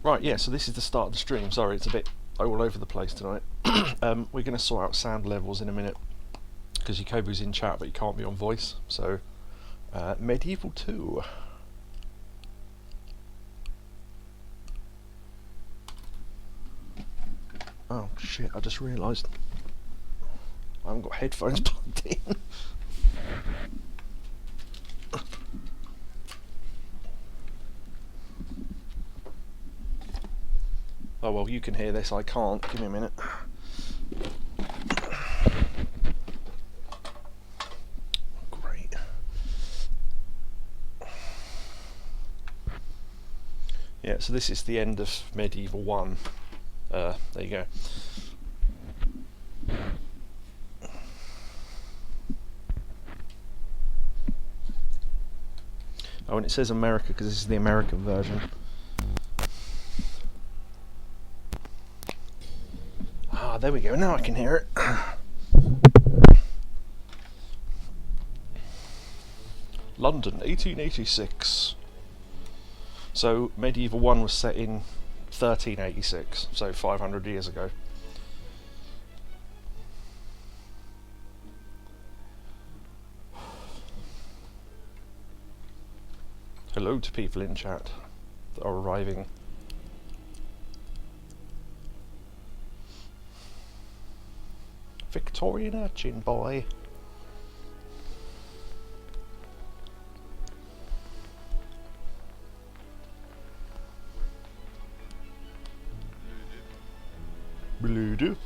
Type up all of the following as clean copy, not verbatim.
Right, yeah, so this is the start of the stream. Sorry, it's a bit all over the place tonight. We're going to sort out sound levels in a minute, because Yakobu's in chat, but he can't be on voice. So, MediEvil 2. Oh shit, I just realised I haven't got headphones plugged in. Oh well, you can hear this, I can't. Give me a minute. Great. Yeah, so this is the end of MediEvil 1. There you go. Oh, and it says America because this is the American version. Ah, there we go. Now I can hear it. London, 1886. So MediEvil 1 was set in 1386, so 500 years ago. Hello to people in chat that are arriving. Victorian urchin boy. Blue.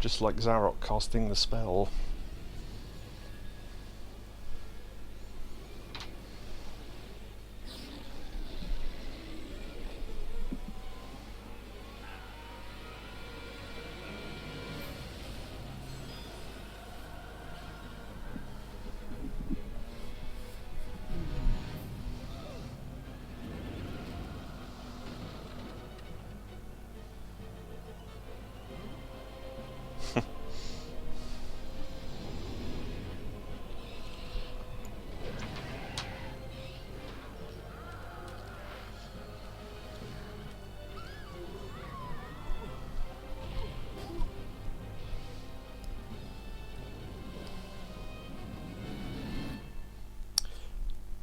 Just like Zarok casting the spell.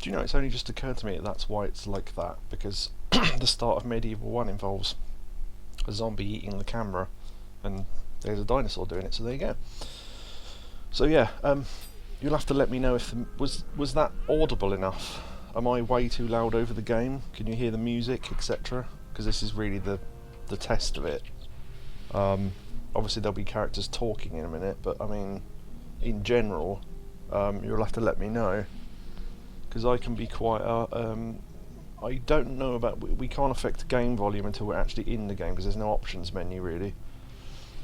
Do you know, it's only just occurred to me that's why it's like that, because the start of MediEvil 1 involves a zombie eating the camera, and there's a dinosaur doing it, so there you go. So yeah, you'll have to let me know if was that audible enough? Am I way too loud over the game? Can you hear the music, etc.? Because this is really the test of it. Obviously there'll be characters talking in a minute, but I mean, in general, you'll have to let me know. Because I can be quite I don't know about, we can't affect game volume until we're actually in the game, because there's no options menu really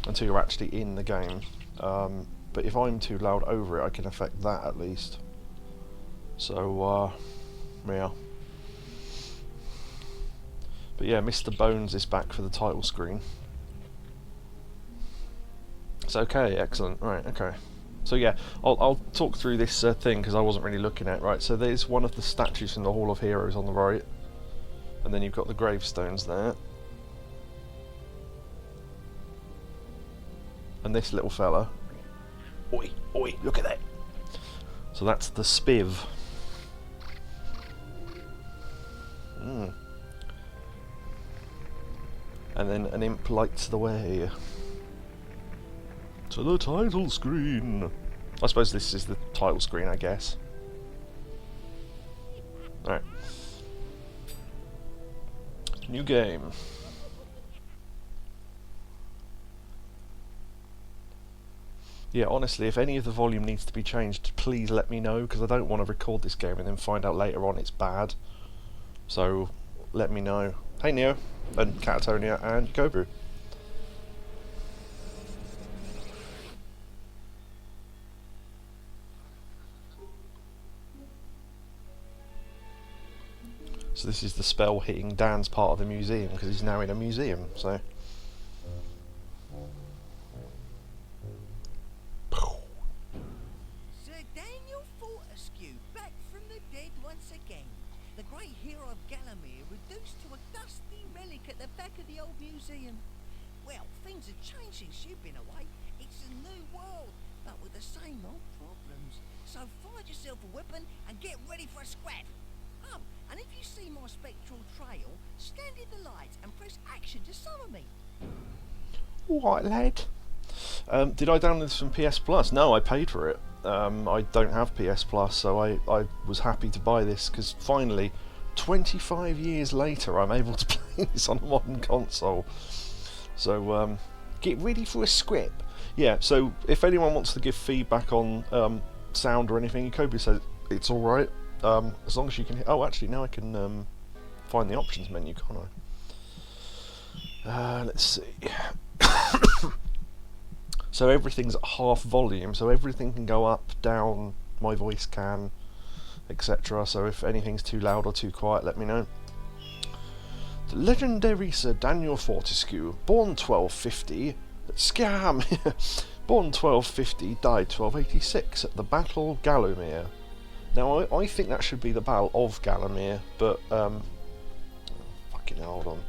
until you're actually in the game, but if I'm too loud over it I can affect that at least. So yeah, but yeah, Mr. Bones is back for the title screen. It's okay, excellent, right, okay. So yeah, I'll talk through this thing because I wasn't really looking at it. Right, so there's one of the statues in the Hall of Heroes on the right, and then you've got the gravestones there, and this little fella. Oi, oi, look at that. So that's the Spiv. And then an imp lights the way to the title screen. I suppose this is the title screen, I guess. Alright. New game. Yeah, honestly, if any of the volume needs to be changed, please let me know, because I don't want to record this game and then find out later on it's bad. So, let me know. Hey Neo, and Catatonia, and Yakobu. So this is the spell hitting Dan's part of the museum, because he's now in a museum, so... Sir Daniel Fortescue, back from the dead once again. The great hero of Gallowmere, reduced to a dusty relic at the back of the old museum. Well, things have changed since you've been away. It's a new world, but with the same old problems. So find yourself a weapon and get ready for a scrap. Oh, and if you see my spectral trail, stand in the light and press action to summon me. Alright, lad. Did I download this from PS Plus? No, I paid for it. I don't have PS Plus, so I was happy to buy this, because finally, 25 years later, I'm able to play this on a modern console. So, get ready for a script. Yeah, so if anyone wants to give feedback on sound or anything, Yakobu says it's alright. As long as you can... Oh, actually, now I can find the options menu, can't I? Let's see. So everything's at half volume, so everything can go up, down, my voice can, etc. So if anything's too loud or too quiet, let me know. The legendary Sir Daniel Fortescue, born 1250, scam! Born 1250, died 1286 at the Battle of Gallowmere. Now I think that should be the Battle of Gallowmere, but fucking hell, hold on.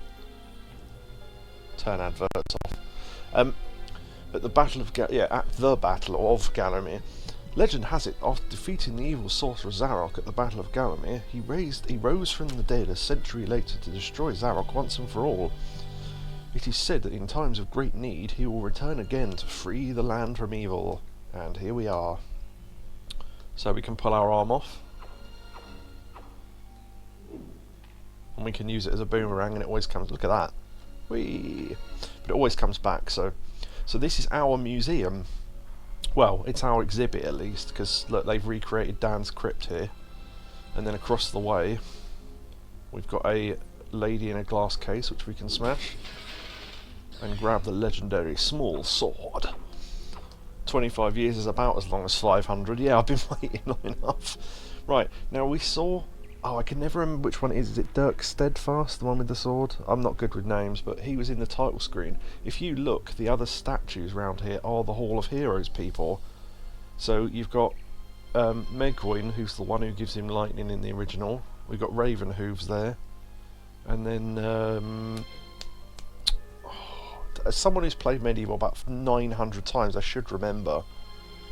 Turn adverts off. At the Battle of at the Battle of Gallowmere. Legend has it, after defeating the evil sorcerer Zarok at the Battle of Gallowmere, he rose from the dead a century later to destroy Zarok once and for all. It is said that in times of great need he will return again to free the land from evil. And here we are. So we can pull our arm off. And we can use it as a boomerang, and it always comes... Look at that. Whee! But it always comes back, so this is our museum. Well, it's our exhibit at least, because look, they've recreated Dan's crypt here. And then across the way, we've got a lady in a glass case which we can smash. And grab the legendary small sword. 25 years is about as long as 500. Yeah, I've been waiting long enough. Right, now we saw... Oh, I can never remember which one it is. Is it Dirk Steadfast, the one with the sword? I'm not good with names, but he was in the title screen. If you look, the other statues around here are the Hall of Heroes people. So you've got Megwin, who's the one who gives him lightning in the original. We've got Ravenhooves there. And then... as someone who's played MediEvil about 900 times, I should remember.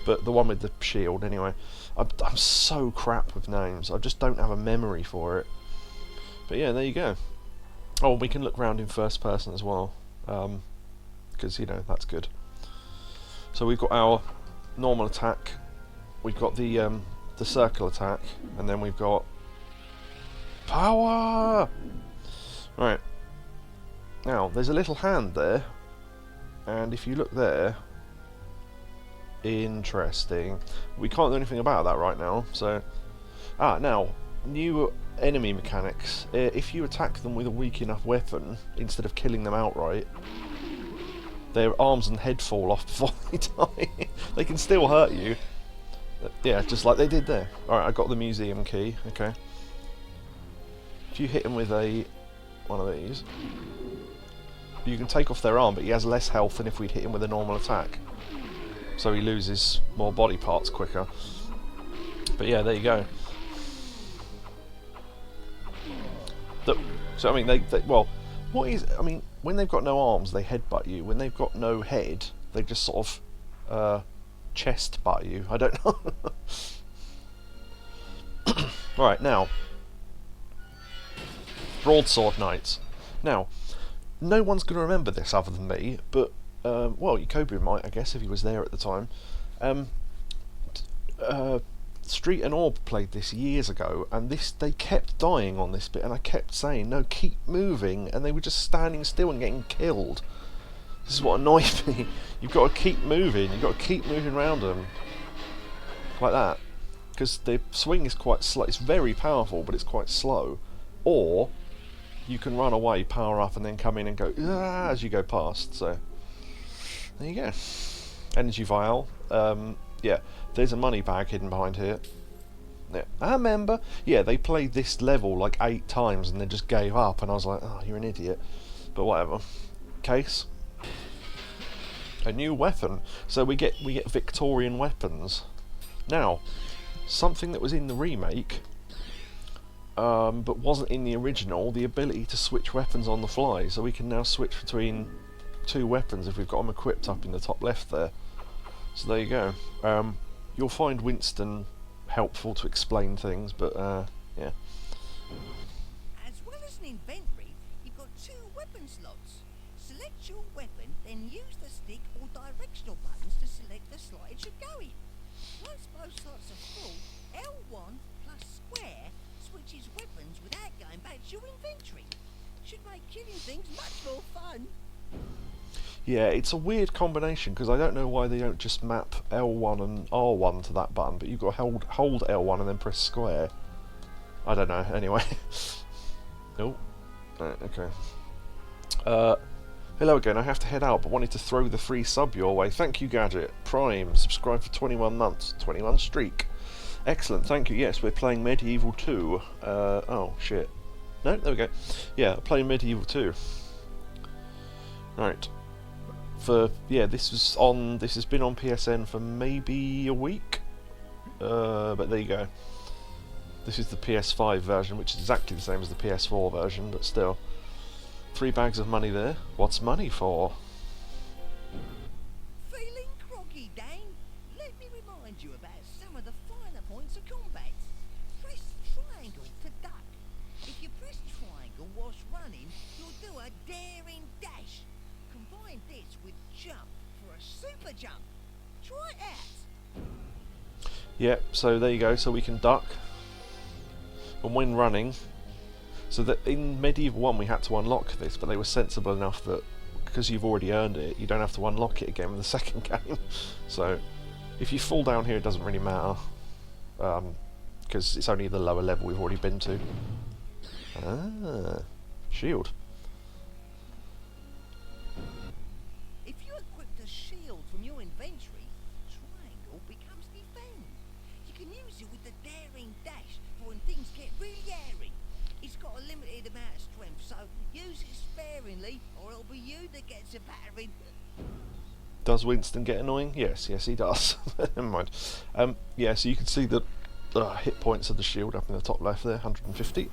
But the one with the shield, anyway. I'm so crap with names. I just don't have a memory for it. But yeah, there you go. Oh, we can look around in first person as well. Because, you know, that's good. So we've got our normal attack. We've got the circle attack. And then we've got... Power! Right. Now, there's a little hand there. And if you look there... Interesting. We can't do anything about that right now, so... now, new enemy mechanics. If you attack them with a weak enough weapon, instead of killing them outright, their arms and head fall off before they die. They can still hurt you. Yeah, just like they did there. Alright, I got the museum key, okay. If you hit him with one of these, you can take off their arm, but he has less health than if we'd hit him with a normal attack. So he loses more body parts quicker. But yeah, there you go. So I mean, they well, what is? I mean, when they've got no arms, they headbutt you. When they've got no head, they just sort of chest butt you. I don't know. Right now, broadsword knights. Now, no one's going to remember this other than me, but. Well, Yakobu might, I guess, if he was there at the time. Street and Orb played this years ago, and they kept dying on this bit, and I kept saying, no, keep moving, and they were just standing still and getting killed. This is what annoyed me. You've got to keep moving, you've got to keep moving around them. Like that. Because the swing is quite slow. It's very powerful, but it's quite slow. Or, you can run away, power up, and then come in and go, ah, as you go past, so... There you go. Energy vial. Yeah, there's a money bag hidden behind here. Yeah, I remember. Yeah, they played this level like 8 times and then just gave up, and I was like, oh, you're an idiot. But whatever. Case. A new weapon. So we get Victorian weapons. Now, something that was in the remake, but wasn't in the original, the ability to switch weapons on the fly. So we can now switch between 2 weapons if we've got them equipped up in the top left there. So there you go. You'll find Winston helpful to explain things, but yeah. As well as an inventory, you've got 2 weapon slots. Select your weapon, then use the stick or directional buttons to select the slot it should go in. Once both slots are full, L1 plus square switches weapons without going back to your inventory. Should make killing things much more fun. Yeah, it's a weird combination because I don't know why they don't just map L1 and R1 to that button, but you've got to hold L1 and then press square. I don't know, anyway. Oh, okay. Hello again, I have to head out, but wanted to throw the free sub your way. Thank you, Gadget. Prime, subscribe for 21 months, 21 streak. Excellent, thank you. Yes, we're playing MediEvil 2. Oh, shit. No, there we go. Yeah, playing MediEvil 2. Right. This has been on PSN for maybe a week. But there you go. This is the PS5 version, which is exactly the same as the PS4 version, but still. 3 bags of money there. What's money for? Feeling groggy, Dane? Let me remind you about some of the finer points of combat. Press triangle to duck. If you press triangle whilst running, you'll do a daring dash. Combine this with jump for a super jump. Try it out. Yep, so there you go, so we can duck. And when running, so that in MediEvil 1 we had to unlock this, but they were sensible enough that because you've already earned it, you don't have to unlock it again in the second game. So if you fall down here, it doesn't really matter, because it's only the lower level we've already been to. Ah, shield. If you equip the shield from your inventory, triangle becomes defend. You can use it with the daring dash for when things get really hairy. It's got a limited amount of strength, so use it sparingly, or it'll be you that gets a battering. Does Winston get annoying? Yes, he does. Never mind. Yeah, so you can see the hit points of the shield up in the top left there, 150.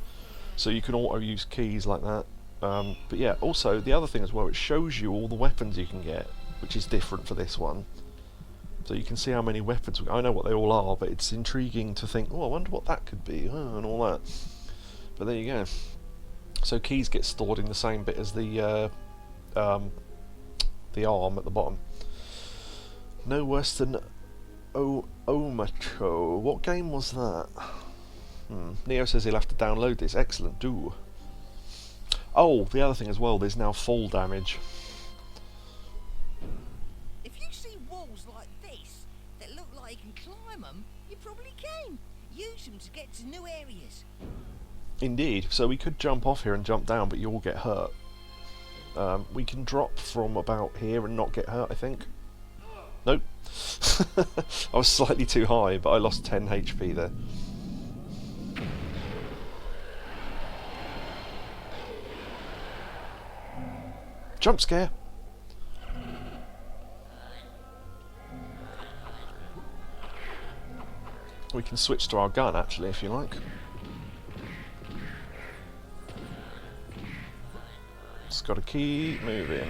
So you can auto-use keys like that. But yeah, also the other thing as well, it shows you all the weapons you can get, which is different for this one. So you can see how many weapons. I know what they all are, but it's intriguing to think, oh, I wonder what that could be, and all that. But there you go. So keys get stored in the same bit as the arm at the bottom. No worse than Omacho. What game was that? Neo says he'll have to download this. Excellent, do. Oh, the other thing as well, there's now fall damage. If you see walls like this that look like you can climb them, you probably can. Use them to get to new areas. Indeed, so we could jump off here and jump down, but you all get hurt. We can drop from about here and not get hurt, I think. Nope. I was slightly too high, but I lost 10 HP there. Jump scare! We can switch to our gun, actually, if you like. Just got to keep moving.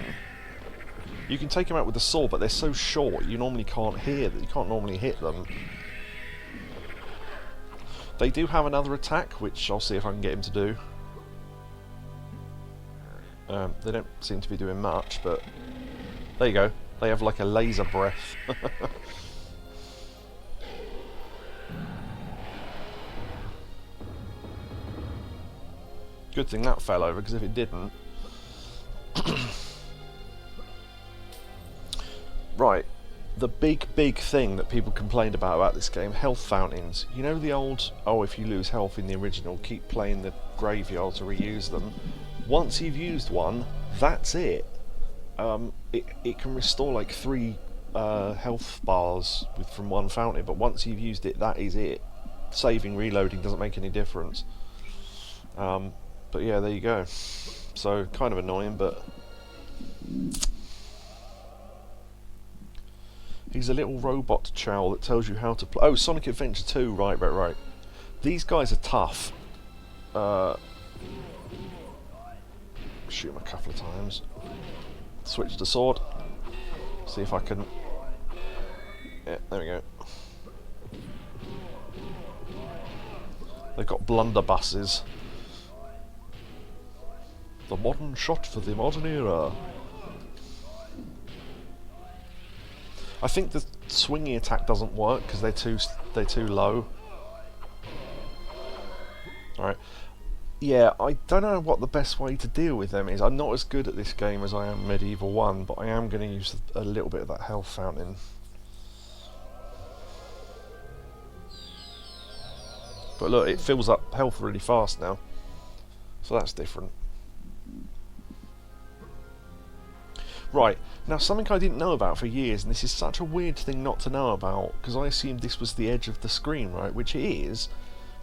You can take them out with the sword, but they're so short you normally can't hear that. You can't normally hit them. They do have another attack, which I'll see if I can get him to do. They don't seem to be doing much, but there you go. They have like a laser breath. Good thing that fell over, because if it didn't... Right, the big thing that people complained about this game, health fountains. You know the old, oh, if you lose health in the original, keep playing the graveyard to reuse them. Once you've used one, that's it. It can restore like 3 health bars from one fountain, but once you've used it, that is it. saving, reloading doesn't make any difference. But yeah, there you go. So, kind of annoying, but... He's a little robot chow that tells you how to play. Oh, Sonic Adventure 2, right. These guys are tough. Shoot him a couple of times. Switch to sword. See if I can... Yeah, there we go. They've got blunderbusses. The modern shot for the modern era. I think the swingy attack doesn't work because they're too low. Alright. Yeah, I don't know what the best way to deal with them is. I'm not as good at this game as I am MediEvil 1, but I am going to use a little bit of that health fountain. But look, it fills up health really fast now. So that's different. Right, now something I didn't know about for years, and this is such a weird thing not to know about, because I assumed this was the edge of the screen, right, which it is,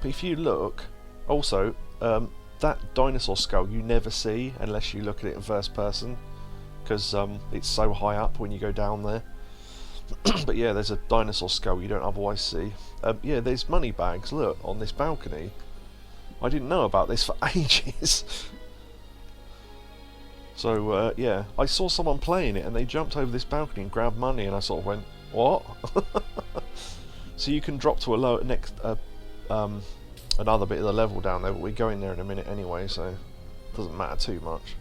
but if you look, also, that dinosaur skull you never see unless you look at it in first person, because it's so high up when you go down there. But yeah, there's a dinosaur skull you don't otherwise see. Yeah, there's money bags, look, on this balcony. I didn't know about this for ages. So, yeah, I saw someone playing it and they jumped over this balcony and grabbed money, and I sort of went, what? So you can drop to a lower another bit of the level down there, but we're going there in a minute anyway, so it doesn't matter too much.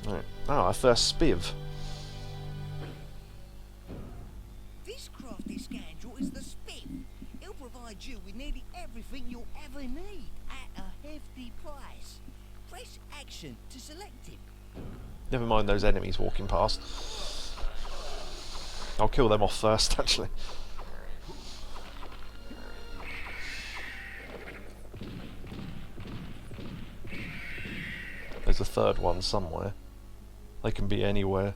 Right. Ah, our first spiv. This crafty scoundrel is the Spiv. He'll provide you with nearly everything you'll ever need at a hefty price. Press action to select him. Never mind those enemies walking past. I'll kill them off first, actually. There's a third one somewhere. They can be anywhere.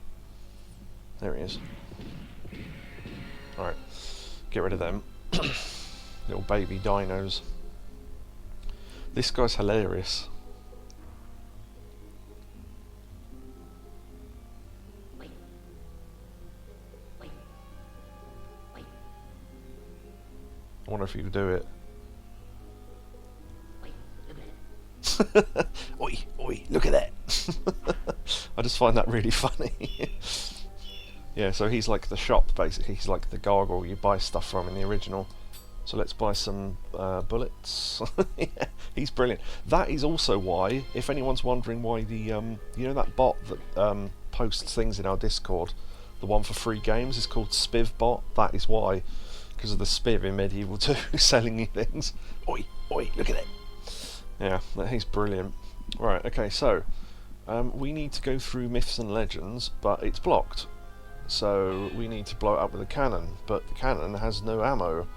There he is. Alright, get rid of them. Little baby dinos. This guy's hilarious. I wonder if you could do it. Oi, oi, look at that! I just find that really funny. Yeah, so he's like the shop, basically. He's like the gargoyle you buy stuff from in the original. So let's buy some bullets. Yeah, he's brilliant. That is also why, if anyone's wondering why the, you know that bot that posts things in our Discord, the one for free games is called SpivBot? That is why. Because of the Spiv in MediEvil 2 selling you things. Oi, oi, look at it! Yeah, he's brilliant. Right, okay, so we need to go through myths and legends, but it's blocked. So we need to blow it up with a cannon, but the cannon has no ammo.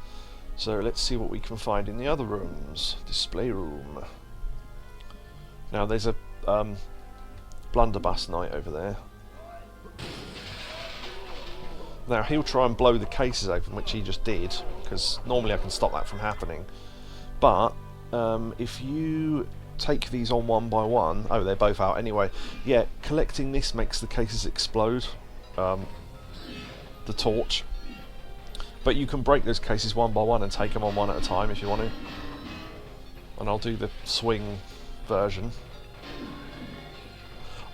So let's see what we can find in the other rooms. Display room. Now there's a blunderbuss knight over there. Now he'll try and blow the cases open, which he just did, because normally I can stop that from happening. But if you take these on one by one, oh, they're both out anyway. Yeah, collecting this makes the cases explode. The torch. But you can break those cases one by one and take them on one at a time if you want to. And I'll do the swing version.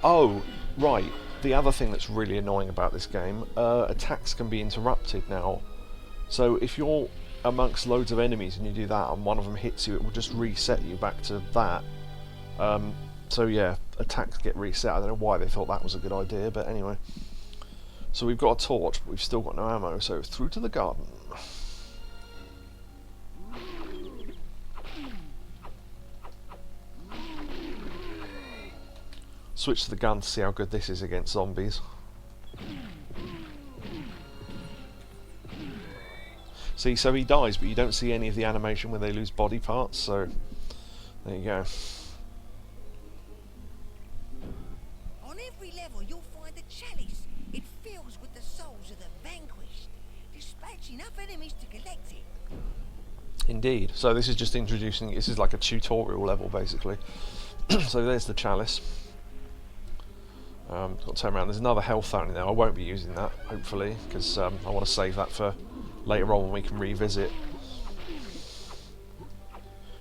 Oh, right. The other thing that's really annoying about this game, attacks can be interrupted now. So if you're amongst loads of enemies and you do that and one of them hits you, it will just reset you back to that. So yeah, attacks get reset. I don't know why they thought that was a good idea, but anyway. So we've got a torch, but we've still got no ammo, so through to the garden. Switch to the gun to see how good this is against zombies. See, so he dies, but you don't see any of the animation when they lose body parts, so there you go. On every level you'll find a chalice. It fills with the souls of the vanquished. Dispatch enough enemies to collect it. Indeed. So this is just introducing, this is like a tutorial level basically. So there's the chalice. Got to turn around. There's another health fountain there. I won't be using that, hopefully, because I want to save that for later on when we can revisit.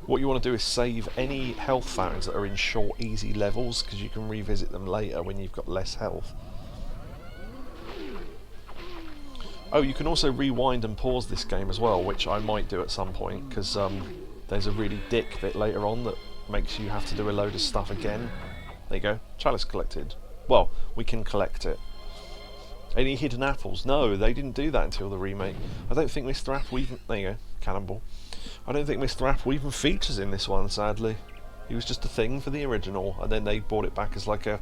What you want to do is save any health fountains that are in short, easy levels, because you can revisit them later when you've got less health. Oh, you can also rewind and pause this game as well, which I might do at some point, because there's a really dick bit later on that makes you have to do a load of stuff again. There you go, chalice collected. Well, we can collect it. Any hidden apples? No, they didn't do that until the remake. I don't think Mr. Apple even... There you go, cannonball. I don't think Mr. Apple even features in this one, sadly. He was just a thing for the original, and then they brought it back as like a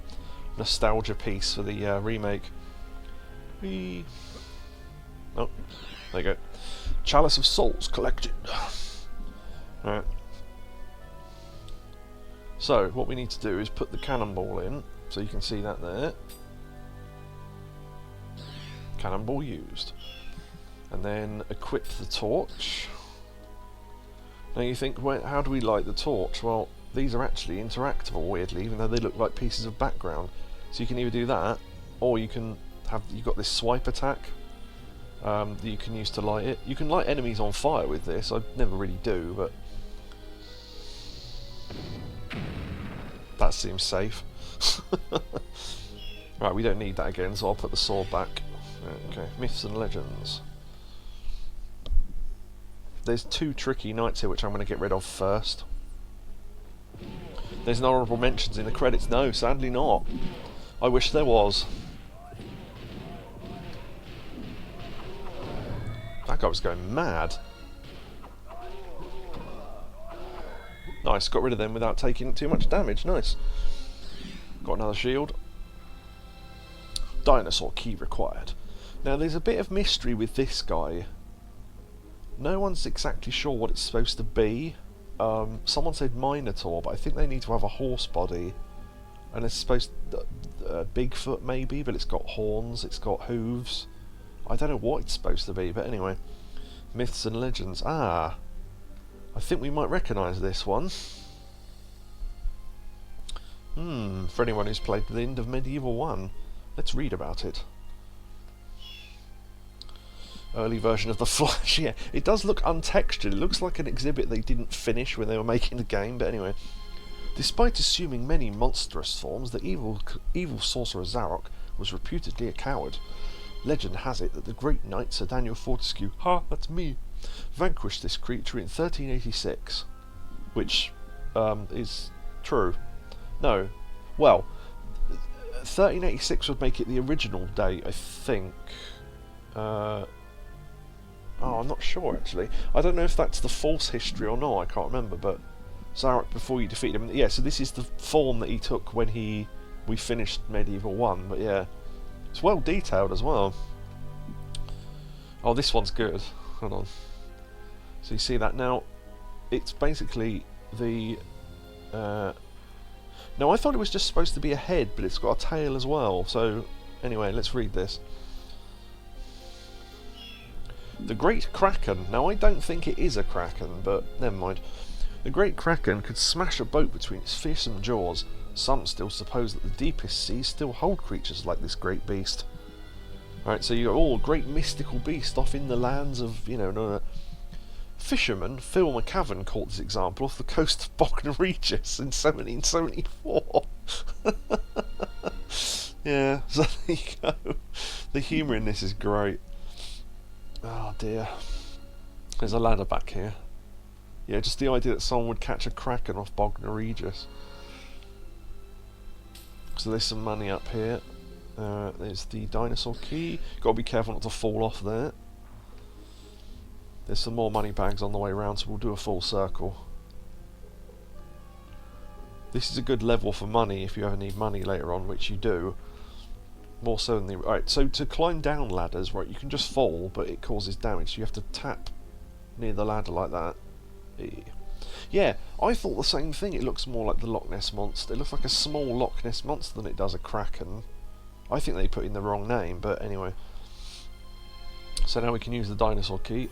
nostalgia piece for the remake. Whee! Oh, there you go. Chalice of Souls collected. Alright. So, what we need to do is put the cannonball in, so you can see that there. Cannonball used. And then equip the torch. Now you think, well, how do we light the torch? Well, these are actually interactable, weirdly, even though they look like pieces of background. So you can either do that, or you can have, you've got this swipe attack that you can use to light it. You can light enemies on fire with this. I never really do, but that seems safe. Right, we don't need that again, so I'll put the sword back. Okay, myths and legends. There's two tricky knights here which I'm going to get rid of first. There's no honourable mentions in the credits. No, sadly not. I wish there was. That guy was going mad. Nice, got rid of them without taking too much damage. Nice. Got another shield. Dinosaur key required. Now there's a bit of mystery with this guy. No one's exactly sure what it's supposed to be. Someone said Minotaur, but I think they need to have a horse body. And it's supposed to, Bigfoot maybe, but it's got horns, it's got hooves. I don't know what it's supposed to be, but anyway. Myths and legends. Ah, I think we might recognise this one. For anyone who's played the end of MediEvil 1, let's read about it. Early version of the Flash, yeah. It does look untextured. It looks like an exhibit they didn't finish when they were making the game, but anyway. Despite assuming many monstrous forms, the evil sorcerer Zarok was reputedly a coward. Legend has it that the great knight Sir Daniel Fortescue, that's me, vanquished this creature in 1386. Which, is true. No. Well, 1386 would make it the original date, I think. Oh, I'm not sure actually. I don't know if that's the false history or not, I can't remember, but Zarok before you defeat him. Yeah, so this is the form that he took when we finished MediEvil 1, but yeah. It's well detailed as well. Oh, this one's good. Hold on. So you see that now? It's basically the... No, I thought it was just supposed to be a head, but it's got a tail as well. So, anyway, let's read this. The Great Kraken. Now, I don't think it is a kraken, but never mind. The Great Kraken could smash a boat between its fearsome jaws. Some still suppose that the deepest seas still hold creatures like this great beast. Alright, so you got great mystical beast off in the lands of, you know, no. Fisherman Phil McCavan caught this example off the coast of Bognor Regis in 1774. Yeah, so there you go. The humour in this is great. Oh dear. There's a ladder back here. Yeah, just the idea that someone would catch a kraken off Bognor Regis. So there's some money up here. There's the dinosaur key. Got to be careful not to fall off there. There's some more money bags on the way around, so we'll do a full circle. This is a good level for money if you ever need money later on, which you do. More so than the... Alright, so to climb down ladders, right, you can just fall, but it causes damage. So you have to tap near the ladder like that. Yeah, I thought the same thing. It looks more like the Loch Ness Monster. It looks like a small Loch Ness Monster than it does a Kraken. I think they put in the wrong name, but anyway. So now we can use the dinosaur key.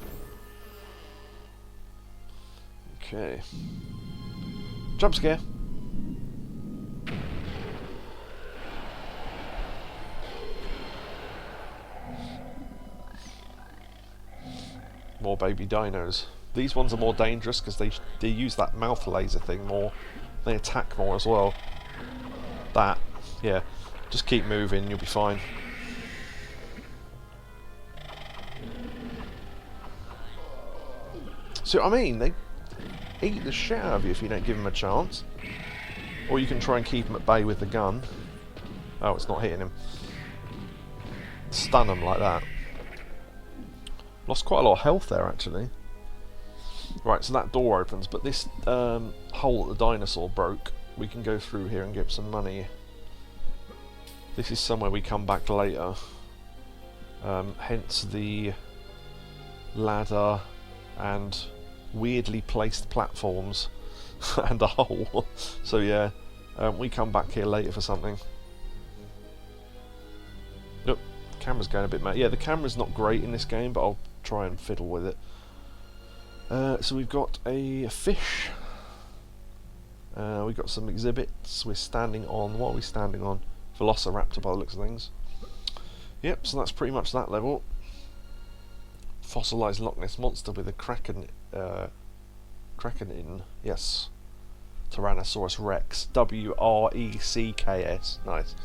Okay. Jump scare. More baby dinos. These ones are more dangerous because they use that mouth laser thing more. They attack more as well. That, yeah. Just keep moving, you'll be fine. See what I mean? They eat the shit out of you if you don't give them a chance. Or you can try and keep them at bay with the gun. Oh, it's not hitting him. Stun them like that. Lost quite a lot of health there, actually. Right, so that door opens, but this hole that the dinosaur broke, we can go through here and get some money. This is somewhere we come back later. Hence the ladder and weirdly placed platforms and a hole. So yeah, we come back here later for something. Nope, camera's going a bit mad. Yeah, the camera's not great in this game, but I'll try and fiddle with it. So we've got a fish. We've got some exhibits. We're standing on... What are we standing on? Velociraptor by the looks of things. Yep, so that's pretty much that level. Fossilised Loch Ness Monster with a Kraken... Kraken in... Yes. Tyrannosaurus Rex. W-R-E-C-K-S. Nice.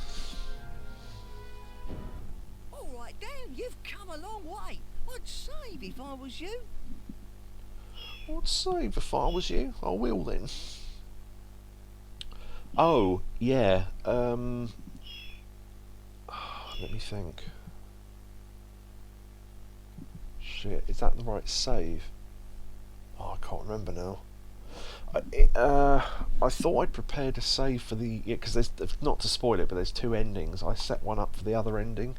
Alright, Dan, you've come a long way. I'd save if I was you. I'd save if I was you. I will then. Oh, yeah. Let me think. Shit, is that the right save? Oh, I can't remember now. I thought I'd prepared a save for the... Yeah, because there's... Not to spoil it, but there's two endings. I set one up for the other ending.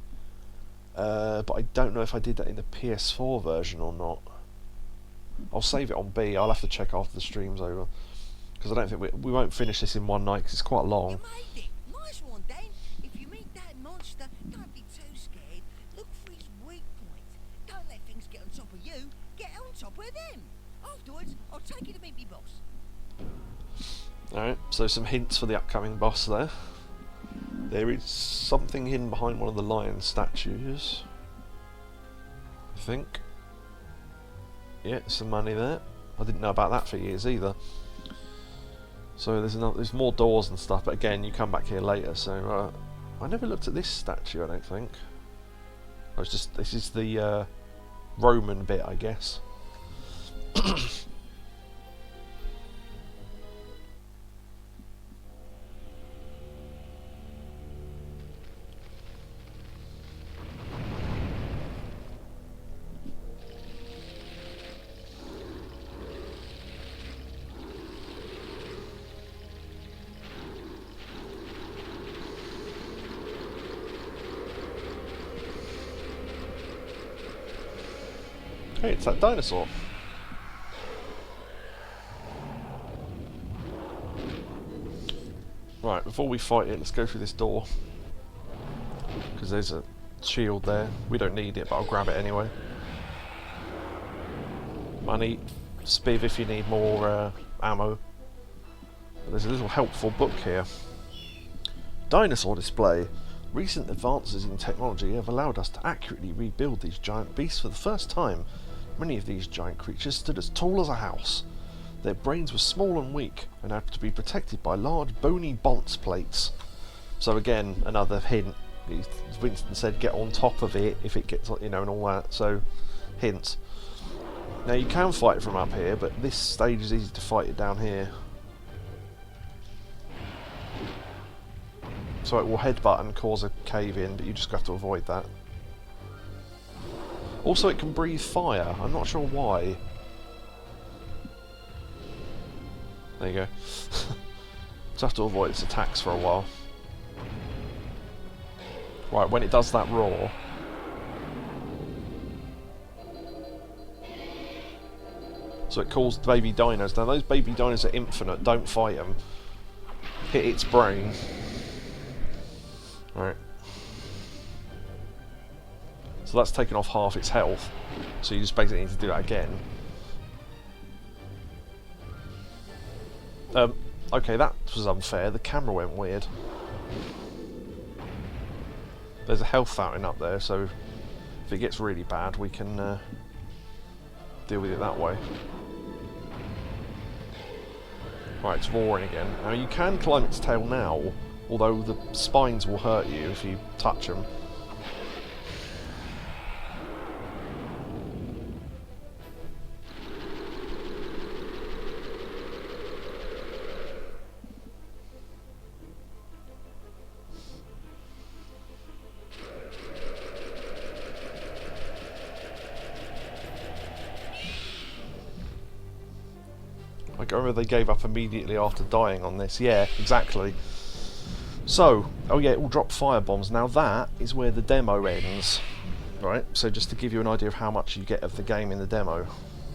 But I don't know if I did that in the PS4 version or not. I'll save it on B. I'll have to check after the stream's over. Because I don't think we won't finish this in one night because it's quite long. You made it. Nice one, Dan. If you meet that monster, don't be too scared. Look for his weak points. Don't let things get on top of you. Get on top of them. Afterwards, I'll take you to meet me boss. Alright, so some hints for the upcoming boss there. There is something hidden behind one of the lion statues. I think. Yeah, some money there. I didn't know about that for years either. So there's more doors and stuff, but again, you come back here later. So I never looked at this statue. I don't think. Oh, it's just this is the Roman bit, I guess. Hey, it's that dinosaur. Right, before we fight it, let's go through this door. Because there's a shield there. We don't need it, but I'll grab it anyway. Money. Spiv if you need more ammo. But there's a little helpful book here. Dinosaur display. Recent advances in technology have allowed us to accurately rebuild these giant beasts for the first time. Many of these giant creatures stood as tall as a house. Their brains were small and weak, and had to be protected by large bony bonce plates. So again, another hint. Winston said get on top of it if it gets, you know, and all that. So, hint. Now you can fight it from up here, but this stage is easy to fight it down here. So it will headbutt and cause a cave in, but you just have to avoid that. Also, it can breathe fire. I'm not sure why. There you go. Just have to avoid its attacks for a while. Right, when it does that roar... So it calls baby dinos. Now those baby dinos are infinite, don't fight them. Hit its brain. Right. So that's taken off half its health. So you just basically need to do that again. Okay, that was unfair. The camera went weird. There's a health fountain up there, so if it gets really bad, we can deal with it that way. Right, it's roaring again. Now, you can climb its tail now, although the spines will hurt you if you touch them. I remember they gave up immediately after dying on this. Yeah, exactly. So, oh yeah, it will drop fire bombs. Now that is where the demo ends. Right, so just to give you an idea of how much you get of the game in the demo.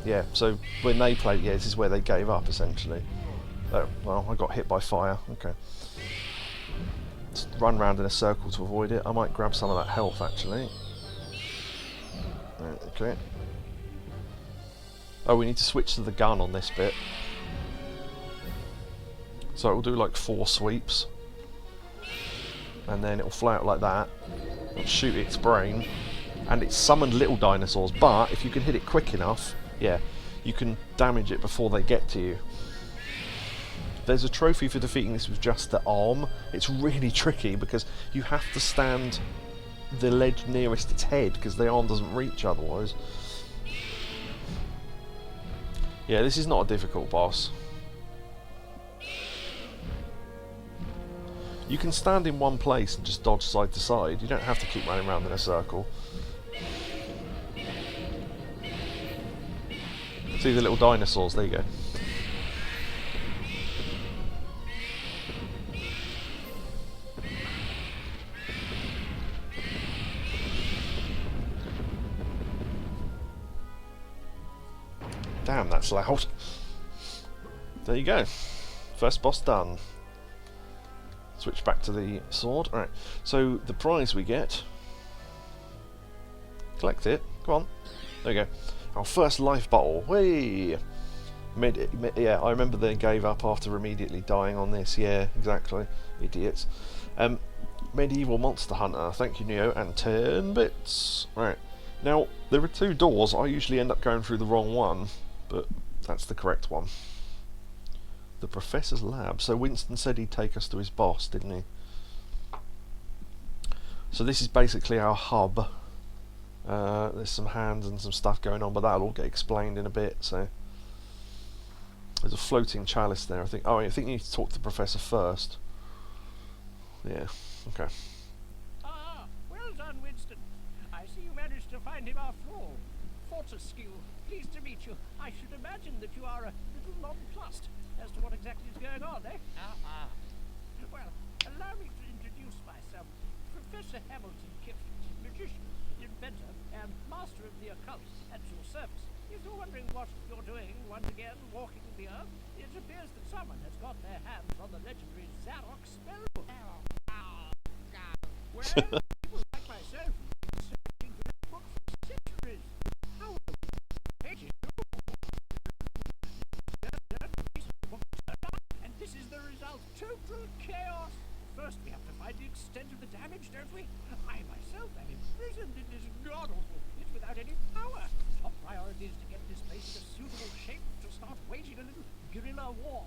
Yeah, so when they played, yeah, this is where they gave up, essentially. Oh, well, I got hit by fire. Okay. Just run round in a circle to avoid it. I might grab some of that health, actually. Right, okay. Oh, we need to switch to the gun on this bit. So it will do like 4 sweeps. And then it will fly out like that. It'll shoot its brain. And it's summoned little dinosaurs, but if you can hit it quick enough, yeah, you can damage it before they get to you. There's a trophy for defeating this with just the arm. It's really tricky because you have to stand the ledge nearest its head because the arm doesn't reach otherwise. Yeah, this is not a difficult boss. You can stand in one place and just dodge side to side. You don't have to keep running around in a circle. See the little dinosaurs, there you go. Damn, that's loud. There you go. First boss done. Switch back to the sword. Alright, so the prize we get... Collect it. Come on. There we go. Our first life bottle. Whee! Yeah, I remember they gave up after immediately dying on this. Yeah, exactly. Idiots. MediEvil Monster Hunter. Thank you, Neo. And 10 bits. Right. Now, there are 2 doors. I usually end up going through the wrong one, but that's the correct one. The Professor's Lab. So Winston said he'd take us to his boss, didn't he? So this is basically our hub. There's some hands and some stuff going on, but that'll all get explained in a bit. So there's a floating chalice there. I think. Oh, I think you need to talk to the Professor first. Yeah. Okay. Ah, well done, Winston. I see you managed to find him after all. Fortescue, pleased to meet you. I should imagine that you are a little nonplussed as to what exactly is going on, eh? Well, allow me to introduce myself. Professor Hamilton Kift, magician, inventor, and master of the occult at your service. If you're wondering what you're doing once again walking the earth, it appears that someone has got their hands on the legendary Xerox spellbook. Well, people like myself have been searching for this book for centuries. However, pages and this is the result. Total chaos. First, we have to find the extent of the damage, don't we? I myself am imprisoned in this god-awful pit without any power. Top priority is to get this place in a suitable shape to start waging a little guerrilla war.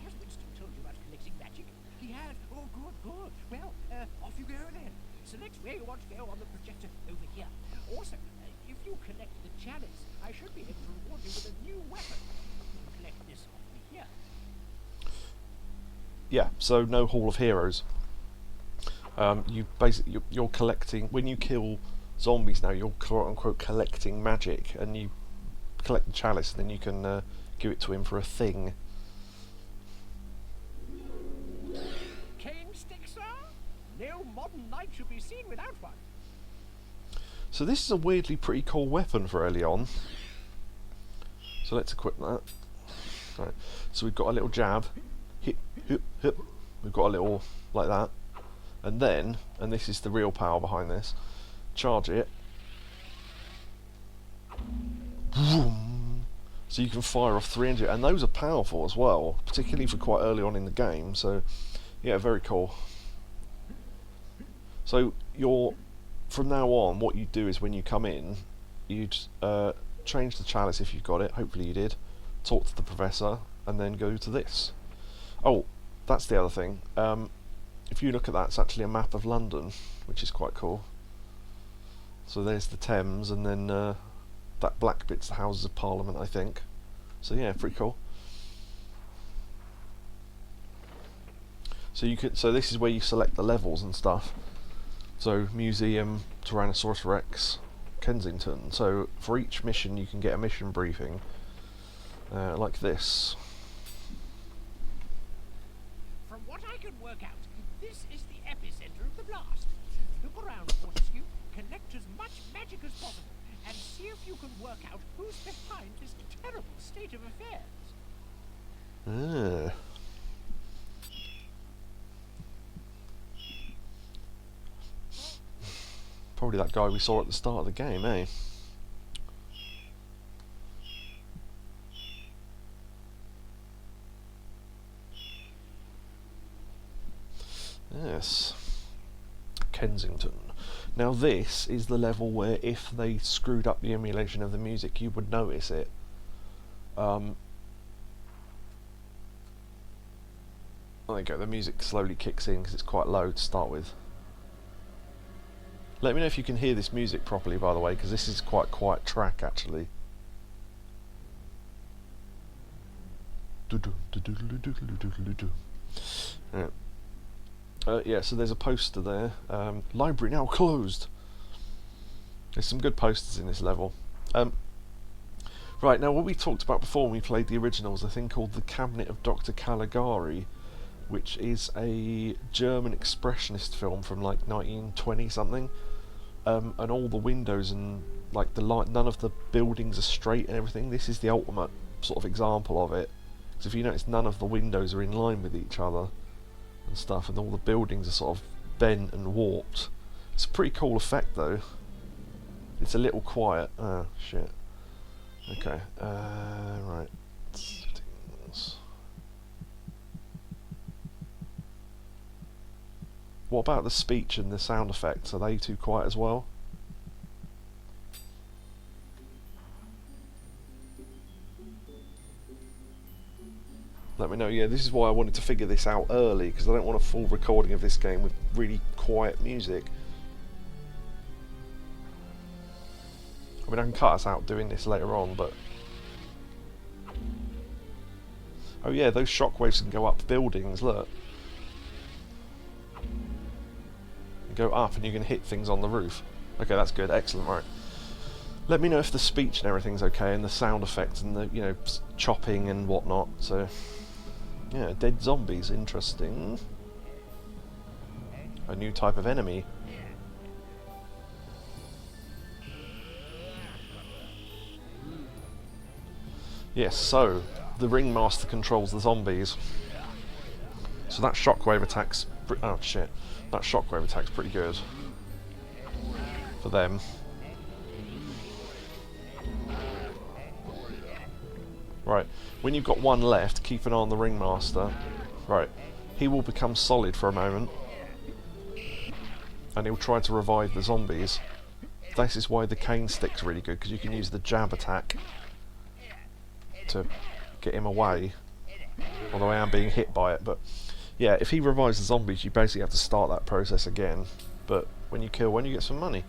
Has Winston told you about collecting magic? He has. Oh, good, good. Well, off you go then. Select where you want to go on the projector over here. Also, if you collect the chalice, I should be able to reward you with a new weapon. You can collect this off me here. Yeah, so no Hall of Heroes. You're collecting when you kill zombies now. You're quote unquote collecting magic, and you collect the chalice, and then you can give it to him for a thing. Cane stick, sir? No modern knight should be seen without one. So this is a weirdly pretty cool weapon for early on. So let's equip that. Right. So we've got a little jab. Hip, hip, hip. We've got a little like that. And then, and this is the real power behind this, charge it. Vroom. So you can fire off 300, and those are powerful as well, particularly for quite early on in the game. So yeah, very cool. So from now on, what you do is when you come in, you'd change the chalice if you've got it. Hopefully you did. Talk to the professor, and then go to this. Oh, that's the other thing. If you look at that, it's actually a map of London, which is quite cool. So there's the Thames, and then that black bit's the Houses of Parliament, I think. So yeah, pretty cool. So so this is where you select the levels and stuff. So Museum, Tyrannosaurus Rex, Kensington. So for each mission you can get a mission briefing like this. From what I can work out, this is the epicenter of the blast. Look around, Fortescue, connect as much magic as possible, and see if you can work out who's behind this terrible state of affairs. Ah. Probably that guy we saw at the start of the game, eh? Yes. Kensington. Now this is the level where if they screwed up the emulation of the music, you would notice it. There you go, the music slowly kicks in because it's quite low to start with. Let me know if you can hear this music properly, by the way, because this is quite a quiet track actually. Yeah, so there's a poster there. Library now closed. There's some good posters in this level. Right, now what we talked about before when we played the original was a thing called the Cabinet of Dr. Caligari, which is a German expressionist film from like 1920 something, and all the windows and like the light, none of the buildings are straight and everything. This is the ultimate sort of example of it. So if you notice, none of the windows are in line with each other and stuff, and all the buildings are sort of bent and warped. It's a pretty cool effect though. It's a little quiet. Oh shit. Okay. Right. Settings. What about the speech and the sound effects? Are they too quiet as well? Let me know. Yeah, this is why I wanted to figure this out early, because I don't want a full recording of this game with really quiet music. I mean, I can cut us out doing this later on, but... Oh yeah, those shockwaves can go up buildings, look. You go up and you can hit things on the roof. Okay, that's good, excellent, right. Let me know if the speech and everything's okay, and the sound effects and the, you know, chopping and whatnot, so... Yeah, dead zombies, interesting. A new type of enemy. Yes, so the ringmaster controls the zombies. So that shockwave attack's oh shit. That shockwave attack's pretty good for them. Right, when you've got one left, keep an eye on the ringmaster. Right, he will become solid for a moment, and he'll try to revive the zombies. This is why the cane stick's really good, because you can use the jab attack to get him away. Although I am being hit by it, but yeah, if he revives the zombies, you basically have to start that process again. But when you kill one, you get some money.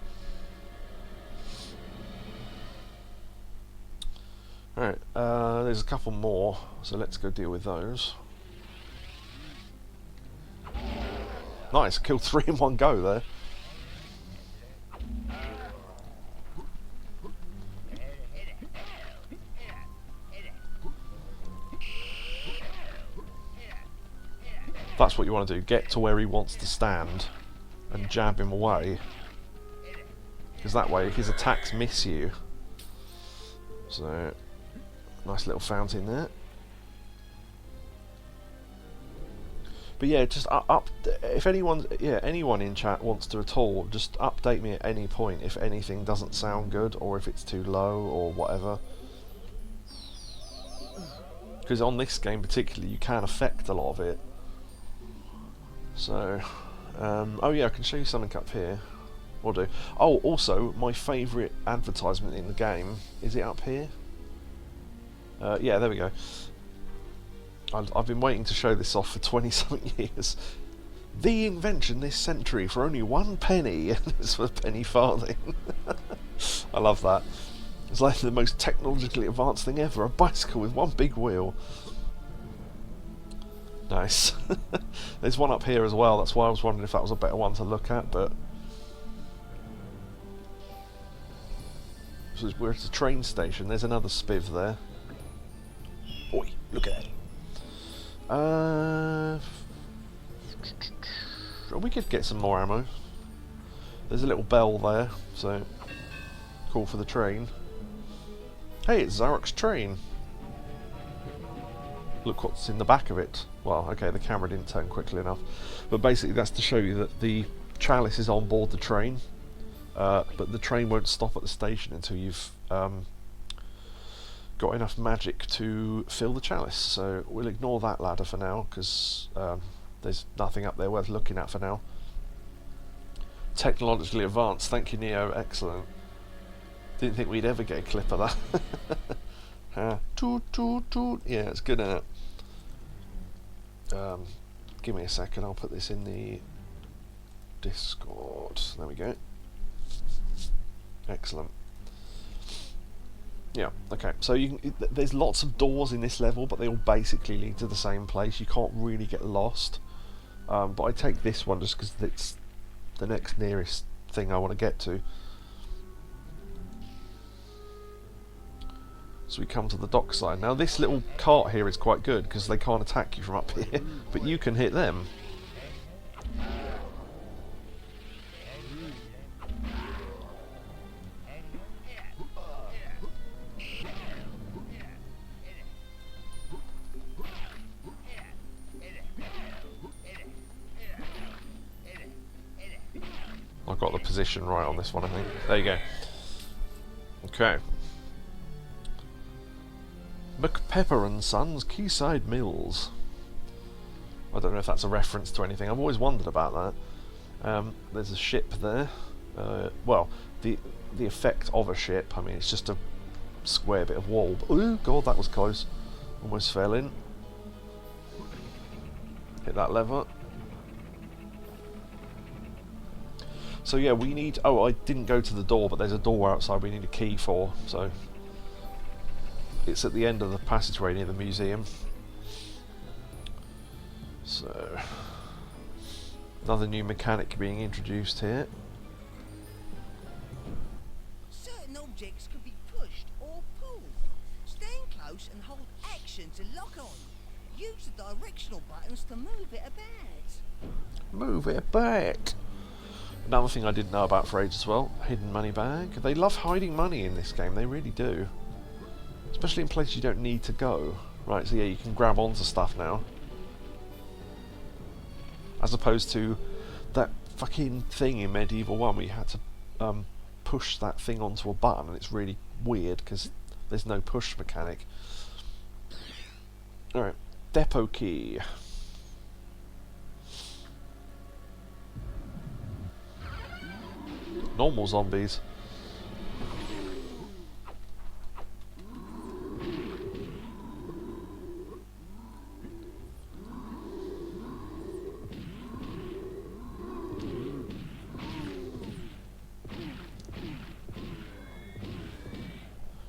Alright, there's a couple more, so let's go deal with those. Nice, killed 3 in one go there. That's what you want to do, get to where he wants to stand and jab him away. Because that way his attacks miss you. So... nice little fountain there. But yeah, just if anyone in chat wants to at all, just update me at any point if anything doesn't sound good or if it's too low or whatever. because on this game particularly you can affect a lot of it. So, oh yeah, I can show you something up here. Will do. Oh, also, my favourite advertisement in the game, is it up here? Yeah, there we go. I've been waiting to show this off for 20-something years. The invention this century for only 1 penny, and it's for a penny farthing. I love that. It's like the most technologically advanced thing ever, a bicycle with 1 big wheel. Nice. There's one up here as well, that's why I was wondering if that was a better one to look at, but... So we're at a train station, there's another spiv there. Oi, look at it. We could get some more ammo. There's a little bell there, so call for the train. Hey, it's Zarok's train. Look what's in the back of it. Well, okay, the camera didn't turn quickly enough, but basically that's to show you that the chalice is on board the train, but the train won't stop at the station until you've got enough magic to fill the chalice. So we'll ignore that ladder for now, because there's nothing up there worth looking at for now. Technologically advanced, thank you Neo, excellent. Didn't think we'd ever get a clip of that. Toot toot toot. Yeah, it's good, isn't it? Give me a second, I'll put this in the Discord. There we go. Excellent. Yeah, okay, so there's lots of doors in this level, but they all basically lead to the same place. You can't really get lost. But I take this one just because it's the next nearest thing I want to get to. So we come to the dockside. Now this little cart here is quite good because they can't attack you from up here, but you can hit them. I've got the position right on this one, I think. There you go. Okay. McPepper and Sons, Quayside Mills. I don't know if that's a reference to anything. I've always wondered about that. There's a ship there. Well, the effect of a ship. I mean, it's just a square bit of wall. But, oh god, that was close. Almost fell in. Hit that lever. So yeah, we need... Oh, I didn't go to the door, but there's a door outside we need a key for, so... It's at the end of the passageway near the museum. So... Another new mechanic being introduced here. Certain objects can be pushed or pulled. Stand close and hold action to lock on. Use the directional buttons to move it about. Move it back! Another thing I didn't know about for ages as well, hidden money bag. They love hiding money in this game, they really do. Especially in places you don't need to go. Right, so yeah, you can grab onto stuff now. As opposed to that fucking thing in MediEvil 1 where you had to push that thing onto a button, and it's really weird because there's no push mechanic. Alright, depot key. Normal zombies.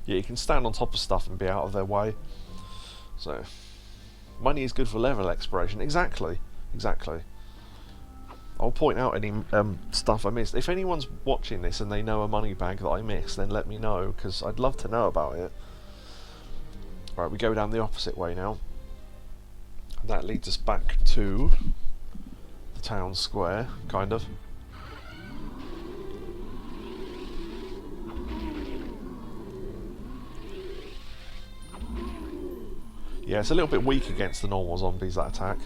Yeah, you can stand on top of stuff and be out of their way. So, money is good for level exploration. Exactly, exactly. I'll point out any stuff I missed. If anyone's watching this and they know a money bag that I missed, then let me know, because I'd love to know about it. Right, we go down the opposite way now. That leads us back to the town square, kind of. Yeah, it's a little bit weak against the normal zombies, that attack.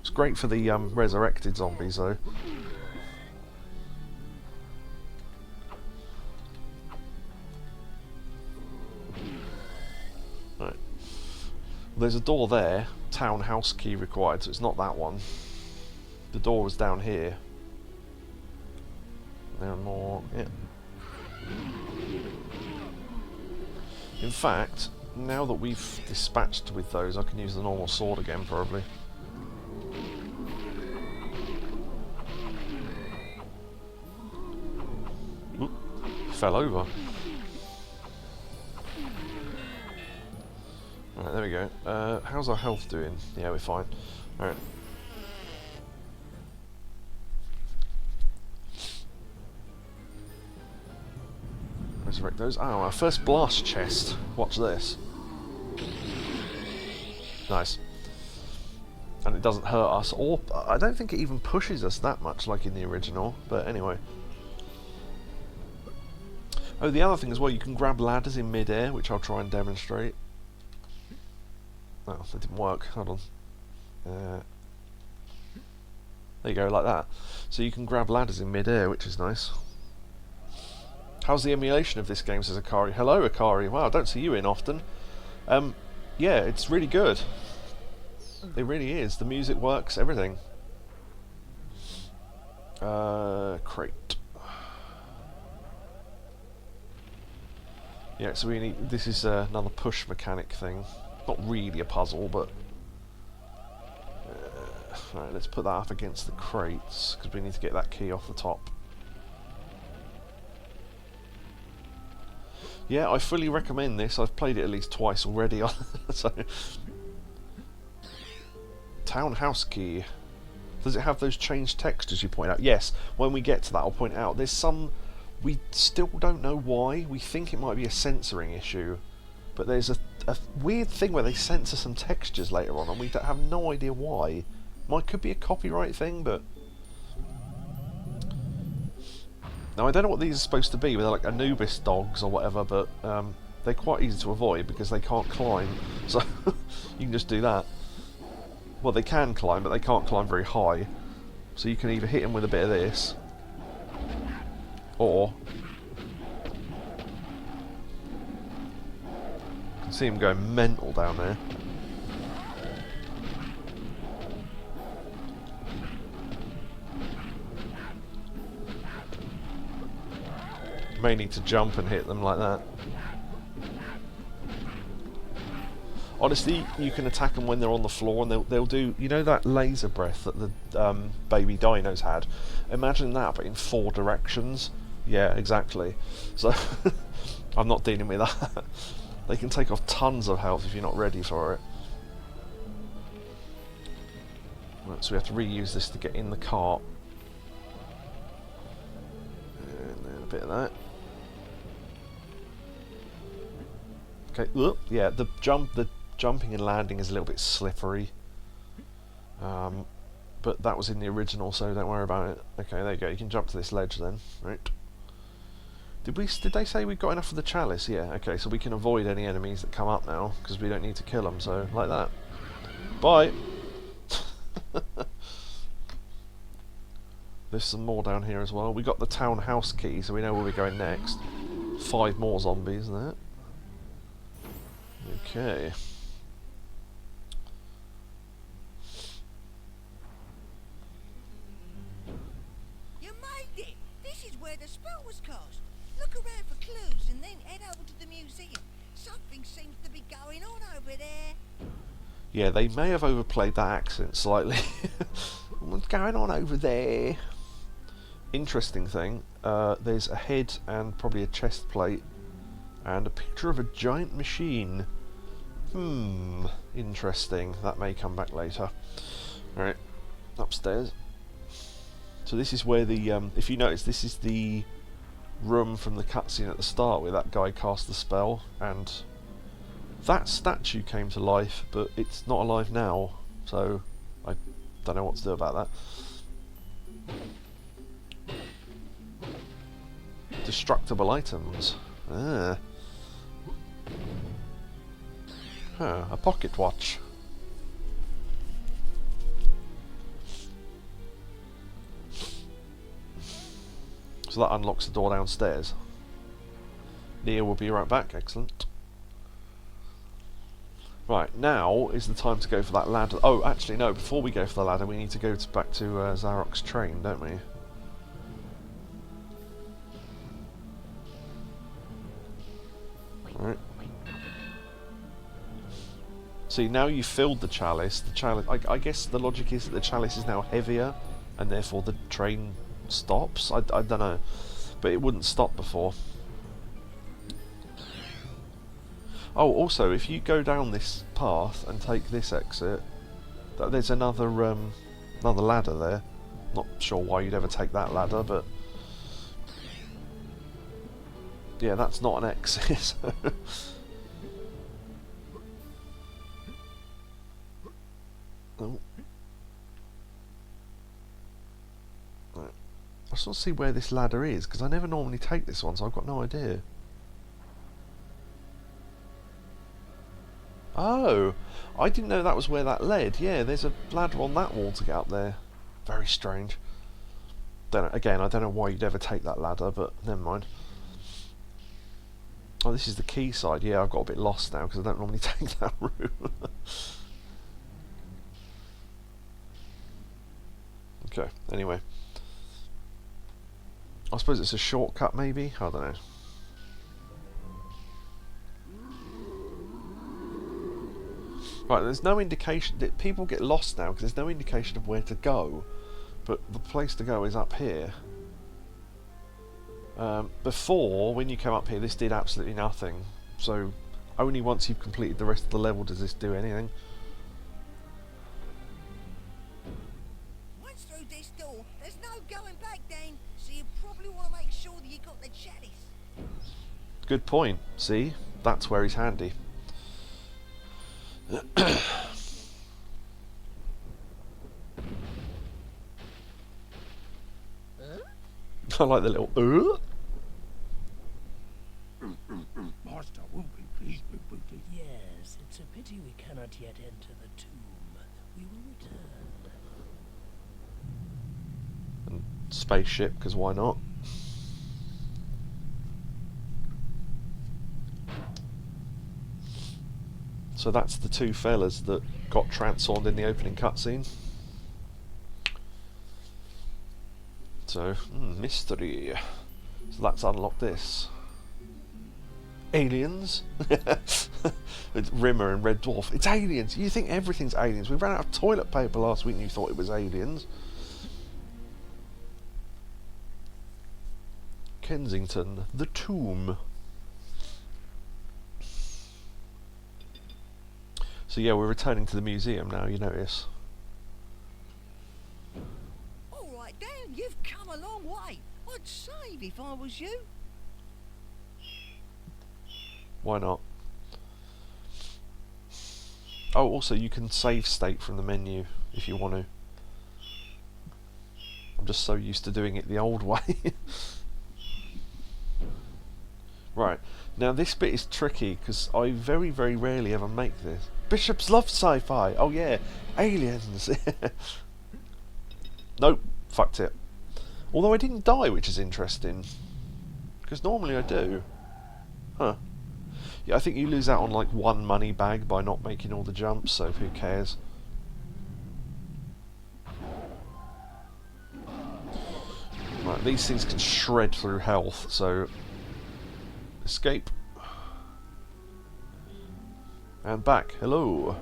It's great for the resurrected zombies, though. Right. There's a door there, townhouse key required, so it's not that one. The door was down here. There are more, yeah. In fact, now that we've dispatched with those, I can use the normal sword again, probably. Oop, fell over. Right, there we go. How's our health doing? Yeah, we're fine. Alright. Resurrect those. Oh, our first blast chest. Watch this. Nice. And it doesn't hurt us, or I don't think it even pushes us that much like in the original, but anyway. Oh, the other thing as well, you can grab ladders in mid-air, which I'll try and demonstrate. Oh, that didn't work. Hold on. There you go, like that. So you can grab ladders in mid-air, which is nice. How's the emulation of this game, says Akari. Hello, Akari. Wow, I don't see you in often. Yeah, it's really good. It really is. The music works, everything. Crate. Yeah, so we need... This is another push mechanic thing. Not really a puzzle, but... Alright, let's put that up against the crates, because we need to get that key off the top. Yeah, I fully recommend this. I've played it at least twice already. So, townhouse key. Does it have those changed textures you point out? Yes, when we get to that I'll point out. There's some... We still don't know why. We think it might be a censoring issue. But there's a weird thing where they censor some textures later on and we have no idea why. Might could be a copyright thing, but... Now, I don't know what these are supposed to be, whether like Anubis dogs or whatever, but they're quite easy to avoid because they can't climb. So, you can just do that. Well, they can climb, but they can't climb very high. So you can either hit them with a bit of this, or... You can see him going mental down there. May need to jump and hit them like that. Honestly, you can attack them when they're on the floor and they'll do... You know that laser breath that the baby dinos had? Imagine that, but in 4 directions. Yeah, exactly. So, I'm not dealing with that. They can take off tons of health if you're not ready for it. Right, so we have to reuse this to get in the cart. And then a bit of that. Okay, yeah, the jumping and landing is a little bit slippery. But that was in the original, so don't worry about it. Okay, there you go. You can jump to this ledge then, right? Did they say we got enough of the chalice? Yeah. Okay, so we can avoid any enemies that come up now because we don't need to kill them. So like that. Bye. There's some more down here as well. We got the townhouse key, so we know where we're going next. 5 more zombies in there. Okay. You made it! This is where the spell was cast. Look around for clues and then head over to the museum. Something seems to be going on over there. Yeah, they may have overplayed that accent slightly. What's going on over there? Interesting thing, there's a head and probably a chest plate and a picture of a giant machine. Interesting. That may come back later. Alright, upstairs. So this is where the, if you notice, this is the room from the cutscene at the start where that guy cast the spell, and that statue came to life, but it's not alive now, so I don't know what to do about that. Destructible items. Ah. Huh, a pocket watch. So that unlocks the door downstairs. Nia will be right back, excellent. Right, now is the time to go for that ladder. Oh, actually, no, before we go for the ladder, we need to go back to Zarok's train, don't we? Right. See, now you've filled the chalice. I guess the logic is that the chalice is now heavier, and therefore the train stops. I don't know, but it wouldn't stop before. Oh, also, if you go down this path and take this exit, there's another ladder there. Not sure why you'd ever take that ladder, but yeah, that's not an exit. Oh. Right. I just want to see where this ladder is, because I never normally take this one, so I've got no idea. Oh, I didn't know that was where that led. Yeah, there's a ladder on that wall to get up there. Very strange. Again, I don't know why you'd ever take that ladder, but never mind. Oh, this is the key side. Yeah, I've got a bit lost now because I don't normally take that route. Okay, anyway. I suppose it's a shortcut, maybe? I don't know. Right, there's no indication that people get lost now because there's no indication of where to go, but the place to go is up here. Before, when you come up here, this did absolutely nothing, so only once you've completed the rest of the level does this do anything. Once through this door, there's no going back, Dane, so you probably want to make sure that you got the chalice. Good point. See? That's where he's handy. I like the little Master, will we please be booted? Yes, it's a pity we cannot yet enter the tomb. We will return. And spaceship, because why not? So that's the two fellas that got transformed in the opening cutscene. So, mystery. So that's unlocked this. Aliens? With Rimmer and Red Dwarf. It's aliens! You think everything's aliens. We ran out of toilet paper last week and you thought it was aliens. Kensington. The Tomb. So yeah, we're returning to the museum now, you notice. Alright, Dan, you've come a long way. I'd save if I was you. Why not? Oh, also you can save state from the menu if you want to. I'm just so used to doing it the old way. Right, now this bit is tricky because I very, very rarely ever make this. Bishops love sci-fi! Oh yeah, aliens! Nope, fucked it. Although I didn't die, which is interesting. Because normally I do. Huh. Yeah, I think you lose out on like one money bag by not making all the jumps, so who cares? Right, these things can shred through health, so... Escape. And back. Hello.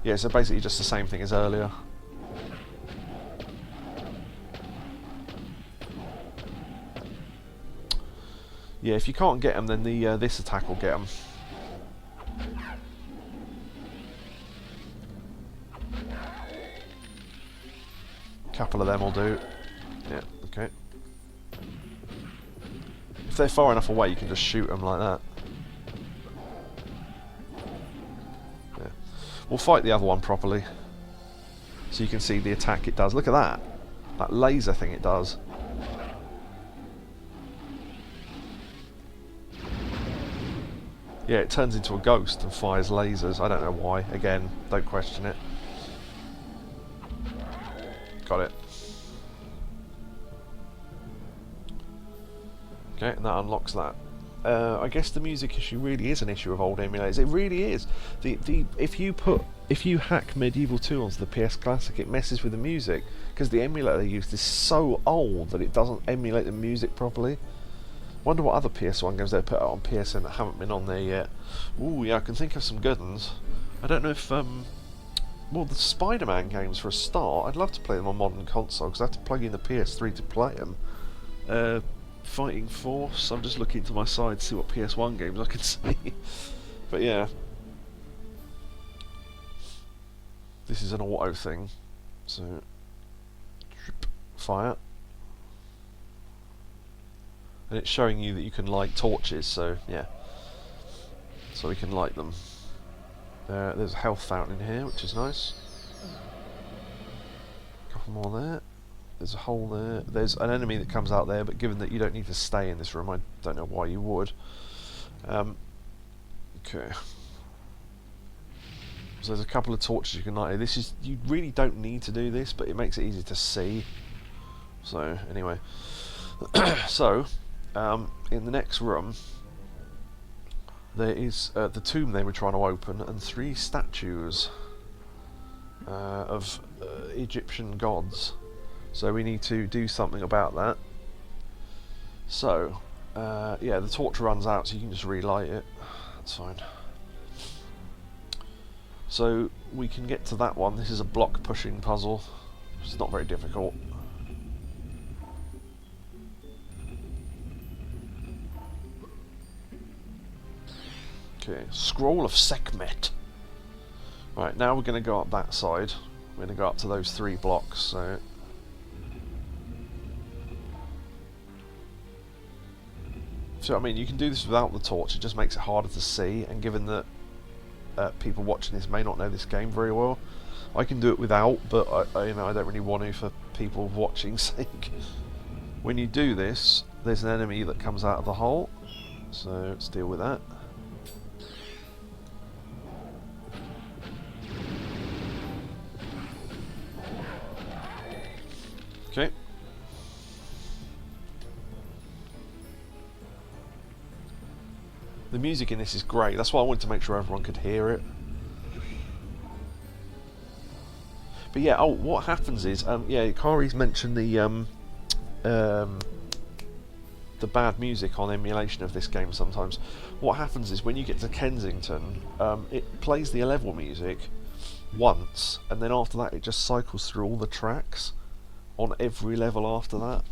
Yeah, so basically just the same thing as earlier. Yeah, if you can't get them, then the this attack will get them. A couple of them will do. Yeah, okay. If they're far enough away, you can just shoot them like that. Yeah. We'll fight the other one properly, so you can see the attack it does. Look at that. That laser thing it does. Yeah, it turns into a ghost and fires lasers. I don't know why. Again, don't question it. Got it. Okay, and that unlocks that. I guess the music issue really is an issue of old emulators. It really is. If you hack MediEvil 2 onto the PS Classic, it messes with the music because the emulator they used is so old that it doesn't emulate the music properly. Wonder what other PS1 games they put out on PSN that haven't been on there yet. Ooh, yeah, I can think of some good ones. I don't know if well, the Spider-Man games for a start. I'd love to play them on modern console because I have to plug in the PS3 to play them. Fighting Force. I'm just looking to my side to see what PS1 games I can see. But yeah, this is an auto thing, so fire, and it's showing you that you can light torches. So yeah, so we can light them. There's a health fountain in here, which is nice. A couple more there. There's a hole there. There's an enemy that comes out there, but given that you don't need to stay in this room, I don't know why you would. Okay. So there's a couple of torches you can light. This is, you really don't need to do this, but it makes it easy to see. So anyway, so in the next room there is the tomb they were trying to open and 3 statues of Egyptian gods. So we need to do something about that. So yeah, the torch runs out, so you can just relight it. That's fine. So we can get to that one. This is a block pushing puzzle. It's not very difficult. Okay, Scroll of Sekhmet. Right, now we're going to go up that side. We're going to go up to those 3 blocks. So I mean, you can do this without the torch. It just makes it harder to see. And given that people watching this may not know this game very well, I can do it without. But I don't really want to for people watching's sake. When you do this, there's an enemy that comes out of the hole. So let's deal with that. Okay. The music in this is great. That's why I wanted to make sure everyone could hear it. But yeah, oh, what happens is, yeah, Kari's mentioned the bad music on emulation of this game sometimes. What happens is when you get to Kensington, it plays the level music once, and then after that it just cycles through all the tracks on every level after that.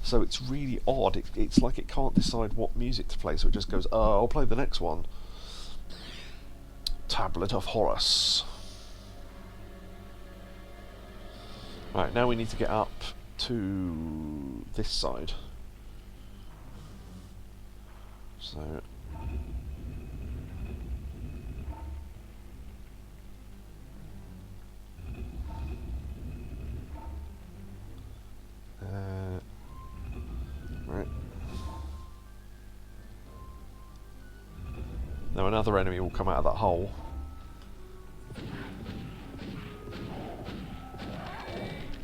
So it's really odd. It's like it can't decide what music to play, so it just goes, I'll play the next one. Tablet of Horus. Right, now we need to get up to this side. So right. Now another enemy will come out of that hole.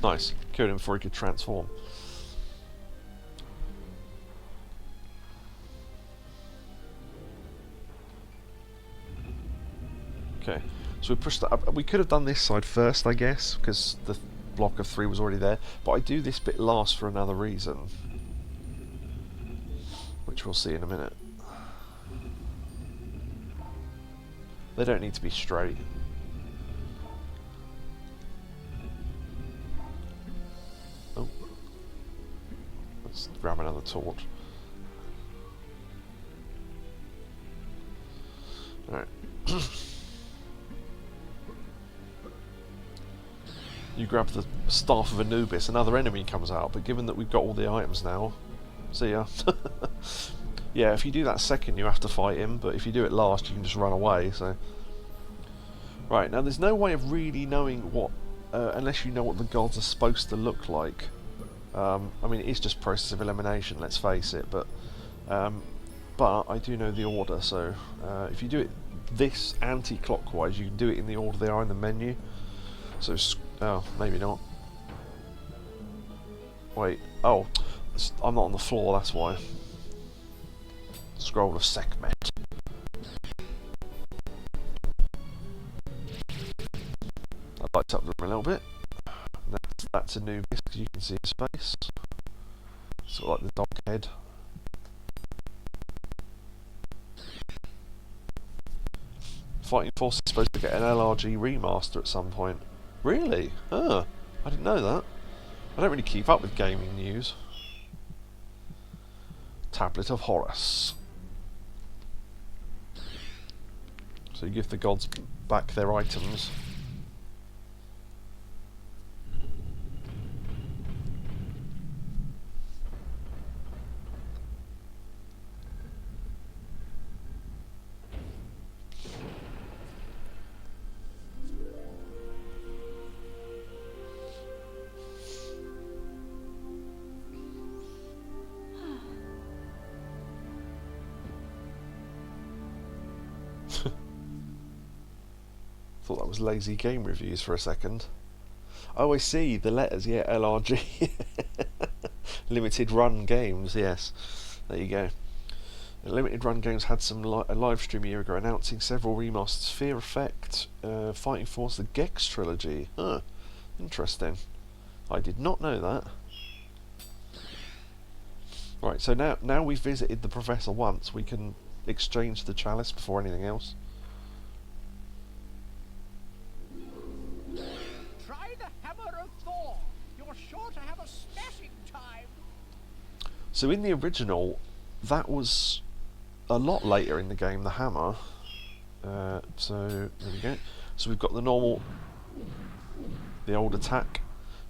Nice. Killed him before he could transform. Okay. So we pushed that up. We could have done this side first, I guess, because the block of 3 was already there. But I do this bit last for another reason, which we'll see in a minute. They don't need to be straight. Oh. Let's grab another torch. Alright. You grab the Staff of Anubis, another enemy comes out, but given that we've got all the items now, see ya. Yeah, if you do that second you have to fight him, but if you do it last you can just run away, so... Right, now there's no way of really knowing what, unless you know what the gods are supposed to look like. I mean, it is just process of elimination, let's face it, but I do know the order, so if you do it this anti-clockwise, you can do it in the order they are in the menu. So, oh, maybe not. Wait, oh, I'm not on the floor, that's why. Scroll of Sekhmet. I'd like to up them a little bit. That's Anubis, because you can see his face. Sort of like the dog head. Fighting Force is supposed to get an LRG remaster at some point. Really? I didn't know that. I don't really keep up with gaming news. Tablet of Horus. So you give the gods back their items. Thought that was lazy game reviews for a second. Oh, I see, the letters, yeah, LRG. Limited Run Games, yes. There you go. Limited Run Games had a live stream a year ago announcing several remasters. Fear Effect, Fighting Force, the Gex trilogy. Interesting. I did not know that. Right, so now we've visited the Professor once, we can exchange the chalice before anything else. So in the original, that was a lot later in the game, the hammer. So there we go. So we've got the normal, the old attack,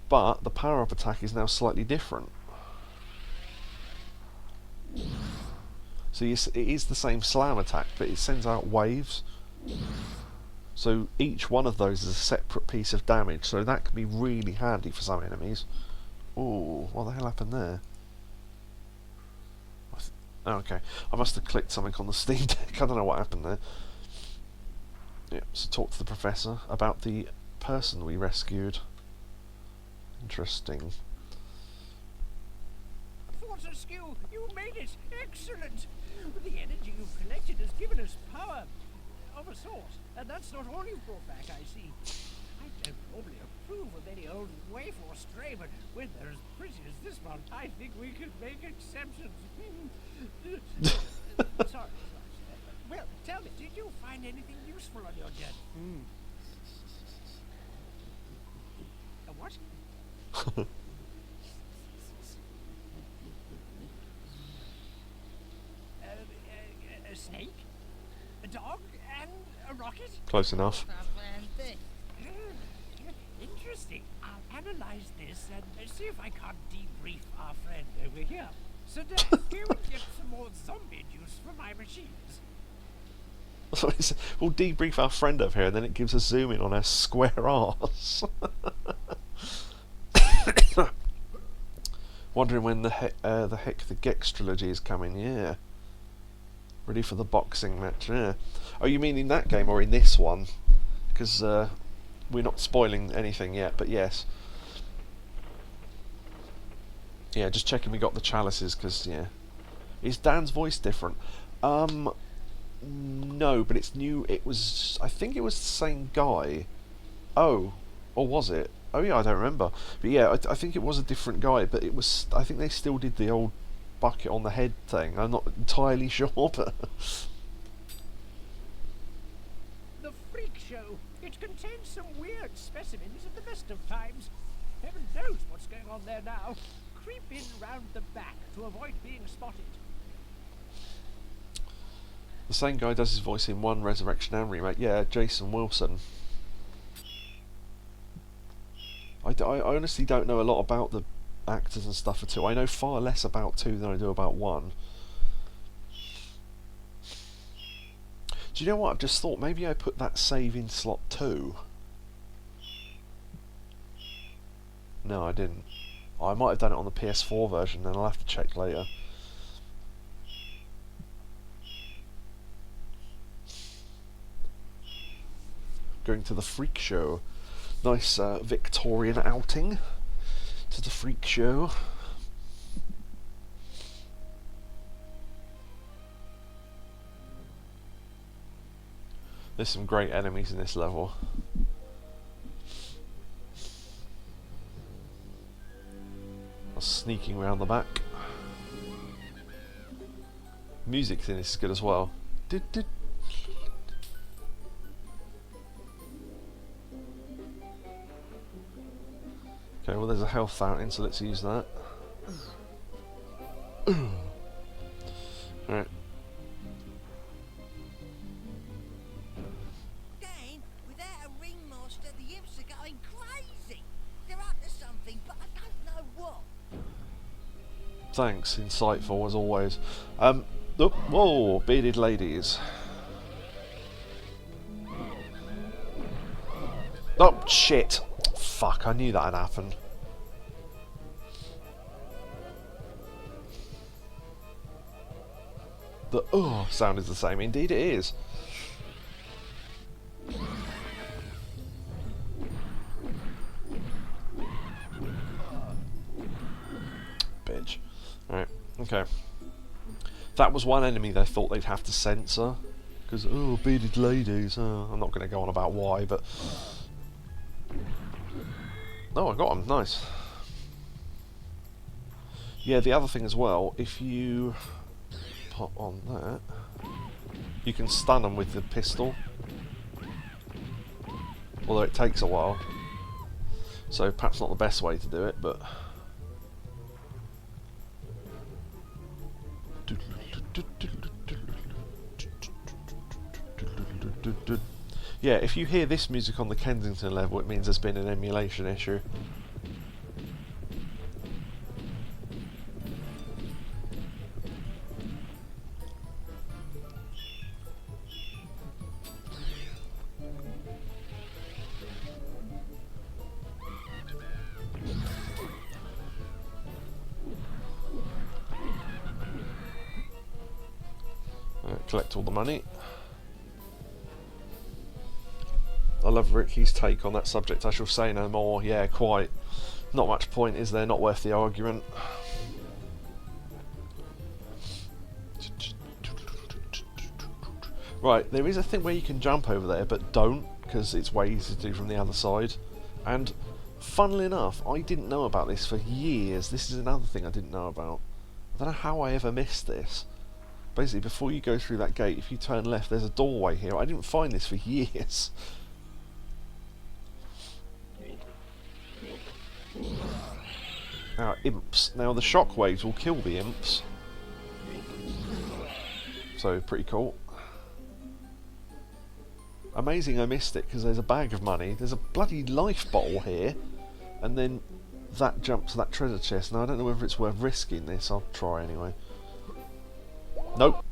but the power-up attack is now slightly different. So it is the same slam attack, but it sends out waves. So each one of those is a separate piece of damage, so that can be really handy for some enemies. Ooh, what the hell happened there? Oh, okay, I must have clicked something on the Steam Deck. I don't know what happened there. Yeah, so talk to the Professor about the person we rescued. Interesting. Fortescue, you made it! Excellent! The energy you've collected has given us power of a sort, and that's not all you've brought back, I see. I don't normally approve of any old waif or stray, but when they're as pretty as this one, I think we could make exceptions. Sorry. Well, tell me, did you find anything useful on your journey? A what? A snake? A dog? And a rocket? Close enough. Interesting. I'll analyze this and see if I can't debrief our friend over here. So go and get some more zombie juice for my machines. We'll debrief our friend over here, and then it gives a zoom in on her square arse. Wondering when the heck the Gex trilogy is coming. Yeah, ready for the boxing match. Yeah. Oh, you mean in that game or in this one? Because we're not spoiling anything yet. But yes. Yeah, just checking we got the chalices, because, yeah. Is Dan's voice different? No, but it's new. It was, I think it was the same guy. Oh, or was it? Oh yeah, I don't remember. But yeah, I think it was a different guy, but it was, I think they still did the old bucket on the head thing. I'm not entirely sure, but... The freak show. It contains some weird specimens at the best of times. Heaven knows what's going on there now. Creep in round the back to avoid being spotted. The same guy does his voice in one Resurrection and remake. Yeah, Jason Wilson. I honestly don't know a lot about the actors and stuff for 2. I know far less about 2 than I do about 1. Do you know what? I've just thought maybe I put that save in slot 2. No, I didn't. I might have done it on the PS4 version, then I'll have to check later. Going to the freak show. Nice Victorian outing to the freak show. There's some great enemies in this level. I was sneaking around the back. Music in this is good as well. Okay, well there's a health fountain, so let's use that. Alright. Dan, without a ringmaster, the imps are going crazy. They're up to something, but I don't know what. Thanks, insightful as always. Oh, whoa, bearded ladies. Oh, shit. Fuck, I knew that had happened. The sound is the same. Indeed it is. Bitch. Alright, okay. That was one enemy they thought they'd have to censor. Because, bearded ladies. I'm not going to go on about why, but... Oh, I got him. Nice. Yeah, the other thing as well, if you put on that, you can stun them with the pistol. Although it takes a while. So perhaps not the best way to do it, but... Yeah, if you hear this music on the Kensington level, it means there's been an emulation issue. Collect all the money. I love Ricky's take on that subject. I shall say no more. Yeah, quite. Not much point, is there? Not worth the argument. Right, there is a thing where you can jump over there, but don't, because it's way easier to do from the other side. And, funnily enough, I didn't know about this for years. This is another thing I didn't know about. I don't know how I ever missed this. Basically, before you go through that gate, if you turn left, there's a doorway here. I didn't find this for years. Now, imps. Now, the shockwaves will kill the imps. So, pretty cool. Amazing I missed it, because there's a bag of money. There's a bloody life bottle here. And then that jumps to that treasure chest. Now, I don't know whether it's worth risking this. I'll try anyway. Nope.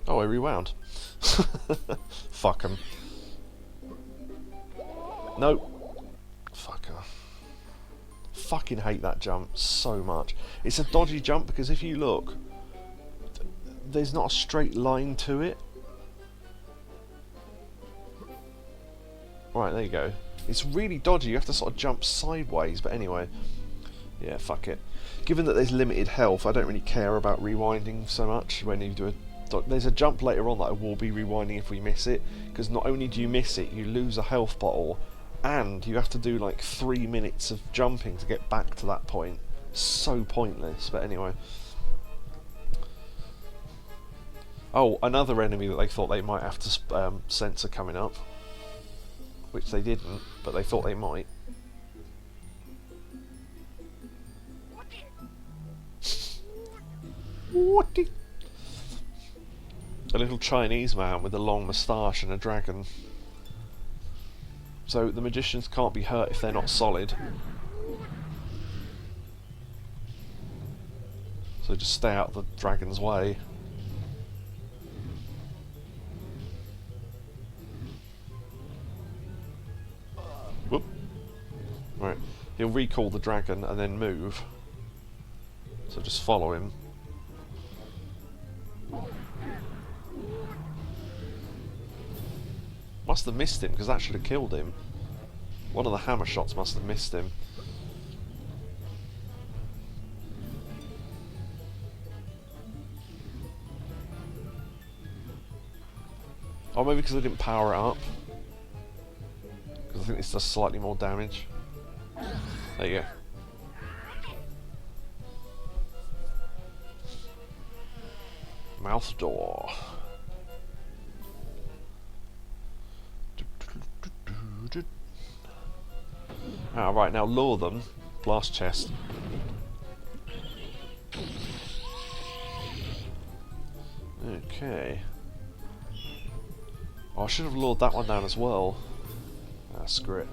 Oh, I rewound. Fuck 'em. Nope. Fucker. Fucking hate that jump so much. It's a dodgy jump because if you look, there's not a straight line to it. Right, there you go. It's really dodgy. You have to sort of jump sideways, but anyway. Yeah, fuck it. Given that there's limited health, I don't really care about rewinding so much when you do a... There's a jump later on that I will be rewinding if we miss it, because not only do you miss it, you lose a health bottle, and you have to do like 3 minutes of jumping to get back to that point. So pointless, but anyway. Oh, another enemy that they thought they might have to censor coming up, which they didn't, but they thought they might. What? A little Chinese man with a long moustache and a dragon. So the magicians can't be hurt if they're not solid. So just stay out of the dragon's way. Whoop. Right. He'll recall the dragon and then move. So just follow him. Must have missed him, because that should have killed him. One of the hammer shots must have missed him. Or maybe because I didn't power it up. Because I think this does slightly more damage. There you go. Mouth door. Ah, right, now lure them. Blast chest. Okay. Oh, I should have lured that one down as well. Ah, screw it.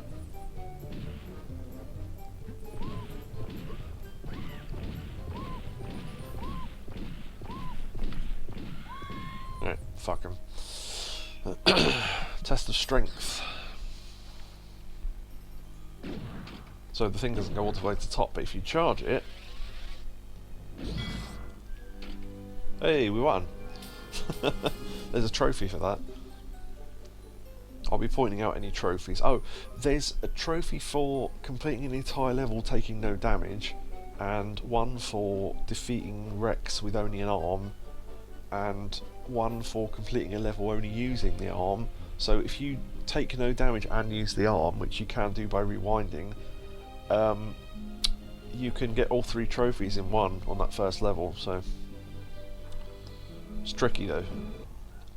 Alright, fuck him. Test of strength. So the thing doesn't go all the way to the top, but if you charge it... Hey, we won! There's a trophy for that. I'll be pointing out any trophies. Oh, there's a trophy for completing an entire level taking no damage, and one for defeating Rex with only an arm, and one for completing a level only using the arm. So if you take no damage and use the arm, which you can do by rewinding, you can get all 3 trophies in one on that first level, so it's tricky though.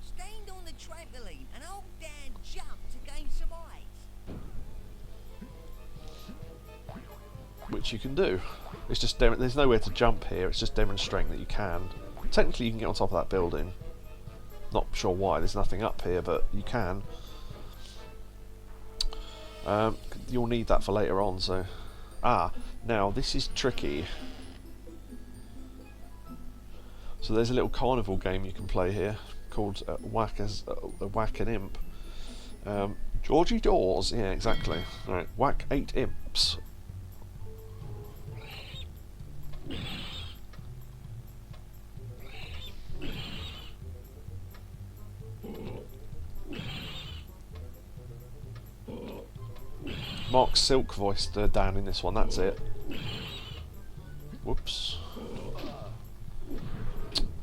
Stand on the trampoline and hold down jump to gain some eyes. Which you can do. It's just there's nowhere to jump here, it's just demonstrating that you can. Technically you can get on top of that building. Not sure why, there's nothing up here, but you can. You'll need that for later on, so... Ah, now this is tricky. So there's a little carnival game you can play here called Whack an Imp. Georgie Dawes, yeah, exactly. Alright, whack 8 imps. Mark Silk voiced Dan in this one, that's it. Whoops.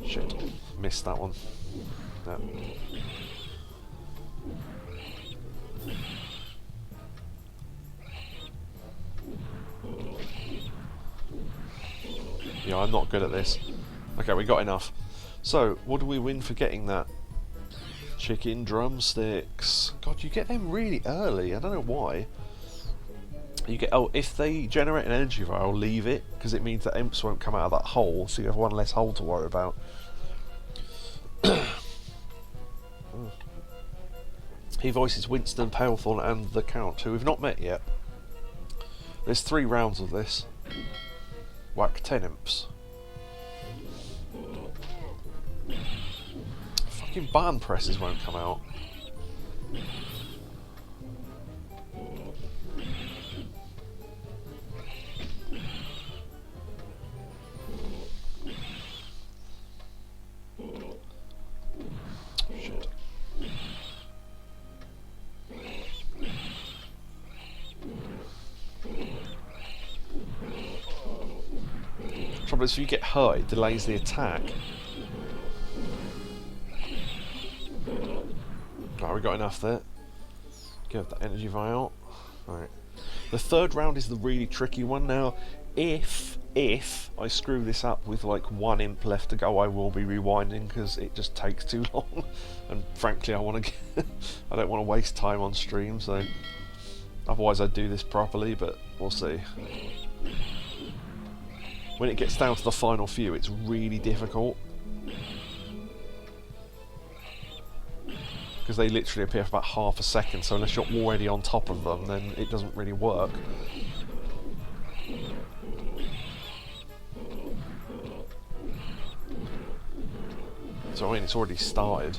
Shit, missed that one. No. Yeah, I'm not good at this. Okay, we got enough. So, what do we win for getting that? Chicken drumsticks. God, you get them really early, I don't know why. You get, oh, if they generate an energy vial, leave it, because it means that imps won't come out of that hole, so you have one less hole to worry about. He voices Winston, Palethorn and the Count, who we've not met yet. There's 3 rounds of this. Whack 10 imps. Fucking button presses won't come out. Trouble is, if you get hurt, it delays the attack. Right, we got enough there. Give that energy vial. Right. The 3rd round is the really tricky one. Now, if I screw this up with like 1 imp left to go, I will be rewinding because it just takes too long. And frankly, I want to. I don't want to waste time on stream, so otherwise I'd do this properly. But we'll see. When it gets down to the final few, it's really difficult. Because they literally appear for about half a second, so unless you're already on top of them, then it doesn't really work. So I mean, it's already started.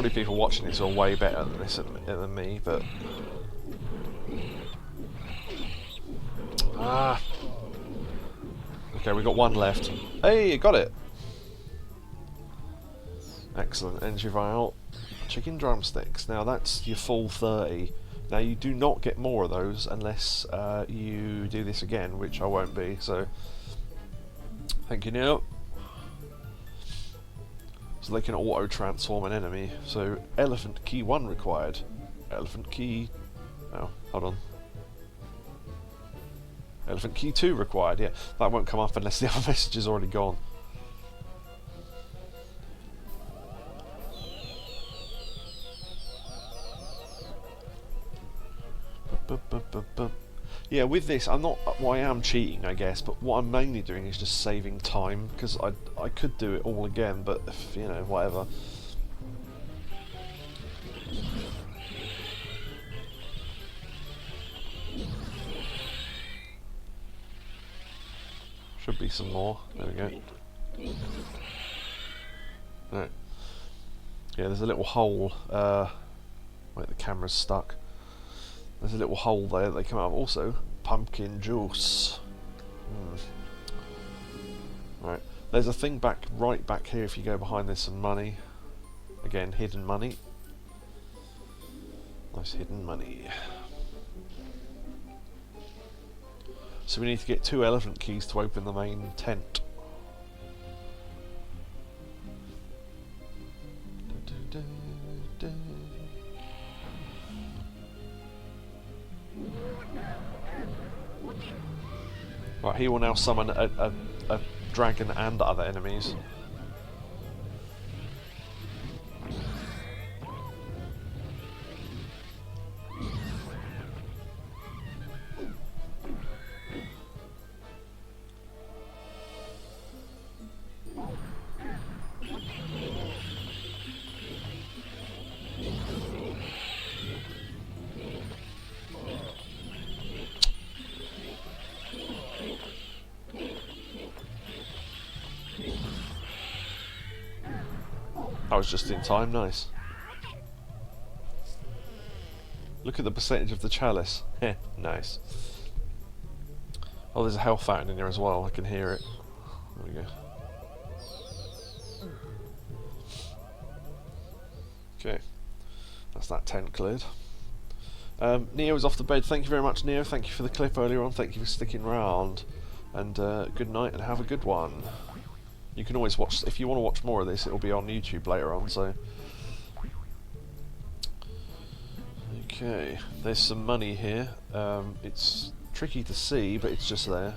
Probably people watching this are way better than this than me, but okay, we got one left. Hey, got it. Excellent. Energy vial, chicken drumsticks. Now that's your full 30. Now you do not get more of those unless you do this again, which I won't be. So thank you, Neil. So they can auto transform an enemy. So elephant key 1 required. Elephant key. Oh, hold on. Elephant key 2 required. Yeah, that won't come up unless the other message is already gone. Yeah, with this, I'm not. Well, I am cheating, I guess, but what I'm mainly doing is just saving time, because I could do it all again, but you know, whatever. Should be some more. There we go. Right. Yeah, there's a little hole. Wait, the camera's stuck. There's a little hole there that they come out of. Also, pumpkin juice. Right. There's a thing right back here if you go behind. There's some money. Again, hidden money. Nice hidden money. So we need to get 2 elephant keys to open the main tent. Right, he will now summon a dragon and other enemies. I was just in time, nice. Look at the percentage of the chalice. Heh, nice. Oh, there's a health fountain in there as well, I can hear it. There we go. Okay, that's that tent cleared. Neo is off to bed. Thank you very much, Neo. Thank you for the clip earlier on. Thank you for sticking around. And good night and have a good one. You can always watch, if you want to watch more of this, it'll be on YouTube later on, so... Okay, there's some money here. It's tricky to see, but it's just there.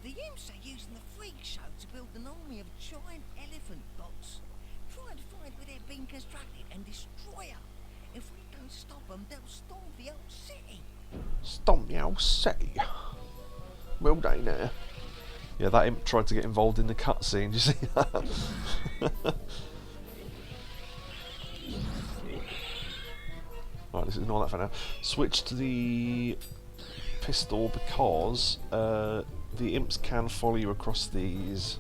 The imps are using the freak show to build an army of giant elephant bots. Trying to find where they're being constructed and destroy them. If we don't stop them, they'll storm the old city. Stomp the old city. Well done there. Yeah, that imp tried to get involved in the cutscene. Did you see that? Right, let's ignore that for now. Switch to the pistol because the imps can follow you across these.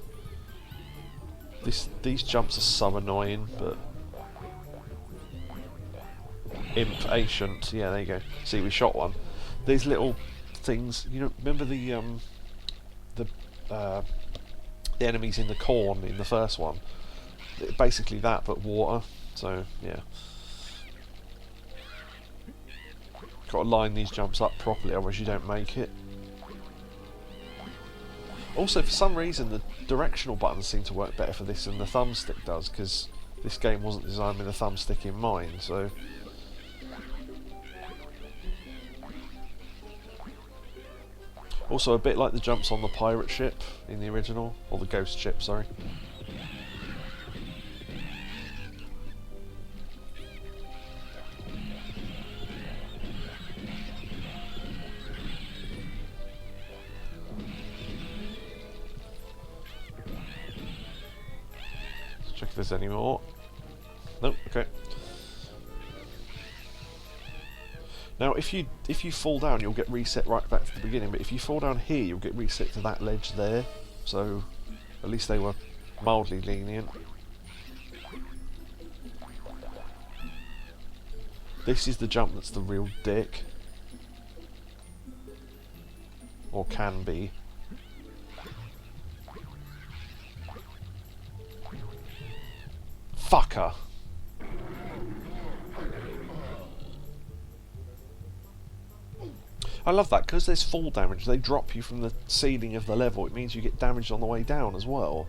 These jumps are so annoying, but imp ancient. Yeah, there you go. See, we shot one. These little things. You know, remember the enemies in the corn in the first one? Basically that, but water. So yeah, got to line these jumps up properly, otherwise you don't make it. Also, for some reason, the directional buttons seem to work better for this than the thumbstick does, because this game wasn't designed with a thumbstick in mind. So. Also, a bit like the jumps on the pirate ship in the original, or the ghost ship, sorry. Let's check if there's any more. Nope, okay. Now, if you fall down, you'll get reset right back to the beginning. But if you fall down here, you'll get reset to that ledge there. So, at least they were mildly lenient. This is the jump that's the real dick. Or can be. Fucker! I love that, because there's fall damage, they drop you from the ceiling of the level. It means you get damaged on the way down as well.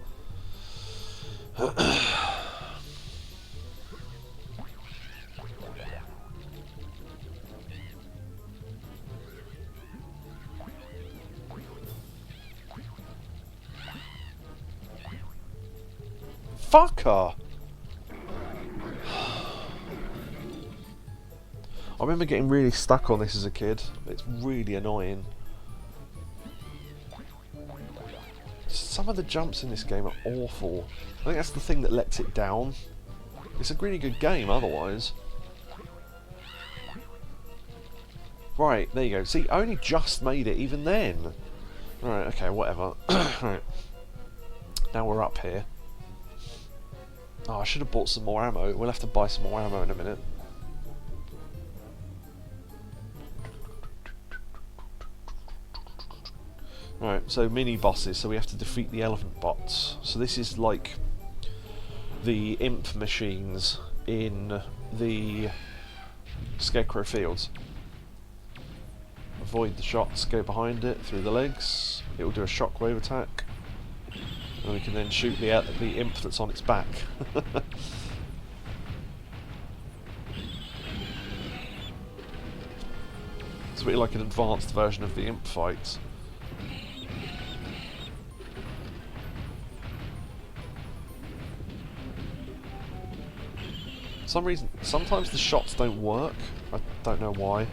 Fucker! I remember getting really stuck on this as a kid. It's really annoying. Some of the jumps in this game are awful. I think that's the thing that lets it down. It's a really good game otherwise. Right, there you go. See, I only just made it even then. Right, okay, whatever. Right. Now we're up here. Oh, I should have bought some more ammo. We'll have to buy some more ammo in a minute. Right, so mini bosses, so we have to defeat the elephant bots. So this is like the imp machines in the Scarecrow Fields. Avoid the shots, go behind it, through the legs. It will do a shockwave attack. And we can then shoot the imp that's on its back. It's a bit like an advanced version of the imp fights. For some reason, sometimes the shots don't work. I don't know why.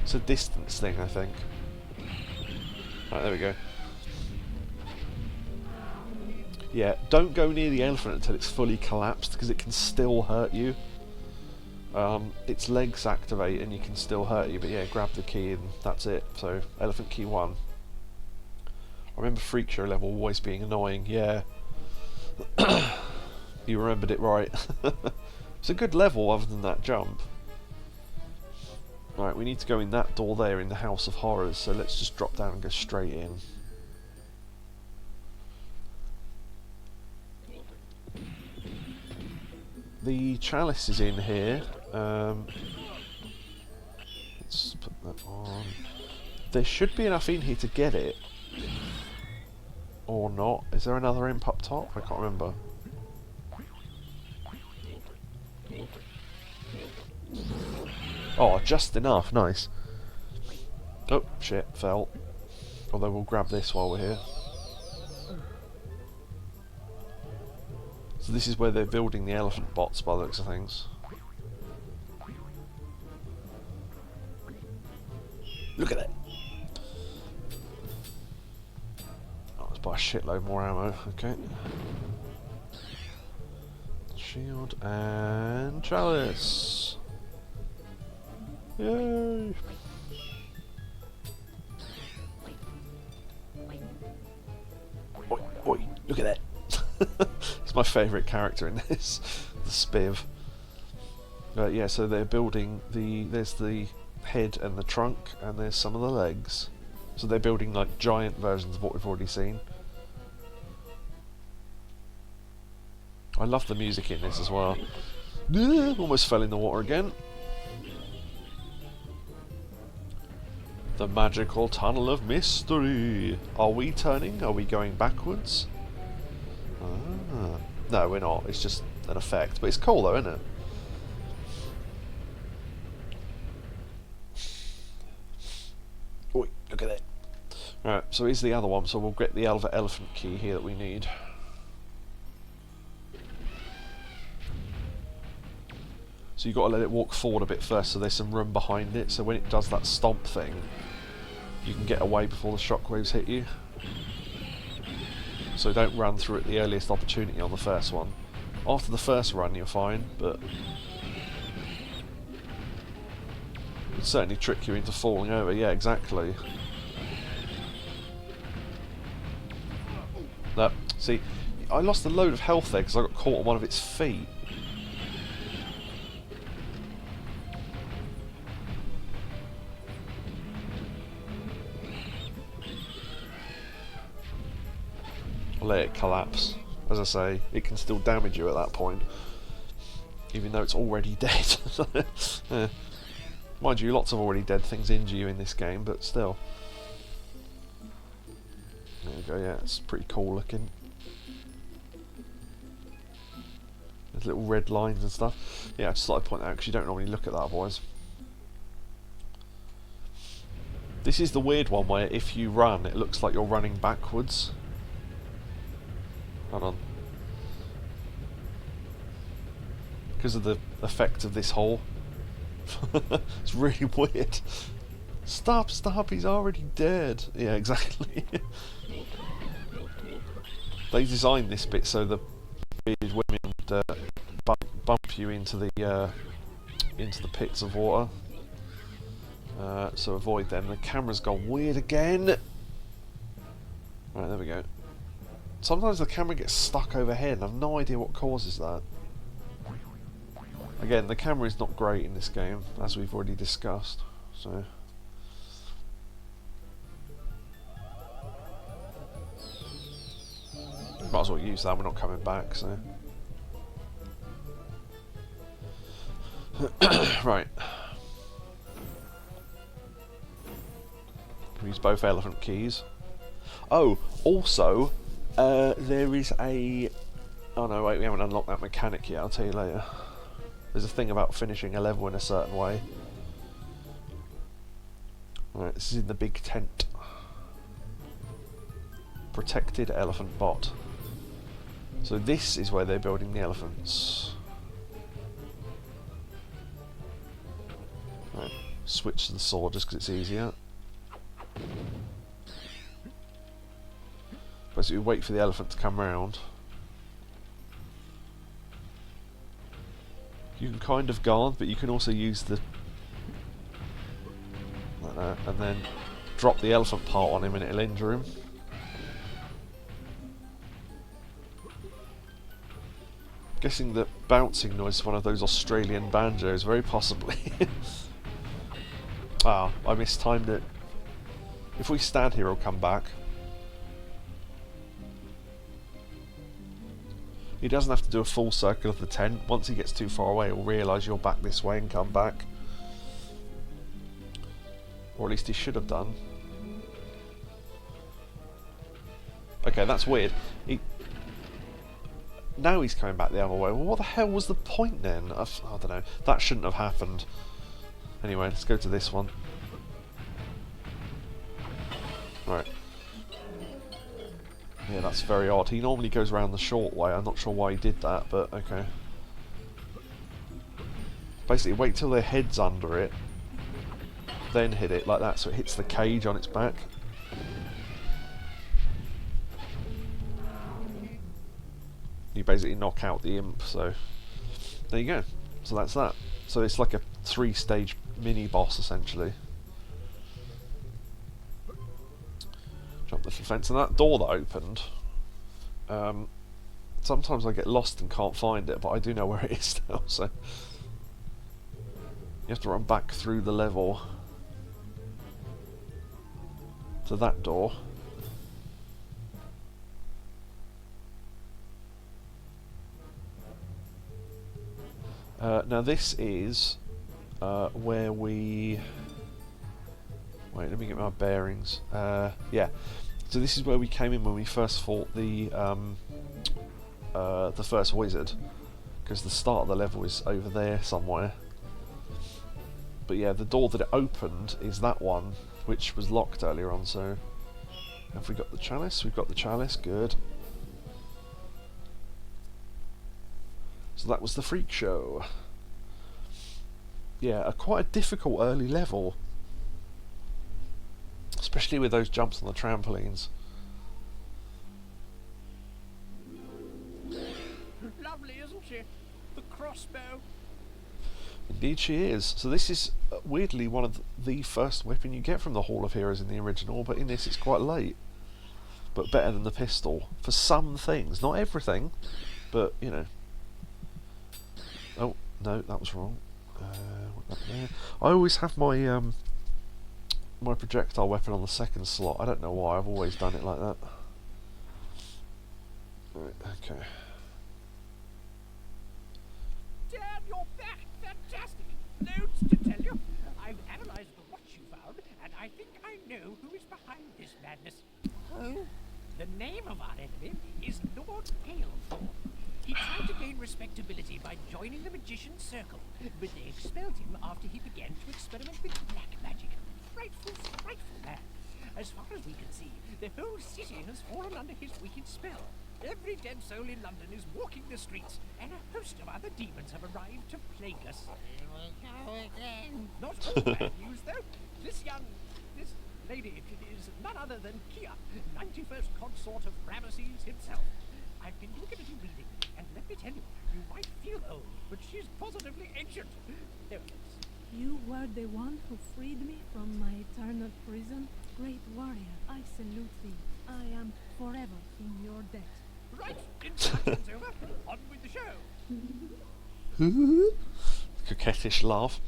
It's a distance thing, I think. Right, there we go. Yeah, don't go near the elephant until it's fully collapsed, because it can still hurt you. Its legs activate and you can still hurt you, but yeah, grab the key and that's it. So, elephant key 1. I remember Freak Show level always being annoying, yeah. You remembered it right. It's a good level other than that jump. Right, we need to go in that door there in the House of Horrors, so let's just drop down and go straight in. The chalice is in here. Let's put that on. There should be enough in here to get it. Or not. Is there another imp up top? I can't remember. Oh, just enough. Nice. Oh, shit. Fell. Although we'll grab this while we're here. So this is where they're building the elephant bots by the looks of things. Look at that! Oh, let's buy a shitload more ammo, okay. Shield and chalice! Yay! Oi, oi, look at that! It's my favourite character in this, the Spiv. Yeah, so they're building there's the head and the trunk, and there's some of the legs. So they're building like giant versions of what we've already seen. I love the music in this as well. Almost fell in the water again. The magical tunnel of mystery. Are we turning? Are we going backwards? Ah. No, we're not. It's just an effect. But it's cool though, isn't it? Oi, look at that. Right, so here's the other one. So we'll get the elephant key here that we need. So you've got to let it walk forward a bit first, so there's some room behind it. So when it does that stomp thing, you can get away before the shockwaves hit you. So don't run through at the earliest opportunity on the first one. After the first run you're fine, but Could certainly trick you into falling over, yeah, exactly. No, see, I lost a load of health there because I got caught on one of its feet. I'll let it collapse. As I say, it can still damage you at that point, even though it's already dead. Yeah. Mind you, lots of already dead things injure you in this game, but still. There you go, yeah, it's pretty cool looking. There's little red lines and stuff. Yeah, I just thought I'd point that out because you don't normally look at that otherwise. This is the weird one where if you run, it looks like you're running backwards. Hold on. Because of the effect of this hole. It's really weird. Stop, stop, he's already dead. Yeah, exactly. They designed this bit so the bearded women would bump you into the pits of water. So avoid them. The camera's gone weird again. Right, there we go. Sometimes the camera gets stuck overhead and I've no idea what causes that. Again, the camera is not great in this game, as we've already discussed. So might as well use that, we're not coming back, so. Right. Use both elephant keys. Oh, also, there is a... Oh no, wait, we haven't unlocked that mechanic yet, I'll tell you later. There's a thing about finishing a level in a certain way. Right, this is in the big tent. Protected elephant bot. So this is where they're building the elephants. Right, switch to the sword just because it's easier. Basically wait for the elephant to come round. You can kind of guard, but you can also use the... like that, and then drop the elephant part on him and it'll injure him. Guessing that bouncing noise is one of those Australian banjos, very possibly. Ah, I mistimed it. If we stand here, he'll come back. He doesn't have to do a full circle of the tent. Once he gets too far away, he'll realise you're back this way and come back. Or at least he should have done. Okay, that's weird. Now he's coming back the other way. Well, what the hell was the point then? I don't know. That shouldn't have happened. Anyway, let's go to this one. Right. Yeah, that's very odd. He normally goes around the short way. I'm not sure why he did that, but okay. Basically, wait till their head's under it, then hit it like that so it hits the cage on its back. You basically knock out the imp, so there you go. So that's that. So it's like a 3-stage mini-boss, essentially. Jump the fence, and that door that opened, sometimes I get lost and can't find it, but I do know where it is now, so you have to run back through the level to that door. Now this is where we... Wait, let me get my bearings. Yeah, so this is where we came in when we first fought the first wizard, because the start of the level is over there somewhere. But yeah, the door that it opened is that one, which was locked earlier on, so... Have we got the chalice? We've got the chalice, good. So that was the freak show. Yeah, quite a difficult early level. Especially with those jumps on the trampolines. Lovely, isn't she? The crossbow. Indeed she is. So this is weirdly one of the first weapon you get from the Hall of Heroes in the original, but in this it's quite late. But better than the pistol for some things, not everything, but you know. Oh no, that was wrong. What happened there? I always have my my projectile weapon on the second slot. I don't know why. I've always done it like that. Right, okay. Dan, you're back! Fantastic! Loads to tell you. I've analyzed the watch you found, and I think I know who is behind this madness. Who? The name of our enemy is Lord Palethorn. He tried to gain respectability by joining the Magician's Circle, but they expelled him after he began to experiment with black magic. Frightful, frightful man. As far as we can see, the whole city has fallen under his wicked spell. Every dead soul in London is walking the streets, and a host of other demons have arrived to plague us. Here we go again. Not all bad news, though. This lady is none other than Kia, 91st consort of Ramesses himself. I've been doing a little reading, and let me tell you, you might feel old, but she's positively ancient. There it is. You were the one who freed me from my eternal prison? Great warrior, I salute thee. I am forever in your debt. Right, introduction's over. On with the show. Coquettish laugh.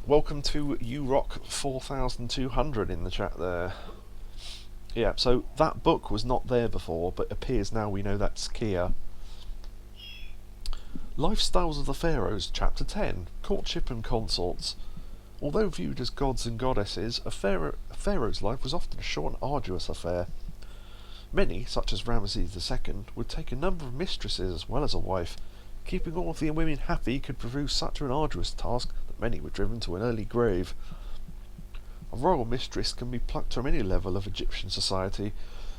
Welcome to URock 4200 in the chat there. Yeah, so that book was not there before, but appears now we know that's Kia. Lifestyles of the Pharaohs, Chapter 10, Courtship and Consorts. Although viewed as gods and goddesses, a pharaoh's life was often a short and arduous affair. Many, such as Ramesses II, would take a number of mistresses as well as a wife. Keeping all of the women happy could prove such an arduous task that many were driven to an early grave. A royal mistress can be plucked from any level of Egyptian society.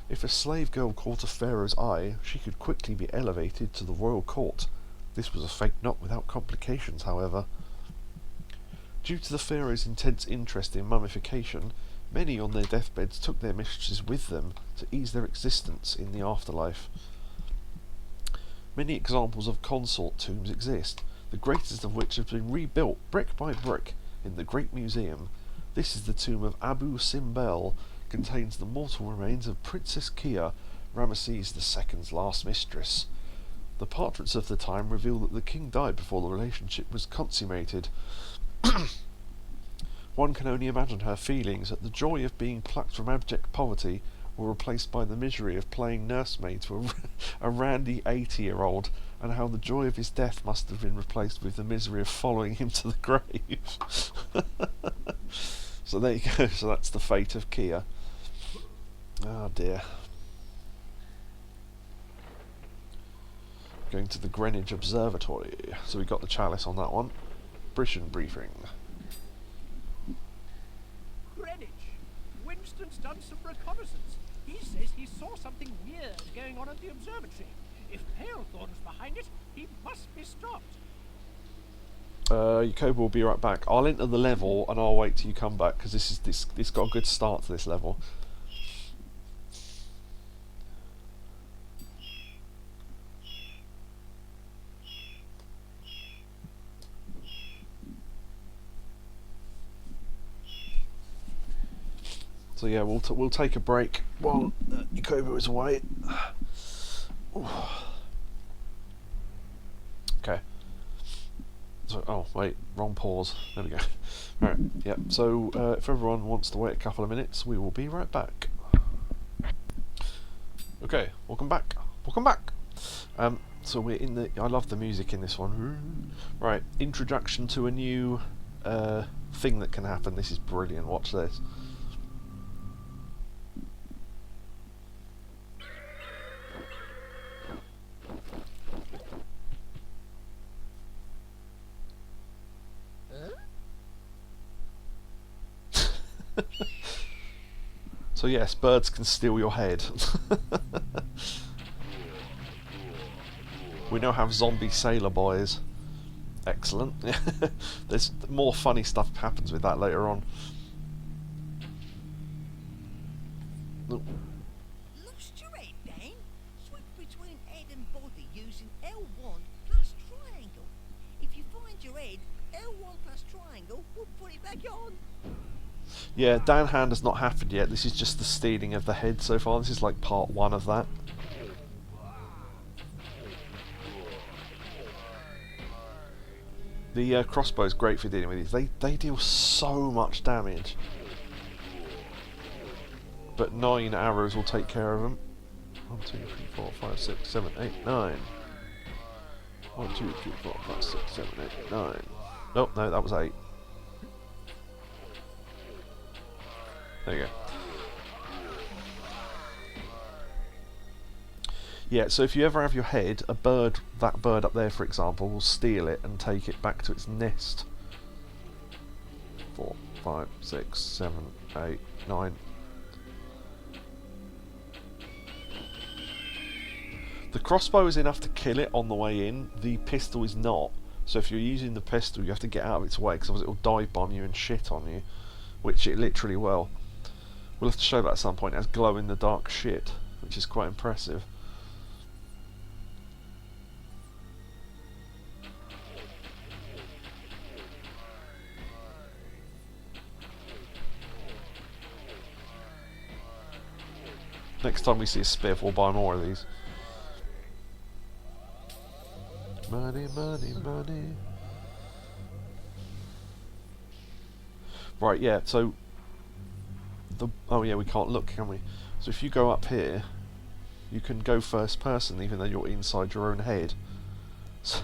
If a slave girl caught a pharaoh's eye, she could quickly be elevated to the royal court. This was a fate not without complications, however. Due to the pharaoh's intense interest in mummification, many on their deathbeds took their mistresses with them to ease their existence in the afterlife. Many examples of consort tombs exist, the greatest of which have been rebuilt brick by brick in the Great Museum. This is the tomb of Abu Simbel, contains the mortal remains of Princess Kia, Ramesses II's last mistress. The portraits of the time reveal that the king died before the relationship was consummated. One can only imagine her feelings at the joy of being plucked from abject poverty were replaced by the misery of playing nursemaid to a randy 80-year-old, and how the joy of his death must have been replaced with the misery of following him to the grave. So there you go, so that's the fate of Kia. Oh dear. Going to the Greenwich Observatory. So we got the chalice on that one. Britain briefing. Greenwich. Winston's done some reconnaissance. He says he saw something weird going on at the observatory. If Palethorn's behind it, he must be stopped. Yakobu will be right back. I'll enter the level and I'll wait till you come back, because this got a good start to this level. So yeah, we'll take a break while Yakobu is away. Okay. So, oh wait, wrong pause. There we go. Alright, yep. So if everyone wants to wait a couple of minutes, we will be right back. Okay, welcome back. Welcome back. So we're in the. I love the music in this one. Right, introduction to a new thing that can happen. This is brilliant. Watch this. So yes, birds can steal your head. We now have zombie sailor boys. Excellent. There's more funny stuff happens with that later on. Oh. Lost your head, Dan? Switch between head and body using L1 plus triangle. If you find your head, L1 plus triangle will put it back on. Yeah, downhand has not happened yet. This is just the stealing of the head so far. This is like part 1 of that. The crossbow is great for dealing with these. They deal so much damage. But 9 arrows will take care of them. 1, 2, 3, 4, 5, 6, 7, 8, 9. 1, 2, 3, 4, 5, 6, 7, 8, 9. Nope, no, that was 8. There you go. Yeah, so if you ever have your head, a bird, that bird up there for example, will steal it and take it back to its nest. 4, 5, 6, 7, 8, 9. The crossbow is enough to kill it on the way in, the pistol is not. So if you're using the pistol you have to get out of its way because otherwise it will dive bomb you and shit on you. Which it literally will. We'll have to show that at some point. It has glow in the dark shit, which is quite impressive. Next time we see a spiff, we'll buy more of these. Money, money, money. Right, yeah, so... oh yeah, we can't look, can we? So if you go up here, you can go first person even though you're inside your own head. So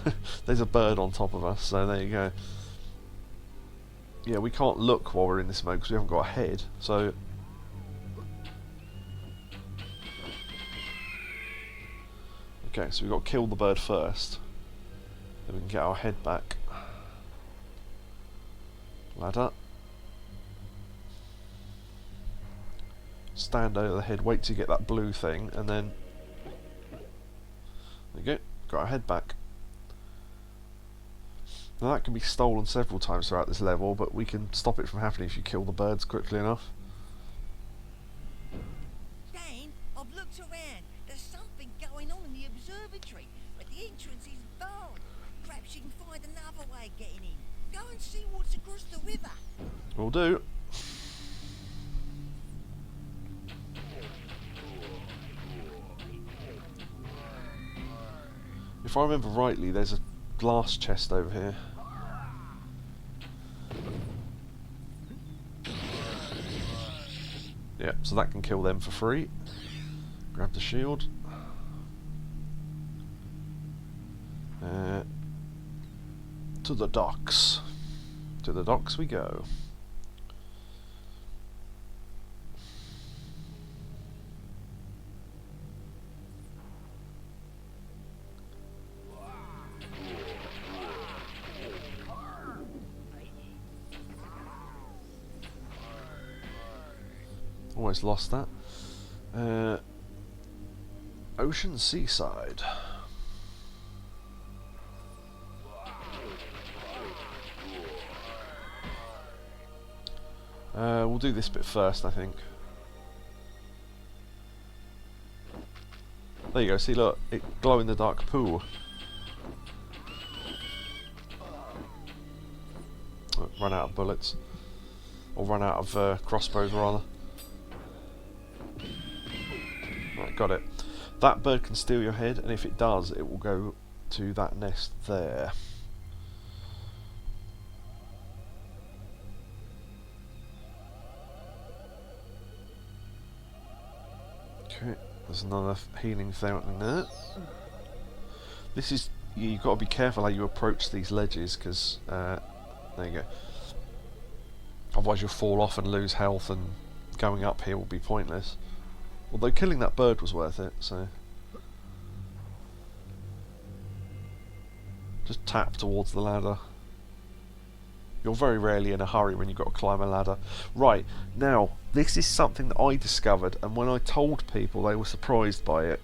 there's a bird on top of us, so there you go. Yeah, we can't look while we're in this mode because we haven't got a head, so... Okay, so we've got to kill the bird first. Then we can get our head back. Ladder. Stand over the head, wait till you get that blue thing, and then... There you go, got our head back. Now that can be stolen several times throughout this level, but we can stop it from happening if you kill the birds quickly enough. Dan, I've looked around. There's something going on in the observatory, but the entrance is barred. Perhaps you can find another way of getting in. Go and see what's across the river. Will do. If I remember rightly, there's a glass chest over here. Yeah, so that can kill them for free. Grab the shield. To the docks. To the docks we go. Always lost that. Ocean Seaside. We'll do this bit first, I think. There you go, see look, it glow in the dark pool. Oh, run out of bullets. Or run out of crossbows rather. Right, got it. That bird can steal your head, and if it does, it will go to that nest there. Okay, there's another healing fountain there. This is, you've got to be careful how you approach these ledges, because, there you go. Otherwise you'll fall off and lose health, and going up here will be pointless. Although killing that bird was worth it, so... Just tap towards the ladder. You're very rarely in a hurry when you've got to climb a ladder. Right, now, this is something that I discovered, and when I told people they were surprised by it.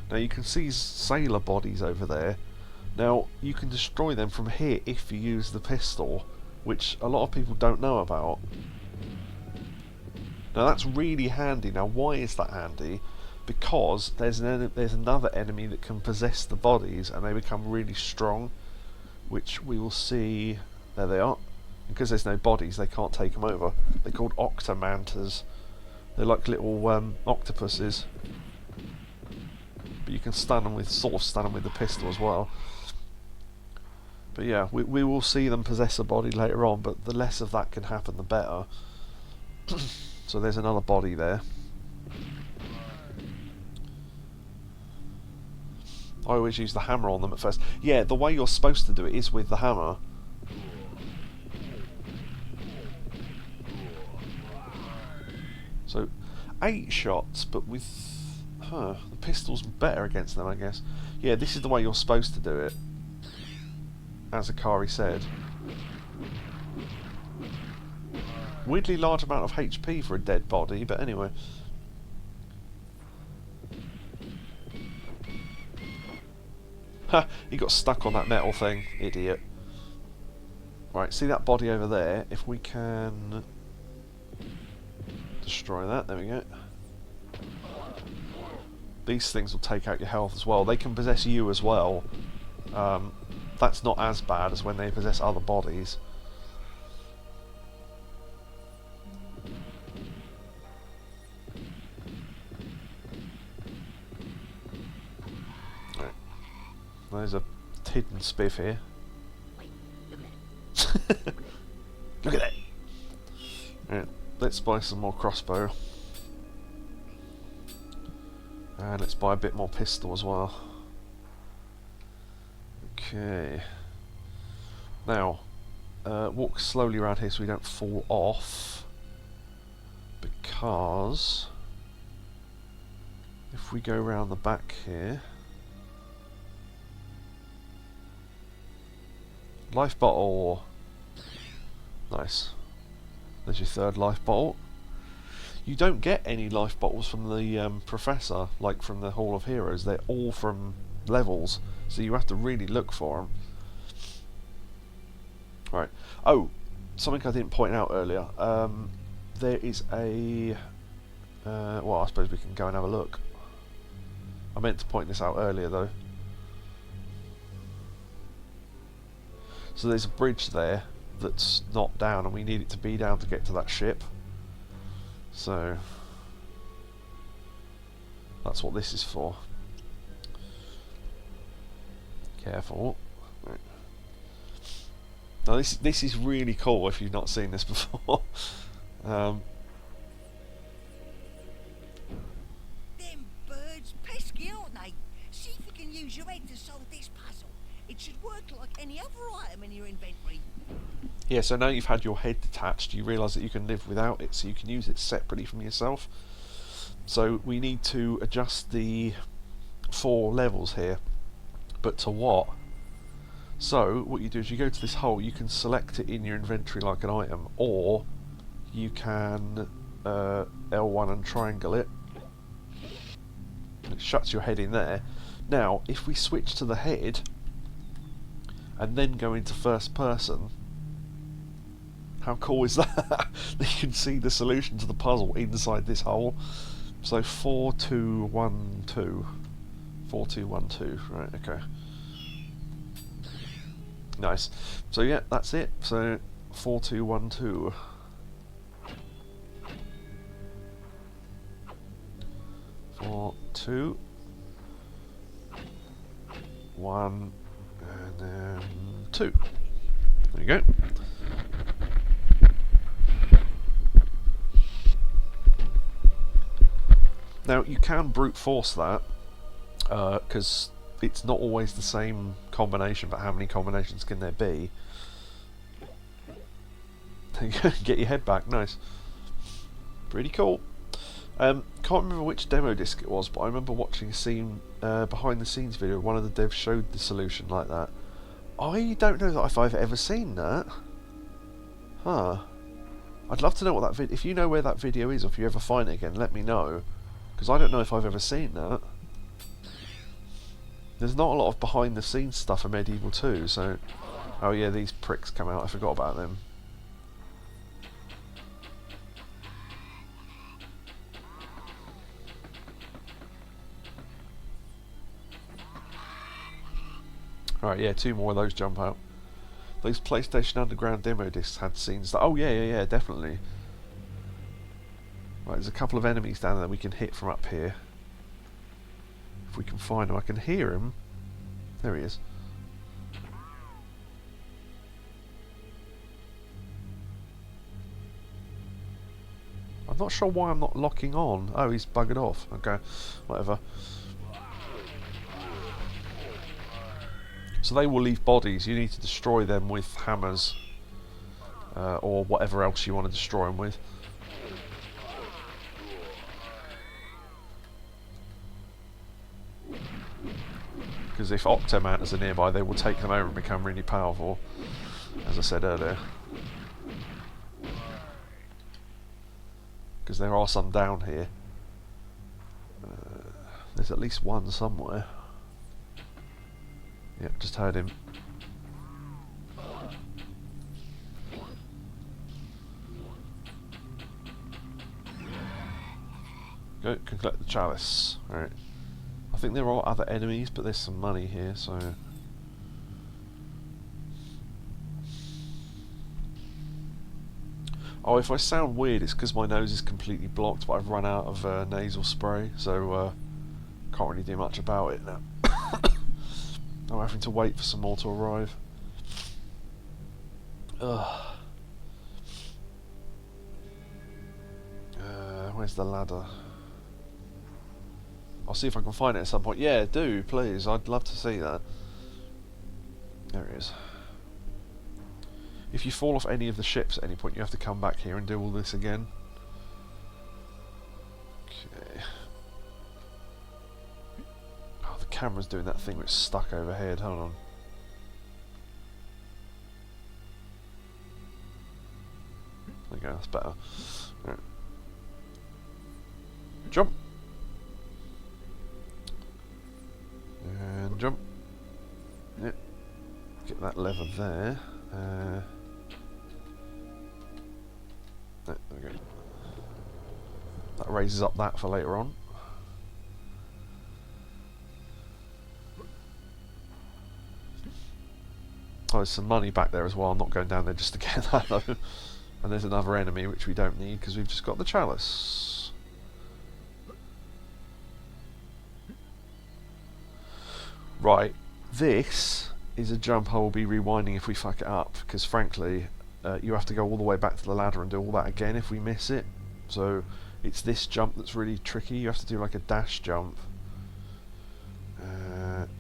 Now you can see sailor bodies over there. Now, you can destroy them from here if you use the pistol, which a lot of people don't know about. Now that's really handy. Now why is that handy? Because there's another enemy that can possess the bodies and they become really strong, which we will see There they are. Because there's no bodies, they can't take them over. They're called octomantas. They're like little octopuses. But you can stun them with, sort of stun them with the pistol as well. But yeah, we will see them possess a body later on, but the less of that can happen, the better. So there's another body there. I always use the hammer on them at first. Yeah, the way you're supposed to do it is with the hammer. So, 8 shots, but with... the pistol's better against them, I guess. Yeah, this is the way you're supposed to do it. As Akari said. Weirdly large amount of HP for a dead body, but anyway. Ha! He got stuck on that metal thing, idiot. Right, see that body over there? If we can... destroy that, there we go. These things will take out your health as well. They can possess you as well. That's not as bad as when they possess other bodies. Right. There's a hidden spiff here. Look at that! Right, let's buy some more crossbow. And let's buy a bit more pistol as well. Okay. Now, walk slowly around here so we don't fall off. Because if we go around the back here, life bottle. Nice. There's your third life bottle. You don't get any life bottles from the Professor, like from the Hall of Heroes. They're all from levels, so you have to really look for them. Right. Oh, something I didn't point out earlier. There is a... well, I suppose we can go and have a look. I meant to point this out earlier, though. So there's a bridge there that's not down, and we need it to be down to get to that ship. So that's what this is for. Careful. Right. Now this is really cool if you've not seen this before. Them birds pesky, aren't they? See if you can use your head to solve this puzzle. It should work like any other item in your inventory. Yeah, so now you've had your head detached, you realise that you can live without it, so you can use it separately from yourself. So we need to adjust the 4 levels here. But to what? So what you do is you go to this hole, you can select it in your inventory like an item, or you can L1 and triangle it. It shuts your head in there. Now, if we switch to the head and then go into first person, how cool is that? You can see the solution to the puzzle inside this hole. So 4, 2, 1, 2. 4, 2, 1, 2. Right, okay. Nice. So yeah, that's it. So 4, 2, 1, 2. 4, 2, 1, and then 2. There you go. Now you can brute force that, because it's not always the same combination, but how many combinations can there be? Get your head back, nice. Pretty cool. Can't remember which demo disc it was, but I remember watching a scene, behind the scenes video, one of the devs showed the solution like that. I don't know that if I've ever seen that. Huh. I'd love to know what that video... If you know where that video is, or if you ever find it again, let me know. Because I don't know if I've ever seen that. There's not a lot of behind the scenes stuff in MediEvil 2, so... Oh yeah, these pricks come out, I forgot about them. Alright, yeah, 2 more of those jump out. Those PlayStation Underground demo discs had scenes that... Oh, yeah, definitely. Right, there's a couple of enemies down there we can hit from up here. If we can find him. I can hear him. There he is. I'm not sure why I'm not locking on. Oh, he's buggered off. Okay, whatever. So they will leave bodies. You need to destroy them with hammers. Or whatever else you want to destroy them with. Because if Octomanters are nearby, they will take them over and become really powerful. As I said earlier. Because there are some down here. There's at least one somewhere. Yep, just heard him. Go, can collect the chalice. Alright. I think there are other enemies, but there's some money here, so... Oh, if I sound weird, it's because my nose is completely blocked, but I've run out of nasal spray, so can't really do much about it now. I'm having to wait for some more to arrive. Ugh. Where's the ladder? I'll see if I can find it at some point. Yeah, do, please. I'd love to see that. There it is. If you fall off any of the ships at any point, you have to come back here and do all this again. Okay. Oh, the camera's doing that thing which is stuck overhead. Hold on. There we go, that's better. Right. Jump! And jump. Yep. Get that lever there. There we go. That raises up that for later on. Oh, there's some money back there as well. I'm not going down there just to get that though. And there's another enemy which we don't need because we've just got the chalice. Right, this is a jump I will be rewinding if we fuck it up, because frankly, you have to go all the way back to the ladder and do all that again if we miss it. So it's this jump that's really tricky. You have to do like a dash jump.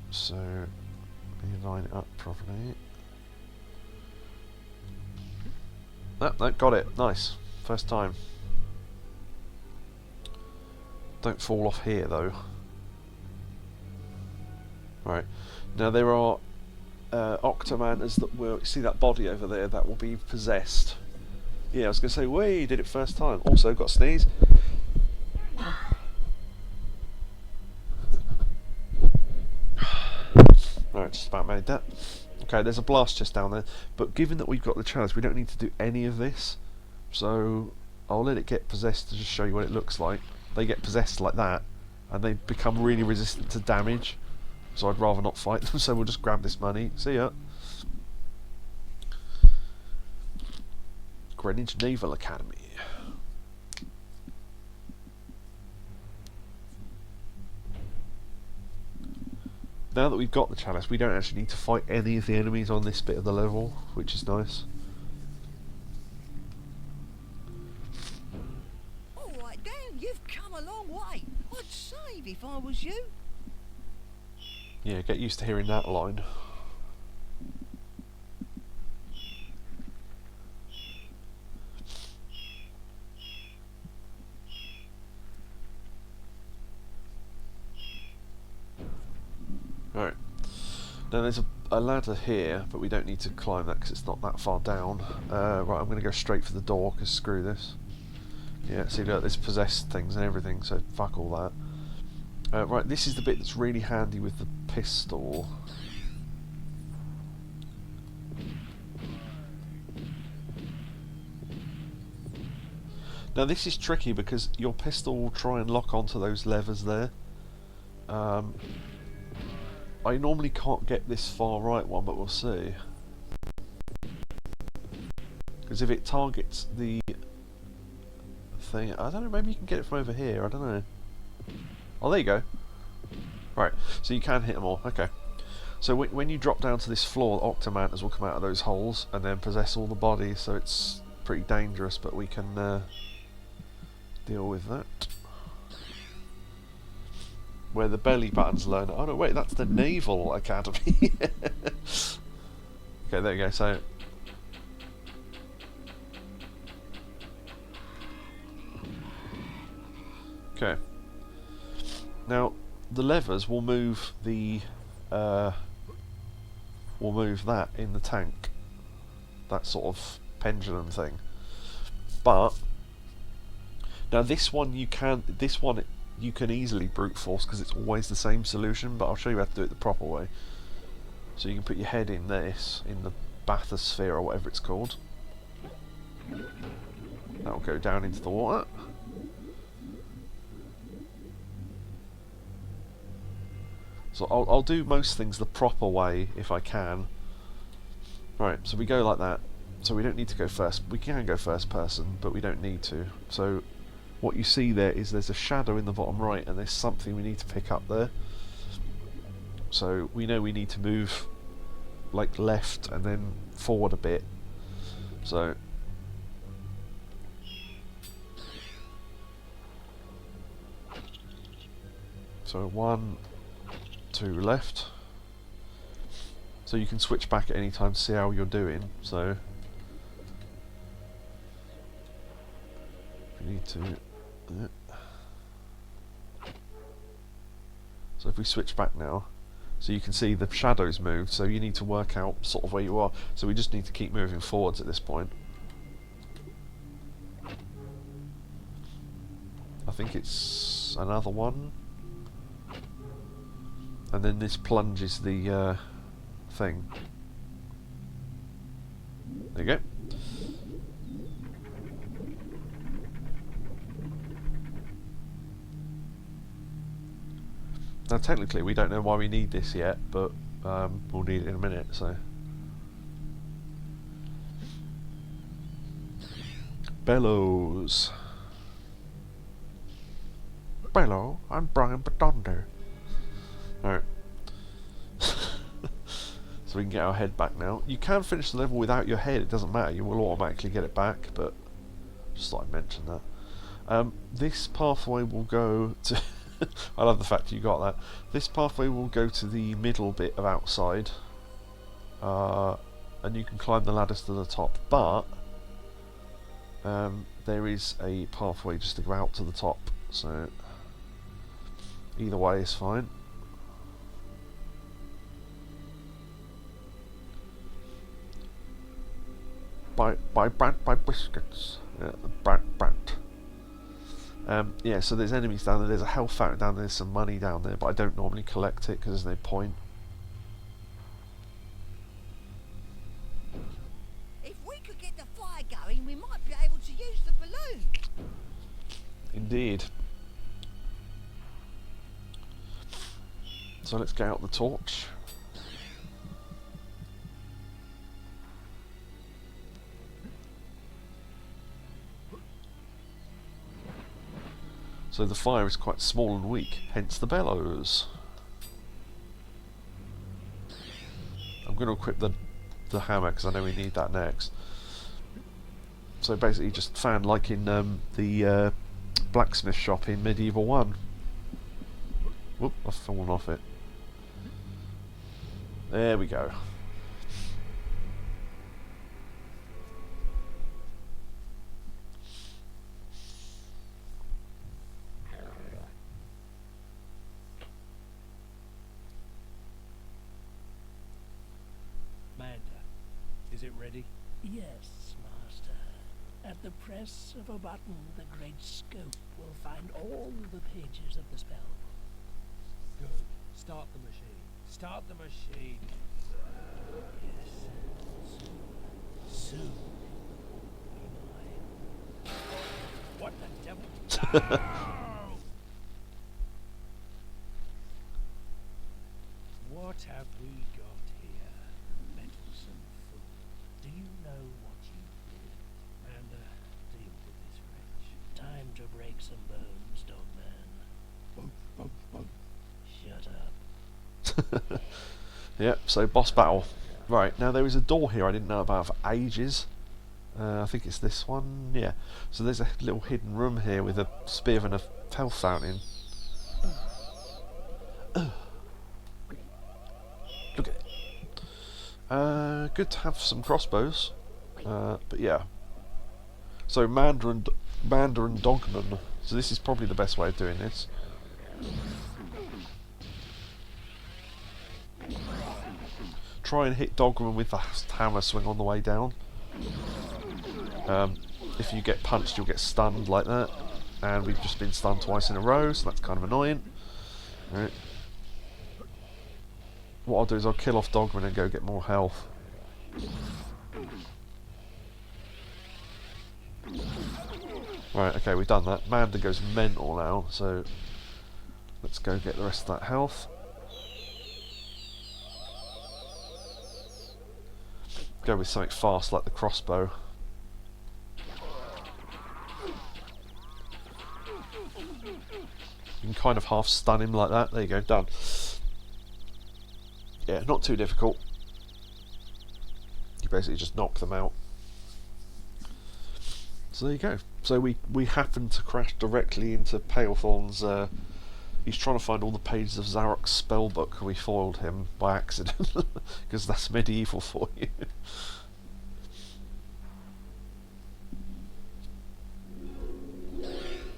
So let me line it up properly. No, got it. Nice. First time. Don't fall off here though. Right. Now there are Octomanters that will... See that body over there? That will be possessed. Yeah, I was going to say, wait, you did it first time. Also, got a sneeze. Right, just about made that. Okay, there's a blast chest down there. But given that we've got the chalice, we don't need to do any of this. So, I'll let it get possessed to just show you what it looks like. They get possessed like that, and they become really resistant to damage. So I'd rather not fight them, so we'll just grab this money. See ya. Greenwich Naval Academy. Now that we've got the chalice, we don't actually need to fight any of the enemies on this bit of the level, which is nice. Alright, Dan, you've come a long way. I'd save if I was you. Yeah, get used to hearing that line. Right. Now there's a ladder here, but we don't need to climb that because it's not that far down. Right, I'm going to go straight for the door because screw this. Yeah, see, look, there's possessed things and everything, so fuck all that. Right, this is the bit that's really handy with the pistol. Now this is tricky because your pistol will try and lock onto those levers there. I normally can't get this far right one, but we'll see. Because if it targets the thing, I don't know, maybe you can get it from over here, I don't know. Oh, there you go. Right, so you can hit them all, okay. So when you drop down to this floor, Octomantas will come out of those holes and then possess all the bodies, so it's pretty dangerous, but we can deal with that. Where the belly buttons learn. Oh no, wait, that's the Naval Academy. Okay, there you go, so... Okay. Now, the levers will move the... will move that in the tank. That sort of pendulum thing. But... Now this one you can... This one you can easily brute force because it's always the same solution, but I'll show you how to do it the proper way. So you can put your head in this, in the bathysphere or whatever it's called. That'll go down into the water. So I'll do most things the proper way if I can. Right, so we go like that. So we don't need to go first. We can go first person, but we don't need to. So what you see there is there's a shadow in the bottom right, and there's something we need to pick up there. So we know we need to move like left and then forward a bit. So one, two left. So you can switch back at any time to see how you're doing. So we need to. So if we switch back now, so you can see the shadows moved, so you need to work out sort of where you are. So we just need to keep moving forwards at this point. I think it's another one. And then this plunges the thing. There you go. Now technically we don't know why we need this yet, but we'll need it in a minute, so. Bellows. Bellow, I'm Brian Batondo. Alright. So we can get our head back now. You can finish the level without your head, it doesn't matter, you will automatically get it back, but just thought I'd mention that. This pathway will go to... I love the fact you got that. This pathway will go to the middle bit of outside, and you can climb the ladders to the top, but there is a pathway just to go out to the top, so either way is fine. Buy biscuits. Yeah, Brant. Yeah, so there's enemies down there, there's a health fountain down there, there's some money down there, but I don't normally collect it because there's no point. If we could get the fire going, we might be able to use the balloon. Indeed. So let's get out the torch. So the fire is quite small and weak, hence the bellows. I'm going to equip the hammer because I know we need that next. So basically just fan like in the blacksmith shop in MediEvil 1. Whoop, I've fallen off it. There we go. Is it ready? Yes, Master. At the press of a button, the great scope will find all the pages of the spell. Good. Start the machine. Start the machine. Yes. Soon. Be mine. What the devil? What have we got here? Meddlesome fool. Do you know what you did? Yep, so boss battle. Right, now there is a door here I didn't know about for ages. I think it's this one, yeah. So there's a little hidden room here with a spear and a health fountain. Look at it. Good to have some crossbows. But yeah. So Manda and Dogman. So this is probably the best way of doing this. Try and hit Dogman with the hammer swing on the way down. If you get punched, you'll get stunned like that. And we've just been stunned twice in a row, so that's kind of annoying. Right. What I'll do is I'll kill off Dogman and go get more health. Right, okay, we've done that. Manda goes mental now, so let's go get the rest of that health. Go with something fast like the crossbow. You can kind of half stun him like that. There you go, done. Yeah, not too difficult. You basically just knock them out. So there you go. So we happened to crash directly into Palethorn's. He's trying to find all the pages of Zarok's spellbook, and we foiled him by accident. Because that's MediEvil for you.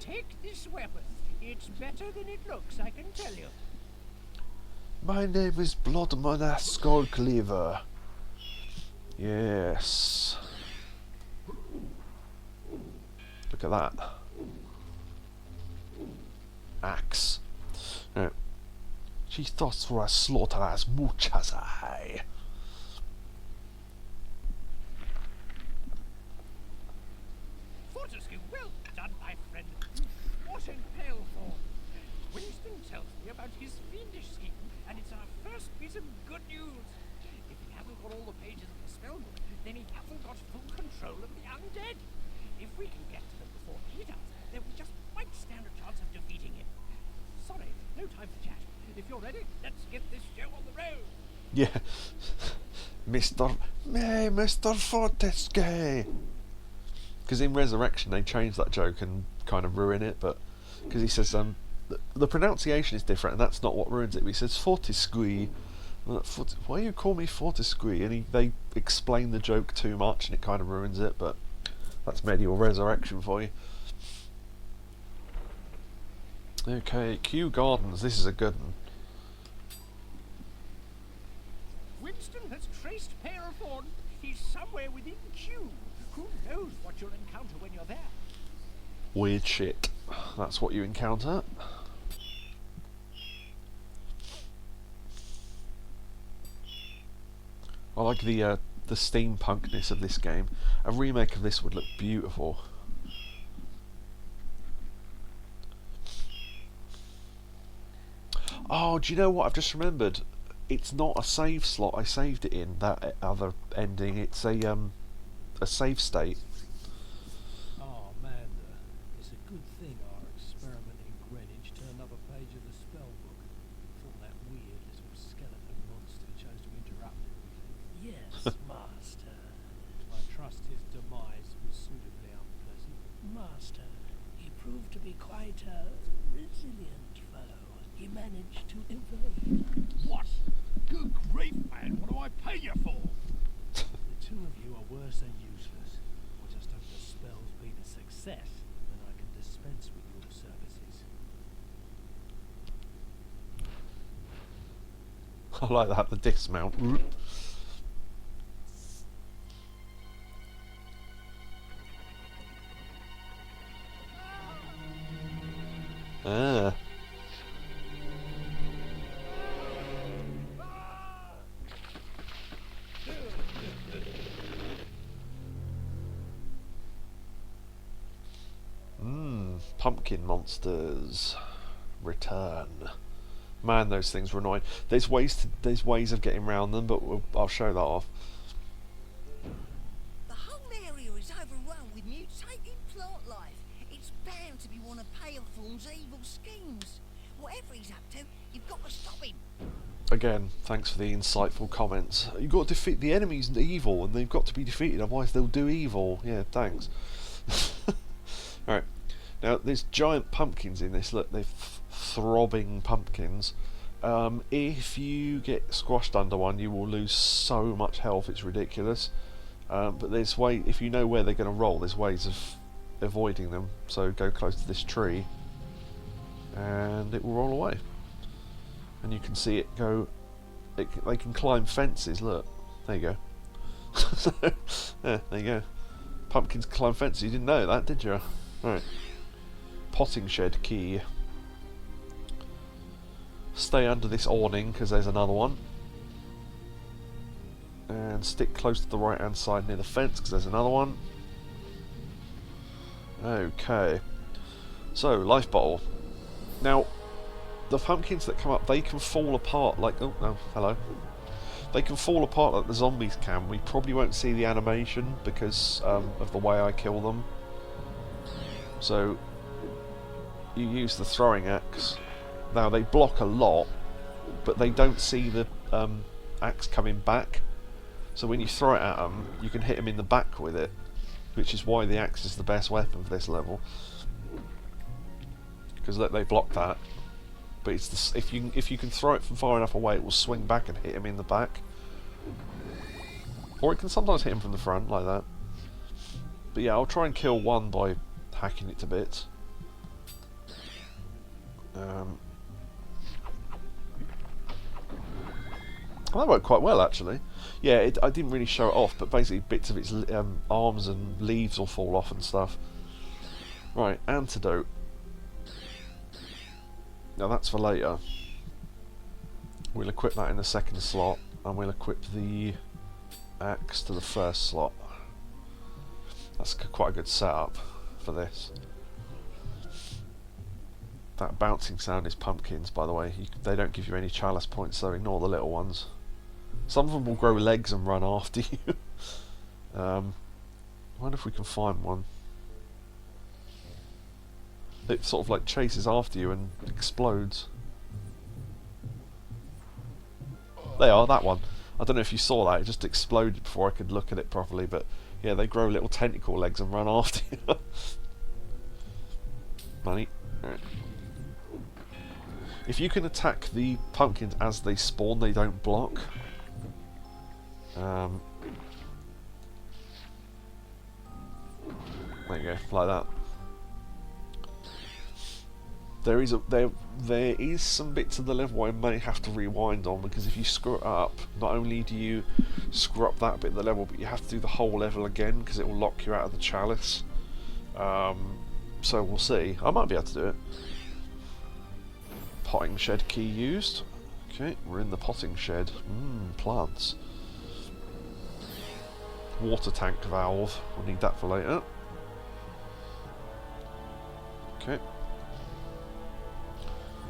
Take this weapon. It's better than it looks, I can tell you. My name is Bloodmana Skullcleaver. Yes. Look at that. Axe. Right. She thought for a slaughter as much as I. Fortescue, well done, my friend. What in Palethorn? Winston tells me about his fiendish scheme, and it's our first piece of good news. If he hasn't got all the pages of the spellbook, then he hasn't got full control of the undead. If we can get to them before he does, then we just might stand a chance of defeating him. Sorry, no time for chat. If you're ready, let's get this show on the road. Yeah. Mr. Fortescue. Because in Resurrection they changed that joke and kind of ruin it, but because he says the pronunciation is different and that's not what ruins it. He says Fortescue. Why you call me Fortescue? And they explain the joke too much and it kind of ruins it, but that's Medieval Resurrection for you. Okay, Kew Gardens. This is a good one. Winston has traced Palethorn. He's somewhere within Kew. Who knows what you'll encounter when you're there? Weird shit. That's what you encounter. I like the steampunkness of this game. A remake of this would look beautiful. Oh, do you know what? I've just remembered. It's not a save slot I saved it in, that other ending. It's a save state. Oh, Amanda, it's a good thing our experiment in Greenwich turned up a page of the spellbook. Thought that weird little skeleton monster chose to interrupt everything. Yes, Master. I trust his demise was suitably unpleasant. Master, he proved to be quite a resilient foe. He managed to evade. What? Good grief, man, what do I pay you for? The two of you are worse than useless. I just hope the spell's been a success, and I can dispense with your services. I like that, the dismount. Ah. Pumpkin monsters return. Man, those things were annoying. There's ways of getting around them, but I'll show that off. The whole area is overrun with mutated plant life. It's bound to be one of Palethorn's evil schemes. Whatever he's up to, you've got to stop him. Again, thanks for the insightful comments. You've got to defeat the enemies evil, and they've got to be defeated, otherwise they'll do evil. Yeah, thanks. Alright, now there's giant pumpkins in this. Look, they're throbbing pumpkins. If you get squashed under one, you will lose so much health, it's ridiculous. But there's if you know where they're going to roll, there's ways of avoiding them. So go close to this tree, and it will roll away. And you can see it go. They can climb fences. Look, there you go. Yeah, there you go. Pumpkins climb fences. You didn't know that, did you? Right. Potting shed key. Stay under this awning because there's another one. And stick close to the right hand side near the fence because there's another one. Okay. So, life bottle. Now, the pumpkins that come up, they can fall apart like... Oh, no, hello. They can fall apart like the zombies can. We probably won't see the animation because of the way I kill them. So, you use the throwing axe. Now, they block a lot, but they don't see the axe coming back. So when you throw it at them, you can hit them in the back with it, which is why the axe is the best weapon for this level. Because look, they block that. But it's if you can throw it from far enough away, it will swing back and hit him in the back. Or it can sometimes hit him from the front, like that. But yeah, I'll try and kill one by hacking it to bits. Well, that worked quite well, actually. Yeah, I didn't really show it off, but basically bits of its arms and leaves will fall off and stuff. Right, antidote. Now that's for later. We'll equip that in the second slot, and we'll equip the axe to the first slot. That's quite a good setup for this. That bouncing sound is pumpkins, by the way. They don't give you any chalice points, so ignore the little ones. Some of them will grow legs and run after you. I wonder if we can find one. It sort of like chases after you and explodes. They are, that one. I don't know if you saw that, it just exploded before I could look at it properly, but yeah, they grow little tentacle legs and run after you. Money. Alright. If you can attack the pumpkins as they spawn, they don't block. There you go, like that. There is some bits of the level I may have to rewind on, because if you screw it up, not only do you screw up that bit of the level, but you have to do the whole level again because it will lock you out of the chalice. So we'll see. I might be able to do it. Potting shed key used. Okay, we're in the potting shed. Plants. Water tank valve. We'll need that for later. Okay.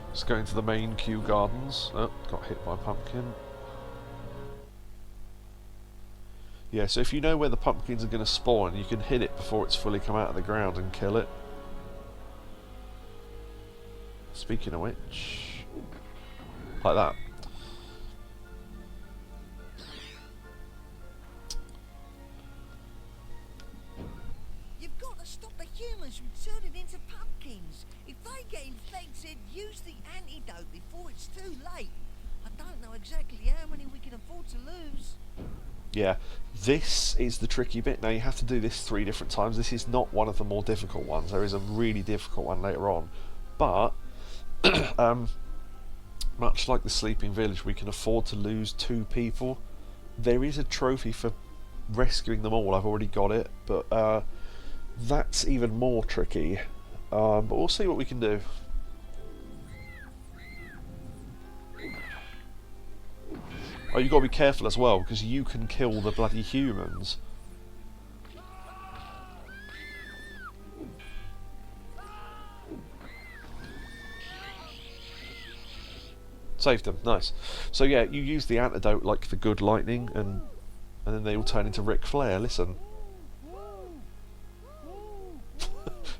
Let's go into the main Kew Gardens. Oh, got hit by a pumpkin. Yeah, so if you know where the pumpkins are going to spawn, you can hit it before it's fully come out of the ground and kill it. Speaking of which, like that. You've got to stop the humans from turning into pumpkins. If they get infected, use the antidote before it's too late. I don't know exactly how many we can afford to lose. Yeah, this is the tricky bit. Now you have to do this 3 different times. This is not one of the more difficult ones. There is a really difficult one later on. But, much like the Sleeping Village, we can afford to lose 2 people. There is a trophy for rescuing them all. I've already got it. But that's even more tricky. But we'll see what we can do. Oh, you've got to be careful as well, because you can kill the bloody humans. Saved them, nice. So yeah, you use the antidote like the good lightning, and then they all turn into Ric Flair. Listen.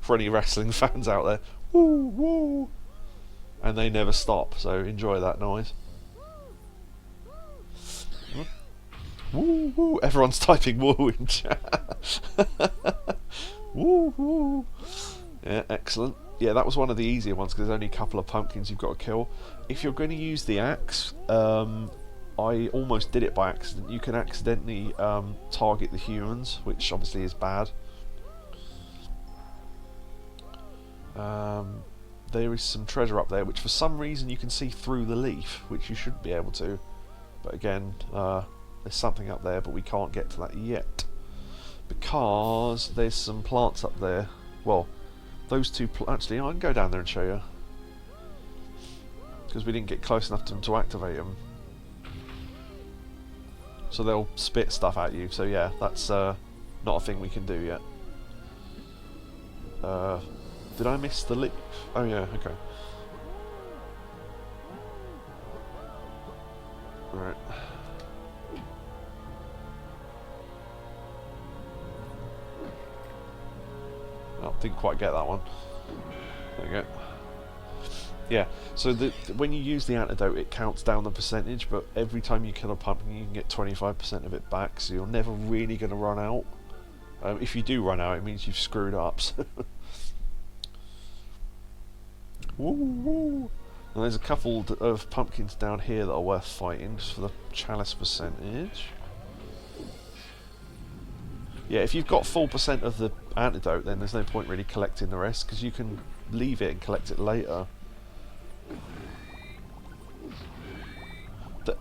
For any wrestling fans out there. Woo, woo. and they never stop, so enjoy that noise. Woo woo! Everyone's typing woo in chat. Woo woo! Yeah, excellent. Yeah, that was one of the easier ones because there's only a couple of pumpkins you've got to kill. If you're going to use the axe, I almost did it by accident. You can accidentally target the humans, which obviously is bad. There is some treasure up there, which for some reason you can see through the leaf, which you shouldn't be able to. But again, there's something up there, but we can't get to that yet because there's some plants up there. Well, those two actually, I can go down there and show you because we didn't get close enough to them to activate them. So they'll spit stuff at you. So yeah, that's not a thing we can do yet. Did I miss the leaf? Oh yeah, okay. Right. Oh, didn't quite get that one. There we go. Yeah, so when you use the antidote, it counts down the percentage, but every time you kill a pumpkin, you can get 25% of it back, so you're never really going to run out. If you do run out, it means you've screwed up. Woo woo! And there's a couple of pumpkins down here that are worth fighting, just for the chalice percentage. Yeah, if you've got full percent of the antidote, then there's no point really collecting the rest, because you can leave it and collect it later.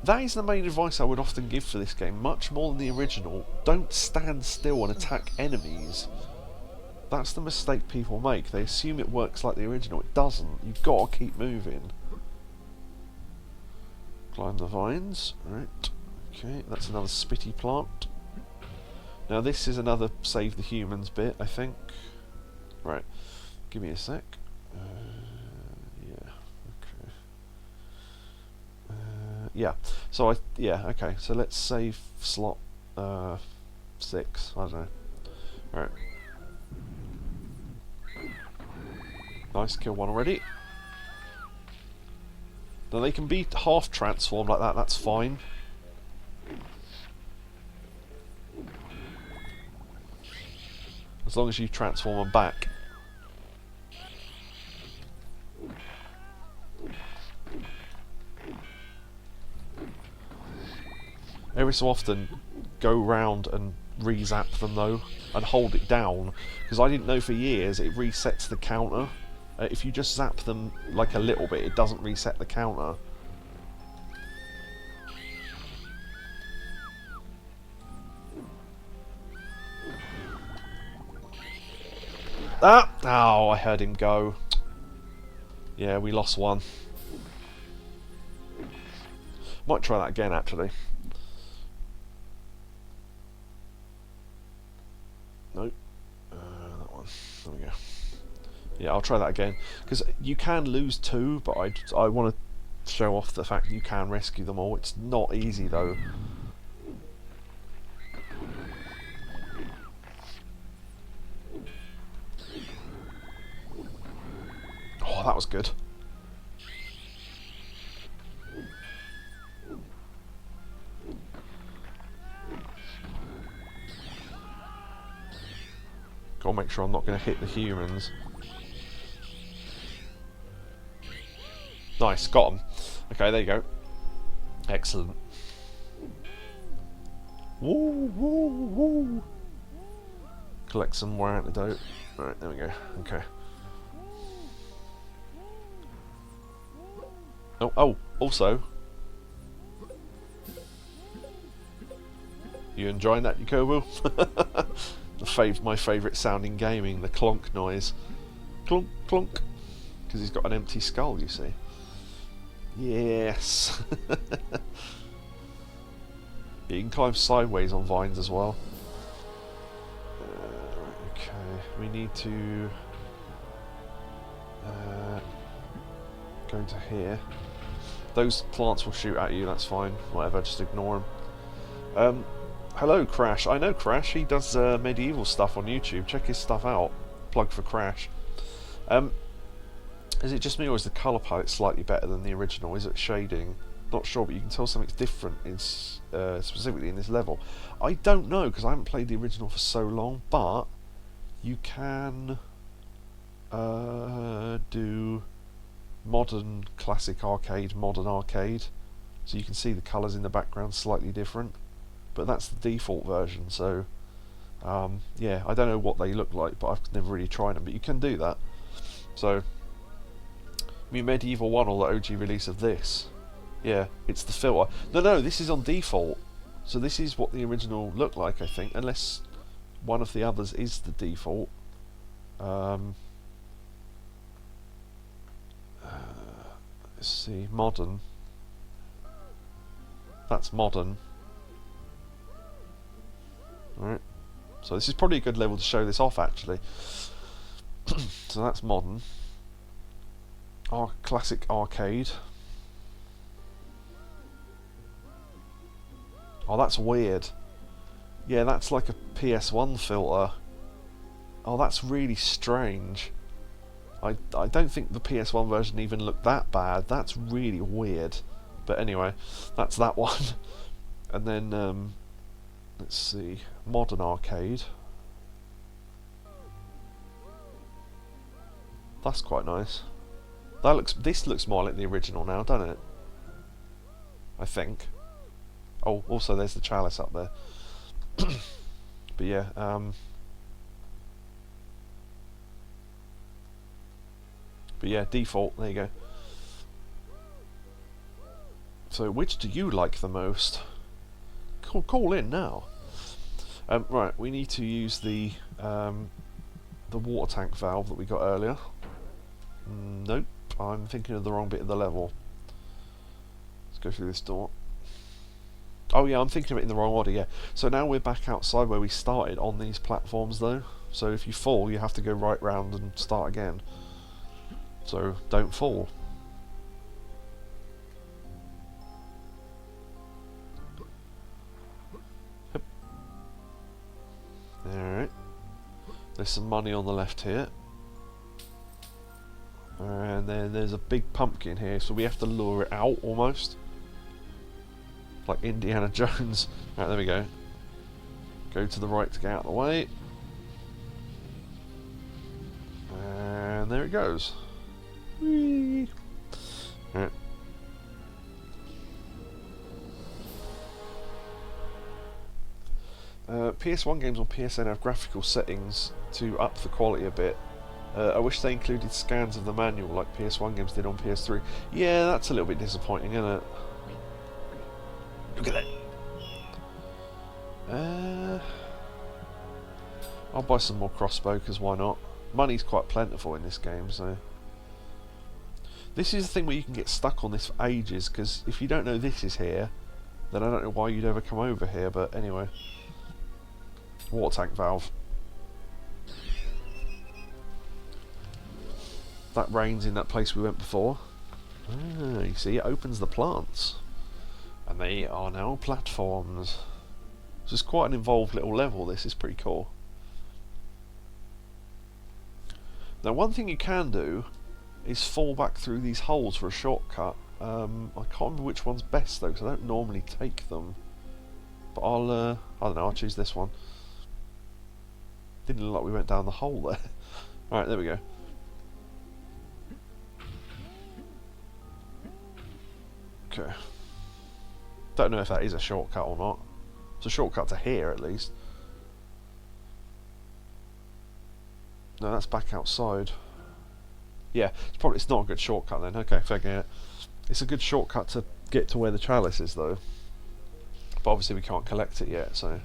That is the main advice I would often give for this game, much more than the original. Don't stand still and attack enemies. That's the mistake people make. They assume it works like the original. It doesn't. You've got to keep moving. Climb the vines. Right. Okay, that's another spitty plant. Now this is another save the humans bit, I think. Right. Give me a sec. Yeah. Okay. Yeah. So okay. So let's save slot 6. I don't know. Right. Nice, kill one already. Now they can be half transformed like that, that's fine. As long as you transform them back. Every so often, go round and re-zap them though, and hold it down, because I didn't know for years it resets the counter. If you just zap them like a little bit, it doesn't reset the counter. Ah! Oh, I heard him go. Yeah, we lost one. Might try that again, actually. Nope. That one. There we go. Yeah, I'll try that again. Because you can lose 2, but I want to show off the fact that you can rescue them all. It's not easy, though. Oh, that was good. Gotta make sure I'm not going to hit the humans. Nice, got them. Okay, there you go. Excellent. Woo, woo, woo. Collect some more antidote. Right, there we go. Okay. Oh, also, you enjoying that, Yakobu? My favourite sound in gaming, the clonk noise. Clonk, clonk. Because he's got an empty skull, you see. Yes. You can climb sideways on vines as well. Okay, we need to go to here. Those plants will shoot at you, that's fine. Whatever, just ignore them. Hello, Crash. I know Crash. He does MediEvil stuff on YouTube. Check his stuff out. Plug for Crash. Is it just me, or is the colour palette slightly better than the original? Is it shading? Not sure, but you can tell something's different in specifically in this level. I don't know, because I haven't played the original for so long, but you can do modern, classic arcade, modern arcade, so you can see the colours in the background slightly different, but that's the default version, so yeah, I don't know what they look like, but I've never really tried them, but you can do that. So, I mean, MediEvil 1, or the OG release of this, yeah, it's the filter. No, this is on default, so this is what the original looked like, I think, unless one of the others is the default. Let's see, modern. That's modern. Alright. So this is probably a good level to show this off, actually. So that's modern. Classic arcade. Oh, that's weird. Yeah, that's like a PS1 filter. Oh, that's really strange. I don't think the PS1 version even looked that bad. That's really weird. But anyway, that's that one. And then, let's see, modern arcade. That's quite nice. This looks more like the original now, doesn't it? I think. Oh, also there's the chalice up there. But yeah, but yeah, default, there you go. So, which do you like the most? Call in now. Right, we need to use the water tank valve that we got earlier. Nope, I'm thinking of the wrong bit of the level. Let's go through this door. Oh yeah, I'm thinking of it in the wrong order, yeah. So now we're back outside where we started on these platforms though. So if you fall, you have to go right round and start again. So don't fall. Yep. Alright. There's some money on the left here. And then there's a big pumpkin here, so we have to lure it out almost. Like Indiana Jones. Right, there we go. Go to the right to get out of the way. And there it goes. Whee! Right. PS1 games on PSN have graphical settings to up the quality a bit. I wish they included scans of the manual like PS1 games did on PS3. Yeah, that's a little bit disappointing, isn't it? Look at that. I'll buy some more crossbow, because why not? Money's quite plentiful in this game, so... This is the thing where you can get stuck on this for ages, because if you don't know this is here, then I don't know why you'd ever come over here, but anyway. Water tank valve. That rains in that place we went before. Ah, you see, it opens the plants. And they are now platforms. So it's quite an involved little level, this is pretty cool. Now one thing you can do is fall back through these holes for a shortcut. I can't remember which one's best though, because I don't normally take them. But I don't know, I'll choose this one. Didn't look like we went down the hole there. Alright, there we go. Okay. Don't know if that is a shortcut or not. It's a shortcut to here at least. No, that's back outside. Yeah, it's not a good shortcut then. Okay, forget it. It's a good shortcut to get to where the chalice is though. But obviously we can't collect it yet, so...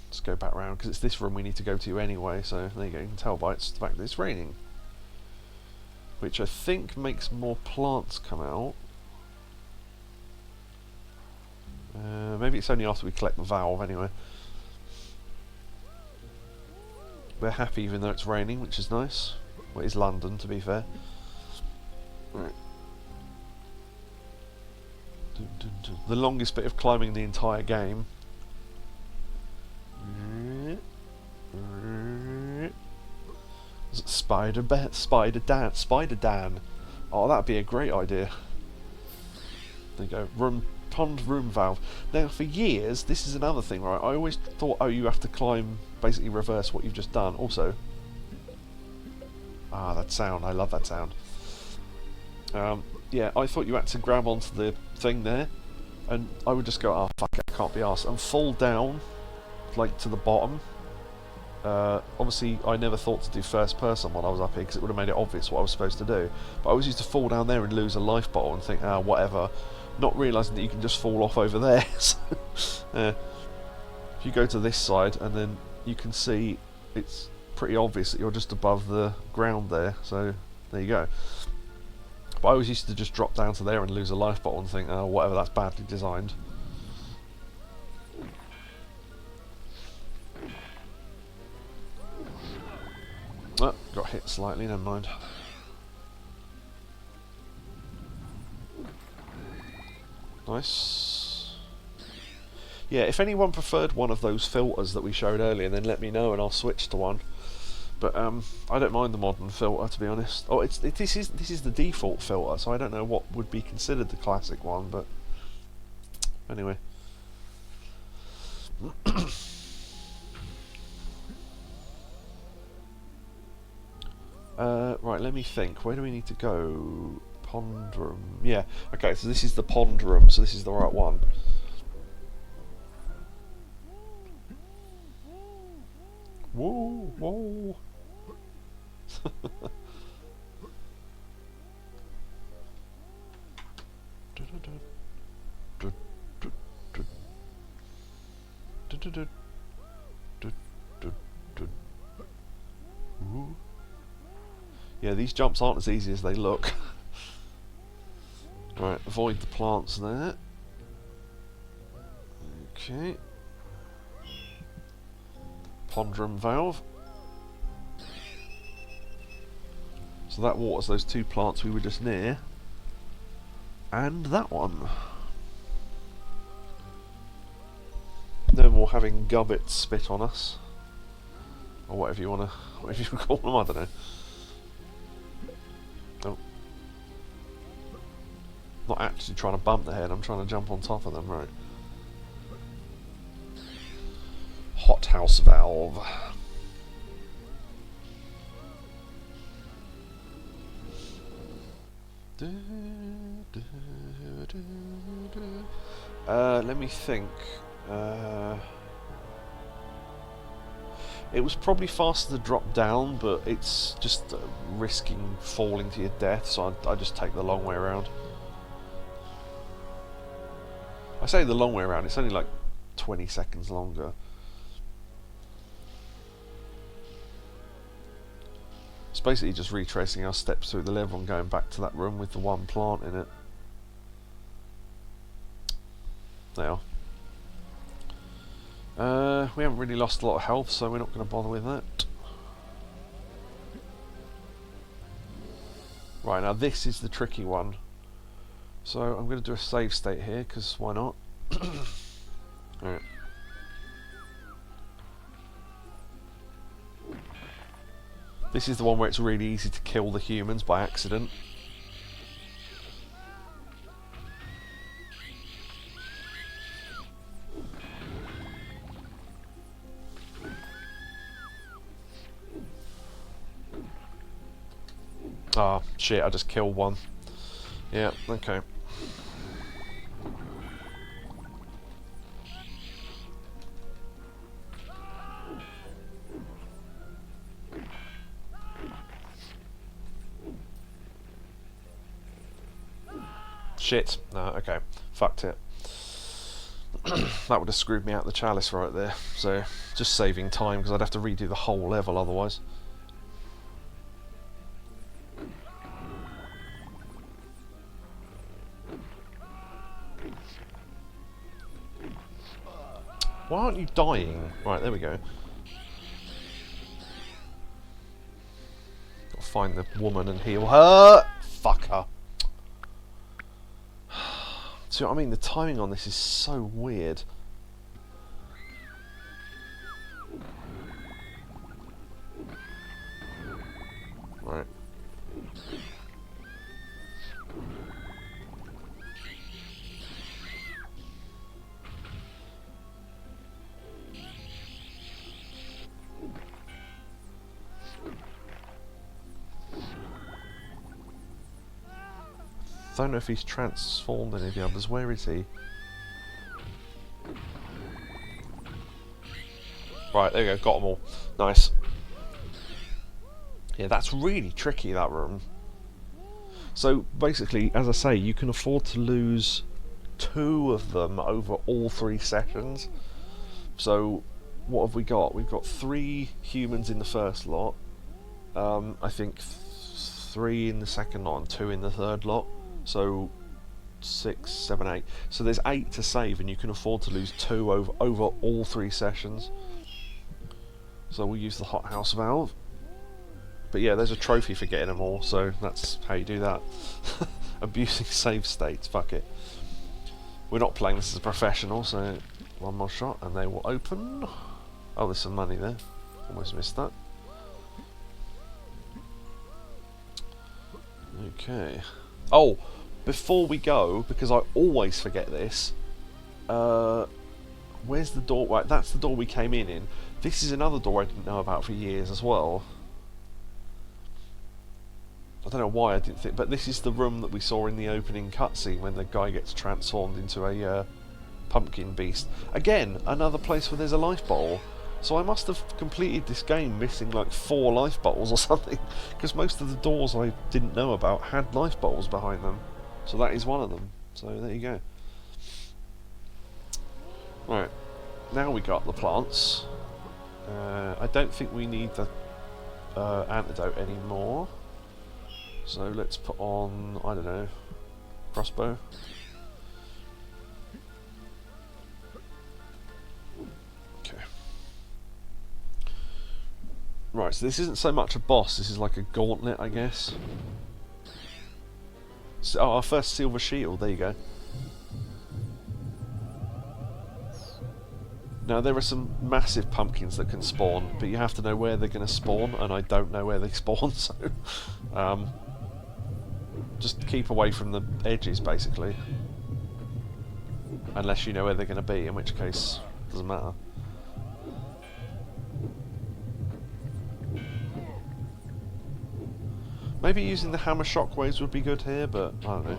Let's go back round, because it's this room we need to go to anyway, so there you go, you can tell by the fact that it's raining. Which I think makes more plants come out. Maybe it's only after we collect the valve anyway. We're happy even though it's raining, which is nice. Well, it is London, to be fair. Right. The longest bit of climbing in the entire game. Spider Dan. Oh, that'd be a great idea. There you go. Pond room valve. Now, for years, this is another thing, right? I always thought, oh, you have to climb, basically reverse what you've just done. Also, that sound. I love that sound. Yeah, I thought you had to grab onto the thing there, and I would just go, oh, fuck it, I can't be arsed, and fall down, like, to the bottom. Obviously, I never thought to do first person when I was up here, because it would have made it obvious what I was supposed to do. But I always used to fall down there and lose a life bottle and think, whatever, not realising that you can just fall off over there. If you go to this side, and then you can see it's pretty obvious that you're just above the ground there, so there you go. But I always used to just drop down to there and lose a life bottle and think, oh, whatever, that's badly designed. Oh, got hit slightly, never mind. Nice. Yeah, if anyone preferred one of those filters that we showed earlier, then let me know and I'll switch to one. But I don't mind the modern filter, to be honest. Oh, this is the default filter, so I don't know what would be considered the classic one, but anyway. Right, let me think. Where do we need to go? Pond room. Yeah. Okay, so this is the pond room, so this is the right one. Whoa, whoa. Ooh. Yeah, these jumps aren't as easy as they look. Right, avoid the plants there. Okay. Pondrum valve. So that waters those two plants we were just near. And that one. No more having gubbits spit on us. Or whatever you wanna call them, I don't know. Oh. Not actually trying to bump the head, I'm trying to jump on top of them, right. Hothouse valve. Let me think. It was probably faster to drop down, but it's just risking falling to your death, so I just take the long way around. I say the long way around, it's only like 20 seconds longer. It's basically just retracing our steps through the level and going back to that room with the one plant in it. Now, we haven't really lost a lot of health, so we're not going to bother with that. Right, now this is the tricky one. So I'm going to do a save state here, because why not? Alright. This is the one where it's really easy to kill the humans by accident. Ah, shit, I just killed one. Yeah, okay. Shit. No, okay. Fucked it. That would have screwed me out the chalice right there. So, just saving time, because I'd have to redo the whole level otherwise. Why aren't you dying? Right, there we go. Gotta find the woman and heal her. Fuck her. See what I mean? The timing on this is so weird. Right. I don't know if he's transformed any of the others. Where is he? Right, there we go. Got them all. Nice. Yeah, that's really tricky, that room. So, basically, as I say, you can afford to lose 2 of them over all 3 sessions. So, what have we got? We've got 3 humans in the first lot. I think 3 in the second lot and 2 in the third lot. So 6, 7, 8. So there's 8 to save, and you can afford to lose 2 over all 3 sessions. So we'll use the hothouse valve. But yeah, there's a trophy for getting them all, so that's how you do that. Abusing save states, fuck it. We're not playing this as a professional, so one more shot and they will open. Oh, there's some money there. Almost missed that. Okay. Oh, before we go, because I always forget this, where's the door? Right, that's the door we came in. This is another door I didn't know about for years as well. I don't know why I didn't think, but this is the room that we saw in the opening cutscene when the guy gets transformed into a pumpkin beast. Again, another place where there's a life bottle. So I must have completed this game missing like 4 life bottles or something, because most of the doors I didn't know about had life bottles behind them. So that is one of them. So there you go. Right, now we got the plants. I don't think we need the antidote anymore. So let's put on, I don't know, crossbow. Okay. Right, so this isn't so much a boss, this is like a gauntlet, I guess. So, oh, our first silver shield, there you go. Now there are some massive pumpkins that can spawn, but you have to know where they're going to spawn, and I don't know where they spawn, so just keep away from the edges, basically. Unless you know where they're going to be, in which case it doesn't matter. Maybe using the hammer shockwaves would be good here, but I don't know.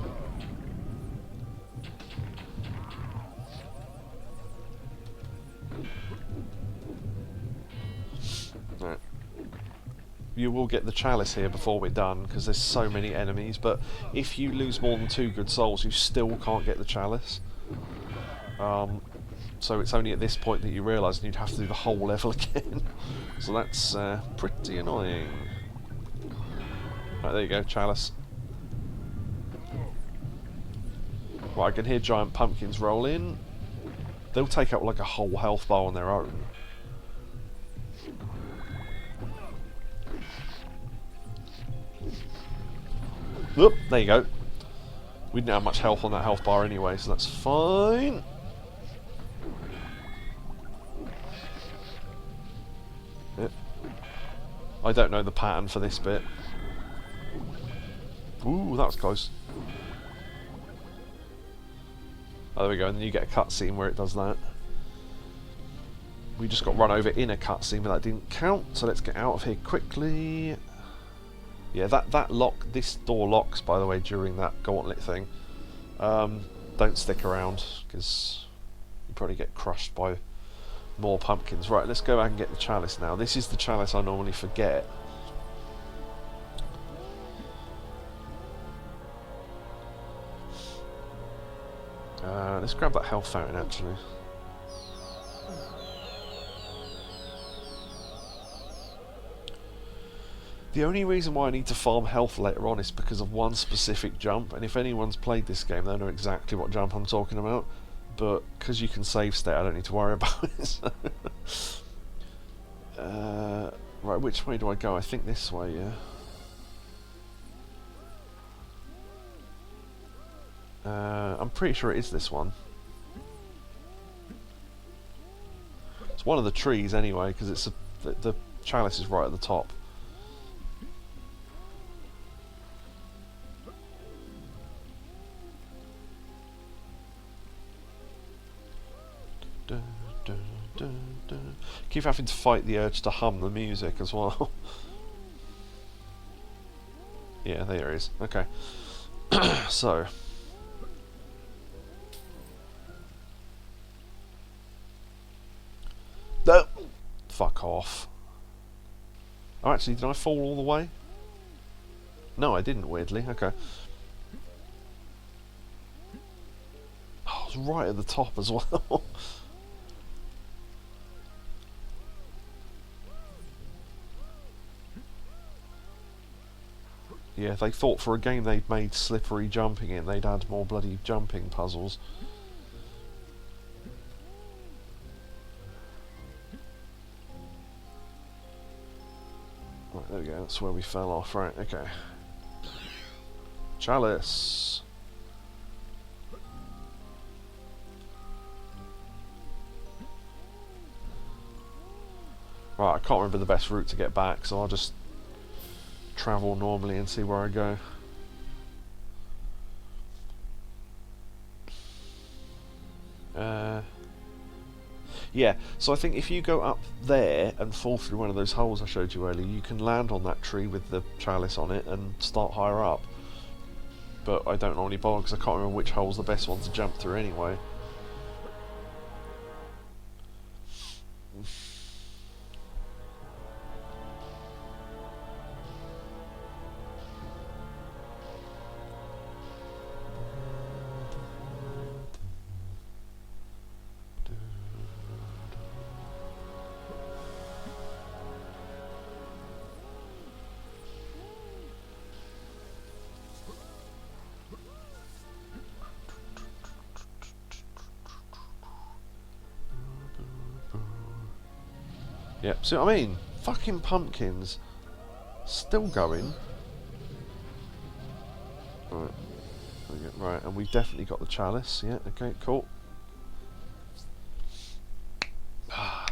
Right. You will get the chalice here before we're done, because there's so many enemies, but if you lose more than 2 good souls, you still can't get the chalice. So it's only at this point that you realise you'd have to do the whole level again. So that's pretty annoying. Right, there you go, chalice. Right, I can hear giant pumpkins roll in. They'll take out like a whole health bar on their own. Oop, there you go. We didn't have much health on that health bar anyway, so that's fine. Yep. I don't know the pattern for this bit. Ooh, that was close. Oh, there we go, and then you get a cutscene where it does that. We just got run over in a cutscene, but that didn't count, so let's get out of here quickly. Yeah, that lock, this door locks, by the way, during that gauntlet thing. Don't stick around, because you probably get crushed by more pumpkins. Right, let's go back and get the chalice now. This is the chalice I normally forget. Let's grab that health fountain, actually. The only reason why I need to farm health later on is because of one specific jump, and if anyone's played this game, they'll know exactly what jump I'm talking about. But because you can save state, I don't need to worry about it. Right, which way do I go? I think this way, yeah. I'm pretty sure it is this one. It's one of the trees anyway, because it's the chalice is right at the top. Dun, dun, dun, dun. Keep having to fight the urge to hum the music as well. Yeah, there it is. Okay. So. No! Fuck off. Oh, actually, did I fall all the way? No, I didn't, weirdly. Okay. Oh, I was right at the top as well. Yeah, they thought for a game they'd made slippery jumping in, they'd add more bloody jumping puzzles. Right, there we go, that's where we fell off. Right, okay. Chalice! Right, I can't remember the best route to get back, so I'll just travel normally and see where I go. Yeah, so I think if you go up there and fall through one of those holes I showed you earlier, you can land on that tree with the chalice on it and start higher up. But I don't normally bother because I can't remember which hole's the best one to jump through anyway. Yep, see what I mean? Fucking pumpkins. Still going. Right. Right, and we've definitely got the chalice. Yeah, okay, cool.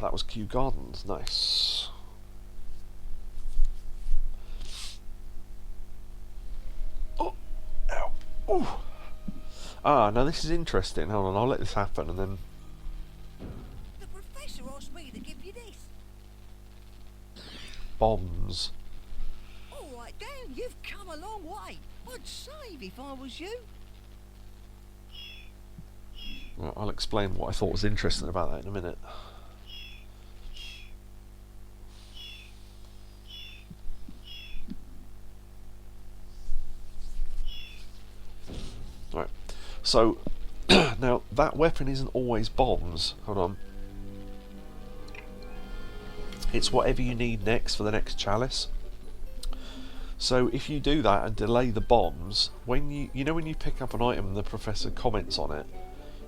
That was Kew Gardens. Nice. Oh! Ow! Ooh! Ah, now this is interesting. Hold on, I'll let this happen and then... The professor asked me to give you this. Bombs. Alright, Dan, you've come a long way. I'd save if I was you. Well, I'll explain what I thought was interesting about that in a minute. Right, so now that weapon isn't always bombs. Hold on. It's whatever you need next for the next chalice. So if you do that and delay the bombs, when you know when you pick up an item and the professor comments on it,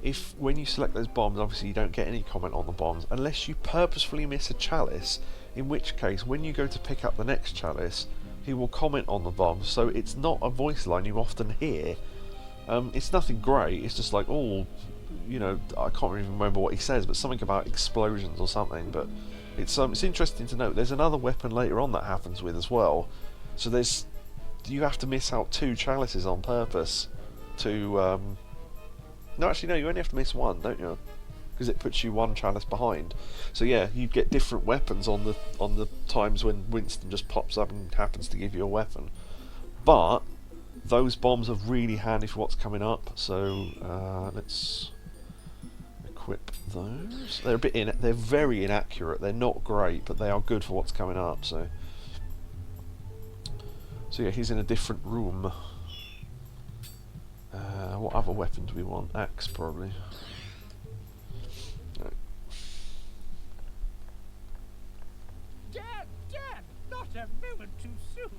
if when you select those bombs, obviously you don't get any comment on the bombs unless you purposefully miss a chalice, in which case when you go to pick up the next chalice he will comment on the bombs. So it's not a voice line you often hear. It's nothing great, it's just like, oh, you know, I can't even remember what he says, but something about explosions or something. But it's interesting to note there's another weapon later on that happens with as well. So you have to miss out 2 chalices on purpose to no, actually no, you only have to miss 1, don't you? Because it puts you 1 chalice behind. So yeah, you get different weapons on the times when Winston just pops up and happens to give you a weapon. But those bombs are really handy for what's coming up. So let's equip those. They're a bit they're very inaccurate. They're not great, but they are good for what's coming up. So yeah, he's in a different room. What other weapon do we want? Axe, probably. No. Dan! Dan! Not a moment too soon!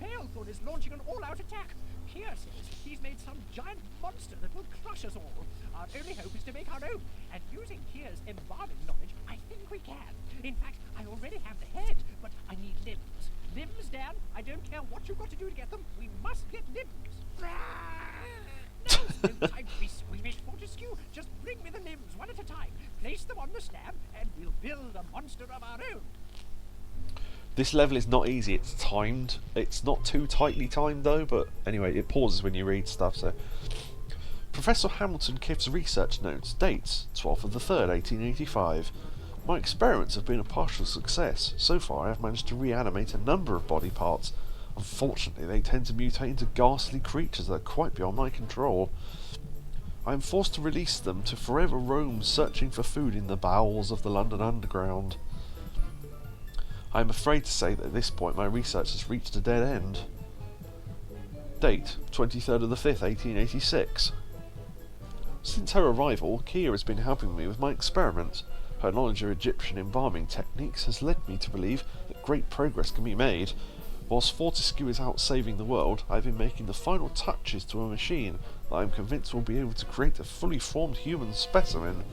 Palethorn is launching an all-out attack. Kier says he's made some giant monster that will crush us all. Our only hope is to make our own, and using Kier's embalming knowledge, I think we can. In fact, I already have the head, but I need limbs. Limbs, Dan? I don't care what you've got to do to get them. We must get limbs. No time to be squeamish, Fortescue. Just bring me the limbs one at a time. Place them on the slab, and we'll build a monster of our own. This level is not easy, it's timed. It's not too tightly timed though, but anyway, it pauses when you read stuff, so... Professor Hamilton gives research notes. Dates 12th of the 3rd, 1885. My experiments have been a partial success. So far I have managed to reanimate a number of body parts. Unfortunately, they tend to mutate into ghastly creatures that are quite beyond my control. I am forced to release them to forever roam searching for food in the bowels of the London Underground. I am afraid to say that at this point my research has reached a dead end. Date 23rd of the 5th, 1886. Since her arrival, Kia has been helping me with my experiments. Her knowledge of Egyptian embalming techniques has led me to believe that great progress can be made. Whilst Fortescue is out saving the world, I have been making the final touches to a machine that I am convinced will be able to create a fully formed human specimen.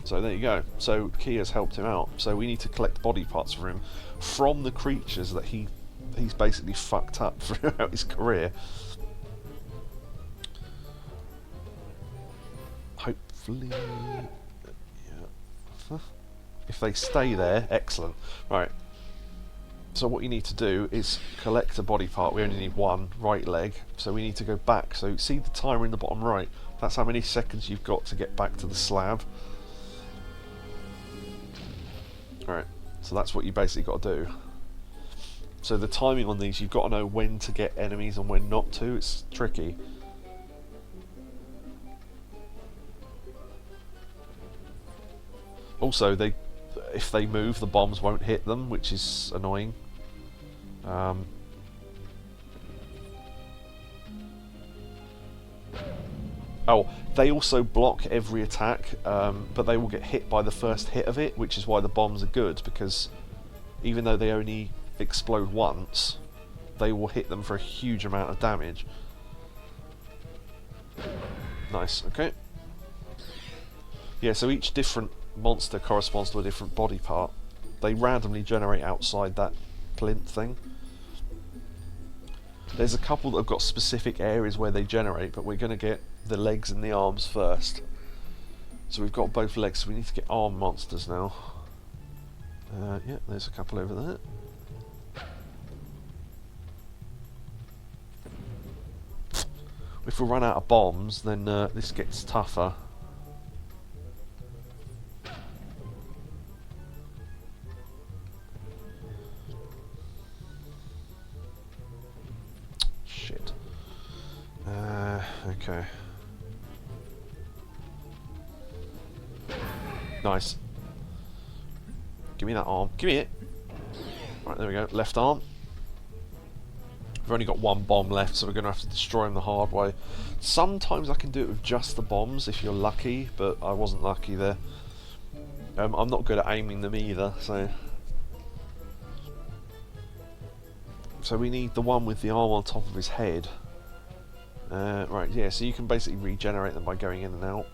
So there you go. So Kia's helped him out. So we need to collect body parts for him from the creatures that he's basically fucked up throughout his career. Hopefully, yeah. If they stay there, excellent. Right. So what you need to do is collect a body part. We only need one, right leg. So we need to go back. So see the timer in the bottom right. That's how many seconds you've got to get back to the slab. Alright, so that's what you basically got to do. So the timing on these, you've got to know when to get enemies and when not to. It's tricky. Also, if they move, the bombs won't hit them, which is annoying. Oh, they also block every attack, but they will get hit by the first hit of it, which is why the bombs are good, because even though they only explode once, they will hit them for a huge amount of damage. Nice, okay. Yeah, so each different monster corresponds to a different body part. They randomly generate outside that plinth thing. There's a couple that have got specific areas where they generate, but we're going to get the legs and the arms first. So we've got both legs, so we need to get arm monsters now. Yeah, there's a couple over there. If we run out of bombs, then this gets tougher. Shit. Okay. Nice. Give me that arm. Give me it. Right, there we go. Left arm. We've only got one bomb left, so we're going to have to destroy him the hard way. Sometimes I can do it with just the bombs if you're lucky, but I wasn't lucky there. I'm not good at aiming them either, so... So we need the one with the arm on top of his head. Right, yeah, so you can basically regenerate them by going in and out.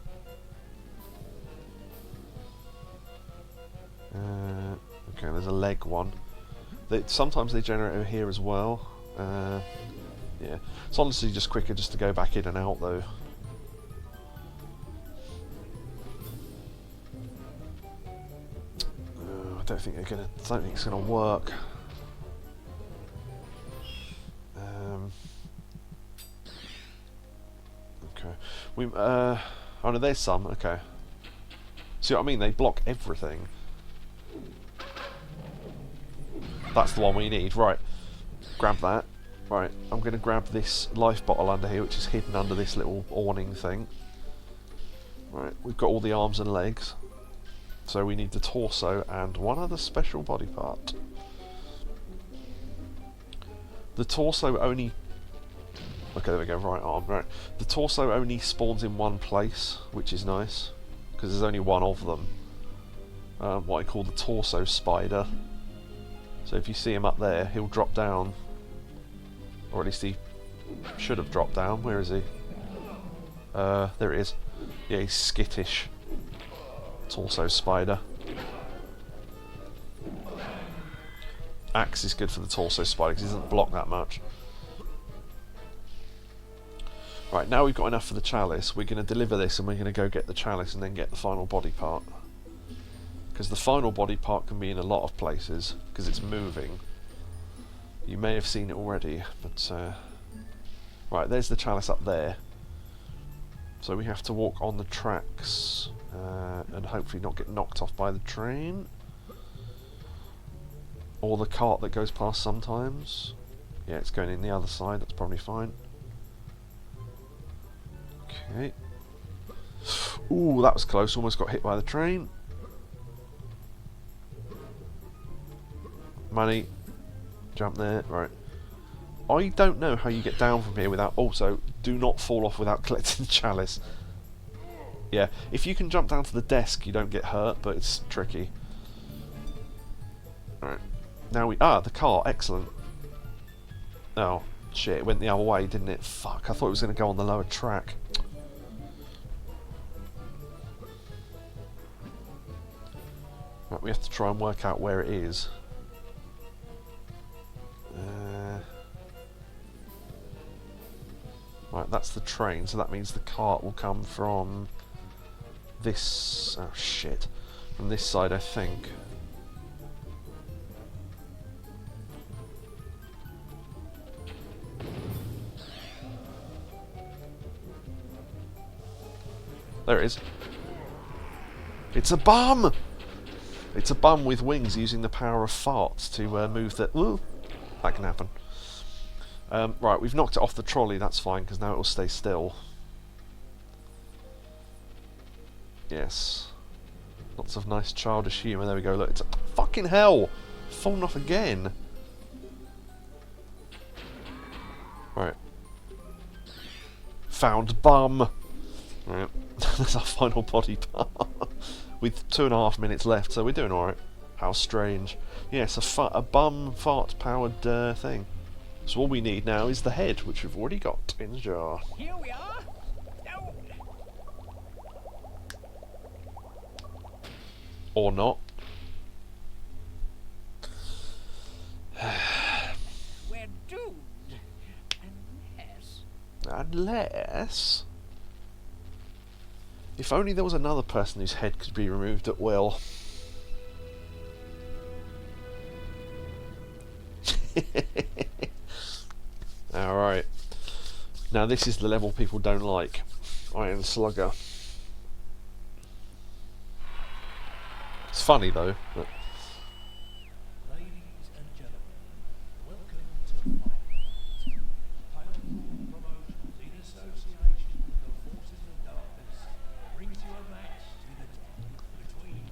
Okay, there's a leg one. Sometimes they generate over here as well. Yeah, it's honestly just quicker just to go back in and out though. I don't think it's gonna work. Okay, oh no, there's some. Okay, see what I mean? They block everything. That's the one we need. Right, grab that. Right, I'm going to grab this life bottle under here, which is hidden under this little awning thing. Right, we've got all the arms and legs. So we need the torso and one other special body part. The torso only... Okay, there we go, right arm. Right, the torso only spawns in one place, which is nice, because there's only one of them. What I call the torso spider. So if you see him up there, he'll drop down. Or at least he should have dropped down. Where is he? There it is. Yeah, he's skittish. Torso spider. Axe is good for the torso spider because he doesn't block that much. Right, now we've got enough for the chalice. We're going to deliver this and we're going to go get the chalice and then get the final body part. Because the final body part can be in a lot of places because it's moving. You may have seen it already, but right, there's the chalice up there. So we have to walk on the tracks and hopefully not get knocked off by the train. Or the cart that goes past sometimes. Yeah, it's going in the other side, that's probably fine. Okay. Ooh, that was close, almost got hit by the train. Money. Jump there, right. I don't know how you get down from here without... Also, do not fall off without collecting the chalice. Yeah, if you can jump down to the desk, you don't get hurt, but it's tricky. Alright. Now we... Ah, the car, excellent. Oh, shit, it went the other way, didn't it? Fuck, I thought it was going to go on the lower track. Right, we have to try and work out where it is. Right, that's the train, so that means the cart will come from this... Oh, shit. From this side, I think. There it is. It's a bum! It's a bum with wings using the power of farts to move the... Ooh, that can happen. Right, we've knocked it off the trolley, that's fine, because now it will stay still. Yes. Lots of nice childish humour. There we go, look, it's a... Fucking hell! Fallen off again! Right. Found bum! Right. That's our final body part. With 2.5 minutes left, so we're doing alright. How strange. Yes, a bum fart-powered thing. So all we need now is the head, which we've already got in the jar. Here we are. Now, Or not. we're doomed. Unless... Unless... If only there was another person whose head could be removed at will. Alright. Now this is the level people don't like. Iron Slugger. It's funny though. But Ladies and gentlemen, welcome to Fight. Powerful promotions in association with the forces of darkness brings you a match to the death between,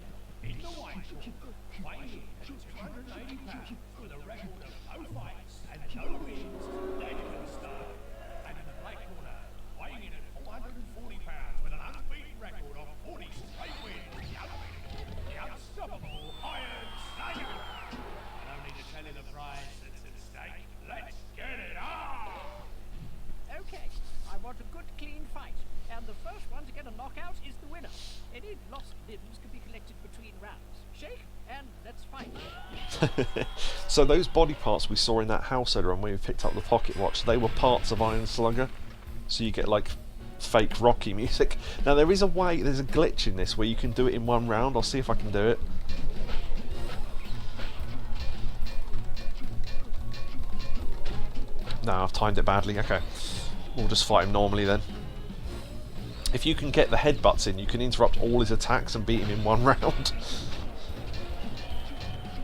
in the white corner, weighing at 280 pounds with a record of no fights and no wins, Daniel Starr. And in the black corner, weighing in at 440 pounds with an unbeaten record of 40 straight wins, the unstoppable Iron Slugger. And only to tell you the prize that's at stake, let's get it on! Okay, I want a good, clean fight. And the first one to get a knockout is the winner. Any lost limbs can be collected between rounds. Shake, and let's fight. so those body parts we saw in that house earlier on when we picked up the pocket watch, they were parts of Iron Slugger. So you get like fake Rocky music. Now there is a way, there's a glitch in this where you can do it in one round. I'll see if I can do it. No, I've timed it badly. Okay. We'll just fight him normally then. If you can get the headbutts in, you can interrupt all his attacks and beat him in one round.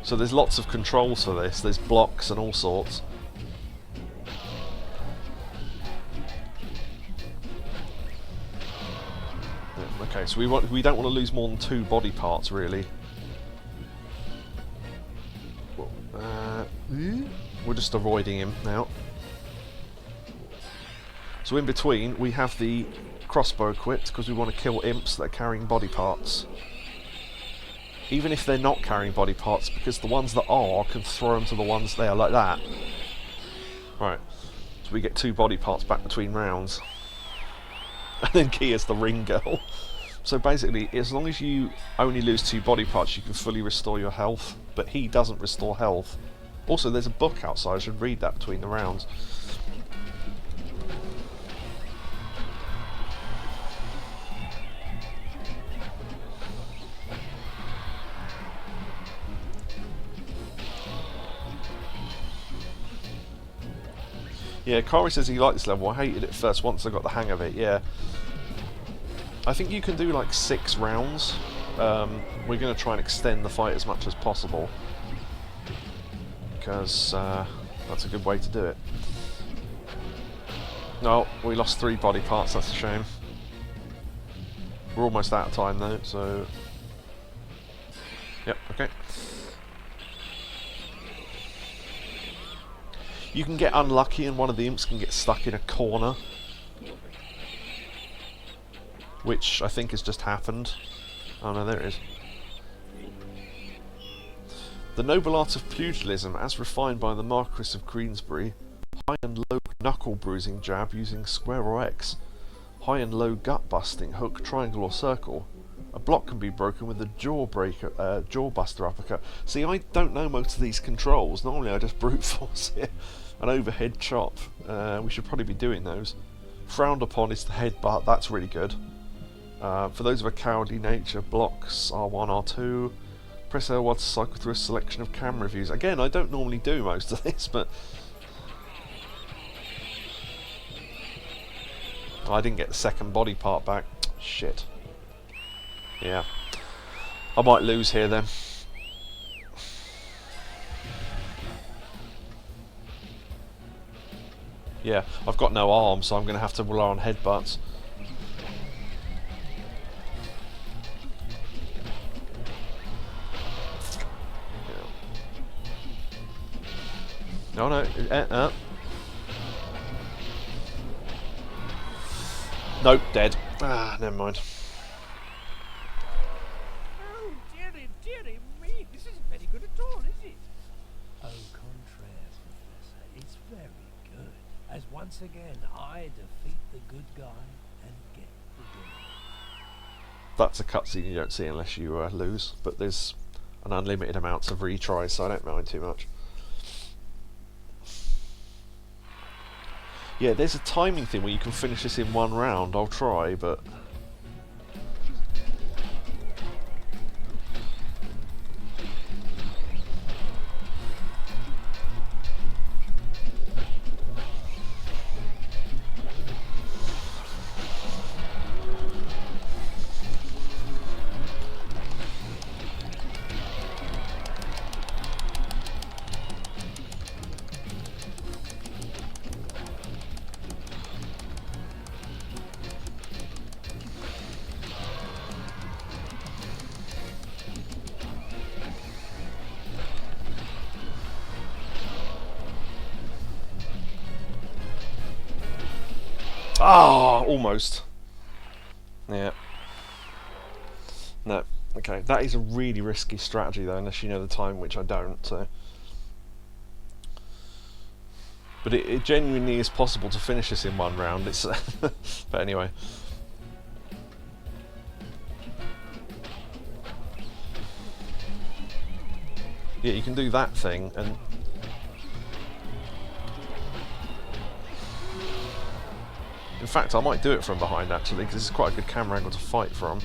So there's lots of controls for this. There's blocks and all sorts. Okay, so we don't want to lose more than 2 body parts, really. We're just avoiding him now. So in between, we have the crossbow equipped because we want to kill imps that are carrying body parts. Even if they're not carrying body parts, because the ones that are can throw them to the ones there like that. Right, so we get 2 body parts back between rounds. And then Kia's the ring girl. So basically, as long as you only lose 2 body parts, you can fully restore your health. But he doesn't restore health. Also, there's a book outside, I should read that between the rounds. Yeah, Kari says he liked this level. I hated it first once I got the hang of it, yeah. I think you can do like 6 rounds. We're going to try and extend the fight as much as possible, because that's a good way to do it. No, we lost 3 body parts, that's a shame. We're almost out of time though, so... Yep, okay. You can get unlucky and one of the imps can get stuck in a corner, which I think has just happened. Oh no, there it is. The noble art of pugilism, as refined by the Marquis of Queensberry, high and low knuckle bruising jab using square or X, high and low gut busting, hook, triangle or circle. A block can be broken with a jaw buster uppercut. See, I don't know most of these controls. Normally I just brute force it. An overhead chop. We should probably be doing those. Frowned upon is the headbutt. That's really good. For those of a cowardly nature, blocks R1, R2. Press L1 to cycle through a selection of camera views. Again, I don't normally do most of this, but... I didn't get the second body part back. Shit. Yeah. I might lose here then. Yeah, I've got no arms, so I'm going to have to rely on headbutts. No, no. Nope, dead. Ah, never mind. Oh, dearie, dearie me. This isn't very good at all, is it? Au contraire, Professor. It's very good. As once again, I defeat the good guy and get the girl. That's a cutscene you don't see unless you lose, but there's an unlimited amount of retries, so I don't mind too much. Yeah, there's a timing thing where you can finish this in 1 round. I'll try, but... Ah, almost. Yeah. No. Okay, that is a really risky strategy though, unless you know the time, which I don't, so... But it genuinely is possible to finish this in 1 round, it's... But anyway. Yeah, you can do that thing, and... In fact, I might do it from behind actually, because this is quite a good camera angle to fight from.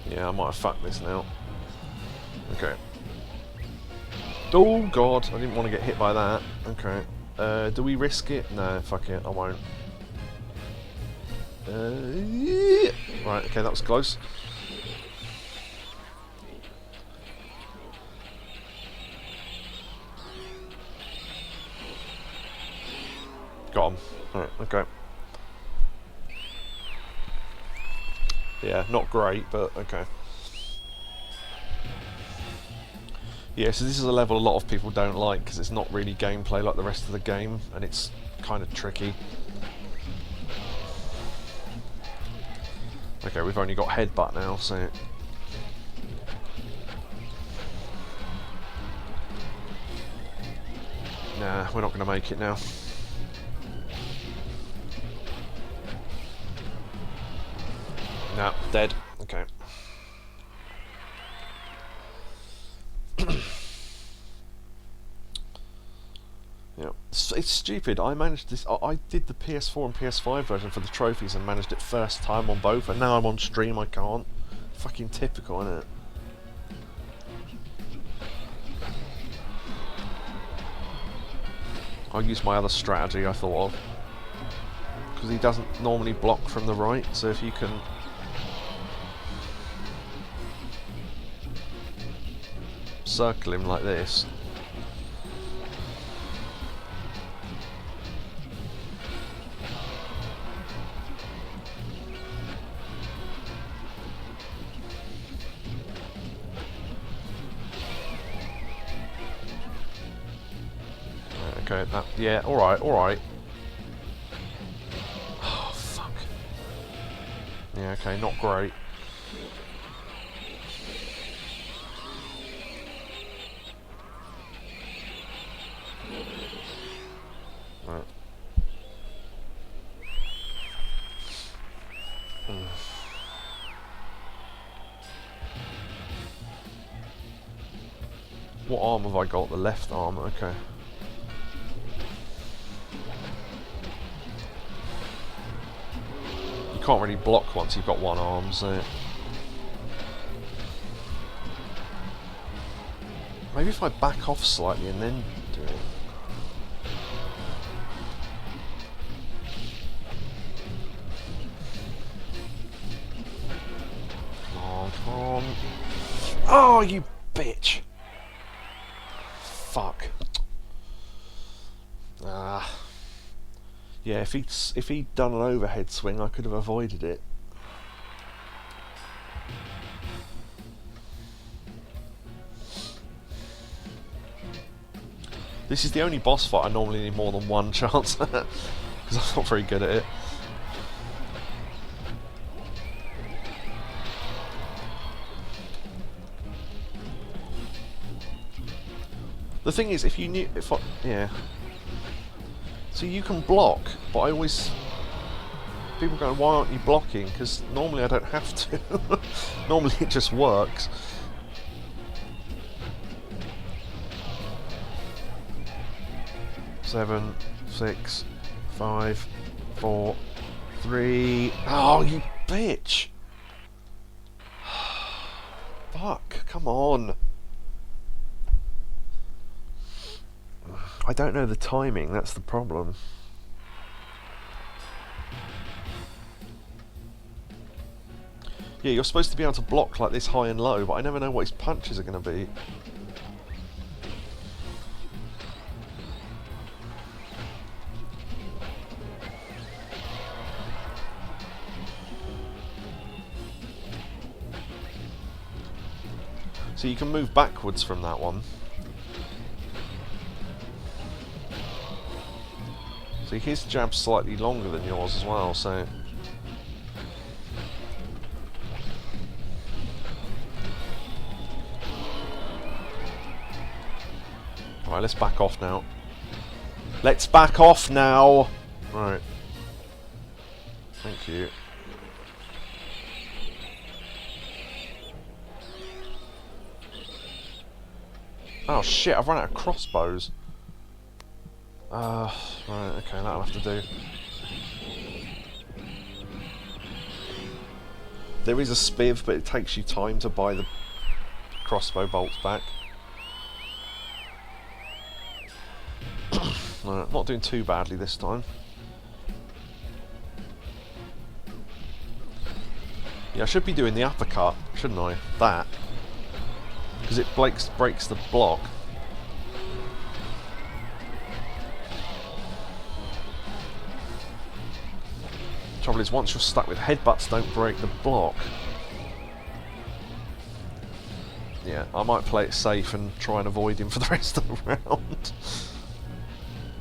Yeah, I might have fucked this now. Okay. Oh god, I didn't want to get hit by that. Okay. Do we risk it? No, fuck it, I won't. Right, okay, that was close. Got him. Right, okay. Yeah, not great, but okay. Yeah, so this is a level a lot of people don't like, because it's not really gameplay like the rest of the game, and it's kind of tricky. Okay, we've only got headbutt now, so... Nah, we're not going to make it now. Nah, dead. Okay. Yeah, it's stupid. I managed this. I did the PS4 and PS5 version for the trophies and managed it first time on both, and now I'm on stream. I can't. Fucking typical, isn't it? I'll use my other strategy I thought of. Because he doesn't normally block from the right, so if you can... circle him like this. Okay, that, yeah, alright, alright. Oh, fuck. Yeah, okay, not great. Right. What arm have I got? The left arm, okay. You can't really block once you've got one arm, so... Maybe if I back off slightly and then do it. Come on, come on. Oh, you bitch! Fuck. Ah. Yeah, if he'd done an overhead swing, I could have avoided it. This is the only boss fight I normally need more than one chance at, because I'm not very good at it. The thing is, if you knew, yeah. So you can block, but I always... People go, why aren't you blocking? Because normally I don't have to. Normally it just works. Seven, 6, 5, 4, 3... Oh, you bitch! Fuck, come on. I don't know the timing, that's the problem. Yeah, you're supposed to be able to block like this high and low, but I never know what his punches are going to be. So you can move backwards from that one. See, his jab's slightly longer than yours as well, so... Alright, let's back off now. Let's back off now! Right. Thank you. Oh shit, I've run out of crossbows. Right, okay, that'll have to do. There is a spiv, but it takes you time to buy the crossbow bolts back. Right, not doing too badly this time. Yeah, I should be doing the uppercut, shouldn't I? That. Because it breaks the block. Trouble is, once you're stuck with headbutts, don't break the block. Yeah, I might play it safe and try and avoid him for the rest of the round.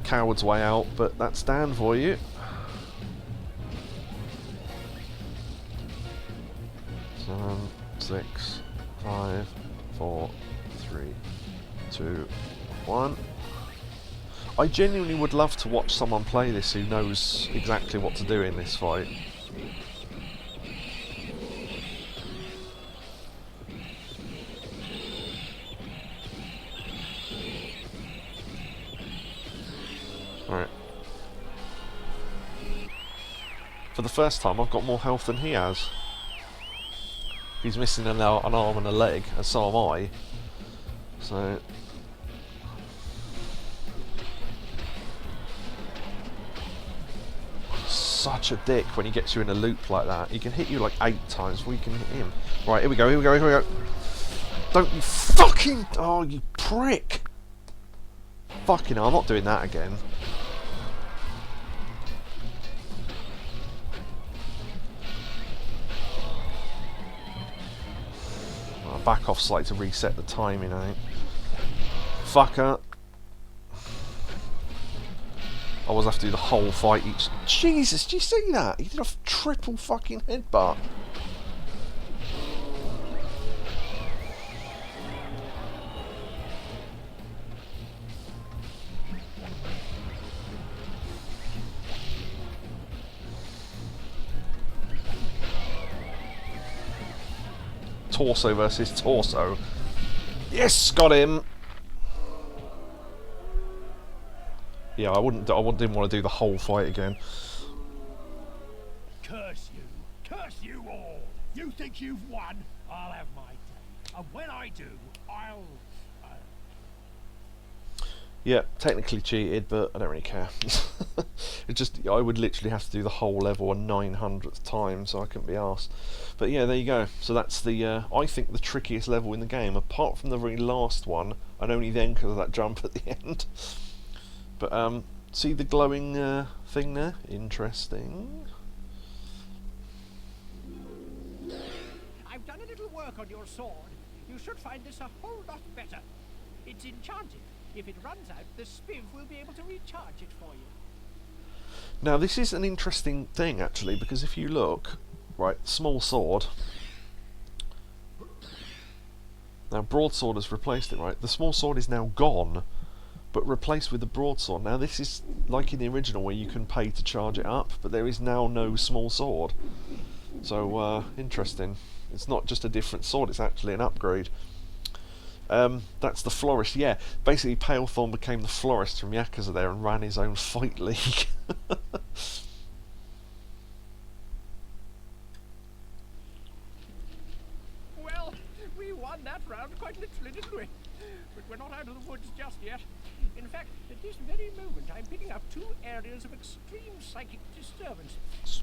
Coward's way out, but that's Dan for you. Seven, 6, 5, 4, 3, 2, 1. I genuinely would love to watch someone play this who knows exactly what to do in this fight. Alright. For the first time, I've got more health than he has. He's missing an arm and a leg, and so am I. So... such a dick when he gets you in a loop like that. He can hit you like 8 times before you can hit him. Right, here we go, here we go, here we go. Don't you fucking... oh, you prick! Fucking hell, I'm not doing that again. I'll back off slightly to reset the timing, I think. Fucker. I always have to do the whole fight each... Jesus, do you see that? He did a triple fucking headbutt. Torso versus torso. Yes, got him. Yeah, I didn't want to do the whole fight again. Curse you all! You think you've won? I'll have my day. And when I do, I'll... Yeah, technically cheated, but I don't really care. It just, I would literally have to do the whole level a 900th time, so I couldn't be arsed. But yeah, there you go. So that's the, I think, the trickiest level in the game, apart from the very last one, and only then because of that jump at the end. But, see the glowing thing there? Interesting. I've done a little work on your sword. You should find this a whole lot better. It's enchanted. If it runs out, the spiv will be able to recharge it for you. Now, this is an interesting thing, actually, because if you look, right, small sword. Now, broadsword has replaced it, right? The small sword is now gone, but replaced with the broadsword. Now, this is like in the original where you can pay to charge it up, but there is now no small sword. So, interesting. It's not just a different sword, it's actually an upgrade. That's the florist, yeah. Basically, Palethorn became the florist from Yakuza there and ran his own fight league. Well, we won that round quite literally, didn't we? But we're not out of the woods just yet. In fact, at this very moment, I'm picking up 2 areas of extreme psychic disturbance.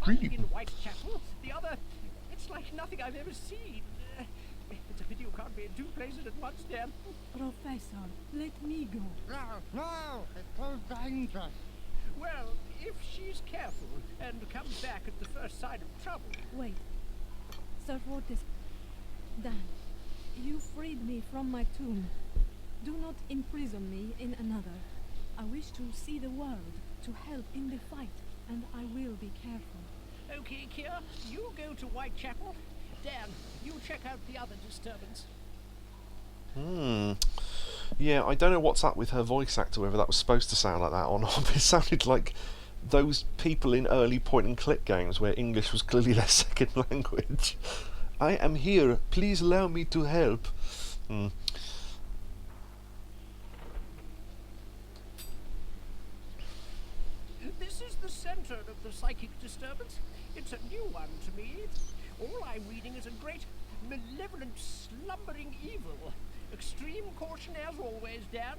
One in Whitechapel, the other, it's like nothing I've ever seen. It's a pity you can't be in 2 places at once, Dan. Professor, let me go. No, it's too dangerous. Well, if she's careful and comes back at the first sign of trouble. Wait. Sir Fortis. Dan, you freed me from my tomb. Do not imprison me in another. I wish to see the world, to help in the fight, and I will be careful. Okay, Kier, you go to Whitechapel. Dan, you check out the other disturbance. Yeah, I don't know what's up with her voice actor, whether that was supposed to sound like that or not, but it sounded like those people in early point-and-click games where English was clearly their second language. I am here, please allow me to help. This is the center of the psychic disturbance. It's a new one to me. All I'm reading is a great, malevolent, slumbering evil. Extreme caution as always, Dan.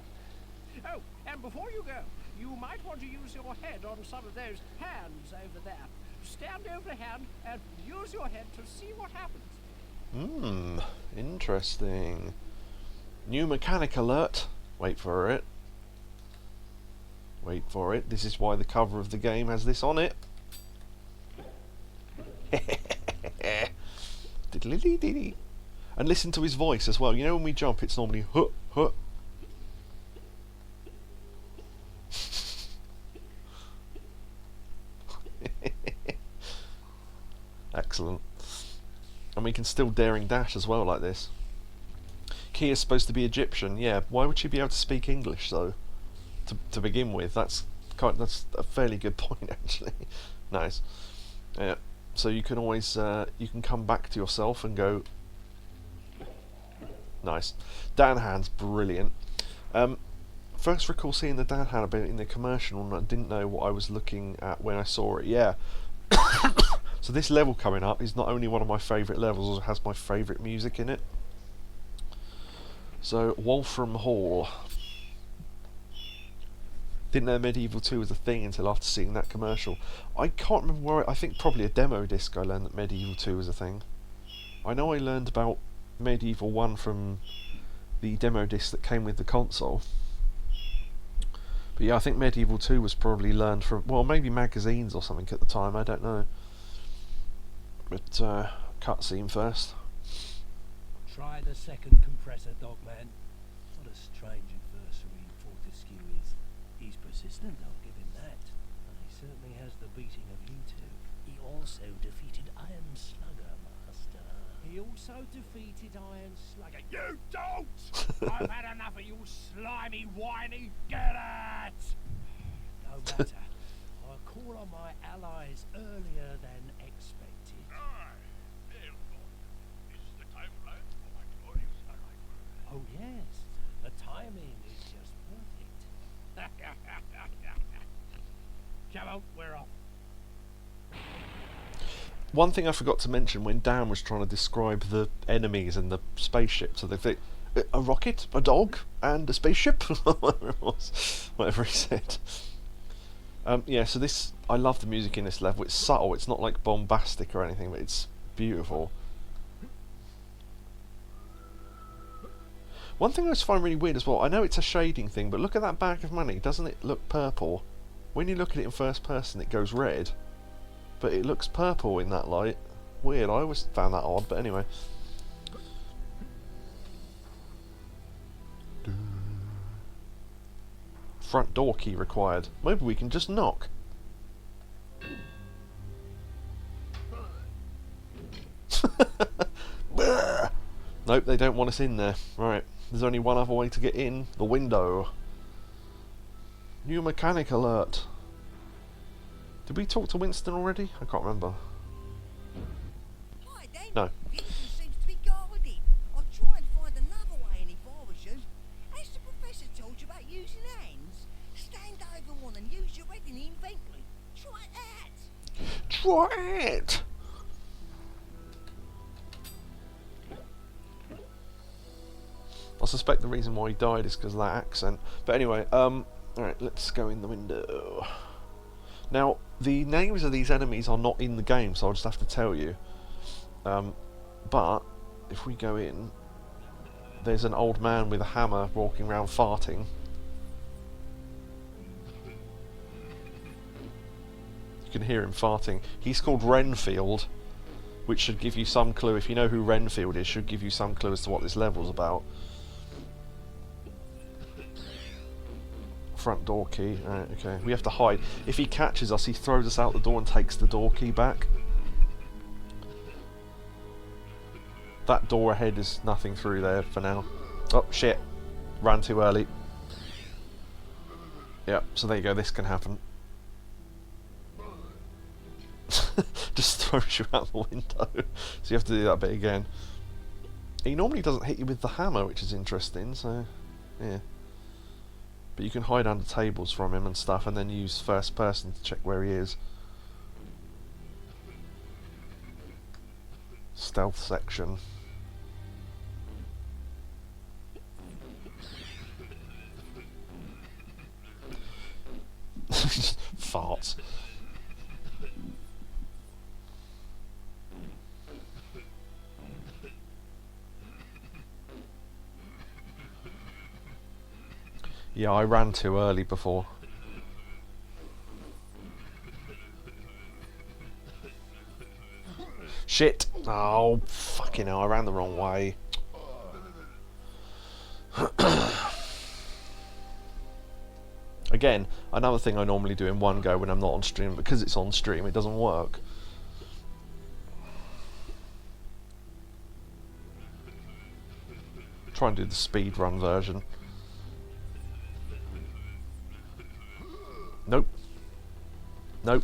Oh, and before you go, you might want to use your head on some of those hands over there. Stand over a hand and use your head to see what happens. Interesting. New mechanic alert. Wait for it. Wait for it. This is why the cover of the game has this on it. Diddly-dee-dee-dee. And listen to his voice as well. You know when we jump, it's normally huh, huh. Excellent. And we can still daring dash as well like this. Kia's supposed to be Egyptian. Yeah, why would she be able to speak English though? To begin with, that's a fairly good point actually. Nice. Yeah. So you can always you can come back to yourself and go. Nice. Dan hand's brilliant. First recall seeing the Dan hand a bit in the commercial, and I didn't know what I was looking at when I saw it. Yeah. So this level coming up is not only one of my favourite levels, also has my favourite music in it. So, Wolfram Hall. Didn't know MediEvil 2 was a thing until after seeing that commercial. I can't remember where, I think probably a demo disc I learned that MediEvil 2 was a thing. I know I learned about MediEvil 1 from the demo disc that came with the console. But yeah, I think MediEvil 2 was probably learned from, well, maybe magazines or something at the time, I don't know. But, cutscene first. Try the second compressor, Dogman. What a strange adversary Fortescue is. He's persistent, I'll give him that. And he certainly has the beating of you two. He also defeated Iron Slugger, Master. He also defeated Iron Slugger. You don't! I've had enough of you slimy, whiny. Get it! No matter. I'll call on my allies earlier than expected. Is the time right for my glorious arrival? Oh yes, the timing is just perfect. Come on, we're off. One thing I forgot to mention when Dan was trying to describe the enemies and the spaceship, so they think a rocket, a dog, and a spaceship, whatever it was, whatever he said. Yeah, so this, I love the music in this level. It's subtle, it's not like bombastic or anything, but it's beautiful. One thing I just find really weird as well, I know it's a shading thing, but look at that bag of money, doesn't it look purple? When you look at it in first person it goes red, but it looks purple in that light. Weird, I always found that odd, but anyway. Front door key required. Maybe we can just knock. Nope, they don't want us in there. Right, there's only one other way to get in. The window. New mechanic alert. Did we talk to Winston already? I can't remember. Hi, Dan. No. This seems to be guarded. I'll try and find another way in if I was you. Has the professor told you about using hands? Stand over one and use your head in the inventory. Try that. Try it! I suspect the reason why he died is because of that accent. But anyway, alright, let's go in the window. Now, the names of these enemies are not in the game, so I'll just have to tell you. But, if we go in, there's an old man with a hammer walking around farting. You can hear him farting. He's called Renfield, which should give you some clue. If you know who Renfield is, should give you some clue as to what this level's about. Front door key. Right, okay. We have to hide. If he catches us, he throws us out the door and takes the door key back. That door ahead is nothing through there for now. Oh, shit. Ran too early. Yep, so there you go. This can happen. Just throws you out the window. So you have to do that bit again. He normally doesn't hit you with the hammer, which is interesting, so yeah. But you can hide under tables from him and stuff, and then use first person to check where he is. Stealth section. Farts. Yeah, I ran too early before. Shit! Oh, fucking hell, I ran the wrong way. Again, another thing I normally do in one go when I'm not on stream, because it's on stream, it doesn't work. Try and do the speed run version. Nope. Nope.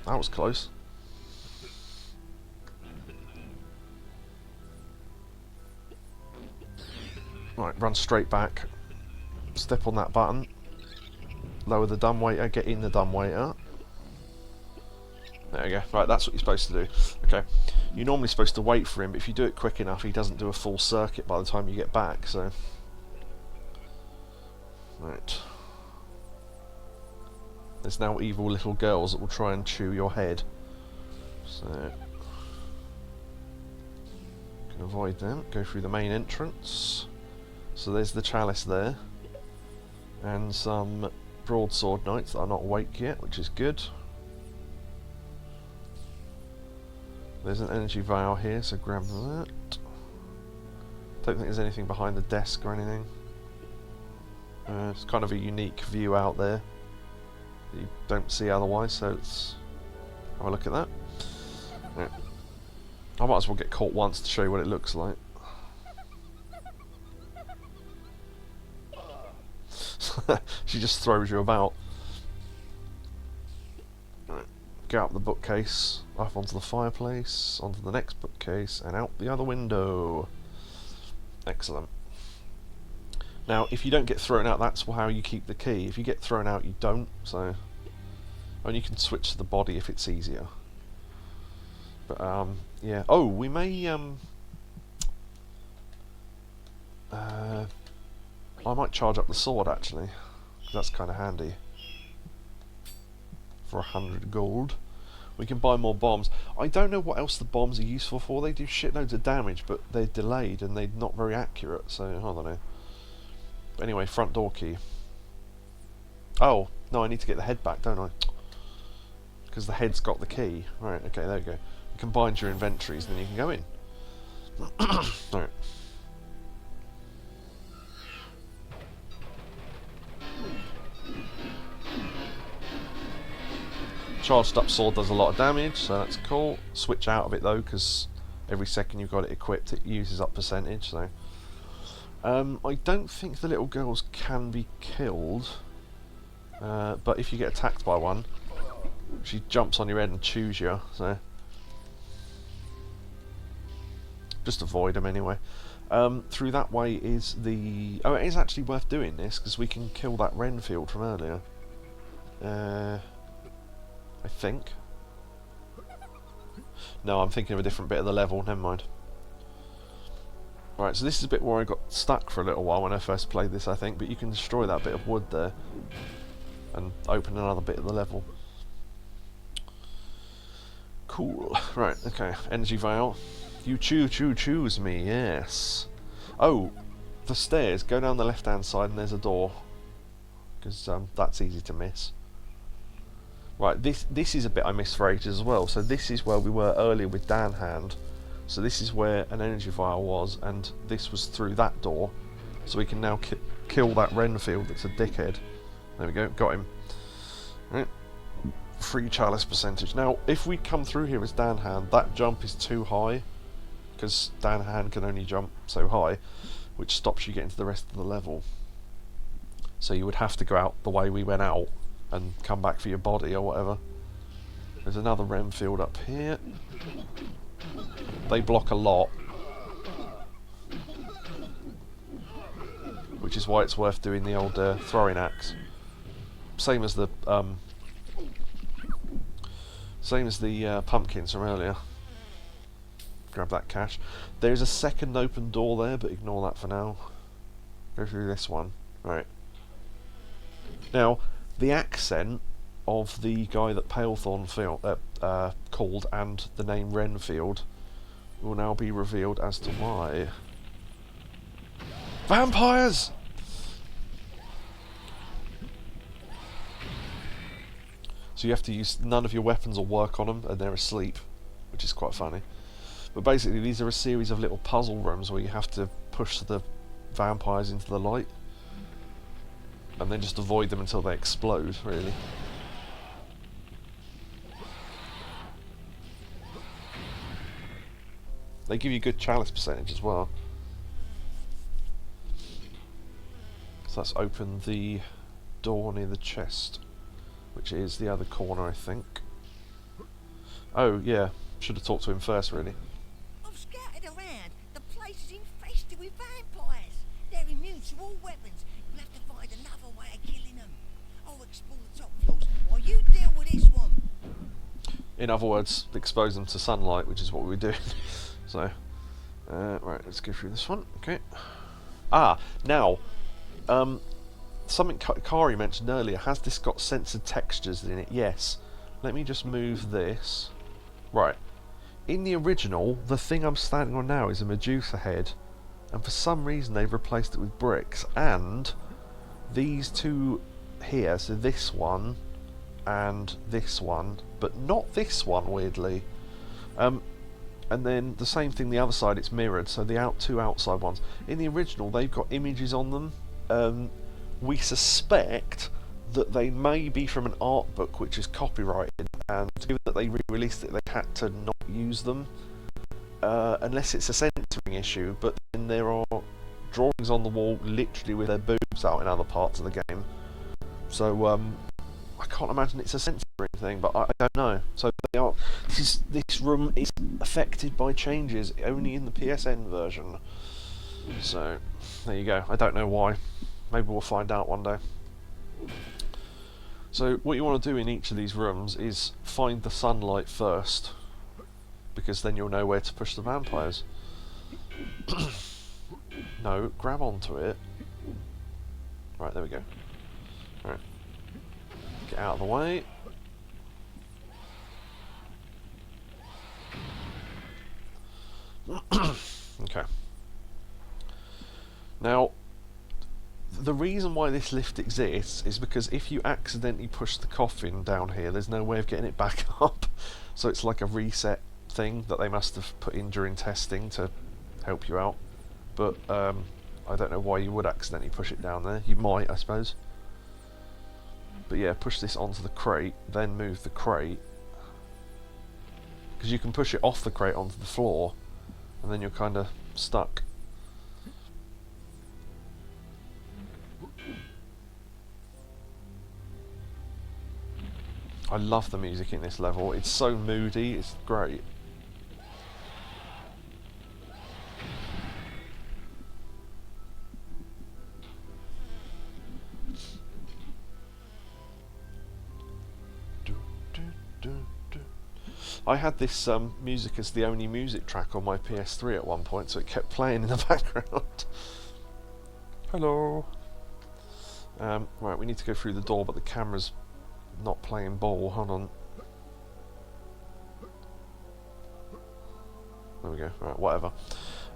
That was close. Right, run straight back. Step on that button. Lower the dumbwaiter, get in the dumbwaiter. There we go. Right, that's what you're supposed to do. Okay. You're normally supposed to wait for him, but if you do it quick enough, he doesn't do a full circuit by the time you get back, so... Right. There's now evil little girls that will try and chew your head. So... can avoid them. Go through the main entrance. So there's the chalice there. And some broadsword knights that are not awake yet, which is good. There's an energy vial here, so grab that. Don't think there's anything behind the desk or anything. It's kind of a unique view out there that you don't see otherwise, so let's have a look at that. Yeah. I might as well get caught once to show you what it looks like. She just throws you about. Right. Get up the bookcase, up onto the fireplace, onto the next bookcase, and out the other window. Excellent. Now, if you don't get thrown out, that's how you keep the key. If you get thrown out, you don't, so... and you can switch to the body if it's easier. But, yeah. Oh, we may, I might charge up the sword, actually. 'Cause that's kind of handy. For 100 gold. We can buy more bombs. I don't know what else the bombs are useful for. They do shitloads of damage, but they're delayed and they're not very accurate, so I don't know. But anyway, front door key. Oh, no, I need to get the head back, don't I? Because the head's got the key. Right, okay, there we go. You can bind your inventories and then you can go in. Alright. Charged up sword does a lot of damage, so that's cool. Switch out of it though, because every second you've got it equipped it uses up percentage, so... I don't think the little girls can be killed, but if you get attacked by one, she jumps on your head and chews you, so... just avoid them anyway. Through that way is the... oh, it is actually worth doing this, because we can kill that Renfield from earlier. I think. No, I'm thinking of a different bit of the level, never mind. Right, so this is a bit where I got stuck for a little while when I first played this, I think, but you can destroy that bit of wood there and open another bit of the level. Cool. Right, okay. Energy vial. You choose me, yes. Oh, the stairs. Go down the left-hand side and there's a door. Because that's easy to miss. Right, this is a bit I missed for ages as well. So this is where we were earlier with Dan Hand. So this is where an energy vial was, and this was through that door. So we can now kill that Renfield that's a dickhead. There we go, got him. Right. Free chalice percentage. Now, if we come through here as Dan Hand, that jump is too high. Because Dan Hand can only jump so high, which stops you getting to the rest of the level. So you would have to go out the way we went out and come back for your body or whatever. There's another Renfield up here. They block a lot, which is why it's worth doing the old throwing axe. Same as the pumpkins from earlier. Grab that cash. There's a second open door there, but ignore that for now. Go through this one. Right. Now, the accent of the guy that Palethorn called and the name Renfield will now be revealed as to why. Vampires! So you have to use... none of your weapons will work on them and they're asleep, which is quite funny. But basically these are a series of little puzzle rooms where you have to push the vampires into the light and then just avoid them until they explode, really. They give you good chalice percentage as well. So let's open the door near the chest, which is the other corner, I think. Oh, yeah. Should have talked to him first, really. I've scouted around. The place is infested with vampires. They're immune to all weapons. You'll have to find another way of killing them. I'll explore the top floors while you deal with this one. In other words, expose them to sunlight, which is what we do. So, right, let's go through this one. Okay. Ah, now, something Kari mentioned earlier. Has this got censored textures in it? Yes. Let me just move this. Right. In the original, the thing I'm standing on now is a Medusa head, and for some reason they've replaced it with bricks. And these two here, so this one and this one, but not this one, weirdly. And then the same thing the other side, it's mirrored, so the two outside ones. In the original, they've got images on them. We suspect that they may be from an art book which is copyrighted, and given that they re-released it, they had to not use them, unless it's a censoring issue. But then there are drawings on the wall literally with their boobs out in other parts of the game, so I can't imagine it's a censoring thing, but I don't know. So they are, this room is affected by changes only in the PSN version, so there you go. I don't know why. Maybe we'll find out one day. So what you want to do in each of these rooms is find the sunlight first, because then you'll know where to push the vampires. No, grab onto it. Right, there we go. Alright. Get out of the way. Okay. Now, the reason why this lift exists is because if you accidentally push the coffin down here, there's no way of getting it back up. So it's like a reset thing that they must have put in during testing to help you out. But I don't know why you would accidentally push it down there. You might, I suppose. But yeah, push this onto the crate, then move the crate. Because you can push it off the crate onto the floor, and then you're kind of stuck. I love the music in this level. It's so moody, it's great. I had this music as the only music track on my PS3 at one point, so it kept playing in the background. Hello. Right, we need to go through the door, but the camera's not playing ball. Hold on. There we go. Right, whatever.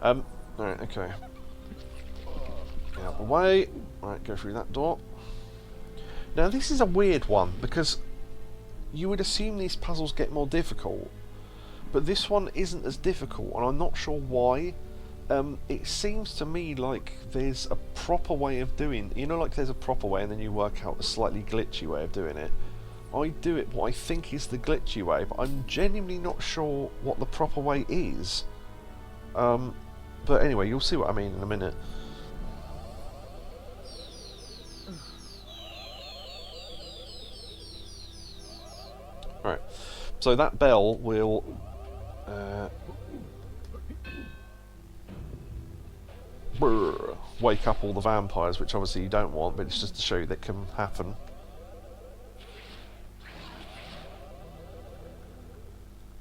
Right, okay. Get out the way. Right, go through that door. Now, this is a weird one, because you would assume these puzzles get more difficult, but this one isn't as difficult, and I'm not sure why. It seems to me like there's a proper way of doing, you know, like there's a proper way and then you work out a slightly glitchy way of doing it. I do it what I think is the glitchy way, but I'm genuinely not sure what the proper way is. But anyway, you'll see what I mean in a minute. Right, so that bell will wake up all the vampires, which obviously you don't want, but it's just to show you that can happen.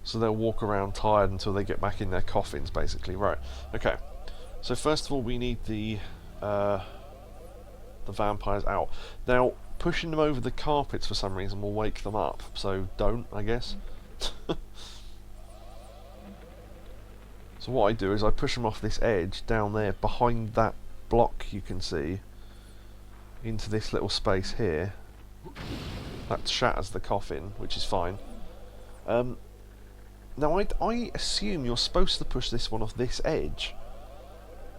So they'll walk around tired until they get back in their coffins, basically. Right, okay. So first of all, we need the vampires out. Now, pushing them over the carpets for some reason will wake them up, so don't, I guess. So what I do is I push them off this edge down there behind that block you can see into this little space here. That shatters the coffin, which is fine. Now I assume you're supposed to push this one off this edge,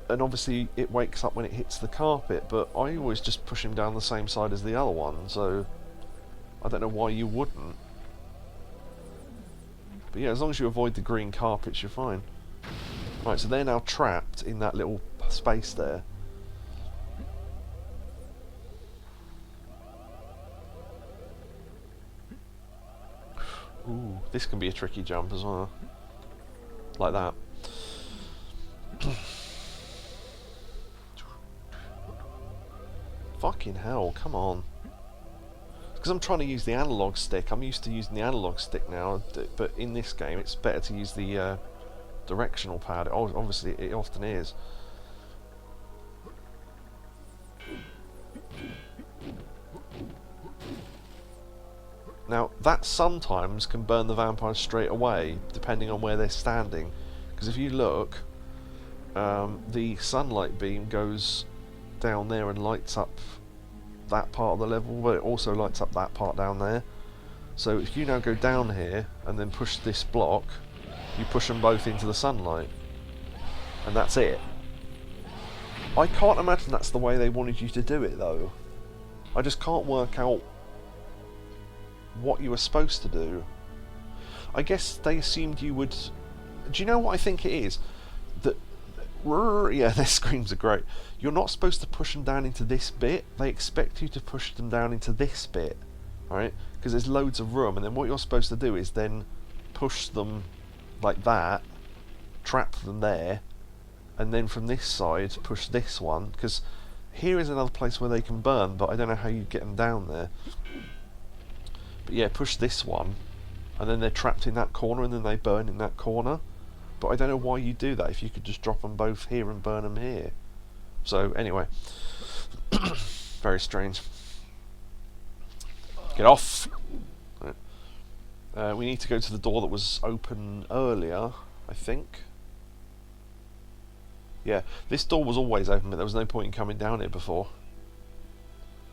and obviously it wakes up when it hits the carpet, but I always just push him down the same side as the other one, so I don't know why you wouldn't. But yeah, as long as you avoid the green carpets, you're fine. Right, so they're now trapped in that little space there. Ooh, this can be a tricky jump as well. Like that. Fucking hell, come on. because I'm trying to use the analog stick. I'm used to using the analog stick now, but in this game it's better to use the directional pad. Obviously it often is. Now that sometimes can burn the vampires straight away, depending on where they're standing. Because if you look, the sunlight beam goes down there and lights up that part of the level, but it also lights up that part down there. So if you now go down here and then push this block, you push them both into the sunlight, and that's it. I can't imagine that's the way they wanted you to do it though. I just can't work out what you were supposed to do. I guess they assumed you would... Do you know what I think it is? That... Yeah, their screams are great. You're not supposed to push them down into this bit. They expect you to push them down into this bit, right? Because there's loads of room, and then what you're supposed to do is then push them like that, trap them there, and then from this side push this one, because here is another place where they can burn, but I don't know how you get them down there. But yeah, push this one, and then they're trapped in that corner, and then they burn in that corner. But I don't know why you do that if you could just drop them both here and burn them here. So anyway, very strange. Get off! Right. We need to go to the door that was open earlier, I think. Yeah, this door was always open, but there was no point in coming down here before.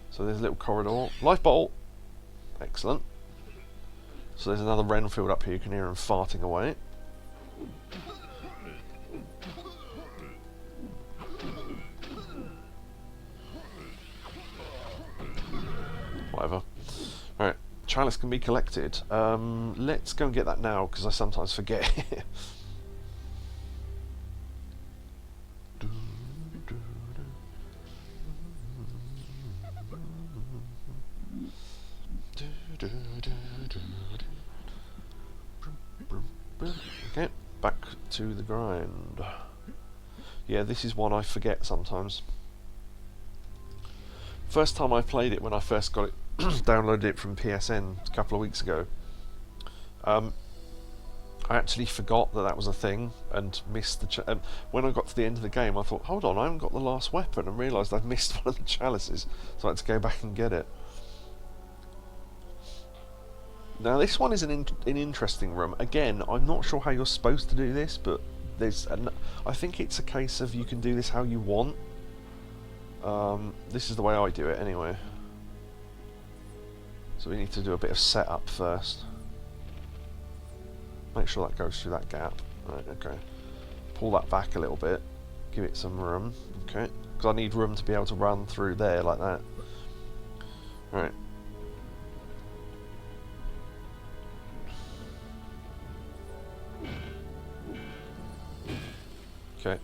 So there's a little corridor. Life bolt! Excellent. So there's another Renfield up here, you can hear him farting away. Whatever. Alright, chalice can be collected. Let's go and get that now, because I sometimes forget. Okay, back to the grind. Yeah, this is one I forget sometimes. First time I played it, when I first got it, downloaded it from PSN a couple of weeks ago, I actually forgot that that was a thing and missed the when I got to the end of the game I thought, hold on, I haven't got the last weapon, and realised I'd missed one of the chalices, so I had to go back and get it. Now this one is an interesting room. Again, I'm not sure how you're supposed to do this, but I think it's a case of you can do this how you want. This is the way I do it anyway. So we need to do a bit of setup first. Make sure that goes through that gap. Right, okay. Pull that back a little bit. Give it some room. Okay. Because I need room to be able to run through there like that. Right. Okay,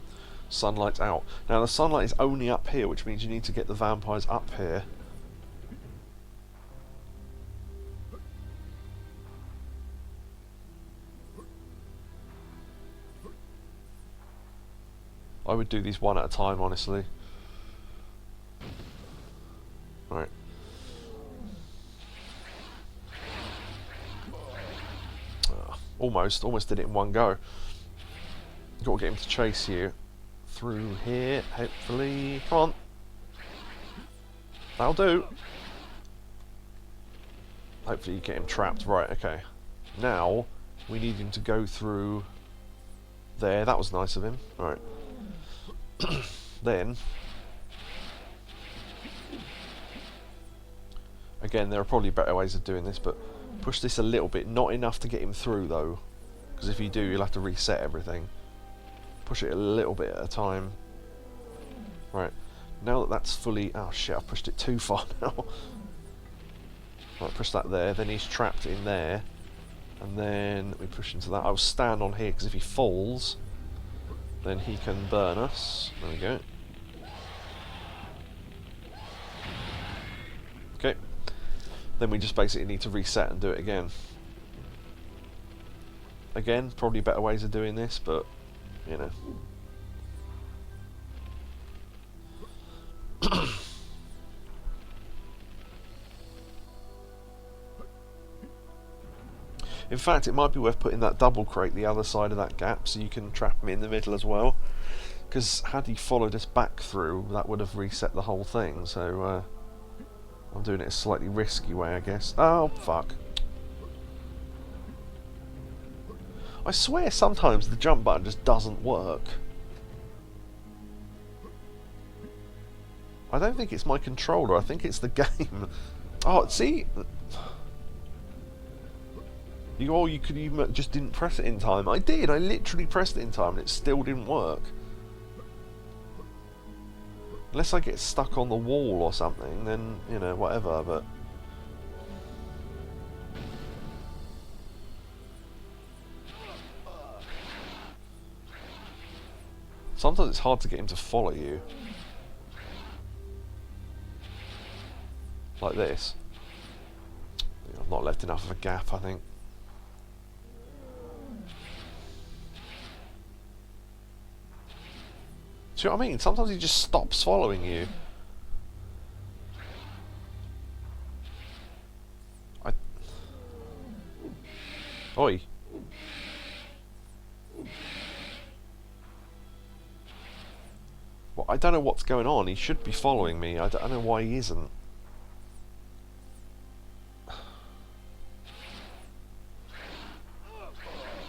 sunlight's out. Now the sunlight is only up here, which means you need to get the vampires up here. I would do these one at a time, honestly. Right. Almost did it in one go. Got to get him to chase you through here, hopefully. Come on. That'll do. Hopefully you get him trapped. Right, okay. Now, we need him to go through there. That was nice of him. Alright. Then, again, there are probably better ways of doing this, but push this a little bit. Not enough to get him through, though. Because if you do, you'll have to reset everything. Push it a little bit at a time. Right, now that that's fully... Oh shit, I've pushed it too far now. Right, push that there, then he's trapped in there. And then we push into that. I'll stand on here, because if he falls, then he can burn us. There we go. Okay. Then we just basically need to reset and do it again. Again, probably better ways of doing this, but... you know. In fact, it might be worth putting that double crate the other side of that gap so you can trap him in the middle as well. Because had he followed us back through, that would have reset the whole thing. So I'm doing it a slightly risky way, I guess. Oh, fuck. I swear sometimes the jump button just doesn't work. I don't think it's my controller, I think it's the game. Oh, see? You just didn't press it in time. I did, I literally pressed it in time and it still didn't work. Unless I get stuck on the wall or something, then, you know, whatever, but... Sometimes it's hard to get him to follow you. Like this. I've not left enough of a gap, I think. See what I mean? Sometimes he just stops following you. Oi. Well, I don't know what's going on. He should be following me. I don't know why he isn't.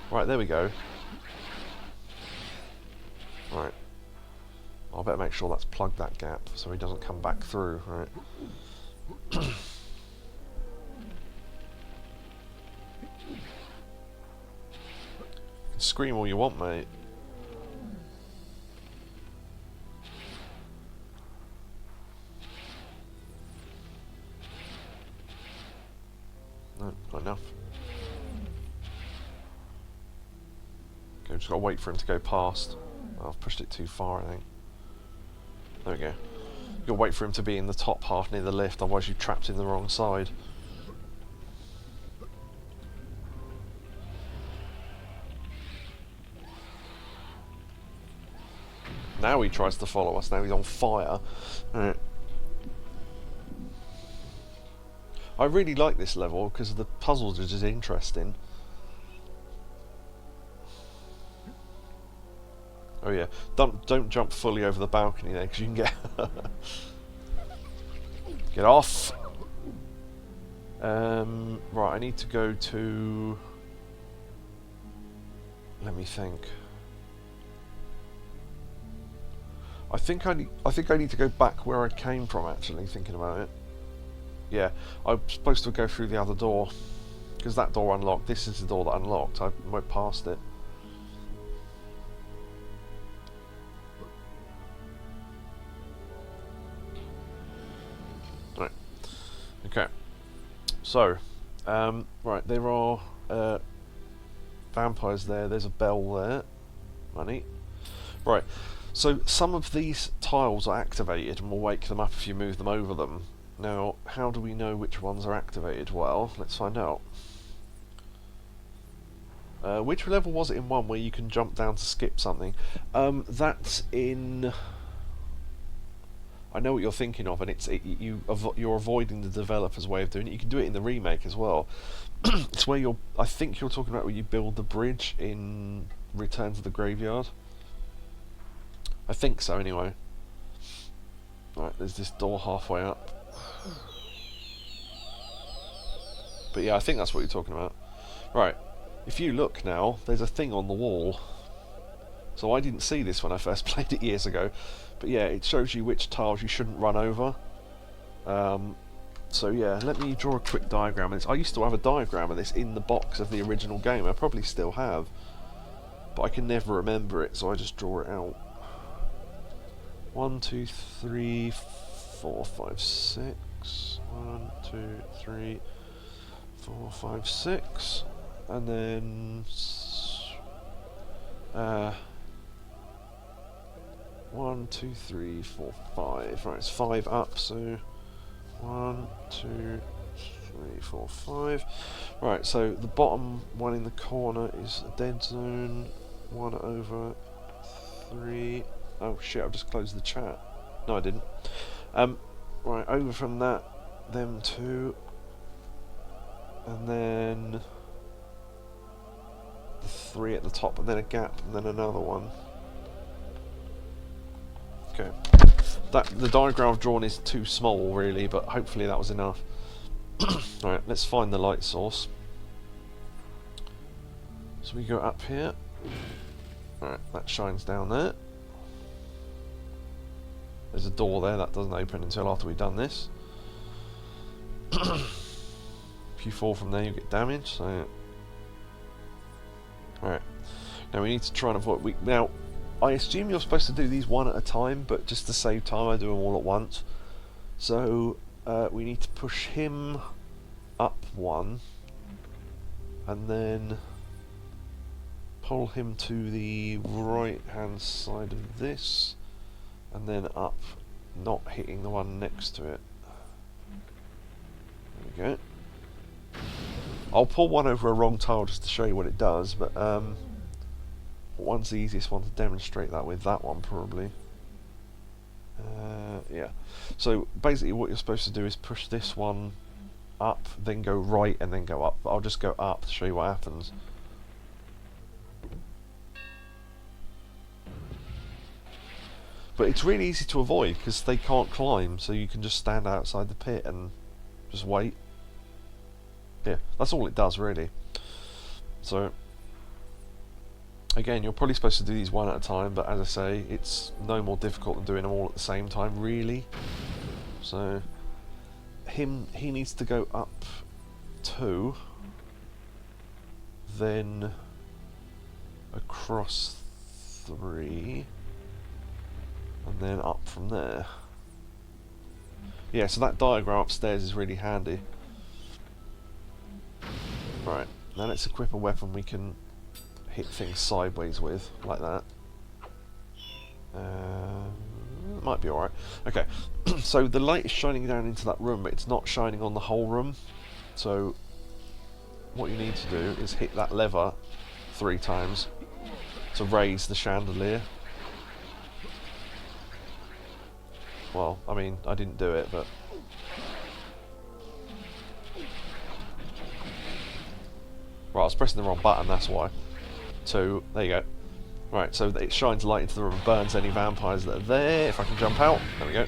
Right, there we go. Right. I better make sure that's plugged, that gap, so he doesn't come back through. Right. Scream all you want, mate. No, not enough. Okay, just gotta wait for him to go past. Oh, I've pushed it too far, I think. There we go. You gotta wait for him to be in the top half near the lift, otherwise you're trapped in the wrong side. Now he tries to follow us, now he's on fire. Right. I really like this level because the puzzles are just interesting. Oh yeah, don't jump fully over the balcony there because you can get get off. Right, I need to go to. Let me think. I think I need to go back where I came from. Actually, thinking about it. Yeah, I'm supposed to go through the other door because that door unlocked. This is the door that unlocked. I went past it. Right. Okay. So, right, there are vampires there. There's a bell there. Money. Right. So some of these tiles are activated and we'll wake them up if you move them over them. Now, how do we know which ones are activated? Well, let's find out. Which level was it in one where you can jump down to skip something? That's in... I know what you're thinking of, and you're avoiding the developer's way of doing it. You can do it in the remake as well. It's where I think you're talking about where you build the bridge in Return to the Graveyard. I think so, anyway. Right, there's this door halfway up. But yeah, I think that's what you're talking about. Right, if you look now, there's a thing on the wall. So I didn't see this when I first played it years ago. But yeah, it shows you which tiles you shouldn't run over. So yeah, let me draw a quick diagram of this. I used to have a diagram of this in the box of the original game. I probably still have. But I can never remember it, so I just draw it out. 1, 2, 3, 4, 5, 6. 1, 2, 3, 4, 5, 6. And then... 1, 2, 3, 4, 5. Right, it's 5 up, so 1, 2, 3, 4, 5. Right, so the bottom one in the corner is a dead zone. 1 over 3. Oh shit, I've just closed the chat. No, I didn't. Right, over from that, them two. And then 3 at the top, and then a gap, and then another one. Okay. The diagram I've drawn is too small, really, but hopefully that was enough. Alright, let's find the light source. So we go up here. Alright, that shines down there. There's a door there, that doesn't open until after we've done this. If you fall from there, you get damaged, so... Alright. Now we need to try and avoid... Now, I assume you're supposed to do these one at a time, but just to save time, I do them all at once. So, we need to push him up one, and then pull him to the right-hand side of this, and then up, not hitting the one next to it. There we go. I'll pull one over a wrong tile just to show you what it does, but one's the easiest one to demonstrate that with? That one, probably. Yeah. So basically what you're supposed to do is push this one up, then go right, and then go up. But I'll just go up to show you what happens. But it's really easy to avoid because they can't climb, so you can just stand outside the pit and just wait. Yeah, that's all it does, really. So, again, you're probably supposed to do these one at a time, but as I say, it's no more difficult than doing them all at the same time, really. So, he needs to go up 2, then across 3, and then up from there. Yeah, so that diagram upstairs is really handy. Right, now let's equip a weapon we can hit things sideways with, like that. Might be alright. Okay, so the light is shining down into that room, but it's not shining on the whole room. So, what you need to do is hit that lever 3 times to raise the chandelier. Well, I mean, I didn't do it, but... Right, I was pressing the wrong button, that's why. So, there you go. Right, so it shines light into the room and burns any vampires that are there. If I can jump out, there we go.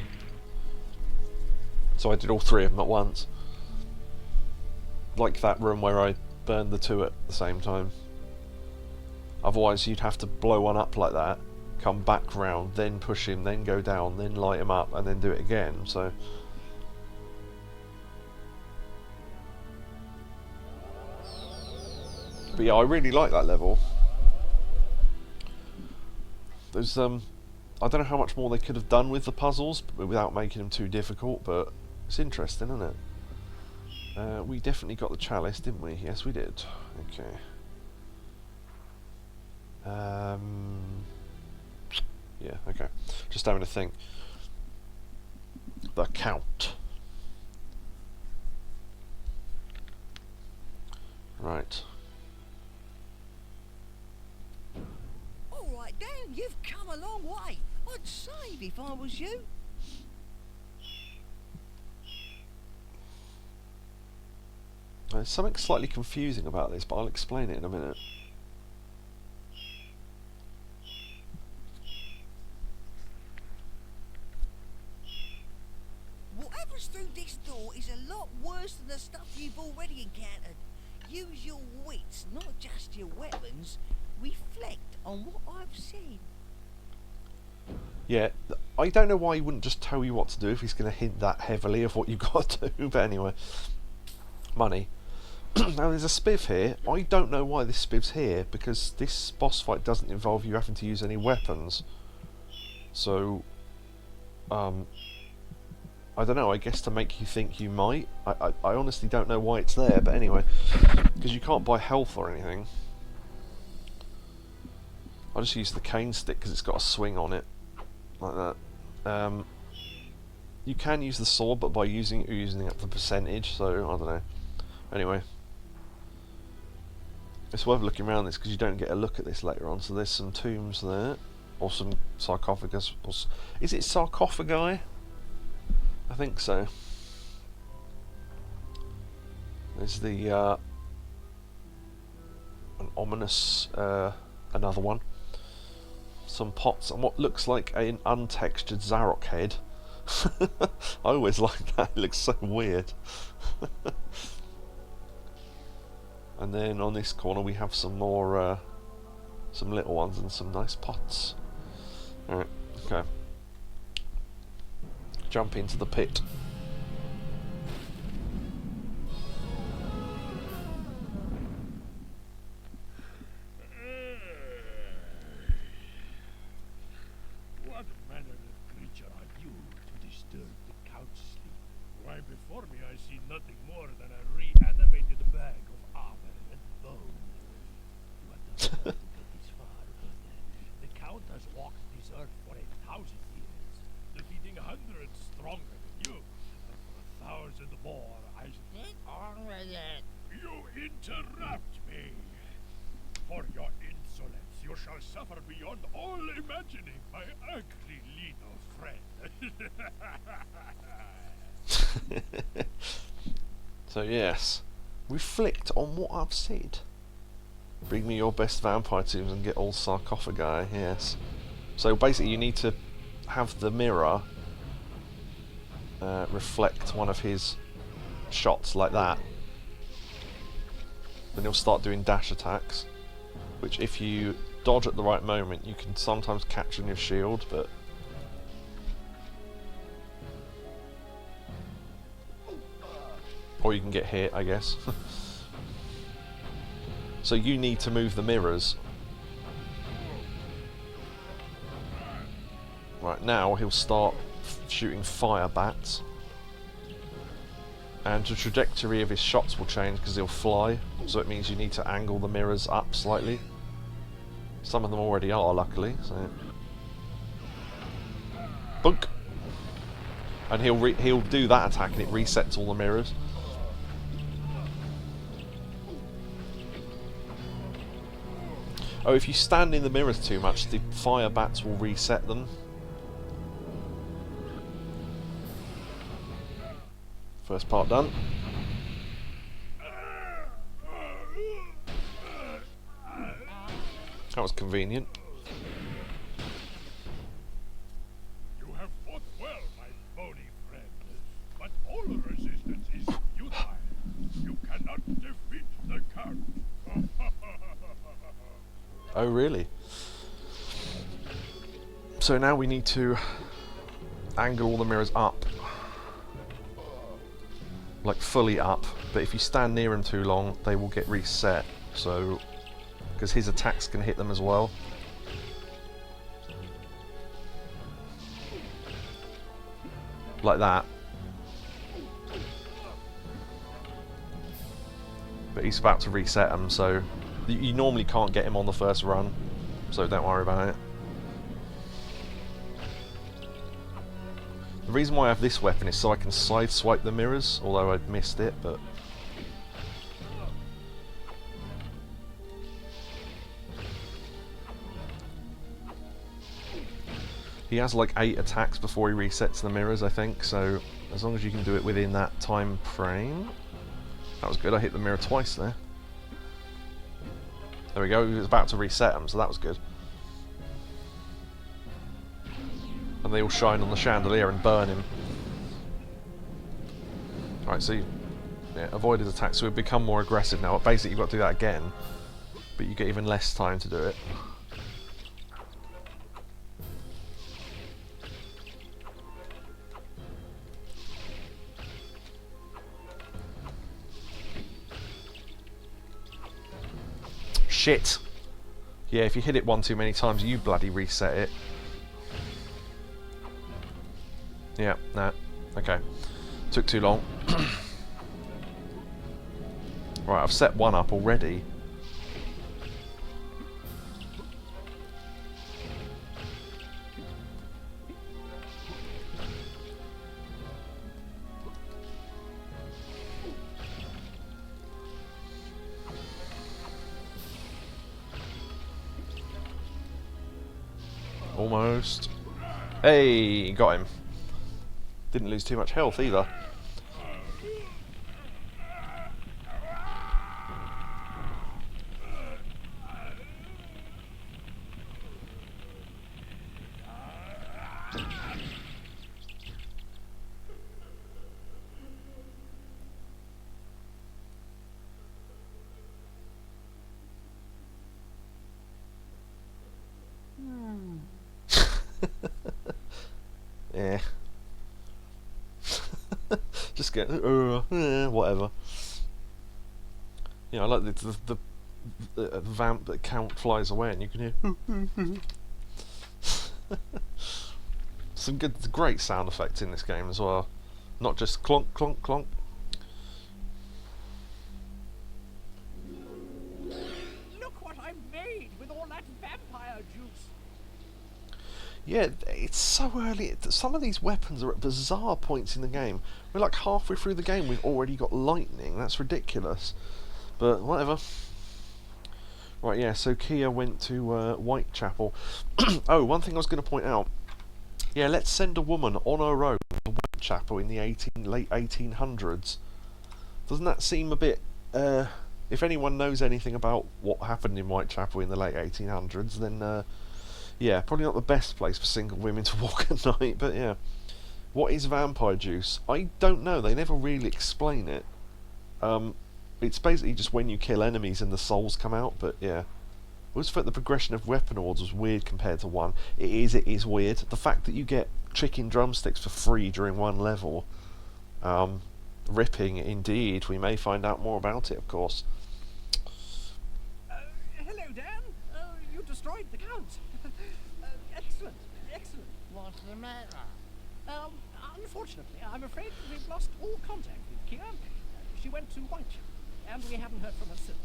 So I did all 3 of them at once. Like that room where I burned the 2 at the same time. Otherwise you'd have to blow one up like that, come back round, then push him, then go down, then light him up, and then do it again, so... But yeah, I really like that level. There's, I don't know how much more they could have done with the puzzles without making them too difficult, but it's interesting, isn't it? We definitely got the chalice, didn't we? Yes, we did. Okay. Yeah, okay. Just having a think. The count. Right. Alright, Dan, you've come a long way. I'd save if I was you. There's something slightly confusing about this, but I'll explain it in a minute. Whatever's through this door is a lot worse than the stuff you've already encountered. Use your wits, not just your weapons. Reflect on what I've said. Yeah, I don't know why he wouldn't just tell you what to do if he's going to hint that heavily of what you've got to do, but anyway. Money. Now there's a spiv here. I don't know why this spiv's here, because this boss fight doesn't involve you having to use any weapons. So, I don't know, I guess to make you think you might. I honestly don't know why it's there, but anyway. Because you can't buy health or anything. I'll just use the cane stick because it's got a swing on it. Like that. You can use the sword, but by using it, you're using up the percentage, so I don't know. Anyway. It's worth looking around this because you don't get a look at this later on. So there's some tombs there. Or some sarcophagus. Is it sarcophagi? I think so. There's the an ominous, another one. Some pots and what looks like an untextured Zarok head. I always like that, it looks so weird. And then on this corner we have some more, some little ones and some nice pots. Alright, okay. Jump into the pit. What manner of creature are you to disturb the count's sleep? Why, before me I see nothing more than a reanimated bag of armor and bone. You have done well to get this far, but the Count has walked this earth for 1,000 years, defeating hundreds stronger than you, and for 1,000 more I should... Get on with it! You interrupt me! For your insolence, you shall suffer beyond all imagining, my ugly little friend. So yes, reflect on what I've said. Bring me your best vampire tombs and get all sarcophagi, yes. So basically you need to have the mirror reflect one of his shots like that. Then he'll start doing dash attacks, which if you dodge at the right moment you can sometimes catch on your shield, but or you can get hit, I guess. So you need to move the mirrors. Right, now he'll start shooting fire bats. And the trajectory of his shots will change because he'll fly. So it means you need to angle the mirrors up slightly. Some of them already are, luckily. So, bunk. And he'll do that attack and it resets all the mirrors. Oh, if you stand in the mirrors too much, the fire bats will reset them. First part done. That was convenient. You have fought well, my bony friend, but all resistance is futile. You cannot defeat the Count. Oh, really? So now we need to angle all the mirrors up. Like fully up, but if you stand near him too long, they will get reset. So, because his attacks can hit them as well. Like that. But he's about to reset them, so you normally can't get him on the first run, so don't worry about it. The reason why I have this weapon is so I can sideswipe the mirrors, although I'd missed it, but... He has like 8 attacks before he resets the mirrors, I think, so as long as you can do it within that time frame... That was good, I hit the mirror twice there. There we go, he was about to reset them, so that was good. And they all shine on the chandelier and burn him. Alright, so avoid his attacks, so we've become more aggressive now. Basically you've got to do that again, but you get even less time to do it. Shit! Yeah, if you hit it one too many times, you bloody reset it. Yeah, nah. Okay. Took too long. Right, I've set one up already. Almost. Hey, got him. Didn't lose too much health either. eh. Just get whatever. Yeah, I like the vamp that Count flies away and you can hear some great sound effects in this game as well. Not just clonk, clonk, clonk. Look what I made with all that vampire juice. Yeah, it's so early. Some of these weapons are at bizarre points in the game. We're like halfway through the game, we've already got lightning. That's ridiculous. But whatever. Right, yeah, so Kia went to Whitechapel. Oh, one thing I was going to point out. Yeah, let's send a woman on her own to Whitechapel in the late 1800s. Doesn't that seem a bit... if anyone knows anything about what happened in Whitechapel in the late 1800s, then... yeah, probably not the best place for single women to walk at night, but yeah. What is vampire juice? I don't know, they never really explain it. It's basically just when you kill enemies and the souls come out, but yeah. I always felt the progression of weapon awards was weird compared to 1. It is weird. The fact that you get chicken drumsticks for free during one level. Ripping indeed. We may find out more about it, of course. Hello, Dan. You destroyed the Count. Excellent, excellent. What's the matter? Unfortunately, I'm afraid we've lost all contact with Kia. She went to Whitechapel, and we haven't heard from her since.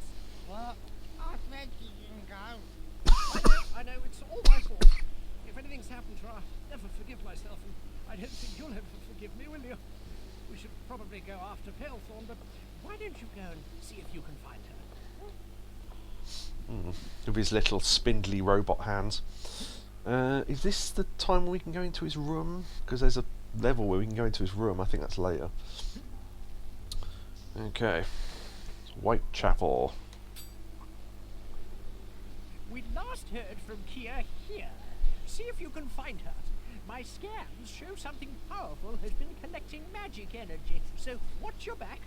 What? I said you didn't go. I know, it's all my fault. If anything's happened to her, I'll never forgive myself, and I don't think you'll ever forgive me, will you? We should probably go after Palethorn, but why don't you go and see if you can find her? With his little spindly robot hands. Is this the time we can go into his room? Because there's a level where we can go into his room. I think that's later. Okay. Whitechapel. We last heard from Kia here. See if you can find her. My scans show something powerful has been collecting magic energy, so watch your back.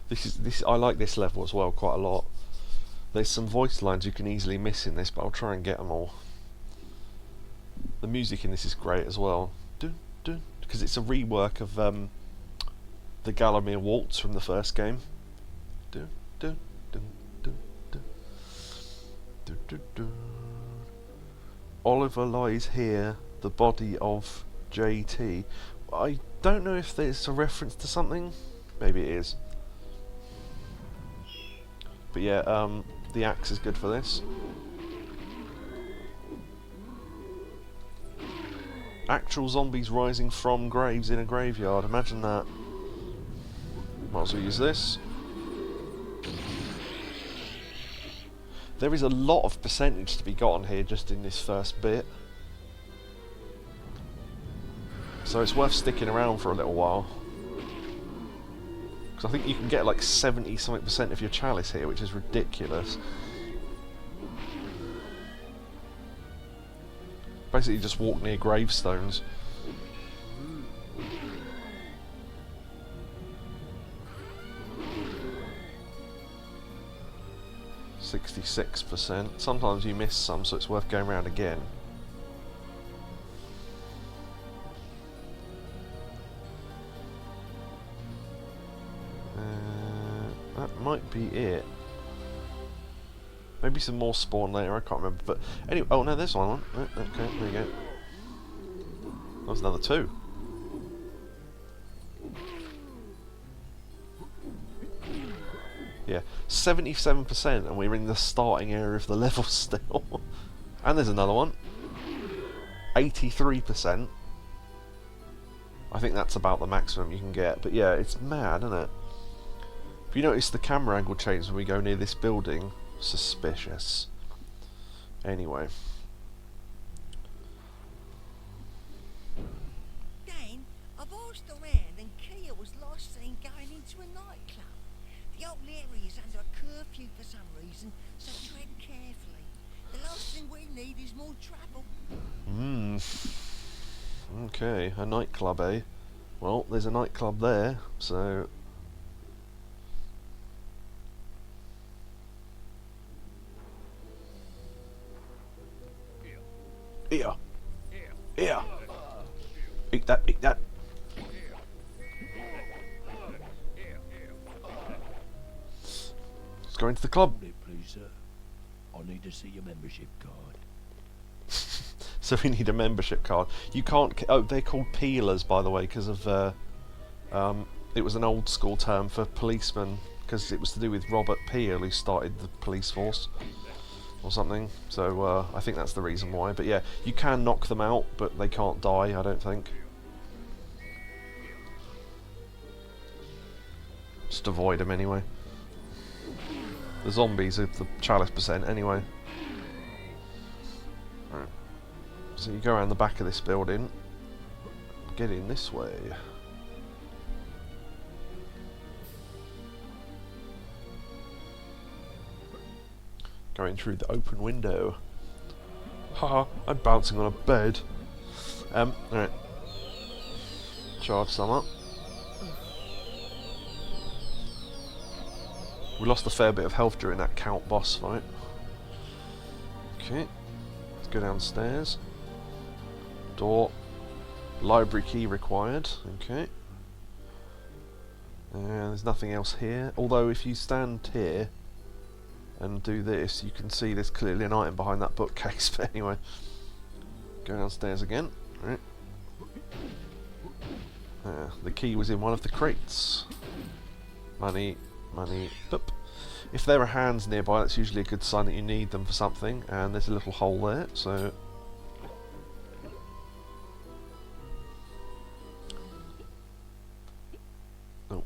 This I like this level as well quite a lot. There's some voice lines you can easily miss in this, but I'll try and get them all. The music in this is great as well, because it's a rework of the Galamir Waltz from the first game. Oliver lies here, the body of JT. I don't know if there's a reference to something. Maybe it is. But yeah, the axe is good for this. Actual zombies rising from graves in a graveyard. Imagine that. Might as well use this. There is a lot of percentage to be gotten here just in this first bit. So it's worth sticking around for a little while. Because I think you can get like 70-something% of your chalice here, which is ridiculous. Basically just walk near gravestones. %66%. Sometimes you miss some, so it's worth going around again. That might be it. Maybe some more spawn later, I can't remember. But anyway, oh no, there's one. Okay, there you go. That was another 2. Yeah, 77%, and we're in the starting area of the level still. And there's another one. 83%. I think that's about the maximum you can get. But yeah, it's mad, isn't it? If you notice the camera angle changes when we go near this building, suspicious. Anyway. Dan, I've asked around and Kia was last seen going into a nightclub. The whole area is under a curfew for some reason, so tread carefully. The last thing we need is more trouble. Okay, a nightclub, eh? Well, there's a nightclub there, so... Here! Here! Eat that, eat that! Let's go into the club. Hold it, please, sir. I need to see your membership card. So we need a membership card. You can't... Oh, they're called peelers, by the way, because of... it was an old school term for policemen, because it was to do with Robert Peel, who started the police force, or something. So I think that's the reason why. But yeah, you can knock them out, but they can't die, I don't think. Just avoid them anyway. The zombies are the chalice percent anyway. Right. So you go around the back of this building, get in this way. Going through the open window. Haha, I'm bouncing on a bed. Alright. Charge some up. We lost a fair bit of health during that Count boss fight. Okay. Let's go downstairs. Door. Library key required. Okay. There's nothing else here. Although if you stand here and do this, you can see there's clearly an item behind that bookcase. But anyway, go downstairs again. Right. The key was in one of the crates. Money, money, boop. If there are hands nearby, that's usually a good sign that you need them for something. And there's a little hole there, so... Oh.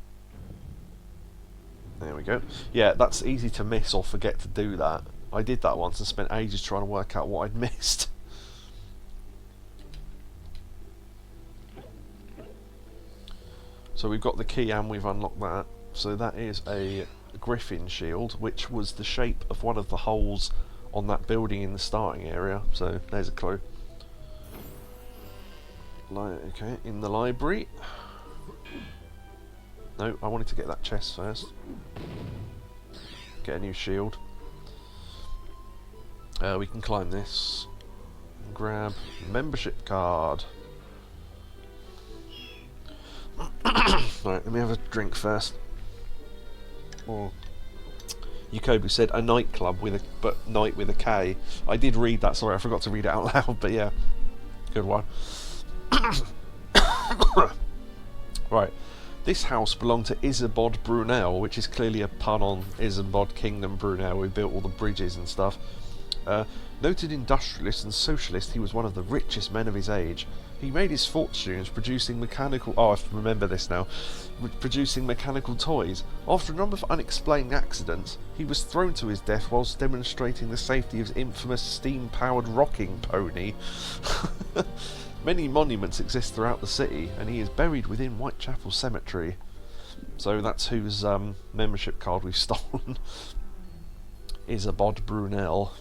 There we go. Yeah, that's easy to miss or forget to do that. I did that once and spent ages trying to work out what I'd missed. So we've got the key and we've unlocked that. So that is a griffin shield, which was the shape of one of the holes on that building in the starting area. So there's a clue. Okay, in the library. No, I wanted to get that chest first. Get a new shield. We can climb this. Grab membership card. Right, let me have a drink first. Oh. Yakobu said a nightclub with a night with a K. I did read that. Sorry, I forgot to read it out loud. But yeah, good one. Right, this house belonged to Isambard Brunel, which is clearly a pun on Isambard Kingdom Brunel, who built all the bridges and stuff. Noted industrialist and socialist, he was one of the richest men of his age. He made his fortunes producing mechanical... Oh, I remember this now. Producing mechanical toys. After a number of unexplained accidents, he was thrown to his death whilst demonstrating the safety of his infamous steam-powered rocking pony. Many monuments exist throughout the city, and he is buried within Whitechapel Cemetery. So that's whose membership card we've stolen. Isambard Brunel.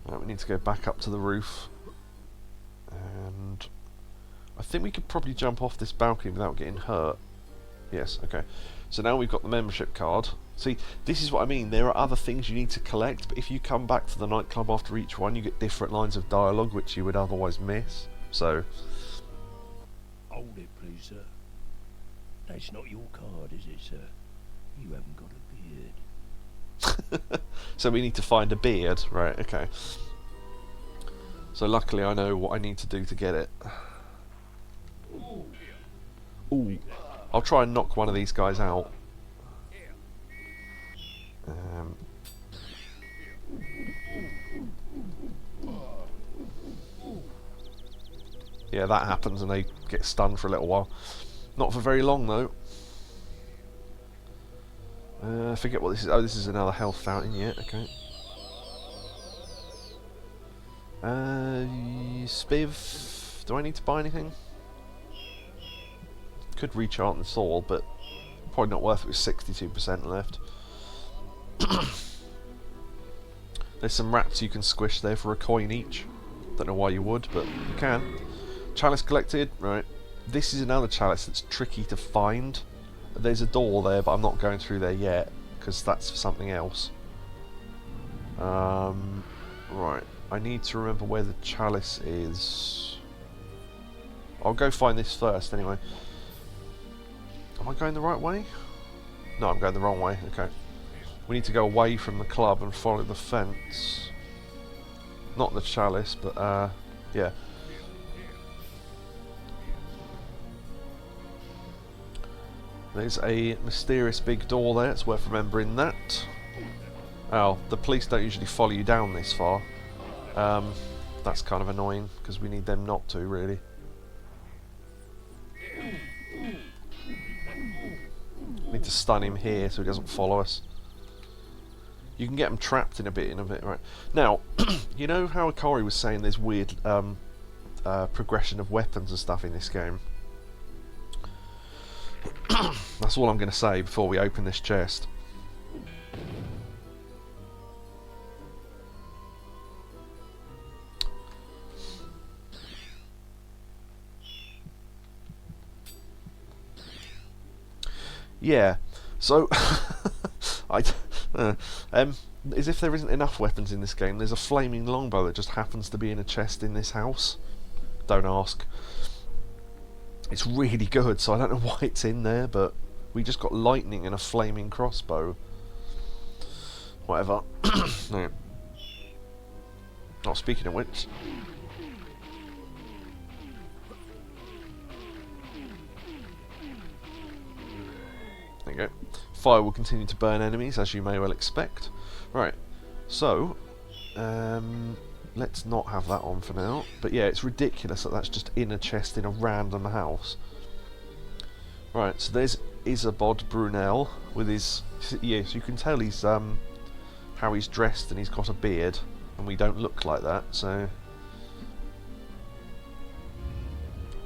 Right, we need to go back up to the roof. And I think we could probably jump off this balcony without getting hurt. Yes, okay. So now we've got the membership card. See, this is what I mean. There are other things you need to collect, but if you come back to the nightclub after each one, you get different lines of dialogue, which you would otherwise miss. So... Hold it, please, sir. That's not your card, is it, sir? You haven't got a beard. So we need to find a beard. Right, okay. So luckily I know what I need to do to get it. Ooh. I'll try and knock one of these guys out. Yeah, that happens and they get stunned for a little while. Not for very long though. I forget what this is. Oh, this is another health fountain. Yeah, okay. Spiv. Do I need to buy anything? Could rechant the sword, but probably not worth it with 62% left. There's some rats you can squish there for a coin each. Don't know why you would, but you can. chalice collected. Right. This is another chalice that's tricky to find. There's a door there, but I'm not going through there yet because that's for something else. Right. I need to remember where the chalice is. I'll go find this first anyway. Am I going the right way? No, I'm going the wrong way. Okay. We need to go away from the club and follow the fence. Not the chalice, but yeah. There's a mysterious big door there. It's worth remembering that. Oh, the police don't usually follow you down this far. That's kind of annoying because we need them not to, really. Need to stun him here so he doesn't follow us. You can get him trapped in a bit, right? Now, you know how Akari was saying there's weird progression of weapons and stuff in this game? That's all I'm going to say before we open this chest. Yeah, so as if there isn't enough weapons in this game, there's a flaming longbow that just happens to be in a chest in this house. Don't ask. It's really good, so I don't know why it's in there, but we just got lightning and a flaming crossbow. Whatever. No. Oh, speaking of which... There you go. Fire will continue to burn enemies, as you may well expect. Right, so... let's not have that on for now. But yeah, it's ridiculous that that's just in a chest in a random house. Right, so there's Isabod Brunel with his... Yes, you can tell he's how he's dressed and he's got a beard. And we don't look like that, so...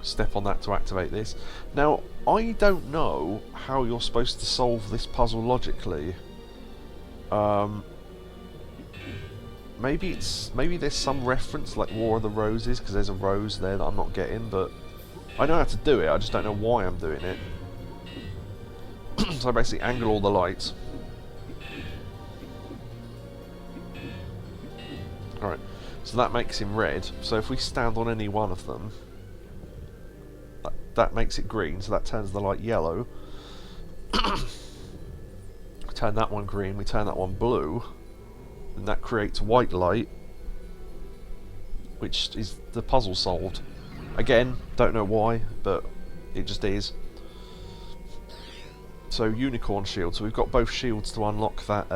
Step on that to activate this. Now, I don't know how you're supposed to solve this puzzle logically. Maybe there's some reference like War of the Roses, because there's a rose there that I'm not getting, but I know how to do it, I just don't know why I'm doing it. So I basically angle all the lights. Alright, so that makes him red, so if we stand on any one of them, that makes it green, so that turns the light yellow. Turn that one green, we turn that one blue, and that creates white light, which is the puzzle solved. Again, don't know why, but it just is. So unicorn shield, so we've got both shields to unlock that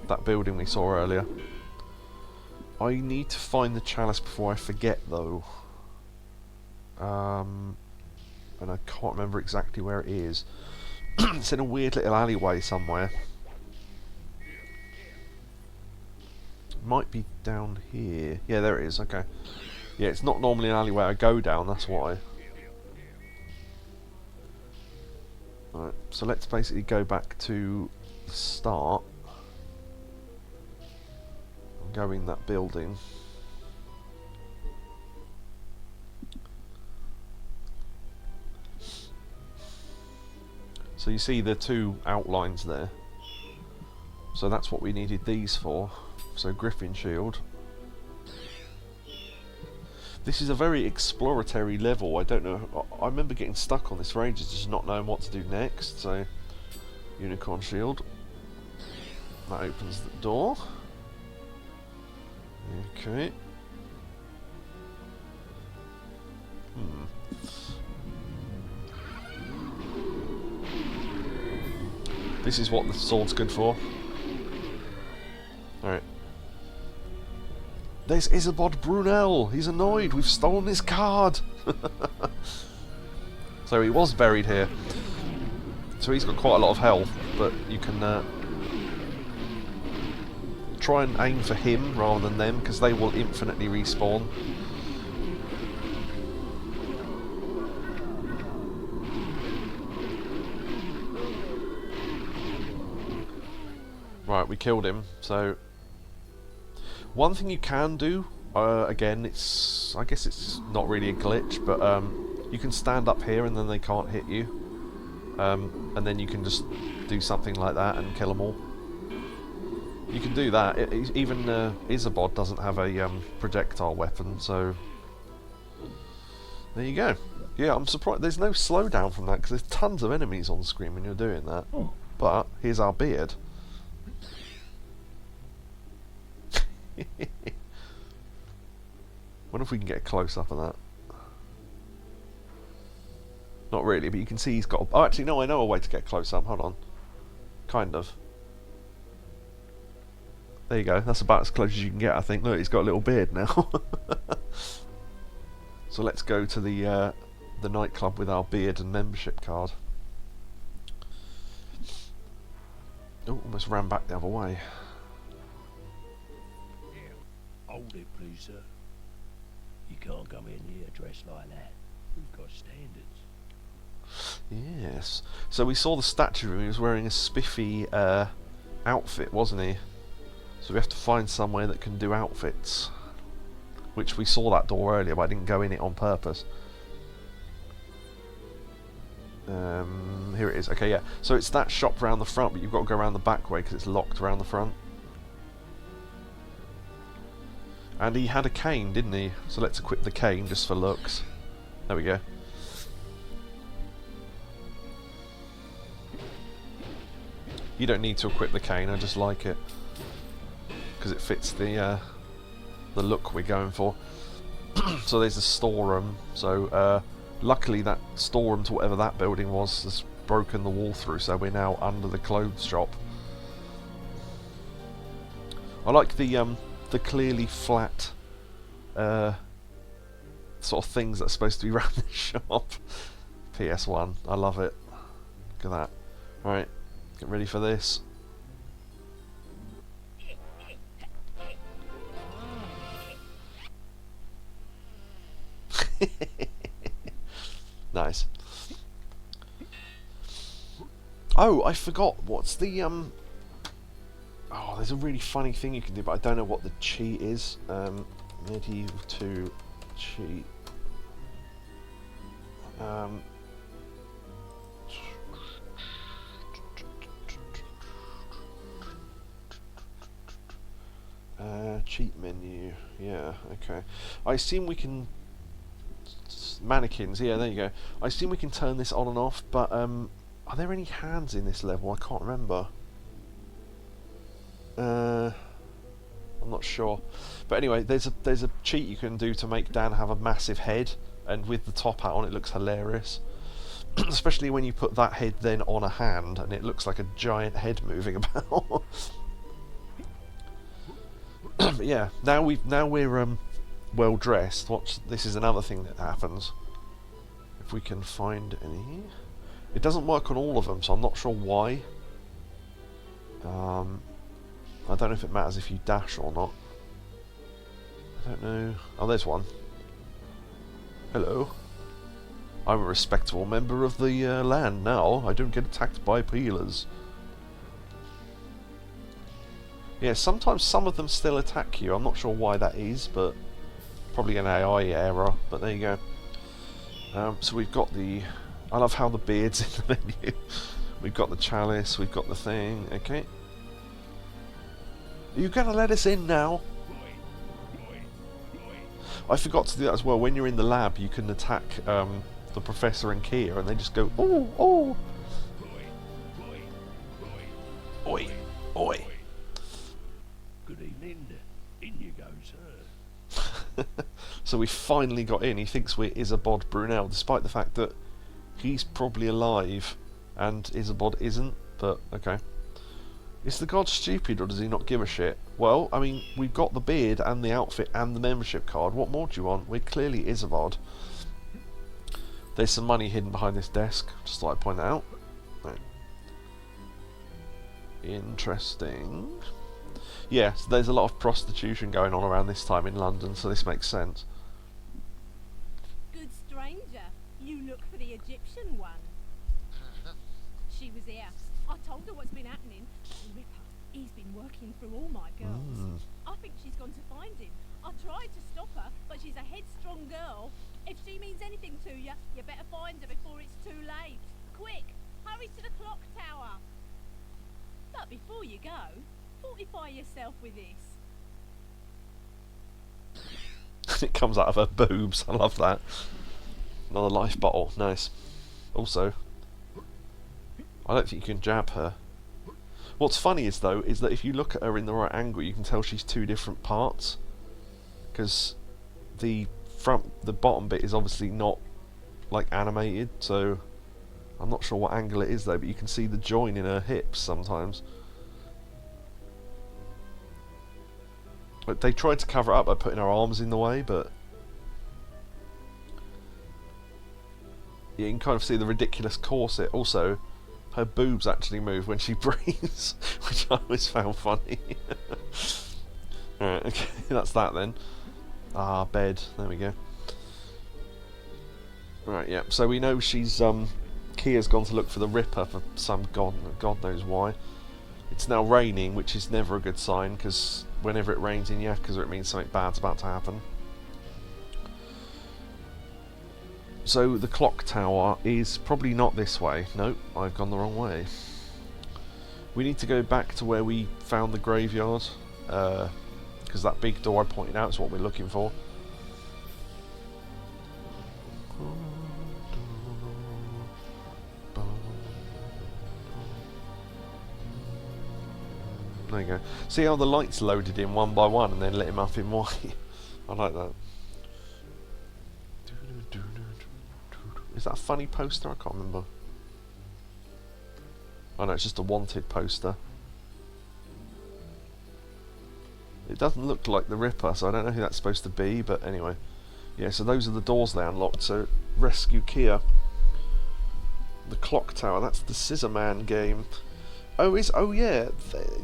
that building we saw earlier. I need to find the chalice before I forget though. And I can't remember exactly where it is. It's in a weird little alleyway somewhere. Might be down here. Yeah, there it is, okay. Yeah, it's not normally an alleyway I go down, that's why. Alright, so let's basically go back to the start. Go in that building. So you see the two outlines there. So that's what we needed these for. So Griffin Shield. This is a very exploratory level. I don't know. I remember getting stuck on this for ages, just not knowing what to do next. So Unicorn Shield. That opens the door. Okay. This is what the sword's good for. Alright. There's Isabod Brunel! He's annoyed! We've stolen his card! So he was buried here. So he's got quite a lot of health, but you can try and aim for him rather than them, because they will infinitely respawn. Right, we killed him, so... One thing you can do Again, I guess it's not really a glitch, but you can stand up here and then they can't hit you. And then you can just do something like that and kill them all. You can do that. Even Isabod doesn't have a projectile weapon, so there you go. Yeah, I'm surprised there's no slowdown from that, because there's tons of enemies on the screen when you're doing that. But here's our beard. Wonder if we can get a close-up of that. Not really, but you can see he's got... Oh, actually, no, I know a way to get close-up. Hold on. Kind of. There you go. That's about as close as you can get, I think. Look, he's got a little beard now. So let's go to the nightclub with our beard and membership card. Oh, almost ran back the other way. Hold it, please, sir. You can't come in here dressed like that. We've got standards. Yes. So we saw the statue of him. He was wearing a spiffy outfit, wasn't he? So we have to find somewhere that can do outfits. Which we saw that door earlier, but I didn't go in it on purpose. Here it is. Okay, yeah. So it's that shop round the front, but you've got to go around the back way because it's locked around the front. And he had a cane, didn't he? So let's equip the cane just for looks. There we go. You don't need to equip the cane, I just like it. Because it fits the look we're going for. So there's a storeroom. So luckily that storeroom, to whatever that building was, has broken the wall through, so we're now under the clothes shop. I like the clearly flat sort of things that are supposed to be around the shop. PS1, I love it. Look at that. Right, get ready for this. Nice. Oh, I forgot. What's the Oh, there's a really funny thing you can do, but I don't know what the cheat is. Medieval 2 cheat. Cheat menu. Yeah, okay. I assume we can... Mannequins, yeah, there you go. I assume we can turn this on and off, but are there any hands in this level? I can't remember. I'm not sure. But anyway, there's a cheat you can do to make Dan have a massive head, and with the top hat on it looks hilarious. Especially when you put that head then on a hand and it looks like a giant head moving about. But yeah, now we're well dressed. Watch, this is another thing that happens. If we can find any. It doesn't work on all of them, so I'm not sure why. I don't know if it matters if you dash or not. I don't know. Oh, there's one. Hello. I'm a respectable member of the land now. I don't get attacked by peelers. Yeah, sometimes some of them still attack you. I'm not sure why that is, but probably an AI error. But there you go. So we've got the... I love how the beard's in the menu. We've got the chalice, we've got the thing. Okay. Are you going to let us in now? I forgot to do that as well. When you're in the lab, you can attack the professor and Kia, and they just go, "Oh, oh, oi, oi." Good evening. In you go, sir. So we finally got in. He thinks we're Isabod Brunel, despite the fact that he's probably alive and Isabod isn't. But okay. Is the god stupid, or does he not give a shit? Well, I mean, we've got the beard and the outfit and the membership card. What more do you want? We're clearly Isabod. There's some money hidden behind this desk. Just thought I'd point that out. Right. Interesting. Yeah, so there's a lot of prostitution going on around this time in London, so this makes sense. Good stranger, you look for the Egyptian one. She was here. I told her what's been happening. Ripper, he's been working through all my girls. I think she's gone to find him. I tried to stop her, but she's a headstrong girl. If she means anything to you, you better find her before it's too late. Quick, hurry to the clock tower. But before you go, fortify yourself with this. It comes out of her boobs. I love that. Another life bottle. Nice. Also, I don't think you can jab her. What's funny is though, is that if you look at her in the right angle, you can tell she's two different parts. Because the bottom bit is obviously not like animated, so I'm not sure what angle it is though, but you can see the join in her hips sometimes. But they tried to cover it up by putting her arms in the way, but yeah, you can kind of see the ridiculous corset. Also, her boobs actually move when she breathes, which I always found funny. Alright, okay, that's that then. Ah, bed. There we go. Right, yeah. So we know she's Kia's gone to look for the Ripper for some God knows why. It's now raining, which is never a good sign, because whenever it rains in Yakuza, it means something bad's about to happen. So the clock tower is probably not this way. Nope, I've gone the wrong way. We need to go back to where we found the graveyard, because that big door I pointed out is what we're looking for. There you go. See how the lights loaded in one by one and then lit him up in white? I like that. Is that a funny poster? I can't remember. Oh no, it's just a wanted poster. It doesn't look like the Ripper, so I don't know who that's supposed to be, but anyway. Yeah, so those are the doors they unlocked, so rescue Kia. The clock tower, that's the Scissor Man game. Oh yeah,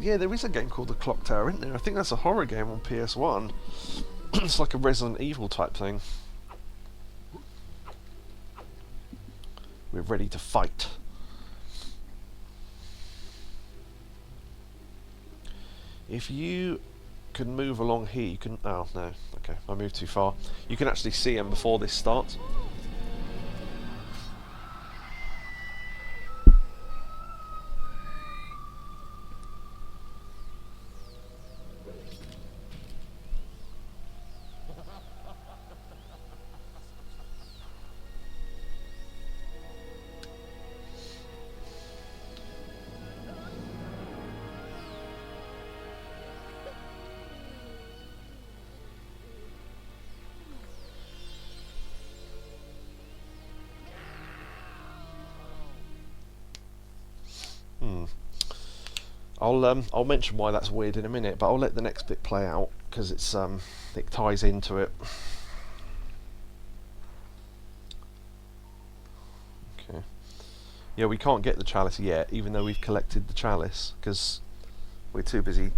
there is a game called the Clock Tower, isn't there? I think that's a horror game on PS1. It's like a Resident Evil type thing. We're ready to fight. If you can move along here, you can... Oh, no. Okay, I moved too far. You can actually see them before this starts. I'll mention why that's weird in a minute, but I'll let the next bit play out because it's it ties into it. Okay. Yeah, we can't get the chalice yet, even though we've collected the chalice, because we're too busy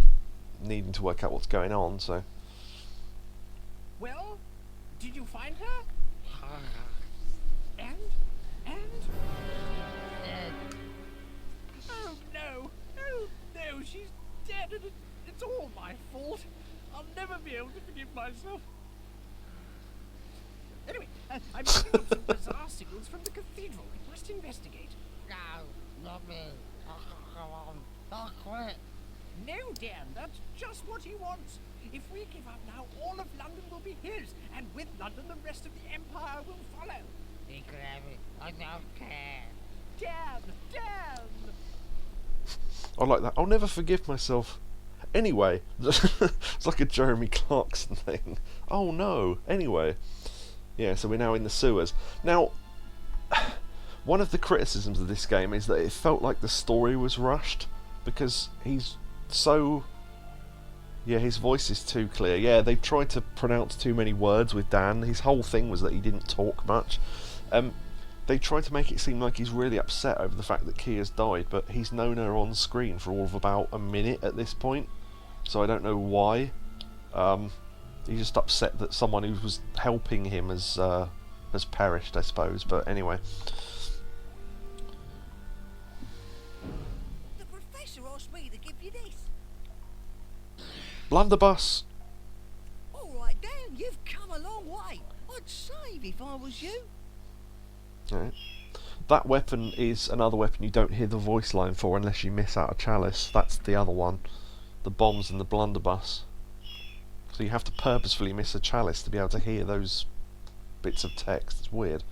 needing to work out what's going on. So. Well, did you find her? And? Oh no! Oh no, she's dead and it's all my fault. I'll never be able to forgive myself. Anyway, I'm picking up some bizarre signals from the cathedral. We must investigate. No, not me. Go on. I'll quit. No, Dan, that's just what he wants. If we give up now, all of London will be his, and with London, the rest of the Empire will follow. He can have it. I don't care. Dan! I like that. I'll never forgive myself. Anyway, it's like a Jeremy Clarkson thing. Oh no. Anyway, yeah. So we're now in the sewers. Now, one of the criticisms of this game is that it felt like the story was rushed because he's so. Yeah, his voice is too clear. Yeah, they've tried to pronounce too many words with Dan. His whole thing was that he didn't talk much. They tried to make it seem like he's really upset over the fact that Kia's died, but he's known her on screen for all of about a minute at this point, so I don't know why. He's just upset that someone who was helping him has perished, I suppose, but anyway. The professor asked me to give you this. Blunderbuss! Alright, I'd save if I was you. Alright. That weapon is another weapon you don't hear the voice line for unless you miss out a chalice. That's the other one. The bombs and the blunderbuss. So you have to purposefully miss a chalice to be able to hear those bits of text. It's weird.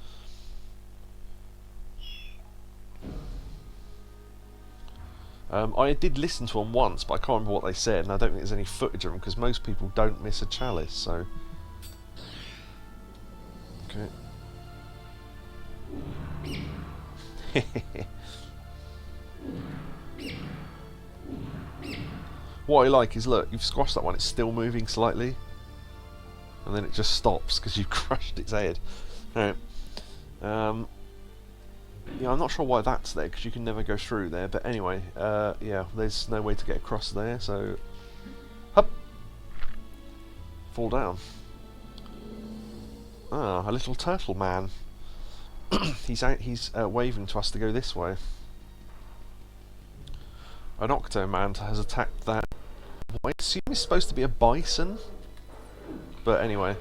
I did listen to them once, but I can't remember what they said, and I don't think there's any footage of them because most people don't miss a chalice, so... Okay. What I like is, look, you've squashed that one, it's still moving slightly, and then it just stops because you've crushed its head. Alright. Yeah, I'm not sure why that's there, because you can never go through there, but anyway, yeah, there's no way to get across there, so... Hup! Fall down. Ah, a little turtle man. He's waving to us to go this way. An Octoman has attacked that. I assume it's supposed to be a bison? But anyway.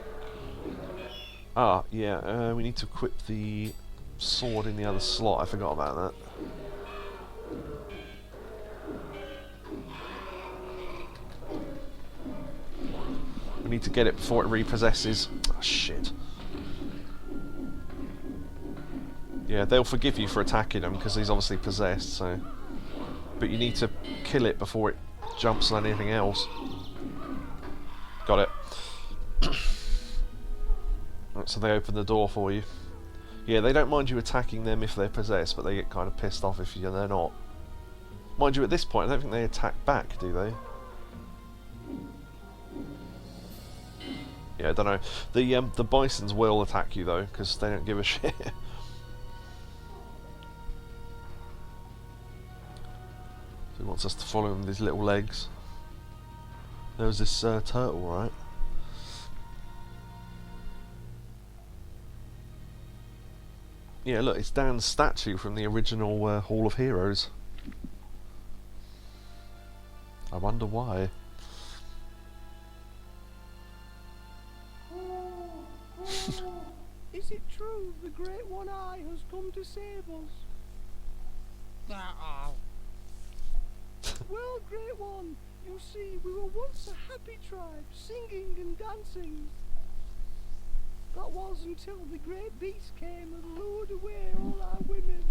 Ah, yeah, we need to equip the sword in the other slot. I forgot about that. We need to get it before it repossesses. Oh, shit. Yeah, they'll forgive you for attacking him because he's obviously possessed, so... But you need to kill it before it jumps on anything else. Got it. Right, so they open the door for you. Yeah, they don't mind you attacking them if they're possessed, but they get kind of pissed off if they're not. Mind you, at this point, I don't think they attack back, do they? Yeah, I don't know. The bisons will attack you though, because they don't give a shit. He wants us to follow him with his little legs. There was this turtle, right? Yeah, look, it's Dan's statue from the original Hall of Heroes. I wonder why. Is it true the Great One Eye has come to save us? Well, Great One, you see, we were once a happy tribe, singing and dancing. That was until the great beast came and lured away all our women.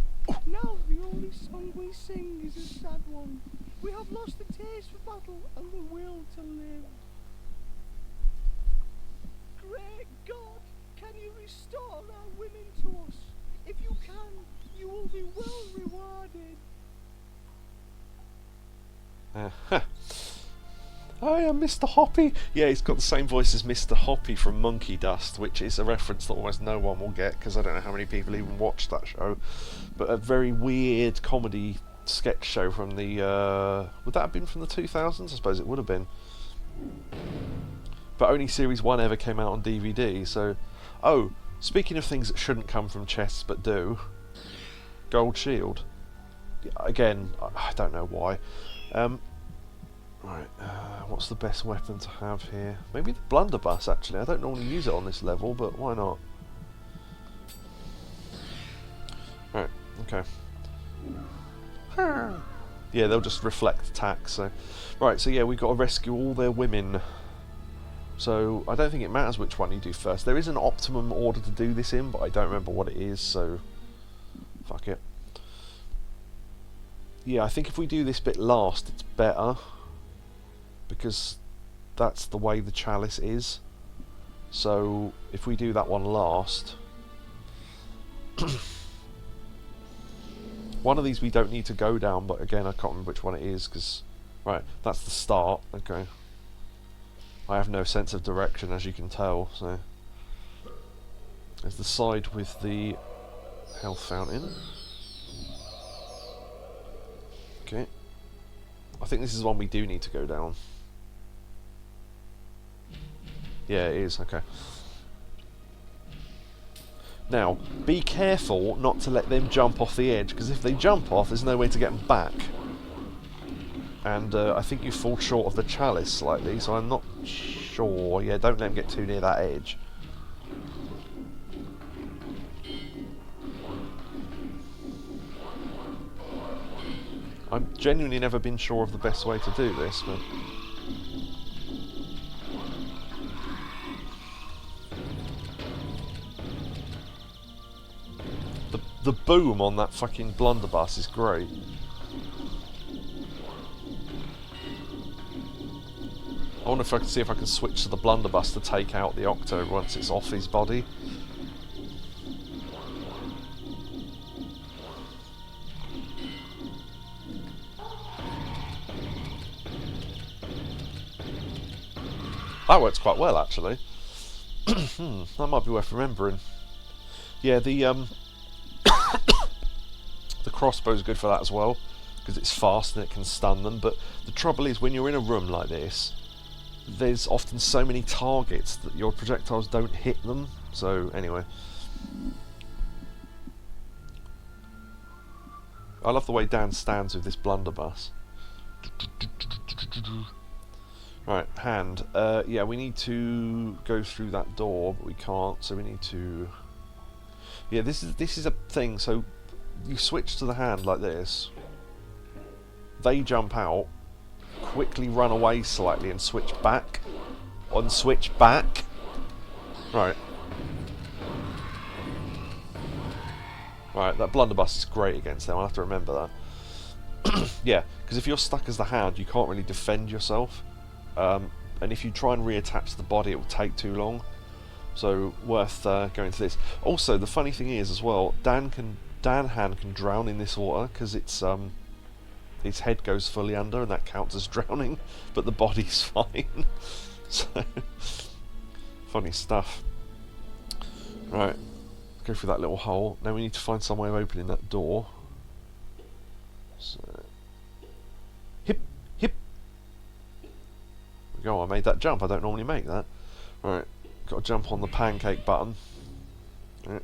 Now the only song we sing is a sad one. We have lost the taste for battle and the will to live. Great God, can you restore our women to us? If you can, you will be well rewarded. I am Mr. Hoppy. Yeah, he's got the same voice as Mr. Hoppy from Monkey Dust, which is a reference that almost no one will get because I don't know how many people even watch that show. But a very weird comedy sketch show from the... would that have been from the 2000s? I suppose it would have been. But only Series 1 ever came out on DVD, so... Oh, speaking of things that shouldn't come from chests but do... Gold Shield. Again, I don't know why. Right, what's the best weapon to have here? Maybe the blunderbuss, actually. I don't normally use it on this level, but why not? Right, okay. Yeah, they'll just reflect attacks, so... Right, so yeah, we've got to rescue all their women. So, I don't think it matters which one you do first. There is an optimum order to do this in, but I don't remember what it is, so... Fuck it. Yeah, I think if we do this bit last, it's better. Because that's the way the chalice is. So, if we do that one last... one of these we don't need to go down, but again, I can't remember which one it is, because... Right, that's the start, okay. I have no sense of direction, as you can tell, so... There's the side with the health fountain. Okay. I think this is one we do need to go down. Yeah, it is, okay. Now, be careful not to let them jump off the edge, because if they jump off, there's no way to get them back. And I think you fall short of the chalice slightly, so I'm not sure. Yeah, don't let them get too near that edge. genuinely never been sure of the best way to do this, but... The boom on that fucking blunderbuss is great. I wonder if I can see if I can switch to the blunderbuss to take out the Octo once it's off his body. That works quite well, actually. That might be worth remembering. Yeah, the the crossbow's good for that as well, because it's fast and it can stun them. But the trouble is, when you're in a room like this, there's often so many targets that your projectiles don't hit them. So anyway, I love the way Dan stands with this blunderbuss. Right, hand. Yeah, we need to go through that door, but we can't. So we need to. Yeah, this is a thing. So you switch to the hand like this. They jump out, quickly run away slightly, and switch back. On switch back. Right. Right, that blunderbuss is great against them. I'll have to remember that. Yeah, because if you're stuck as the hand, you can't really defend yourself. And if you try and reattach the body, it will take too long. So worth going to this. Also, the funny thing is as well, Dan Hand can drown in this water because it's his head goes fully under, and that counts as drowning, but the body's fine. So funny stuff. Right, go through that little hole. Now we need to find some way of opening that door. So hip. Go, I made that jump. I don't normally make that. Right, got to jump on the pancake button. Right.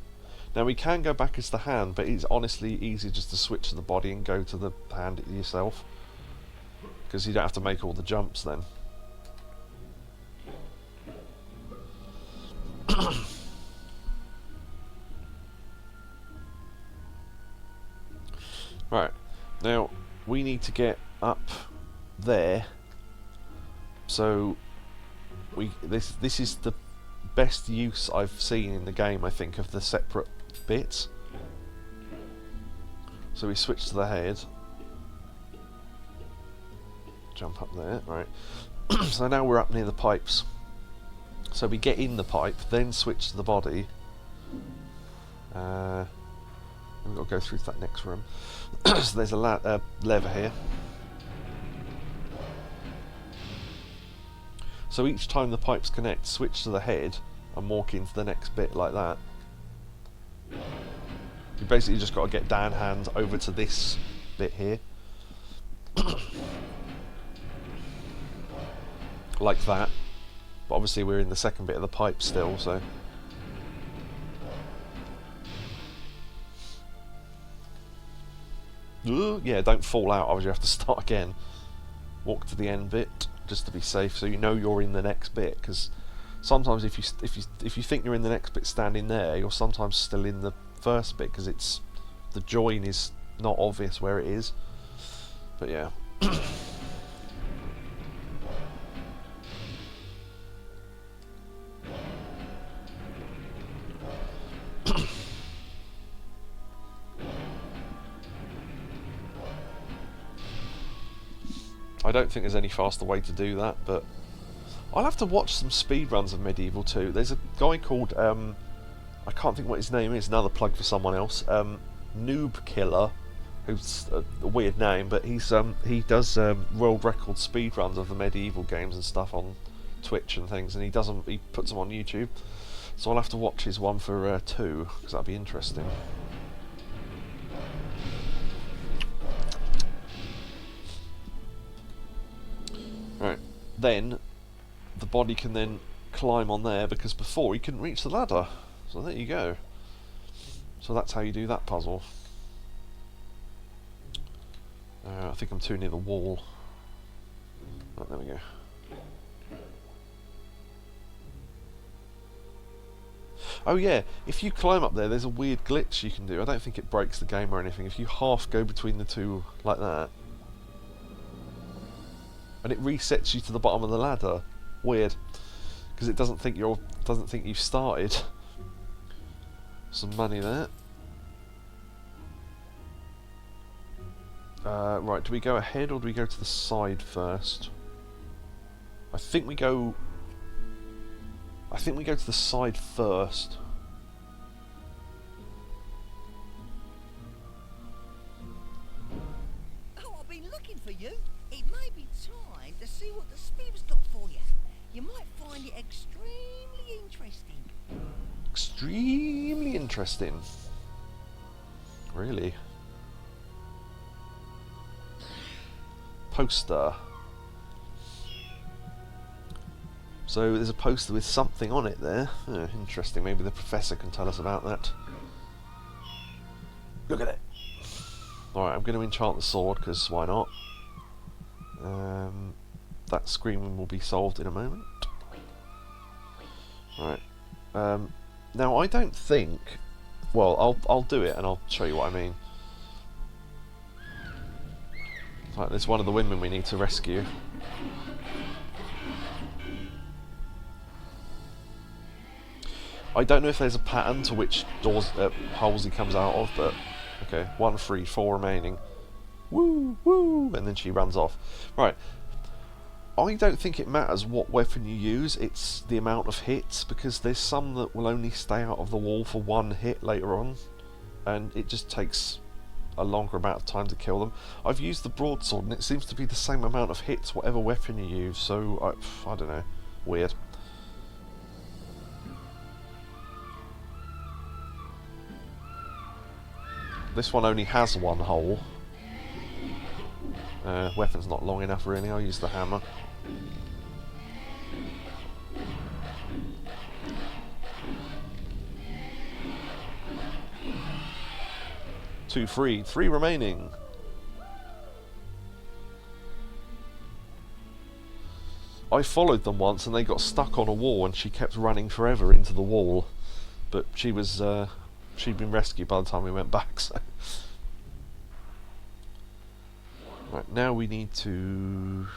Now we can go back as the hand, but it's honestly easy just to switch to the body and go to the hand yourself, because you don't have to make all the jumps then. Right, now we need to get up there. So this is the best use I've seen in the game, I think, of the separate bits. So we switch to the head, jump up there, right. So now we're up near the pipes. So we get in the pipe, then switch to the body. We've got to go through to that next room. So there's a lever here. So each time the pipes connect, switch to the head and walk into the next bit like that. You basically just got to get Dan Hand over to this bit here. Like that. But obviously we're in the second bit of the pipe still, so... Ooh, yeah, don't fall out, otherwise you have to start again. Walk to the end bit, just to be safe, so you know you're in the next bit, because sometimes if you think you're in the next bit standing there, you're sometimes still in the first bit, because it's the join is not obvious where it is. But yeah. I don't think there's any faster way to do that, but I'll have to watch some speedruns of MediEvil 2. There's a guy called, I can't think what his name is, another plug for someone else, Noob Killer, who's a weird name, but he does world record speedruns of the MediEvil games and stuff on Twitch and things, and he puts them on YouTube. So I'll have to watch his one for 2, because that'd be interesting. Right, then the body can then climb on there, because before he couldn't reach the ladder. So there you go. So that's how you do that puzzle. I think I'm too near the wall. Right, there we go. Oh yeah, if you climb up there, there's a weird glitch you can do. I don't think it breaks the game or anything. If you half go between the two like that, and it resets you to the bottom of the ladder. Weird, because it doesn't think you've started. Some money there. Right, do we go ahead or do we go to the side first? I think we go to the side first. Oh, I've been looking for you. It may be time to see what the Spiv's got for you. You might find it extremely interesting. Extremely interesting. Really? Poster. So there's a poster with something on it there. Oh, interesting. Maybe the professor can tell us about that. Look at it. Alright, I'm going to enchant the sword, because why not? That screaming will be solved in a moment. Alright. Now, I don't think... Well, I'll do it and I'll show you what I mean. Right, there's one of the women we need to rescue. I don't know if there's a pattern to which doors, holes he comes out of, but... Okay, 1, 3, 4 remaining. Woo, woo! And then she runs off. Right. I don't think it matters what weapon you use, it's the amount of hits, because there's some that will only stay out of the wall for 1 hit later on, and it just takes a longer amount of time to kill them. I've used the broadsword, and it seems to be the same amount of hits whatever weapon you use, so I don't know. Weird. This one only has 1 hole. Weapon's not long enough really, I'll use the hammer. Two free, 3 remaining. I followed them once and they got stuck on a wall and she kept running forever into the wall. But she was, she'd been rescued by the time we went back, so... Right, now we need to...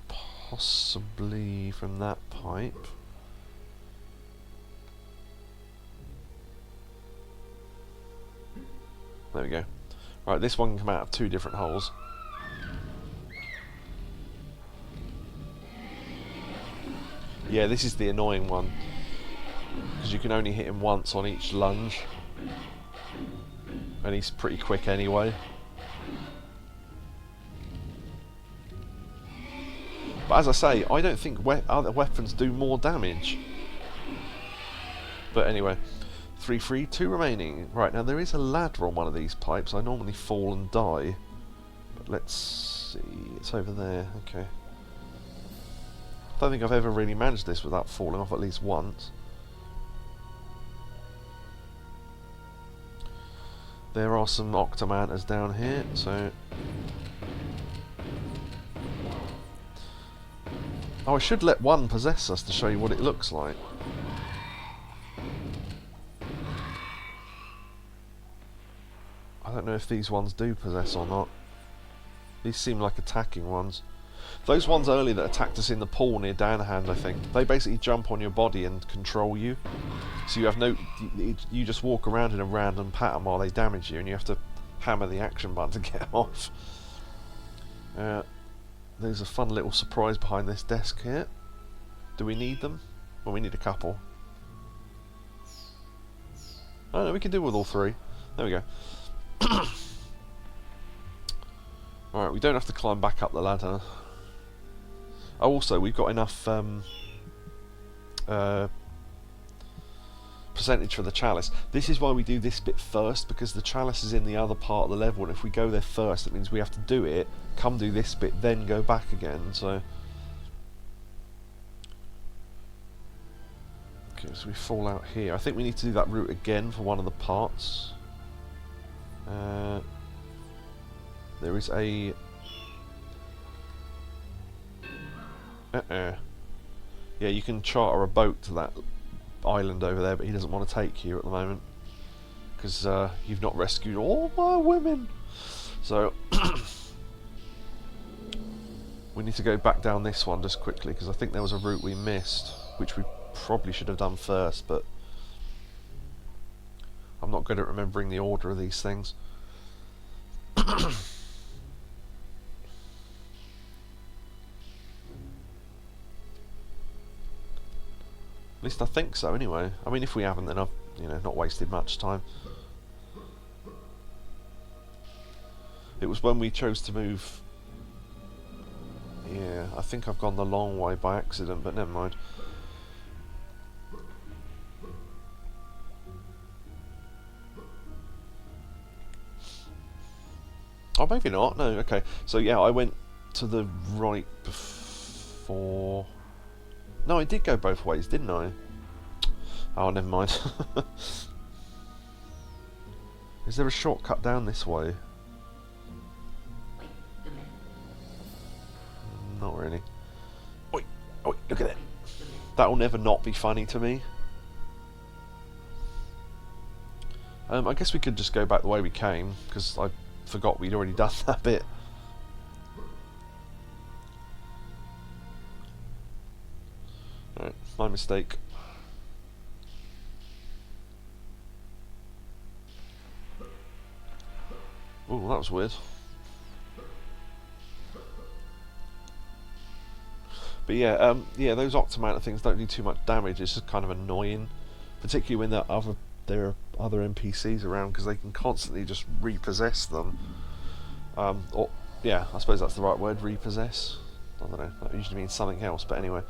possibly from that pipe... There we go. Right, this one can come out of 2 different holes. Yeah, this is the annoying one. Because you can only hit him once on each lunge. And he's pretty quick anyway. But as I say, I don't think other weapons do more damage. But anyway, 3 free, 2 remaining. Right, now there is a ladder on one of these pipes. I normally fall and die. But let's see, it's over there, okay. Don't think I've ever really managed this without falling off at least once. There are some Octomantas down here, so... Oh, I should let one possess us to show you what it looks like. I don't know if these ones do possess or not. These seem like attacking ones. Those ones earlier that attacked us in the pool near Danhand, I think, they basically jump on your body and control you. So you have no... You just walk around in a random pattern while they damage you, and you have to hammer the action button to get off. There's a fun little surprise behind this desk here. Do we need them? Well, we need a couple. Oh no, we can do with all 3. There we go. Alright, we don't have to climb back up the ladder. Oh, also, we've got enough percentage for the chalice. This is why we do this bit first, because the chalice is in the other part of the level, and if we go there first, it means we have to do it, come do this bit, then go back again, so... Okay, so we fall out here. I think we need to do that route again for one of the parts. There is a... Yeah, you can charter a boat to that island over there, but he doesn't want to take you at the moment. Because you've not rescued all my women! So... We need to go back down this one just quickly, because I think there was a route we missed, which we probably should have done first, but I'm not good at remembering the order of these things. At least I think so, anyway. I mean, if we haven't, then I've, you know, not wasted much time. It was when we chose to move... Yeah, I think I've gone the long way by accident, but never mind. Oh, maybe not. No, okay. So, yeah, I went to the right before... No, I did go both ways, didn't I? Oh, never mind. Is there a shortcut down this way? Not really. Oi, oi, look at it. That'll never not be funny to me. I guess we could just go back the way we came, because I forgot we'd already done that bit. Alright, my mistake. Ooh, that was weird. But yeah, yeah, those Octomancer things don't do too much damage. It's just kind of annoying, particularly when there are other NPCs around, because they can constantly just repossess them. Or yeah, I suppose that's the right word, repossess. I don't know. That usually means something else, but anyway.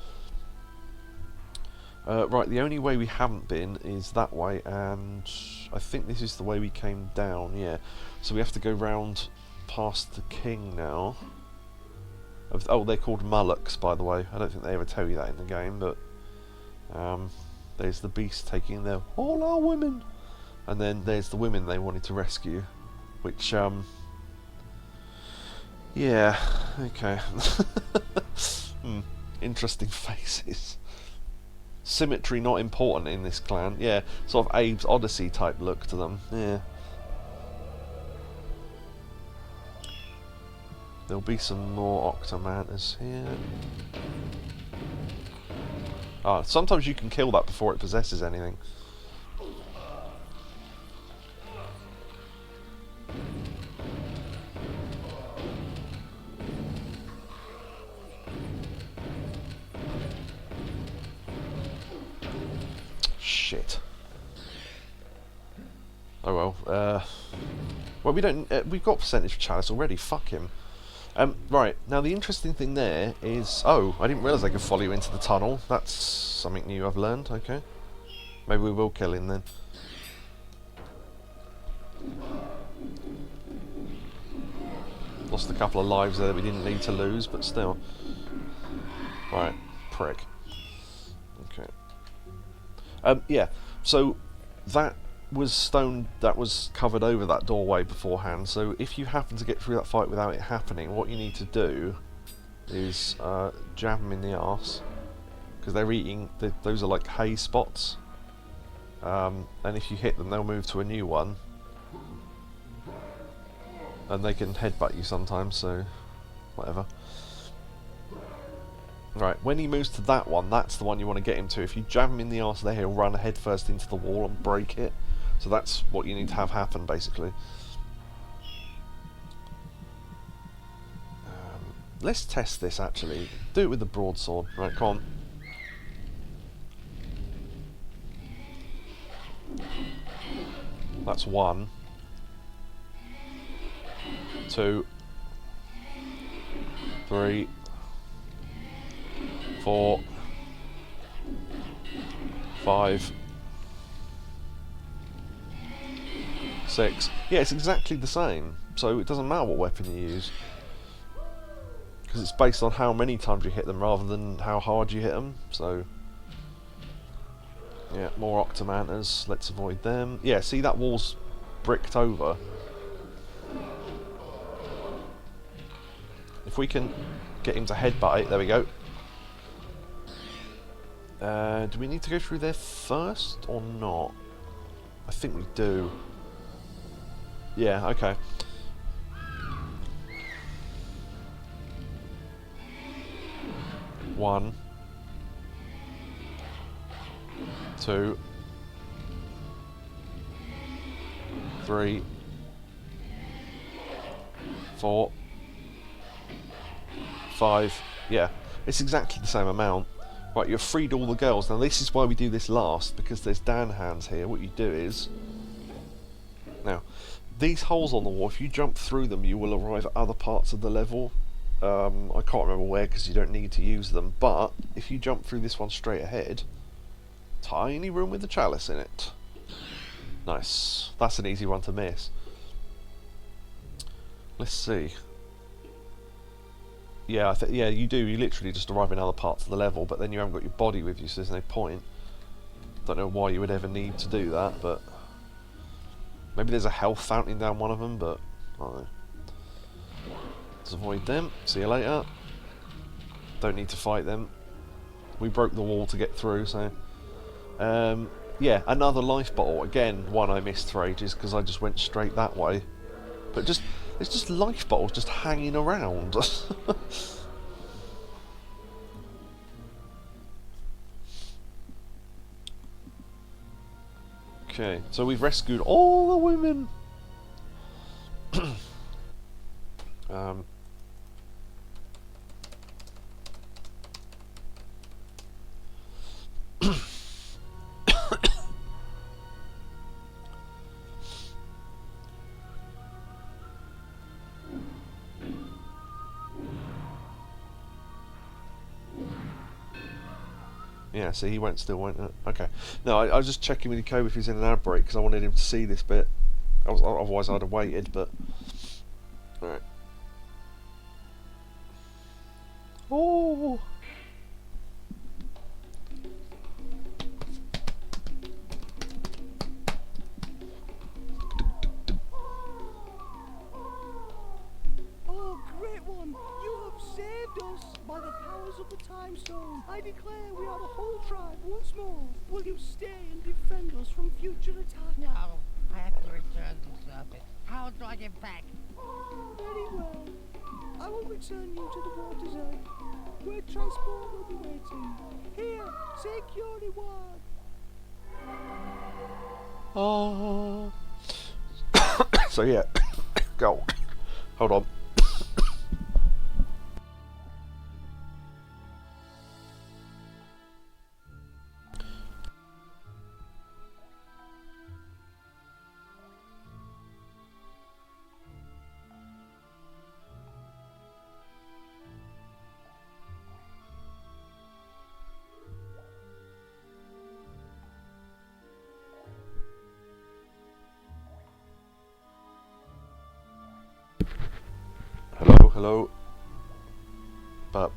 Right, the only way we haven't been is that way, and I think this is the way we came down. Yeah, so we have to go round past the king now. Oh, they're called Mullocks, by the way. I don't think they ever tell you that in the game, but there's the beast taking their all our women, and then there's the women they wanted to rescue, which yeah, okay. Interesting faces. Symmetry not important in this clan. Yeah, sort of Abe's Odyssey type look to them. Yeah. There'll be some more Octomanters here. Ah, sometimes you can kill that before it possesses anything. Shit. Oh well. Well, we don't. We've got percentage for Chalice already. Fuck him. Right, now the interesting thing there is... Oh, I didn't realise I could follow you into the tunnel. That's something new I've learned, okay. Maybe we will kill him then. Lost a couple of lives there that we didn't need to lose, but still. Right, prick. Okay. Yeah, so that was stone that was covered over that doorway beforehand, so if you happen to get through that fight without it happening, what you need to do is jab them in the arse, because they're eating, those are like hay spots, and if you hit them they'll move to a new one, and they can headbutt you sometimes, so whatever. Right, when he moves to that one, that's the one you want to get him to. If you jab him in the arse there, he'll run head first into the wall and break it. So that's what you need to have happen, basically. Let's test this, actually. Do it with the broadsword. Right, come on. That's 1. 2. 3. 4. 5. 6. Yeah, it's exactly the same, so it doesn't matter what weapon you use, because it's based on how many times you hit them rather than how hard you hit them. So yeah, more Octomanters, let's avoid them. Yeah, see, that wall's bricked over. If we can get him to headbutt it, there we go. Do we need to go through there first or not? I think we do. Yeah, okay. 1, 2, 3, 4, 5. Yeah, it's exactly the same amount. Right, you've freed all the girls. Now this is why we do this last, because there's Dan hands here. What you do is... Now, these holes on the wall, if you jump through them, you will arrive at other parts of the level. I can't remember where, because you don't need to use them. But, if you jump through this one straight ahead... Tiny room with a chalice in it. Nice. That's an easy one to miss. Let's see. Yeah, yeah, you do. You literally just arrive in other parts of the level, but then you haven't got your body with you, so there's no point. Don't know why you would ever need to do that, but... Maybe there's a health fountain down one of them, but... I don't know. Let's avoid them. See you later. Don't need to fight them. We broke the wall to get through, so... yeah, another life bottle. Again, one I missed for ages, because I just went straight that way. But just... It's just life bottles just hanging around. Okay, so we've rescued all the women. Yeah, see, he still went. Okay. No, I was just checking with Yakobu if he's in an ad break, because I wanted him to see this bit. Otherwise, I'd have waited, but... Alright. Oh! Oh, great one! You have saved us by the powers of the Time Stone. I declare we are the whole tribe once more. Will you stay and defend us from future attack? No, I have to return to surface. How do I get back? Very well. I will return you to the water's edge, where transport will be waiting. Here, take your reward. Oh. So yeah, go. Hold on. Hello. But.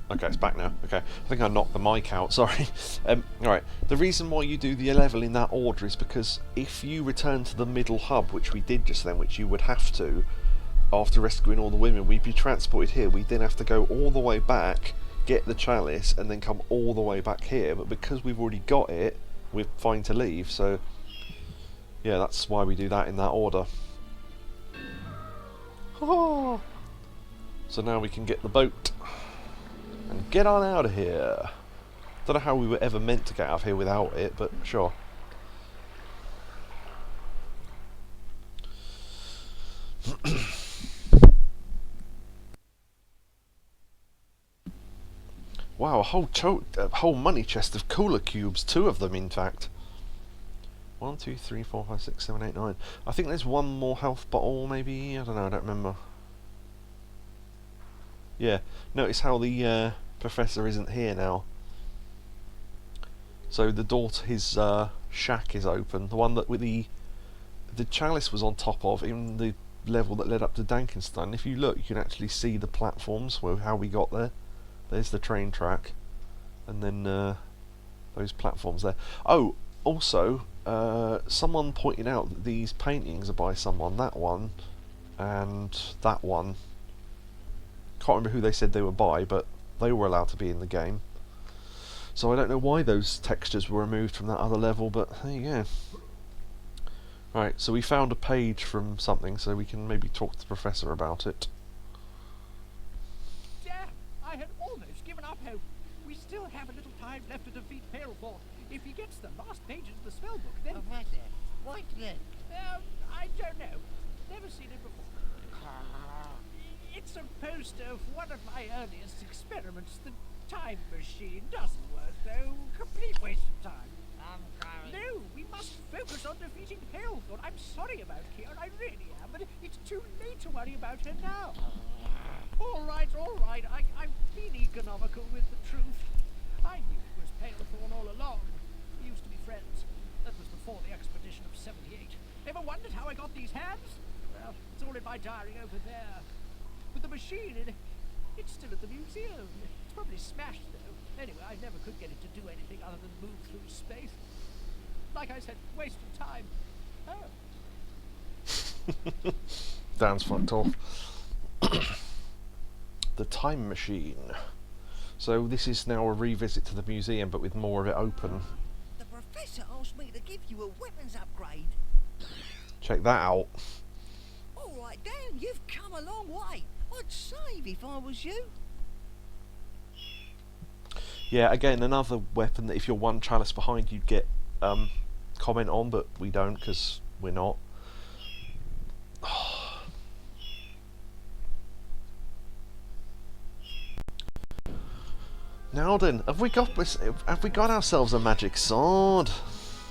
Okay, it's back now. Okay, I think I knocked the mic out. Sorry. Alright. The reason why you do the level in that order is because if you return to the middle hub, which we did just then, which you would have to, after rescuing all the women, we'd be transported here. We'd then have to go all the way back, get the chalice, and then come all the way back here. But because we've already got it, we're fine to leave. So, yeah, that's why we do that in that order. Oh. So now we can get the boat and get on out of here. Don't know how we were ever meant to get out of here without it, but sure. Wow, a whole money chest of cooler cubes, 2 of them in fact. 1, 2, 3, 4, 5, 6, 7, 8, 9. I think there's one more health bottle maybe, I don't know, I don't remember. Yeah, notice how the professor isn't here now. So the door to his shack is open. The one that with the chalice was on top of in the level that led up to Dankenstein. If you look, you can actually see the platforms, how we got there. There's the train track, and then those platforms there. Oh, also, someone pointed out that these paintings are by someone. That one and that one. Can't remember who they said they were by, but they were allowed to be in the game. So I don't know why those textures were removed from that other level, but there you go. Right, so we found a page from something, so we can maybe talk to the professor about it. Damn! I had almost given up hope. We still have a little time left to defeat Palethorn. If he gets the last pages of the spell book, then... Right there. Right then. I don't know. Never seen it before. It's supposed to have one of my earliest experiments. The time machine doesn't work, though. Complete waste of time. I'm going. No, we must focus on defeating Palethorn. I'm sorry about Kier, I really am, but it's too late to worry about her now. All right. I'm being economical with the truth. I knew it was Palethorn all along. We used to be friends. That was before the expedition of 78. Ever wondered how I got these hands? Well, it's all in my diary over there. But the machine, it's still at the museum. It's probably smashed, though. Anyway, I never could get it to do anything other than move through space. Like I said, waste of time. Oh. Dan's fucked off. The time machine. So this is now a revisit to the museum, but with more of it open. The professor asked me to give you a weapons upgrade. Check that out. All right, Dan, you've come a long way. I'd save if I was you. Yeah, again, another weapon that if you're one chalice behind, you'd get comment on, but we don't because we're not. Now then, have we got ourselves a magic sword?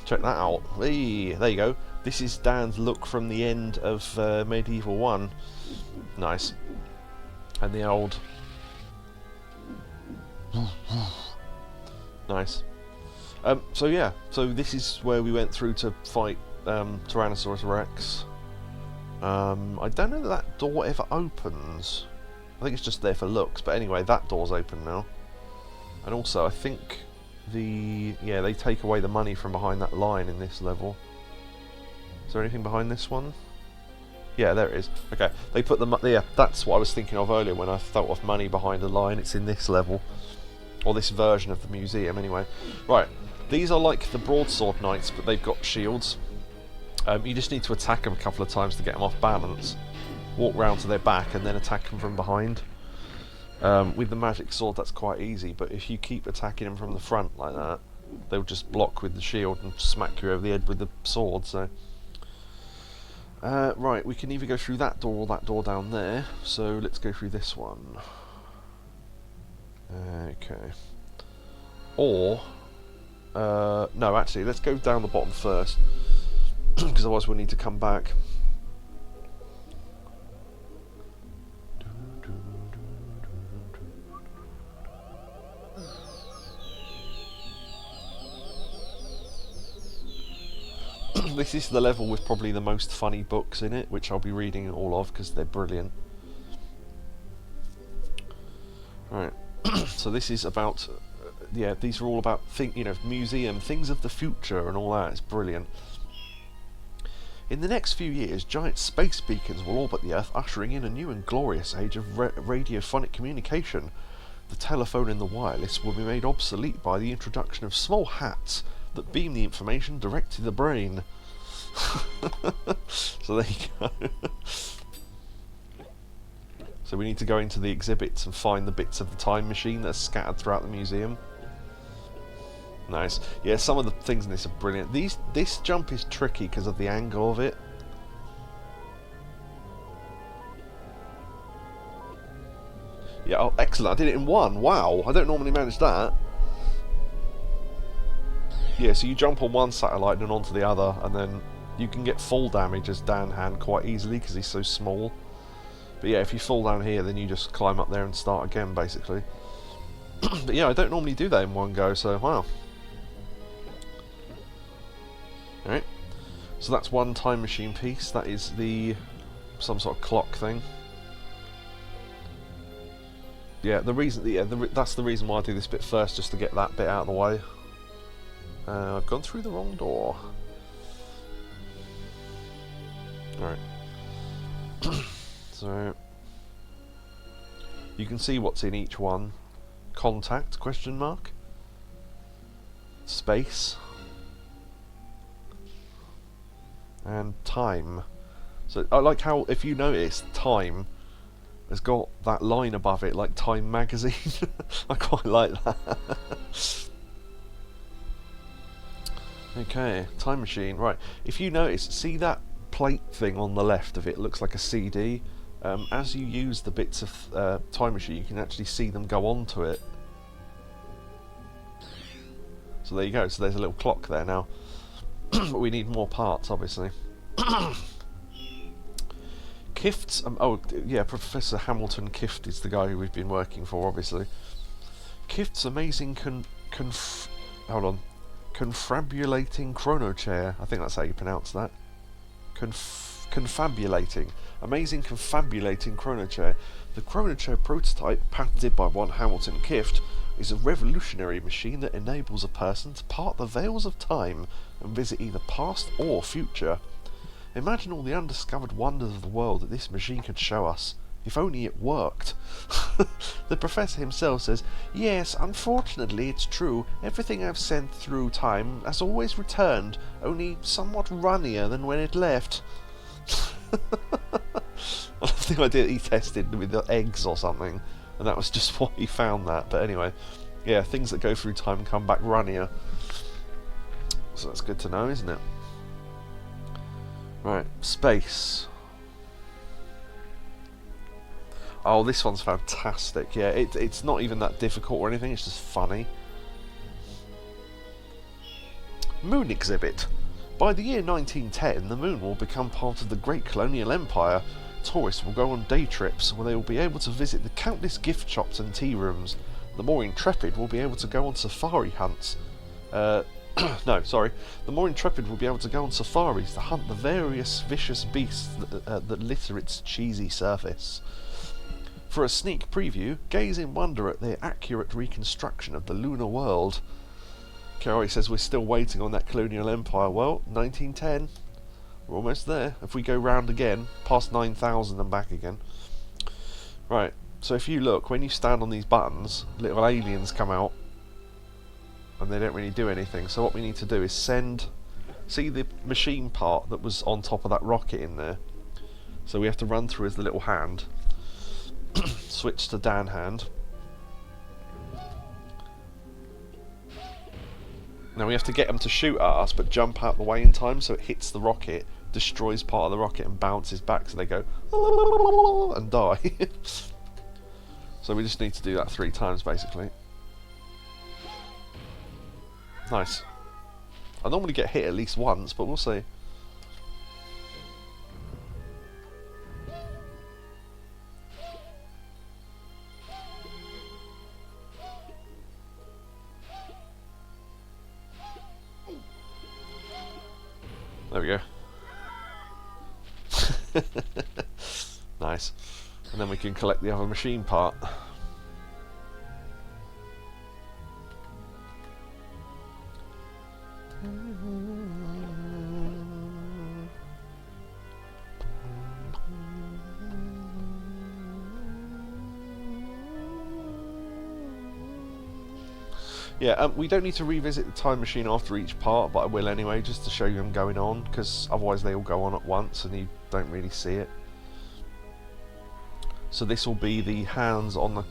Check that out. Hey, there you go. This is Dan's look from the end of MediEvil 1. Nice. And the old... Nice. So yeah, so this is where we went through to fight Tyrannosaurus Rex. I don't know that door ever opens. I think it's just there for looks, but anyway, that door's open now. And also, I think they take away the money from behind that line in this level. Is there anything behind this one? Yeah, there it is. Okay, they put the yeah, that's what I was thinking of earlier when I thought of money behind the line. It's in this level, or this version of the museum, anyway. Right, these are like the broadsword knights, but they've got shields. You just need to attack them a couple of times to get them off balance. Walk round to their back and then attack them from behind. With the magic sword, that's quite easy, but if you keep attacking them from the front like that, they'll just block with the shield and smack you over the head with the sword. So, right, we can either go through that door or that door down there. So let's go through this one. Okay. Or, no, actually, let's go down the bottom first, because otherwise we'll need to come back. This is the level with probably the most funny books in it, which I'll be reading all of because they're brilliant. Right, so this is about, yeah, these are all about museum, things of the future and all that. It's brilliant. In the next few years, giant space beacons will orbit the Earth, ushering in a new and glorious age of radiophonic communication. The telephone and the wireless will be made obsolete by the introduction of small hats that beam the information direct to the brain. So there you go. So we need to go into the exhibits and find the bits of the time machine that are scattered throughout the museum. Nice. Yeah, some of the things in this are brilliant. This jump is tricky because of the angle of it. Yeah, oh, excellent. I did it in one. Wow, I don't normally manage that. Yeah, so you jump on one satellite and onto the other, and then you can get full damage as Dan Hand quite easily because he's so small. But yeah, if you fall down here, then you just climb up there and start again, basically. But yeah, I don't normally do that in one go, so wow. Alright, so that's one time machine piece. That is some sort of clock thing. Yeah, that's the reason why I do this bit first, just to get that bit out of the way. I've gone through the wrong door. Alright. So you can see what's in each one. Contact, question mark. Space. And time. So I like how, if you notice, time has got that line above it like Time magazine. I quite like that. Okay, time machine. Right, if you notice, see that plate thing on the left of it looks like a CD. As you use the bits of time machine, you can actually see them go onto it. So there you go. So there's a little clock there now. But we need more parts, obviously. Kift's... oh, yeah, Professor Hamilton Kift is the guy who we've been working for, obviously. Kift's amazing hold on. Confabulating chrono chair. I think that's how you pronounce that. Confabulating. Amazing confabulating chrono chair. The chrono chair prototype, patented by one Hamilton Kift, is a revolutionary machine that enables a person to part the veils of time and visit either past or future. Imagine all the undiscovered wonders of the world that this machine could show us. If only it worked. The professor himself says, "Yes, unfortunately it's true. Everything I've sent through time has always returned, only somewhat runnier than when it left." I love the idea that he tested with the eggs or something, and that was just why he found that. But anyway, yeah, things that go through time come back runnier. So that's good to know, isn't it? Right, space. Oh, this one's fantastic. Yeah, it's not even that difficult or anything, it's just funny. Moon exhibit. By the year 1910, the moon will become part of the Great Colonial Empire. Tourists will go on day trips where they will be able to visit the countless gift shops and tea rooms. The more intrepid will be able to go on safari hunts. No, sorry. The more intrepid will be able to go on safaris to hunt the various vicious beasts that litter its cheesy surface. For a sneak preview, gaze in wonder at their accurate reconstruction of the lunar world. Kerry says we're still waiting on that colonial empire. Well, 1910. We're almost there. If we go round again, past 9,000 and back again. Right, so if you look, when you stand on these buttons, little aliens come out. And they don't really do anything. So what we need to do is send... See the machine part that was on top of that rocket in there? So we have to run through his little hand. Switch to Dan hand. Now we have to get them to shoot at us, but jump out the way in time so it hits the rocket, destroys part of the rocket and bounces back, so they go and die. So we just need to do that 3 times basically. Nice. I normally get hit at least once, but we'll see. There we go. Nice. And then we can collect the other machine part. Yeah, we don't need to revisit the time machine after each part, but I will anyway, just to show you them going on, because otherwise they all go on at once and you don't really see it. So this will be the hands on the...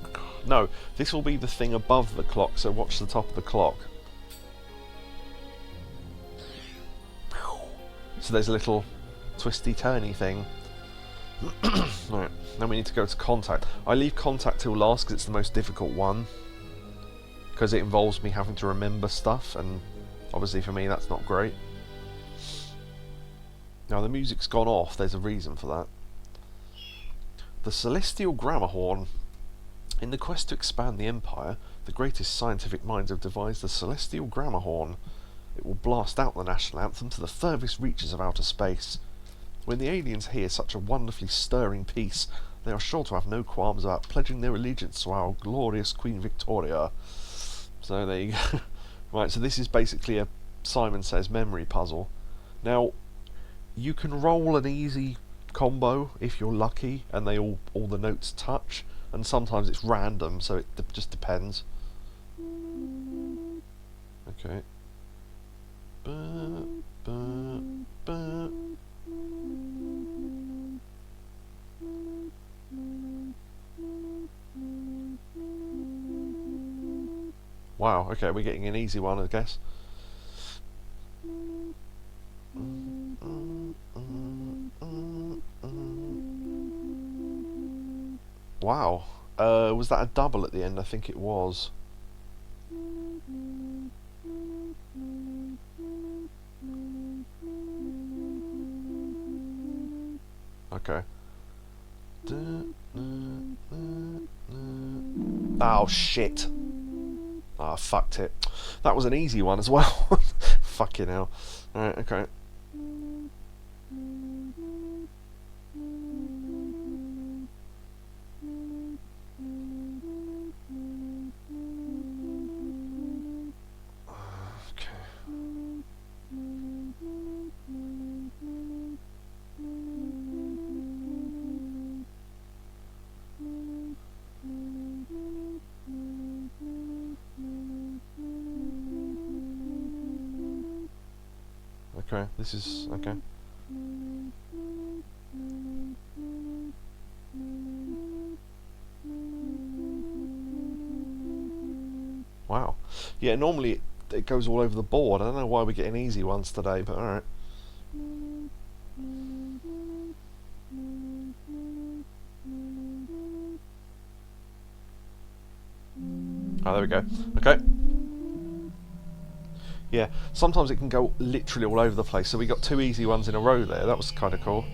No, this will be the thing above the clock, so watch the top of the clock. So there's a little twisty-turny thing. Right, now we need to go to contact. I leave contact till last because it's the most difficult one. Because it involves me having to remember stuff, and obviously for me that's not great. Now the music's gone off, there's a reason for that. The Celestial Grammar Horn. In the quest to expand the Empire, the greatest scientific minds have devised the Celestial Grammar Horn. It will blast out the national anthem to the furthest reaches of outer space. When the aliens hear such a wonderfully stirring piece, they are sure to have no qualms about pledging their allegiance to our glorious Queen Victoria. So there you go. Right, so this is basically a Simon Says memory puzzle. Now, you can roll an easy combo if you're lucky and they all the notes touch, and sometimes it's random, so it just depends. Okay. Wow, okay, we're getting an easy one, I guess. Wow. Was that a double at the end? I think it was. Okay. Oh, shit. Ah, fucked it. That was an easy one as well. Fucking hell. Alright, okay. Okay, this is okay. Wow. Yeah, normally it goes all over the board. I don't know why we're getting easy ones today, but alright. Oh, there we go. Okay. Yeah, sometimes it can go literally all over the place. So we got 2 easy ones in a row there. That was kind of cool.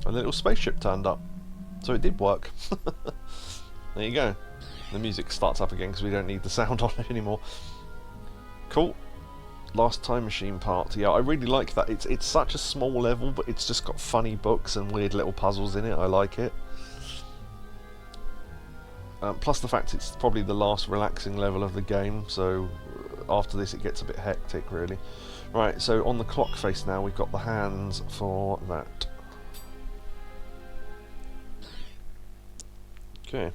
And the little spaceship turned up. So it did work. There you go. The music starts up again because we don't need the sound on it anymore. Cool. Last time machine part. Yeah, I really like that. It's such a small level, but it's just got funny books and weird little puzzles in it. I like it. Plus the fact it's probably the last relaxing level of the game, so after this it gets a bit hectic, really. Right, so on the clock face now, we've got the hands for that. Okay.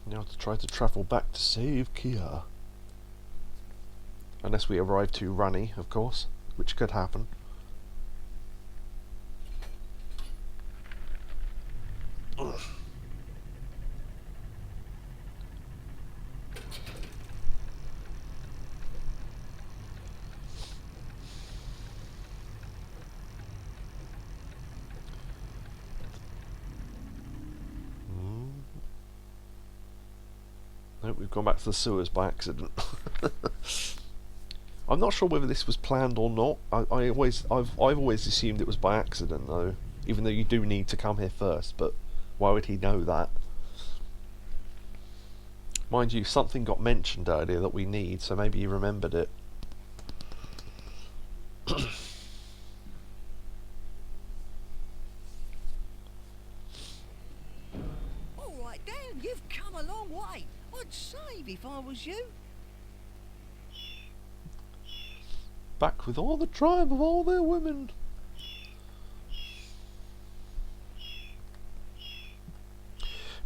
Now to try to travel back to save Kia. Unless we arrive too runny, of course, which could happen. Nope, we've gone back to the sewers by accident. I'm not sure whether this was planned or not. I've always assumed it was by accident though, even though you do need to come here first. But why would he know that? Mind you, something got mentioned earlier that we need, so maybe he remembered it. Alright, Dan, you've come a long way. I'd save if I was you. Back with all the tribe of all their women.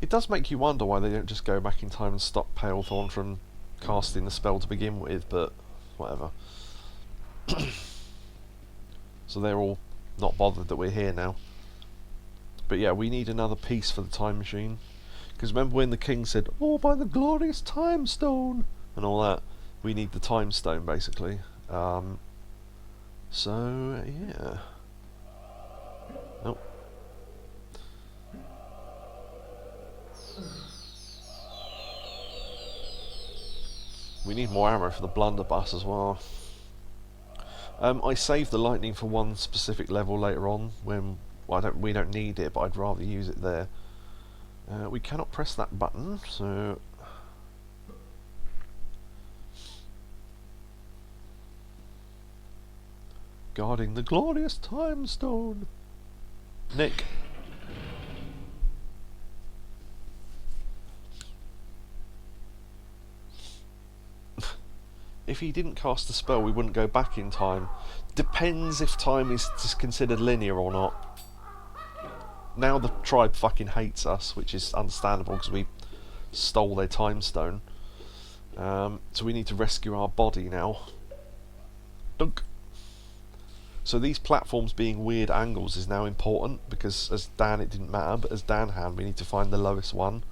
It does make you wonder why they don't just go back in time and stop Palethorn from casting the spell to begin with, but whatever. So they're all not bothered that we're here now. But yeah, we need another piece for the time machine. Because remember when the king said, "Oh, by the glorious time stone," and all that? We need the time stone, basically. So, yeah. Nope. We need more ammo for the blunderbuss as well. I saved the lightning for one specific level later on when we don't need it, but I'd rather use it there. We cannot press that button, so guarding the glorious time stone. Nick. If he didn't cast the spell, we wouldn't go back in time. Depends if time is considered linear or not. Now the tribe fucking hates us, which is understandable because we stole their time stone. So we need to rescue our body now. Dunk. So these platforms being weird angles is now important, because as Dan it didn't matter, but as Dan hand we need to find the lowest one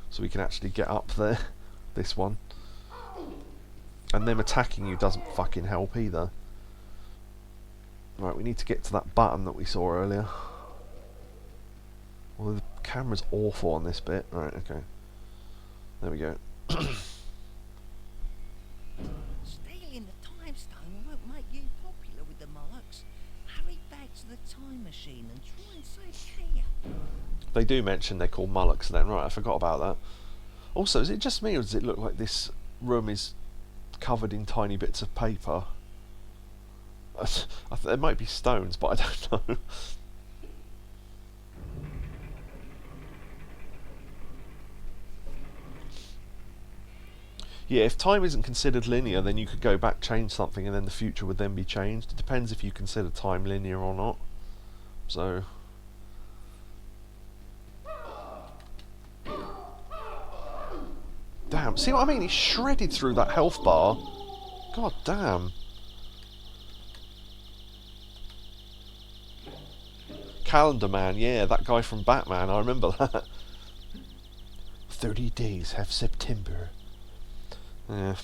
so we can actually get up there. This one. And them attacking you doesn't fucking help either. Right, we need to get to that button that we saw earlier. Well, the camera's awful on this bit. Right, okay. There we go. Stealing the time stone won't make you popular with the Molochs. Hurry back to the time machine and try and save Kaya. They do mention they're called Mullocks then, right, I forgot about that. Also, is it just me or does it look like this room is covered in tiny bits of paper? There might be stones, but I don't know. Yeah, if time isn't considered linear, then you could go back, change something, and then the future would then be changed. It depends if you consider time linear or not. So... Damn, see what I mean? He shredded through that health bar. God damn. Calendar Man, yeah, that guy from Batman, I remember that. 30 days have September. Yeah.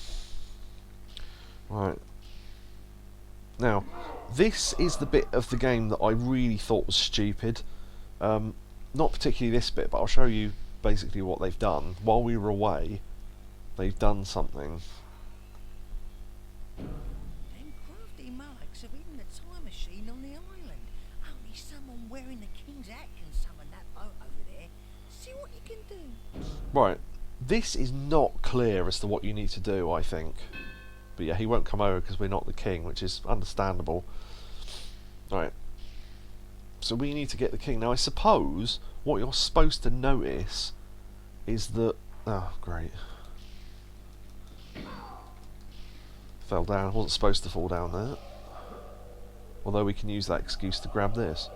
Right. Now, this is the bit of the game that I really thought was stupid. Not particularly this bit, but I'll show you basically what they've done. While we were away, they've done something. Them crafty Molochs have hidden the time machine on the island. Only someone wearing the king's hat can summon that boat over there. See what you can do. Right. This is not clear as to what you need to do, I think. But yeah, he won't come over because we're not the king, which is understandable. Right. So we need to get the king. Now, I suppose what you're supposed to notice is that... Oh, great. Fell down. Wasn't supposed to fall down there. Although we can use that excuse to grab this.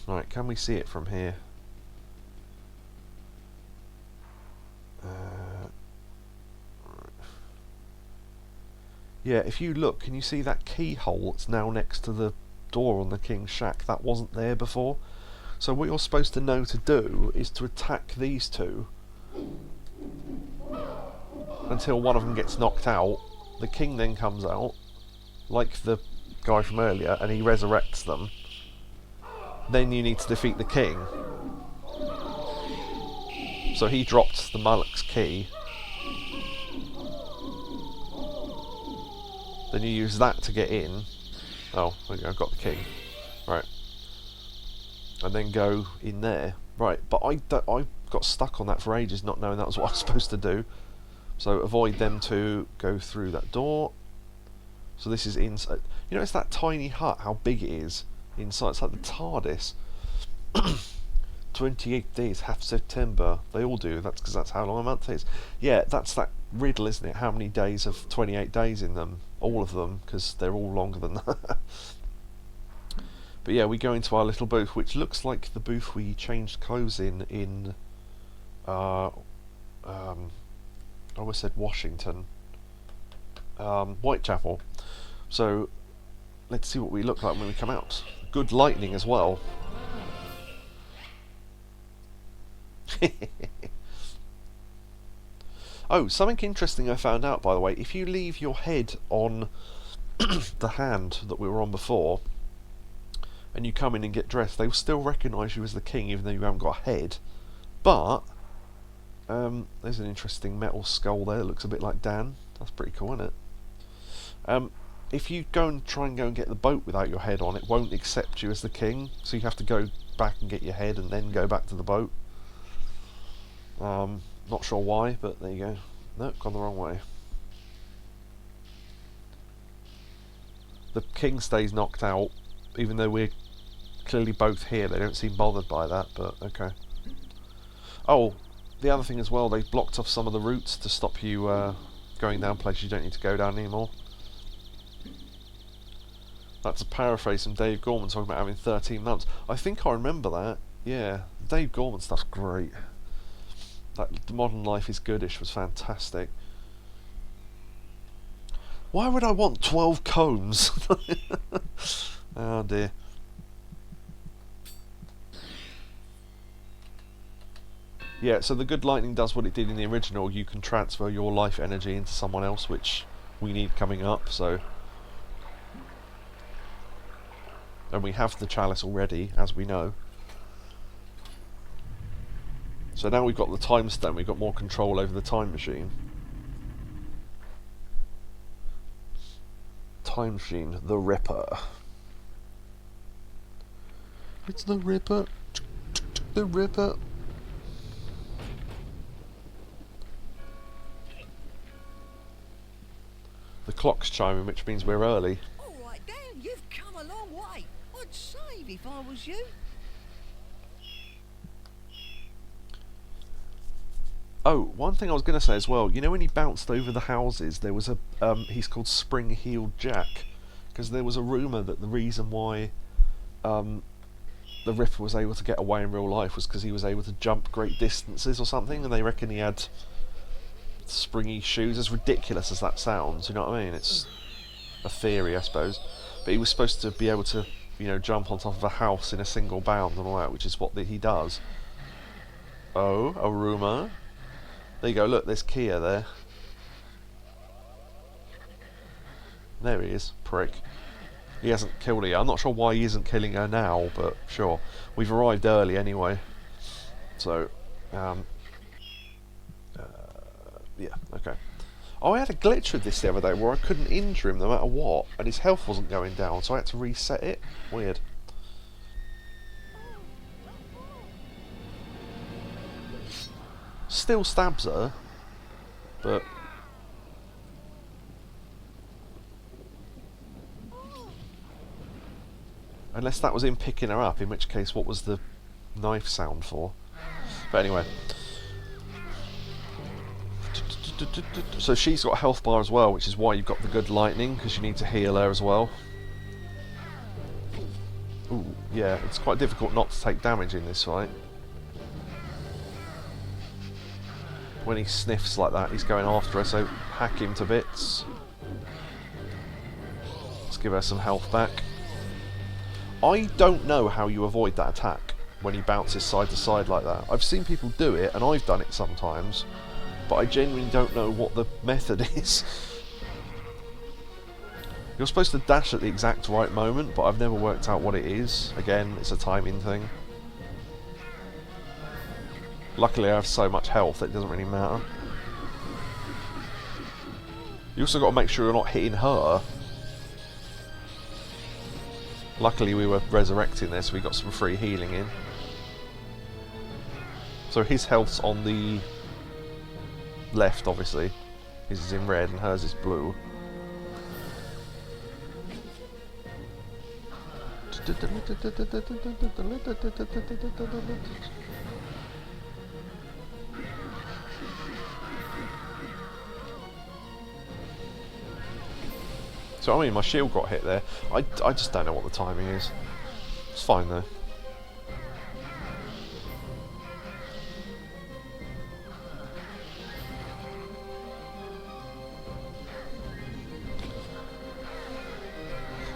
Right, can we see it from here? Yeah, if you look, can you see that keyhole that's now next to the door on the king's shack? That wasn't there before. So what you're supposed to know to do is to attack these two until one of them gets knocked out. The king then comes out, like the guy from earlier, and he resurrects them. Then you need to defeat the king. So he dropped the Moloch's key. Then you use that to get in. Oh, there you go, I've got the key. Right. And then go in there. Right, but I got stuck on that for ages, not knowing that was what I was supposed to do. So avoid them to go through that door. So this is inside. You know, it's that tiny hut, how big it is inside. It's like the TARDIS. 28 days, half September. They all do. That's because that's how long a month is. Yeah, that's that riddle, isn't it? How many days have 28 days in them? All of them, because they're all longer than that. But yeah, we go into our little booth, which looks like the booth we changed clothes in I almost said Washington. Whitechapel. So let's see what we look like when we come out. Good lightning as well. Oh, something interesting I found out, by the way. If you leave your head on the hand that we were on before, and you come in and get dressed, they will still recognise you as the king, even though you haven't got a head. But there's an interesting metal skull there that looks a bit like Dan. That's pretty cool, isn't it? If you go and try and get the boat without your head on, it won't accept you as the king, so you have to go back and get your head and then go back to the boat. Not sure why, but there you go. Nope, gone the wrong way. The king stays knocked out, even though we're clearly both here. They don't seem bothered by that, but okay. Oh, the other thing as well, they've blocked off some of the routes to stop you going down places you don't need to go down anymore. That's a paraphrase from Dave Gorman talking about having 13 months. I think I remember that. Yeah, Dave Gorman stuff's great. That The Modern Life is Goodish was fantastic. Why would I want 12 combs? Oh dear. Yeah, so the good lightning does what it did in the original. You can transfer your life energy into someone else, which we need coming up, so... And we have the chalice already, as we know. So now we've got the time stone, we've got more control over the time machine. Time machine, the Ripper. It's the Ripper. The Ripper. The clock's chiming, which means we're early. All right, Dan, you've come a long way. I'd save if I was you. Oh, one thing I was going to say as well, you know when he bounced over the houses, there was a, he's called Spring-Heeled Jack, because there was a rumour that the reason why the Ripper was able to get away in real life was because he was able to jump great distances or something, and they reckon he had springy shoes, as ridiculous as that sounds, you know what I mean? It's a theory, I suppose. But he was supposed to be able to, you know, jump on top of a house in a single bound and all that, which is what he does. Oh, a rumour. There you go, look, there's Kia there. There he is, prick. He hasn't killed her. I'm not sure why he isn't killing her now, but sure. We've arrived early anyway. So, yeah, okay. Oh, I had a glitch with this the other day where I couldn't injure him no matter what, and his health wasn't going down, so I had to reset it. Weird. Still stabs her, but... Unless that was him picking her up, in which case what was the knife sound for? But anyway. So she's got a health bar as well, which is why you've got the good lightning, because you need to heal her as well. Ooh, yeah, it's quite difficult not to take damage in this fight. When he sniffs like that, he's going after her, so hack him to bits. Let's give her some health back. I don't know how you avoid that attack when he bounces side to side like that. I've seen people do it, and I've done it sometimes, but I genuinely don't know what the method is. You're supposed to dash at the exact right moment, but I've never worked out what it is. Again, it's a timing thing. Luckily I have so much health that it doesn't really matter. You also got to make sure you're not hitting her. Luckily we were resurrecting this, so we got some free healing in. So his health's on the left, obviously. His is in red and hers is blue. So I mean, my shield got hit there. I just don't know what the timing is. It's fine though.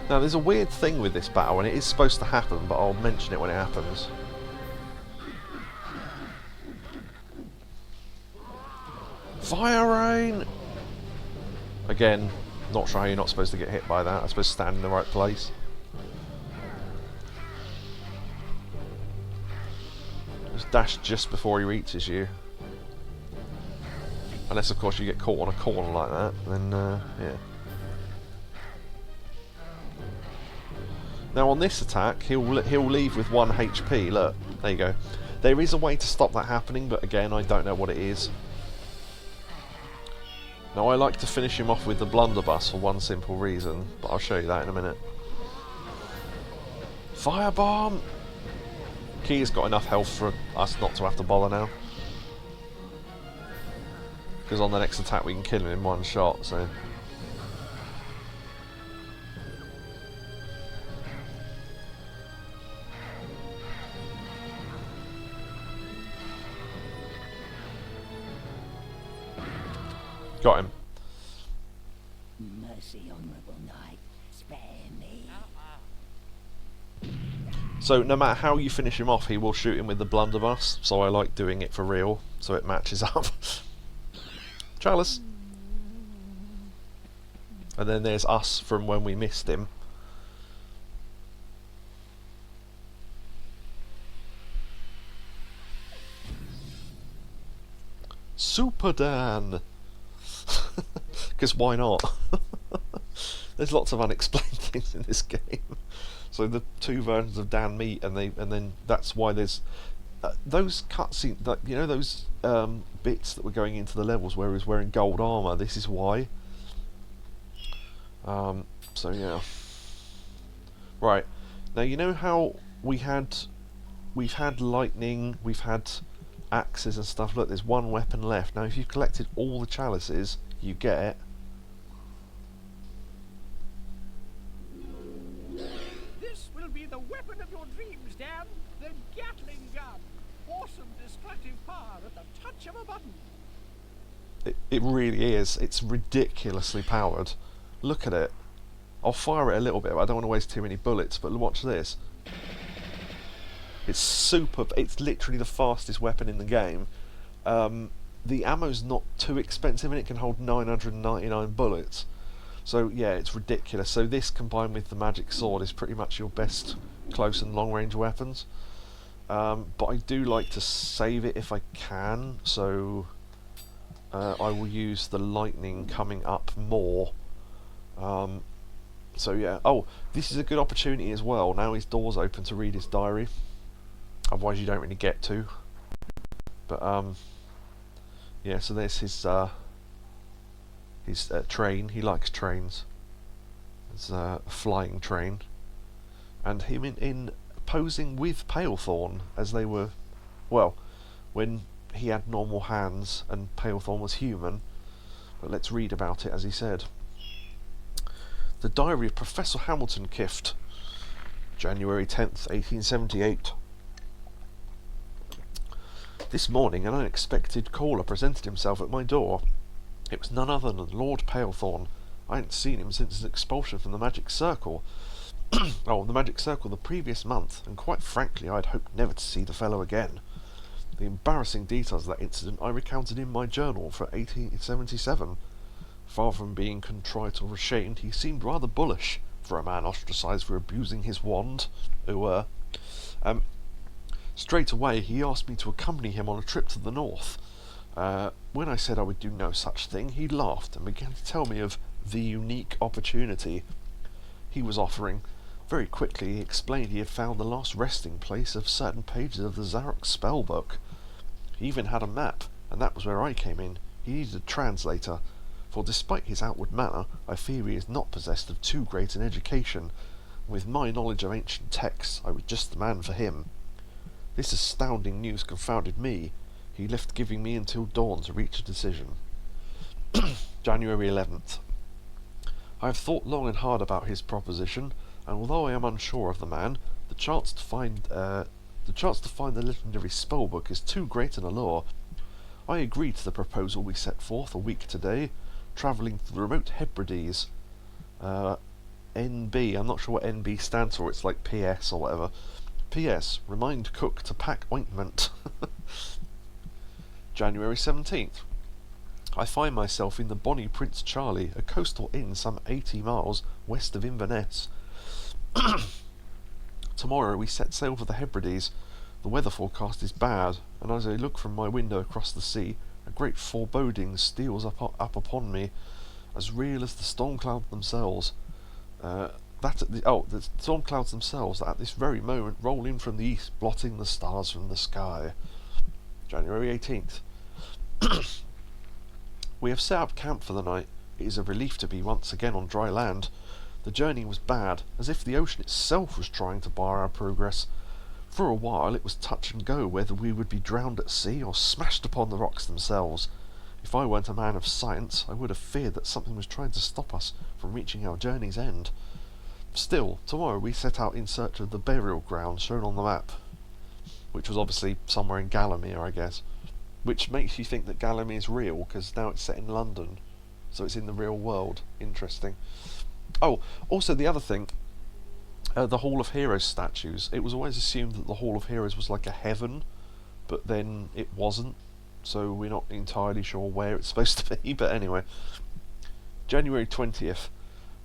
Now there's a weird thing with this battle, and it is supposed to happen, but I'll mention it when it happens. Fire rain! Again, not sure how you're not supposed to get hit by that. I suppose stand in the right place. Just dash just before he reaches you. Unless of course you get caught on a corner like that, then yeah. Now on this attack, he'll leave with 1 HP. Look, there you go. There is a way to stop that happening, but again, I don't know what it is. Now I like to finish him off with the blunderbuss for one simple reason, but I'll show you that in a minute. Firebomb! Key's got enough health for us not to have to bother now. Because on the next attack we can kill him in one shot, so... Got him. Mercy So no matter how you finish him off, he will shoot him with the blunderbuss, so I like doing it for real, so it matches up. Chalice. And then there's us from when we missed him. Super Dan! Because why not? There's lots of unexplained things in this game. So the two versions of Dan meet, and then that's why there's those cutscenes, that, you know, those bits that were going into the levels where he was wearing gold armor. This is why. So yeah. Right, now you know how we've had lightning, we've had axes and stuff. Look, there's one weapon left. Now if you've collected all the chalices, you get This will be the weapon of your dreams, Dan. The Gatling gun. Awesome destructive power at the touch of a button. it really is. It's ridiculously powered. Look at it. I'll fire it a little bit, but I don't want to waste too many bullets, but watch this. It's super. It's literally the fastest weapon in the game. The ammo's not too expensive and it can hold 999 bullets. So yeah, it's ridiculous. So this combined with the magic sword is pretty much your best close and long range weapons. But I do like to save it if I can, so I will use the lightning coming up more. So yeah. Oh, this is a good opportunity as well. Now his door's open to read his diary. Otherwise you don't really get to. But yeah, so there's his train. He likes trains. It's a flying train. And him in posing with Palethorn as they were, well, when he had normal hands and Palethorn was human. But let's read about it as he said. The Diary of Professor Hamilton Kift, January 10th, 1878. This morning an unexpected caller presented himself at my door. It was none other than Lord Palethorn. I hadn't seen him since his expulsion from the Magic Circle. Oh, the Magic Circle the previous month, and quite frankly I'd hoped never to see the fellow again. The embarrassing details of that incident I recounted in my journal for 1877. Far from being contrite or ashamed, he seemed rather bullish for a man ostracised for abusing his wand. Straight away he asked me to accompany him on a trip to the north. When I said I would do no such thing, he laughed and began to tell me of the unique opportunity he was offering. Very quickly he explained he had found the last resting place of certain pages of the Zarok spellbook. He even had a map, and that was where I came in. He needed a translator, for despite his outward manner, I fear he is not possessed of too great an education. With my knowledge of ancient texts, I was just the man for him. This astounding news confounded me. He left giving me until dawn to reach a decision. January 11th. I have thought long and hard about his proposition, and although I am unsure of the man, the chance to find the legendary spellbook is too great an allure. I agreed to the proposal we set forth a week today, travelling to the remote Hebrides. NB, I'm not sure what NB stands for, it's like PS or whatever. P.S. Remind cook to pack ointment. January 17th. I find myself in the Bonnie Prince Charlie, a coastal inn some 80 miles west of Inverness. Tomorrow we set sail for the Hebrides. The weather forecast is bad, and as I look from my window across the sea, a great foreboding steals up upon me, as real as the storm clouds themselves. The storm clouds themselves that at this very moment roll in from the east, blotting the stars from the sky. January 18th. We have set up camp for the night. It is a relief to be once again on dry land. The journey was bad, as if the ocean itself was trying to bar our progress. For a while it was touch and go whether we would be drowned at sea or smashed upon the rocks themselves. If I weren't a man of science, I would have feared that something was trying to stop us from reaching our journey's end. Still, tomorrow we set out in search of the burial ground shown on the map, which was obviously somewhere in Gallowmere, I guess. Which makes you think that Gallowmere is real, because now it's set in London, so it's in the real world. Interesting. Oh, also the other thing, The Hall of Heroes statues. It was always assumed that the Hall of Heroes was like a heaven, but then it wasn't, so we're not entirely sure where it's supposed to be, but anyway. January 20th.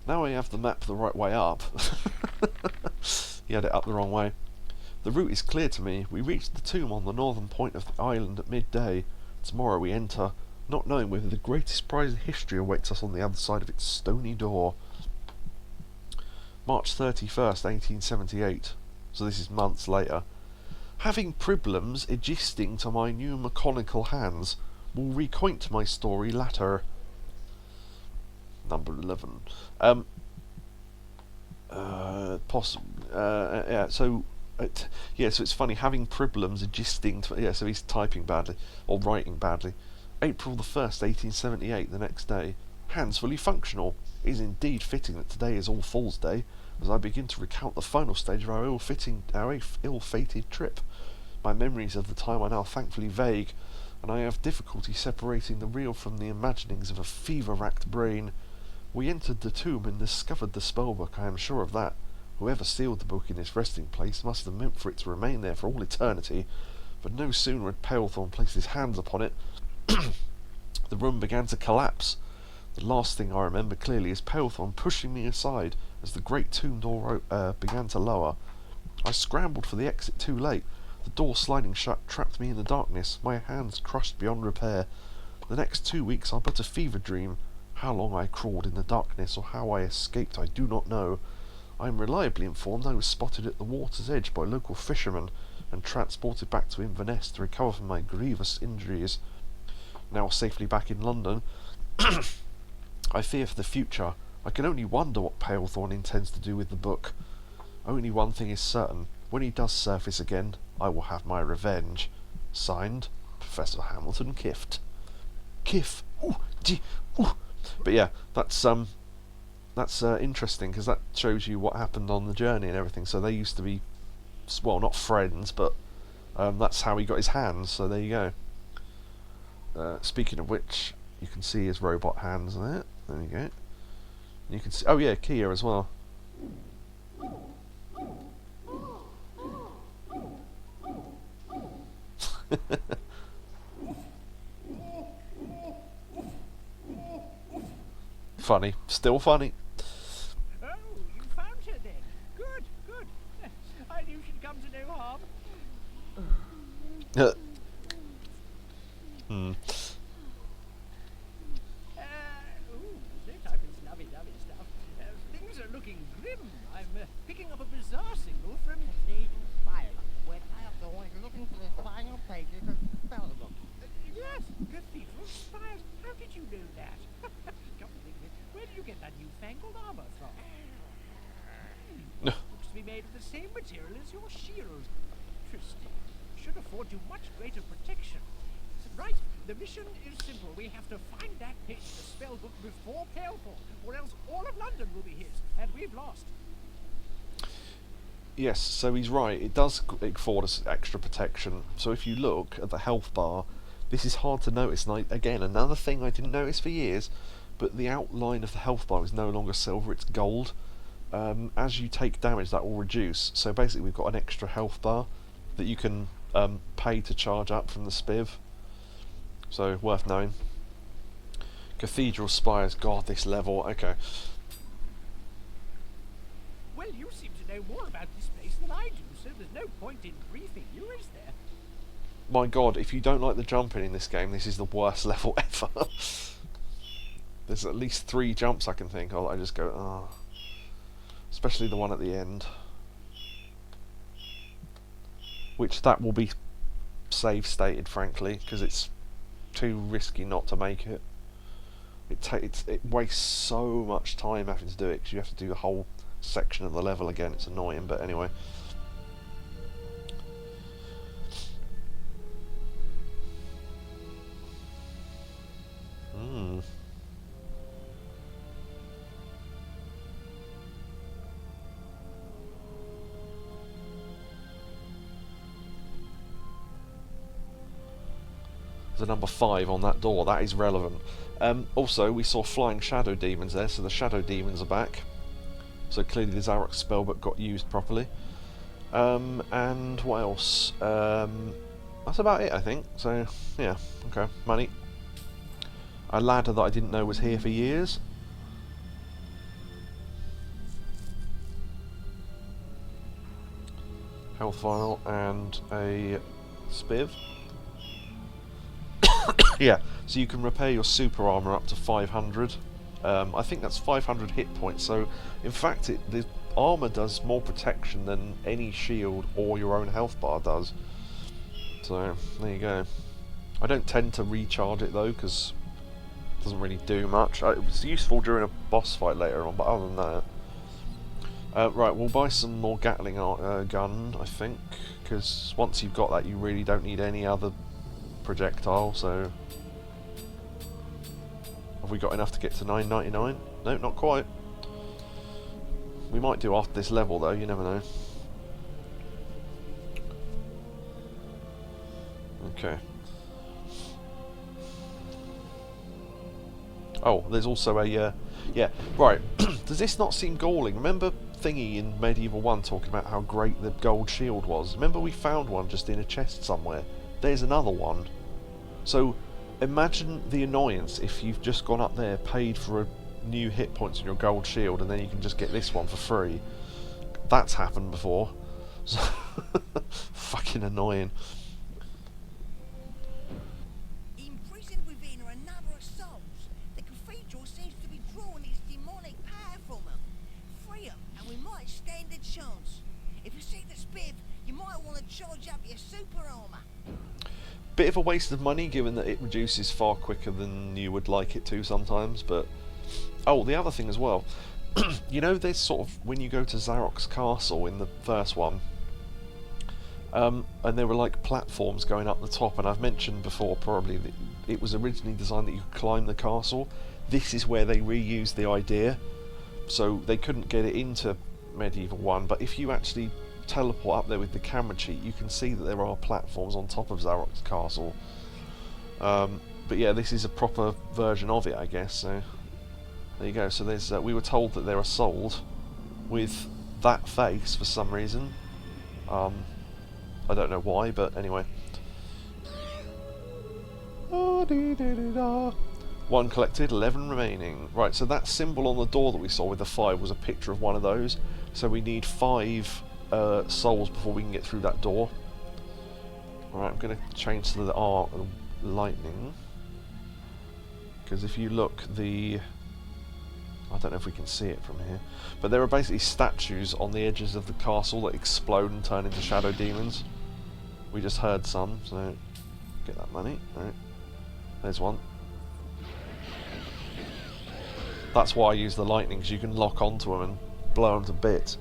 Now I have the map the right way up. He had it up the wrong way. The route is clear to me. We reach the tomb on the northern point of the island at midday. Tomorrow we enter, not knowing whether the greatest prize in history awaits us on the other side of its stony door. March 31st, 1878. So this is months later. Having problems adjusting to my new mechanical hands, will recoint my story latter. Number 11. Yeah, so it's funny, having problems adjusting to, so he's typing badly, or writing badly. April the 1st, 1878, the next day. Hands fully functional. It is indeed fitting that today is All Fool's Day, as I begin to recount the final stage of our ill-fated trip. My memories of the time are now thankfully vague, and I have difficulty separating the real from the imaginings of a fever-racked brain. We entered the tomb and discovered the spellbook, I am sure of that. Whoever sealed the book in its resting place must have meant for it to remain there for all eternity, but no sooner had Palethorn placed his hands upon it, the room began to collapse. The last thing I remember clearly is Palethorn pushing me aside as the great tomb door began to lower. I scrambled for the exit too late. The door sliding shut trapped me in the darkness, my hands crushed beyond repair. The next 2 weeks are but a fever dream. How long I crawled in the darkness, or how I escaped, I do not know. I am reliably informed I was spotted at the water's edge by local fishermen, and transported back to Inverness to recover from my grievous injuries. Now safely back in London, I fear for the future. I can only wonder what Palethorn intends to do with the book. Only one thing is certain. When he does surface again, I will have my revenge. Signed, Professor Hamilton Kift. Kiff. Ooh, gee, ooh. But yeah, that's interesting, because that shows you what happened on the journey and everything. So they used to be, well, not friends, but that's how he got his hands. So there you go. Speaking of which, you can see his robot hands there. There you go. You can see. Oh yeah, Kia as well. Funny, still funny. Oh, you found her then. Good, good. I knew she'd come to no harm. No time for this lovey-dovey stuff. Things are looking grim. I'm picking up a bizarre signal from Cathedral Spire, where Palethorn is looking for the final pages of the spellbook. yes, Cathedral Spires. How did you know that? Come to think of it, where did you get that newfangled armor from? Looks to be made of the same material as your shield. Interesting. Should afford you much greater protection. Right, the mission is simple. We have to find that page of the spellbook before Palethorn, or else all of London will be his, and we've lost. Yes, so he's right. It does afford us extra protection. So if you look at the health bar, this is hard to notice. And again, another thing I didn't notice for years, but the outline of the health bar is no longer silver, it's gold. As you take damage, that will reduce. So basically we've got an extra health bar that you can pay to charge up from the spiv. So, worth knowing. Cathedral Spires, god, this level, okay. Well, you seem to know more about this place than I do, so there's no point in briefing you, is there? My god, if you don't like the jumping in this game, this is the worst level ever. There's at least 3 jumps I can think of. I just go, oh. Especially the one at the end. Which that will be save stated, frankly, because it's too risky not to make it. It wastes so much time having to do it, because you have to do the whole section of the level again. It's annoying, but anyway. There's a number 5 on that door. That is relevant. Also, we saw flying shadow demons there, so the shadow demons are back. So clearly the Zarok spellbook got used properly. And what else? That's about it, I think. So, yeah, okay, money. A ladder that I didn't know was here for years. Health vial and a spiv. Yeah, so you can repair your super armor up to 500. I think that's 500 hit points. So, in fact, the armor does more protection than any shield or your own health bar does. So there you go. I don't tend to recharge it though, because it doesn't really do much. It was useful during a boss fight later on, but other than that. Right, we'll buy some more Gatling gun, I think, because once you've got that, you really don't need any other projectile. So, have we got enough to get to 9.99? No, not quite. We might do after this level, though. You never know. Okay. Oh, there's also a yeah. Right. Does this not seem galling? Remember Thingy in MediEvil 1 talking about how great the gold shield was? Remember we found one just in a chest somewhere? There's another one. So imagine the annoyance if you've just gone up there, paid for a new hit points in your gold shield, and then you can just get this one for free. That's happened before. So fucking annoying. Imprisoned within are a number of souls. The cathedral seems to be drawing its demonic power from them. Free them, and we might stand a chance. If you see the spiv, you might want to charge up your super armor. Bit of a waste of money, given that it reduces far quicker than you would like it to sometimes, but... Oh, the other thing as well. You know, there's sort of... When you go to Zarok's castle in the first one, and there were like platforms going up the top, and I've mentioned before probably that it was originally designed that you could climb the castle. This is where they reused the idea, so they couldn't get it into MediEvil 1, but if you actually teleport up there with the camera cheat, you can see that there are platforms on top of Zarok's castle. But yeah, this is a proper version of it, I guess, so there you go. So there's we were told that there are souls with that face for some reason. I don't know why, but anyway. One collected, 11 remaining. Right, so that symbol on the door that we saw with the 5 was a picture of one of those. So we need 5 souls before we can get through that door. Alright, I'm going to change to the lightning. Because if you look, I don't know if we can see it from here, but there are basically statues on the edges of the castle that explode and turn into shadow demons. We just heard some, so get that money. Right, there's one. That's why I use the lightning, because you can lock onto them and blow them to bits.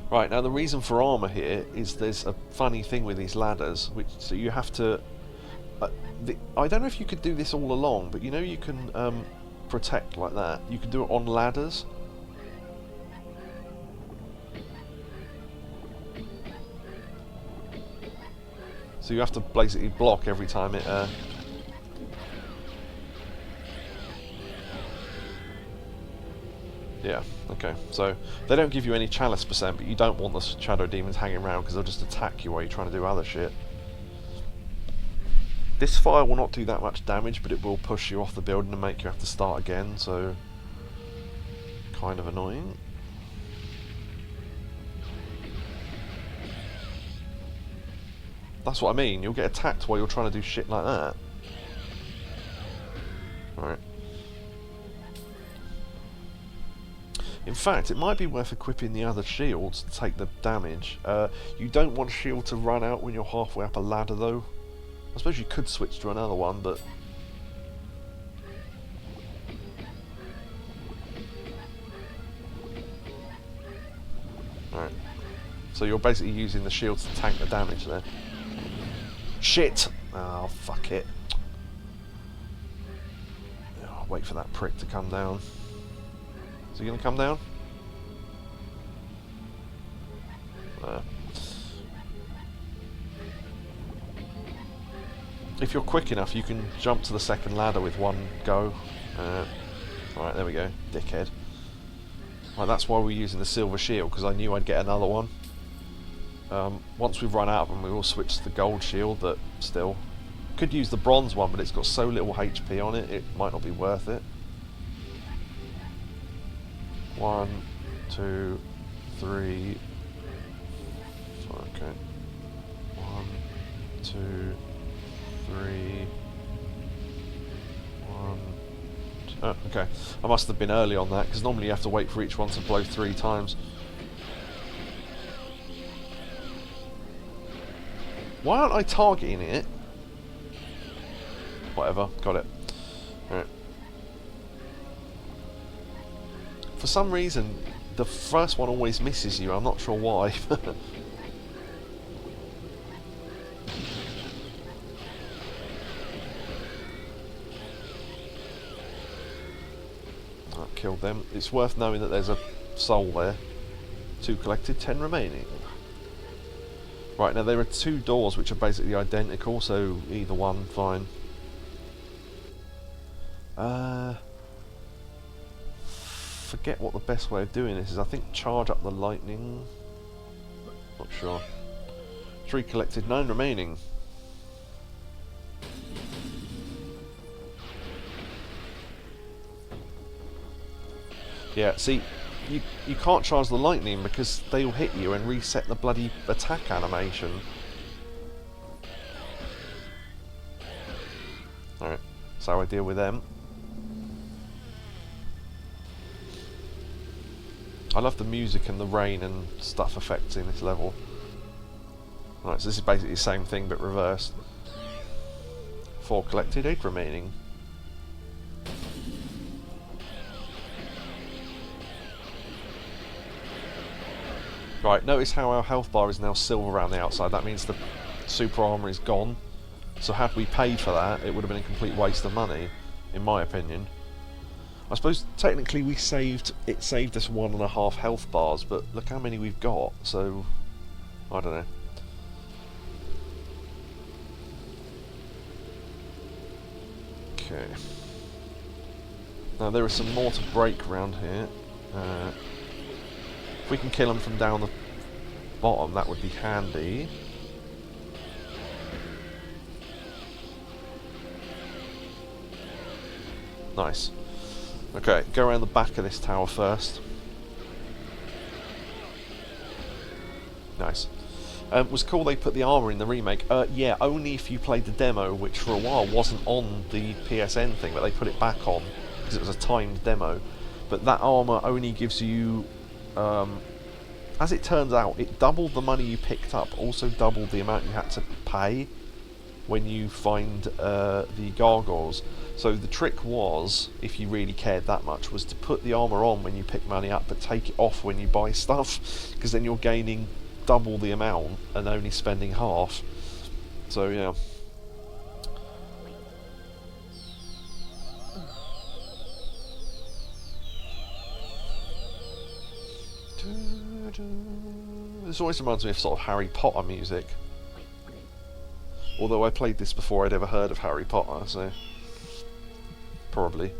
Right, now the reason for armour here is there's a funny thing with these ladders, which so you have to... I don't know if you could do this all along, but you know you can protect like that. You can do it on ladders. So you have to basically block every time it... Yeah, okay. So they don't give you any chalice percent, but you don't want the shadow demons hanging around because they'll just attack you while you're trying to do other shit. This fire will not do that much damage, but it will push you off the building and make you have to start again, so... kind of annoying. That's what I mean, you'll get attacked while you're trying to do shit like that. Alright. In fact, it might be worth equipping the other shields to take the damage. You don't want a shield to run out when you're halfway up a ladder though. I suppose you could switch to another one, but... Alright. So you're basically using the shields to tank the damage there. Shit! Oh, fuck it. Oh, I'll wait for that prick to come down. Is he going to come down? If you're quick enough, you can jump to the second ladder with one go. Alright, there we go. Dickhead. Right, that's why we're using the silver shield, because I knew I'd get another one. Once we've run out of them, we will switch to the gold shield. That still could use the bronze one, but it's got so little HP on it, it might not be worth it. 1, 2, 3. Okay. 1, 2, 3. 1. Oh, okay. I must have been early on that, because normally you have to wait for each one to blow 3 times. Why aren't I targeting it? Whatever, got it. Alright. For some reason, the first one always misses you. I'm not sure why. I've killed them. It's worth knowing that there's a soul there. 2 collected, 10 remaining. Right, now there are 2 doors which are basically identical, so either one, fine. Forget what the best way of doing this is. I think charge up the lightning. Not sure. 3 collected, 9 remaining. Yeah, see, you can't charge the lightning because they'll hit you and reset the bloody attack animation. Alright, that's how I deal with them. I love the music and the rain and stuff effects in this level. Right, so this is basically the same thing but reversed. 4 collected, 8 remaining. Right, notice how our health bar is now silver around the outside. That means the super armour is gone. So had we paid for that, it would have been a complete waste of money, in my opinion. I suppose technically it saved us 1.5 health bars, but look how many we've got, so I don't know. Okay. Now there is some more to break around here. If we can kill them from down the bottom, that would be handy. Nice. Okay, go around the back of this tower first. Nice. Was cool they put the armour in the remake. Yeah, only if you played the demo, which for a while wasn't on the PSN thing, but they put it back on because it was a timed demo. But that armour only gives you, as it turns out, it doubled the money you picked up, also doubled the amount you had to pay when you find the gargoyles. So the trick was, if you really cared that much, was to put the armour on when you pick money up, but take it off when you buy stuff, because then you're gaining double the amount and only spending half. So yeah. This always reminds me of sort of Harry Potter music. Although I played this before I'd ever heard of Harry Potter, so probably.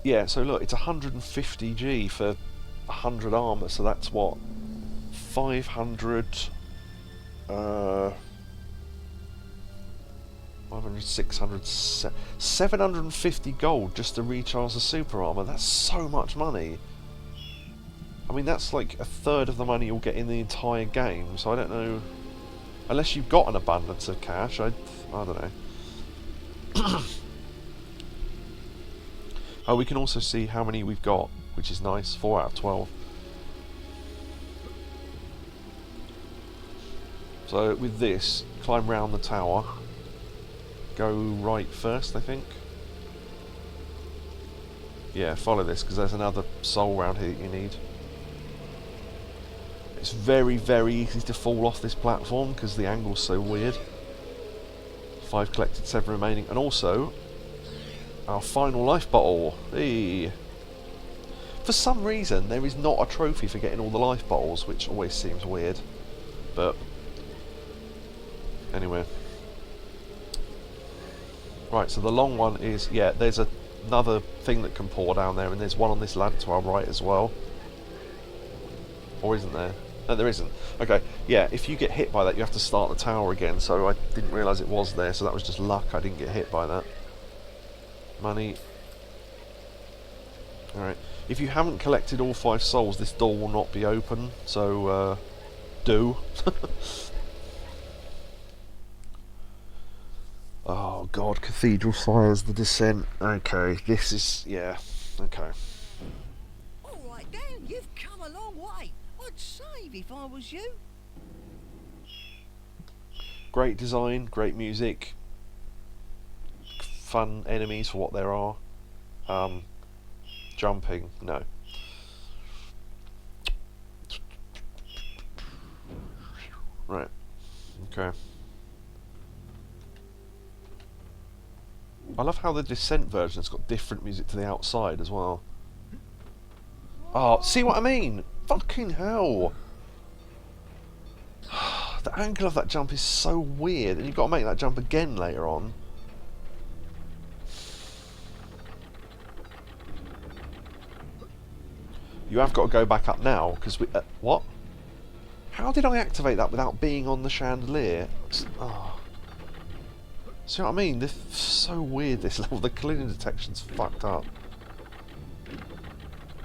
Yeah, so look, it's 150G for 100 armour, so that's what? 500... 500, 600... 750 gold just to recharge the super armour. That's so much money. I mean, that's like 1/3 of the money you'll get in the entire game, so I don't know... Unless you've got an abundance of cash, I don't know. Oh, we can also see how many we've got, which is nice. 4 out of 12. So with this, climb round the tower. Go right first, I think. Yeah, follow this, because there's another soul round here that you need. It's very, very easy to fall off this platform because the angle's so weird. 5 collected, 7 remaining. And also, our final life bottle. Hey. For some reason, there is not a trophy for getting all the life bottles, which always seems weird. But, anyway. Right, so the long one is, yeah, there's another thing that can pour down there, and there's one on this ladder to our right as well. Or isn't there? No, there isn't. Okay, yeah, if you get hit by that, you have to start the tower again, so I didn't realise it was there, so that was just luck I didn't get hit by that. Money. Alright. If you haven't collected all 5 souls, this door will not be open, so, do. Oh god, Cathedral Fires, The Descent. Okay, this is... yeah, okay. Alright Dan, you've come a long way. I'd save if I was you. Great design, great music, fun enemies for what there are. Jumping, no. Right, okay. I love how the Descent version's got different music to the outside as well. Oh, see what I mean? Fucking hell! The angle of that jump is so weird, and you've got to make that jump again later on. You have got to go back up now, because we... what? How did I activate that without being on the chandelier? Oh. See what I mean? This is so weird, this level. The collision detection's fucked up.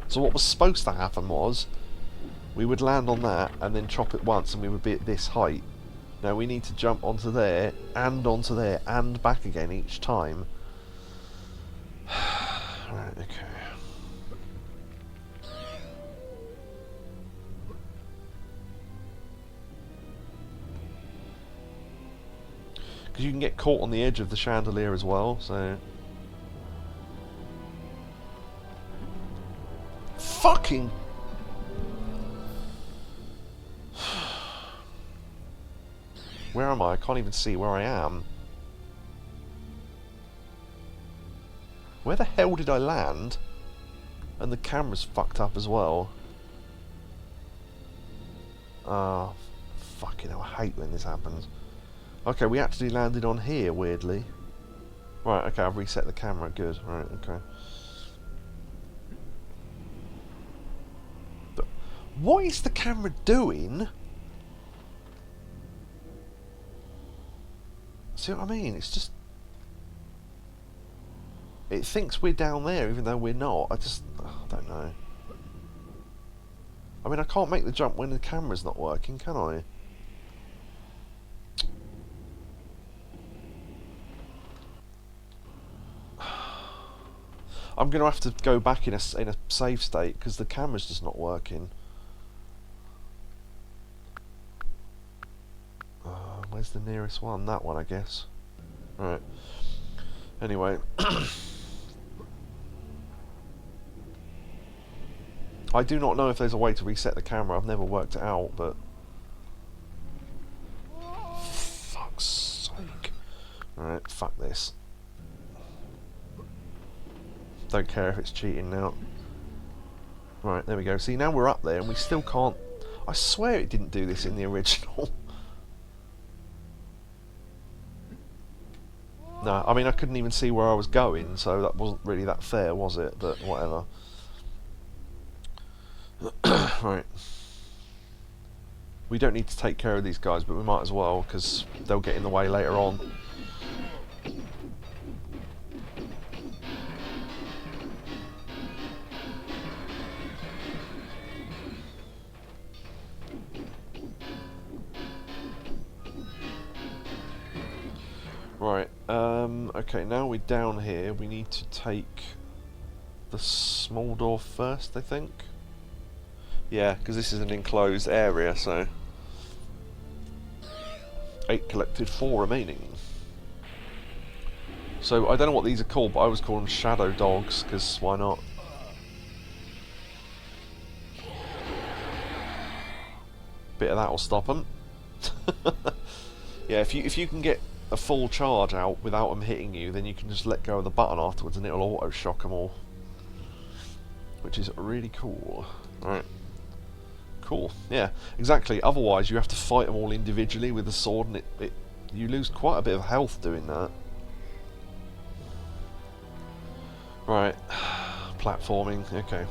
So what was supposed to happen was, we would land on that, and then chop it once, and we would be at this height. Now we need to jump onto there, and back again each time. Right, okay. Because you can get caught on the edge of the chandelier as well, so... Fucking... Where am I? I can't even see where I am. Where the hell did I land? And the camera's fucked up as well. Ah, fucking hell, I hate when this happens. Okay, we actually landed on here, weirdly. Right, okay, I've reset the camera, good. Right, okay. But what is the camera doing? See what I mean? It's just... It thinks we're down there, even though we're not. I don't know. I mean, I can't make the jump when the camera's not working, can I? I'm going to have to go back in a save state because the camera's just not working. Where's the nearest one? That one, I guess. Right. Anyway. I do not know if there's a way to reset the camera. I've never worked it out, but... Fuck's sake. Alright, fuck this. Don't care if it's cheating now. Right, there we go. See, now we're up there and we still can't... I swear it didn't do this in the original. No, I mean, I couldn't even see where I was going, so that wasn't really that fair, was it? But whatever. Right. We don't need to take care of these guys, but we might as well, because they'll get in the way later on. Right, okay, now we're down here, we need to take the small door first, I think. Yeah, because this is an enclosed area, so... 8 collected, 4 remaining. So, I don't know what these are called, but I always call them shadow dogs, because why not? Bit of that will stop them. Yeah, if you can get a full charge out without them hitting you, then you can just let go of the button afterwards and it'll auto shock them all, which is really cool. Right, cool. Yeah, exactly. Otherwise, you have to fight them all individually with the sword, and you lose quite a bit of health doing that. Right, platforming. Okay.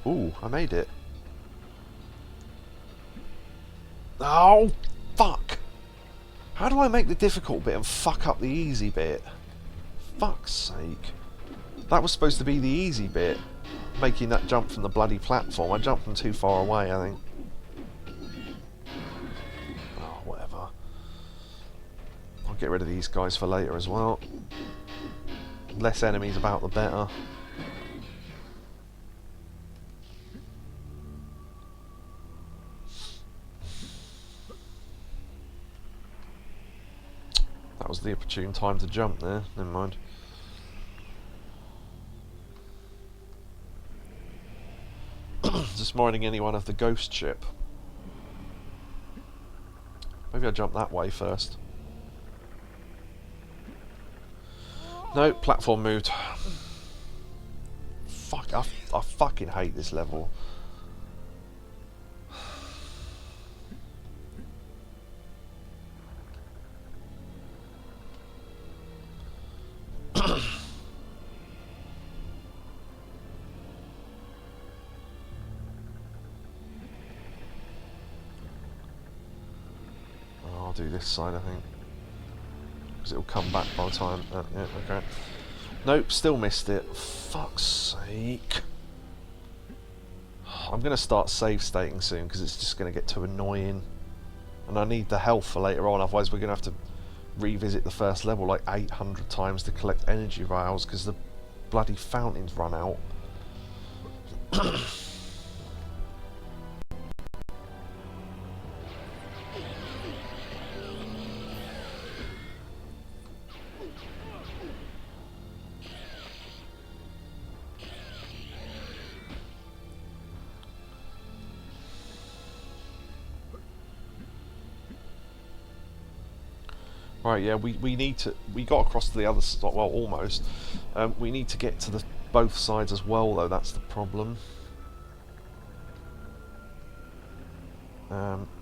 Ooh, I made it. Oh, fuck! How do I make the difficult bit and fuck up the easy bit? Fuck's sake. That was supposed to be the easy bit. Making that jump from the bloody platform. I jumped from too far away, I think. Oh, whatever. I'll get rid of these guys for later as well. Less enemies about the better. That was the opportune time to jump there. Never mind. Just minding anyone of the ghost ship. Maybe I'll jump that way first. No, platform moved. Fuck, I fucking hate this level. I'll do this side, I think. Because it'll come back by the time... yeah, okay. Nope, still missed it. Fuck's sake. I'm going to start save stating soon because it's just going to get too annoying. And I need the health for later on, otherwise we're going to have to revisit the first level like 800 times to collect energy vials because the bloody fountains run out. Right, yeah, we need to... We got across to the other side, well, almost. We need to get to the both sides as well, though, that's the problem.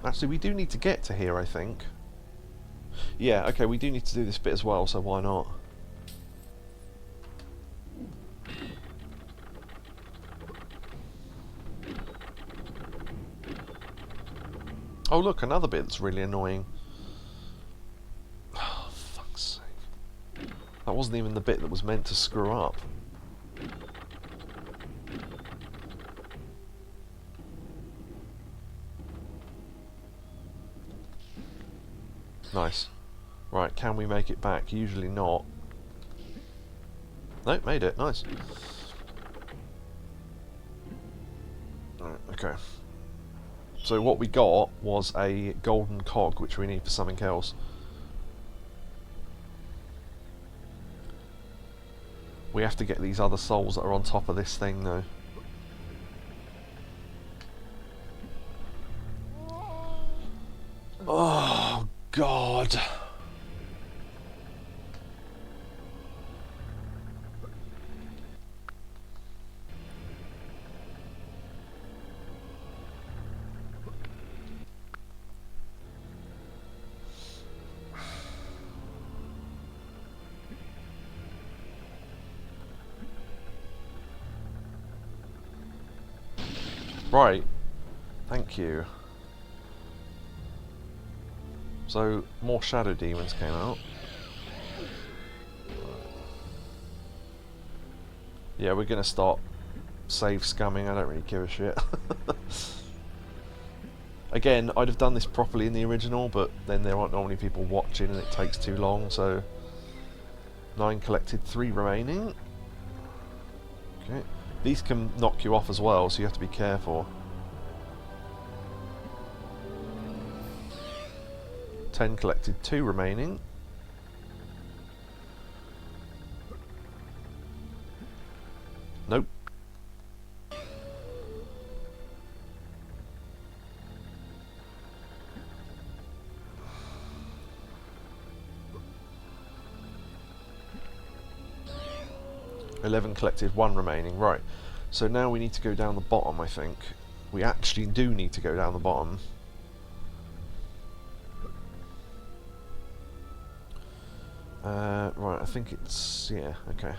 Actually, we do need to get to here, I think. Yeah, okay, we do need to do this bit as well, so why not? Oh, look, another bit that's really annoying. That wasn't even the bit that was meant to screw up. Nice. Right, can we make it back? Usually not. Nope, made it. Nice. Right, okay. So what we got was a golden cog, which we need for something else. We have to get these other souls that are on top of this thing, though. Oh, God. Right, thank you. So, more shadow demons came out. Yeah, we're gonna start save scumming, I don't really give a shit. Again, I'd have done this properly in the original, but then there aren't normally people watching and it takes too long, so... 9 collected, 3 remaining. Okay. These can knock you off as well, so you have to be careful. 10 collected, 2 remaining. Nope. $11 collected, 1 remaining. Right. So now we need to go down the bottom, I think. We actually do need to go down the bottom. Right, I think it's... yeah, okay.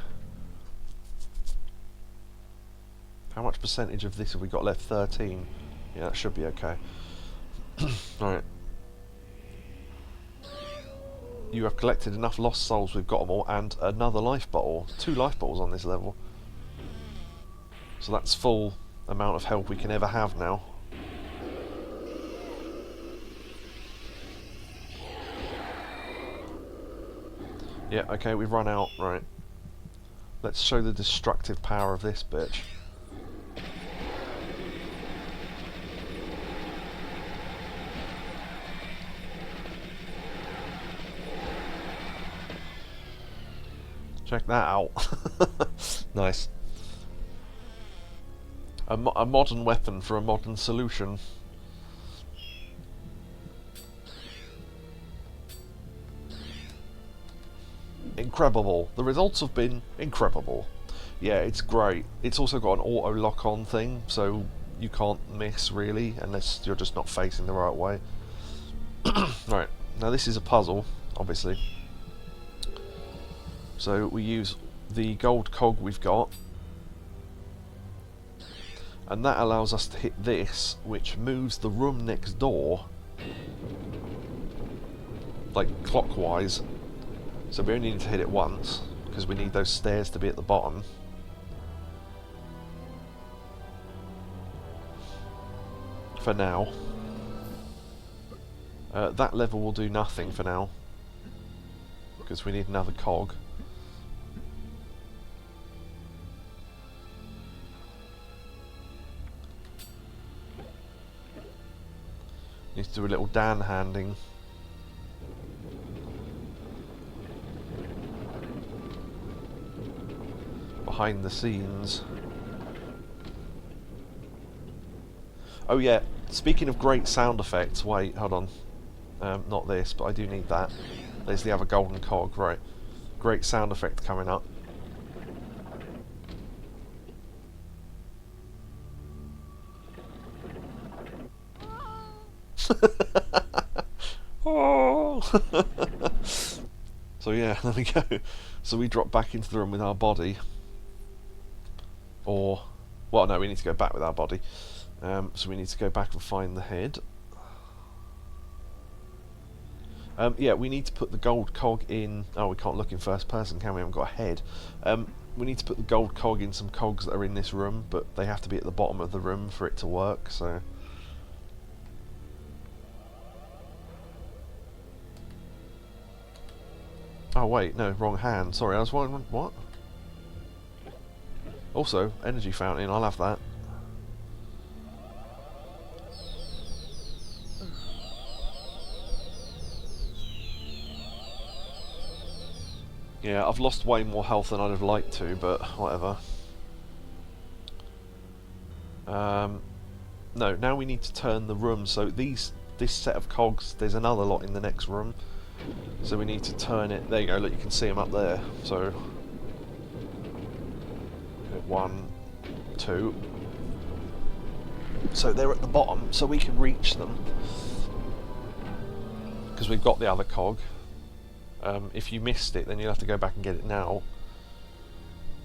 How much percentage of this have we got left? 13. Yeah, that should be okay. Right. You have collected enough lost souls, we've got them all, and another life bottle. 2 life bottles on this level. So that's full amount of help we can ever have now. Yeah, okay, we've run out. Right. Let's show the destructive power of this bitch. Check that out. Nice. A modern weapon for a modern solution. Incredible. The results have been incredible. Yeah, it's great. It's also got an auto lock-on thing, so you can't miss really, unless you're just not facing the right way. Right, now this is a puzzle, obviously. So we use the gold cog we've got, and that allows us to hit this, which moves the room next door, like clockwise. So we only need to hit it once, because we need those stairs to be at the bottom. For now. That level will do nothing for now, because we need another cog. Need to do a little Dan handing. Behind the scenes. Oh yeah, speaking of great sound effects, wait, hold on. Not this, but I do need that. There's the other golden cog, right. Great sound effect coming up. Oh! So yeah, there we go. So we drop back into the room with our body. Or, well no, we need to go back with our body. So we need to go back and find the head. Yeah, we need to put the gold cog in... Oh, we can't look in first person, can we? We haven't got a head. We need to put the gold cog in some cogs that are in this room, but they have to be at the bottom of the room for it to work, so... Oh wait, no, wrong hand. Sorry, I was wondering... What? Also, energy fountain, I'll have that. Yeah, I've lost way more health than I'd have liked to, but whatever. No, now we need to turn the room, so this set of cogs, there's another lot in the next room. So we need to turn it, there you go, look, you can see them up there. So, 1, 2. So they're at the bottom, so we can reach them. Because we've got the other cog. If you missed it, then you'll have to go back and get it now.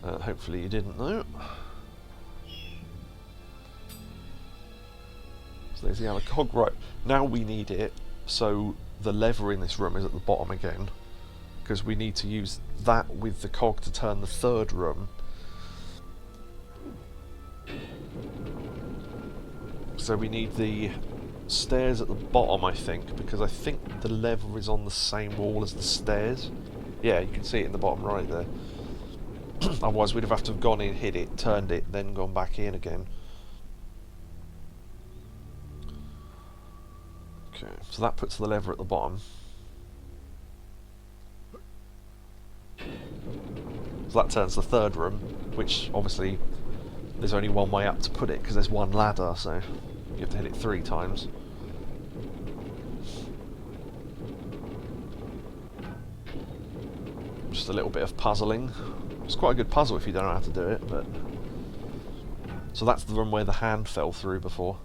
Hopefully you didn't know. So there's the other cog. Right, now we need it, so the lever in this room is at the bottom again. Because we need to use that with the cog to turn the third room. So we need the stairs at the bottom, I think, because I think the lever is on the same wall as the stairs. Yeah, you can see it in the bottom right there. Otherwise we'd have to have gone in, hit it, turned it, then gone back in again. Okay, so that puts the lever at the bottom. So that turns the third room, which obviously there's only one way up to put it because there's one ladder, so you have to hit it 3 times. Just a little bit of puzzling. It's quite a good puzzle if you don't know how to do it, but... So that's the room where the hand fell through before.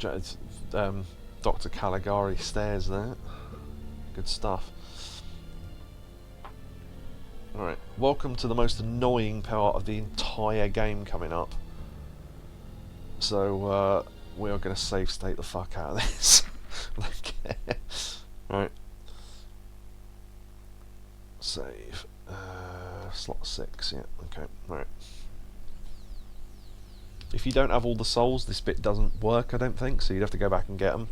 It's, Dr. Caligari stairs there. Good stuff. Alright, welcome to the most annoying part of the entire game coming up. So, we are going to save state the fuck out of this. Okay. Right. Save. Slot 6, yeah, okay, right. If you don't have all the souls, this bit doesn't work, I don't think, so you'd have to go back and get them.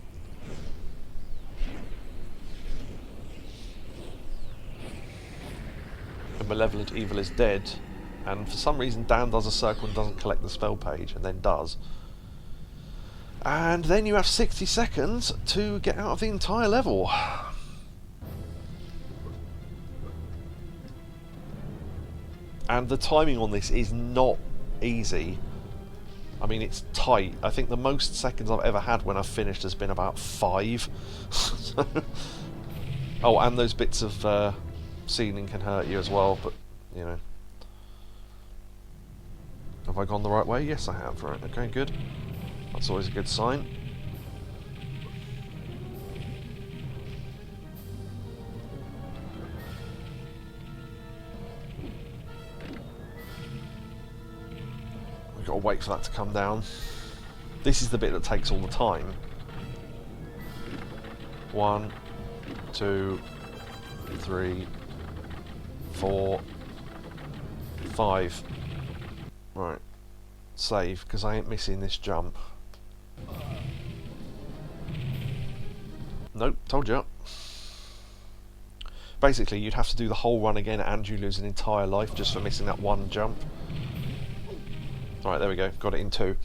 The malevolent evil is dead, and for some reason Dan does a circle and doesn't collect the spell page, and then does. And then you have 60 seconds to get out of the entire level. And the timing on this is not easy. I mean, it's tight. I think the most seconds I've ever had when I've finished has been about 5. Oh, and those bits of ceiling can hurt you as well, but, you know. Have I gone the right way? Yes, I have. Right, okay, good. That's always a good sign. We've got to wait for that to come down. This is the bit that takes all the time. 1, 2, 3, 4, 5. Right. Save, because I ain't missing this jump. Nope, told you. Basically, you'd have to do the whole run again and you lose an entire life just for missing that one jump. Right, there we go. Got it in 2.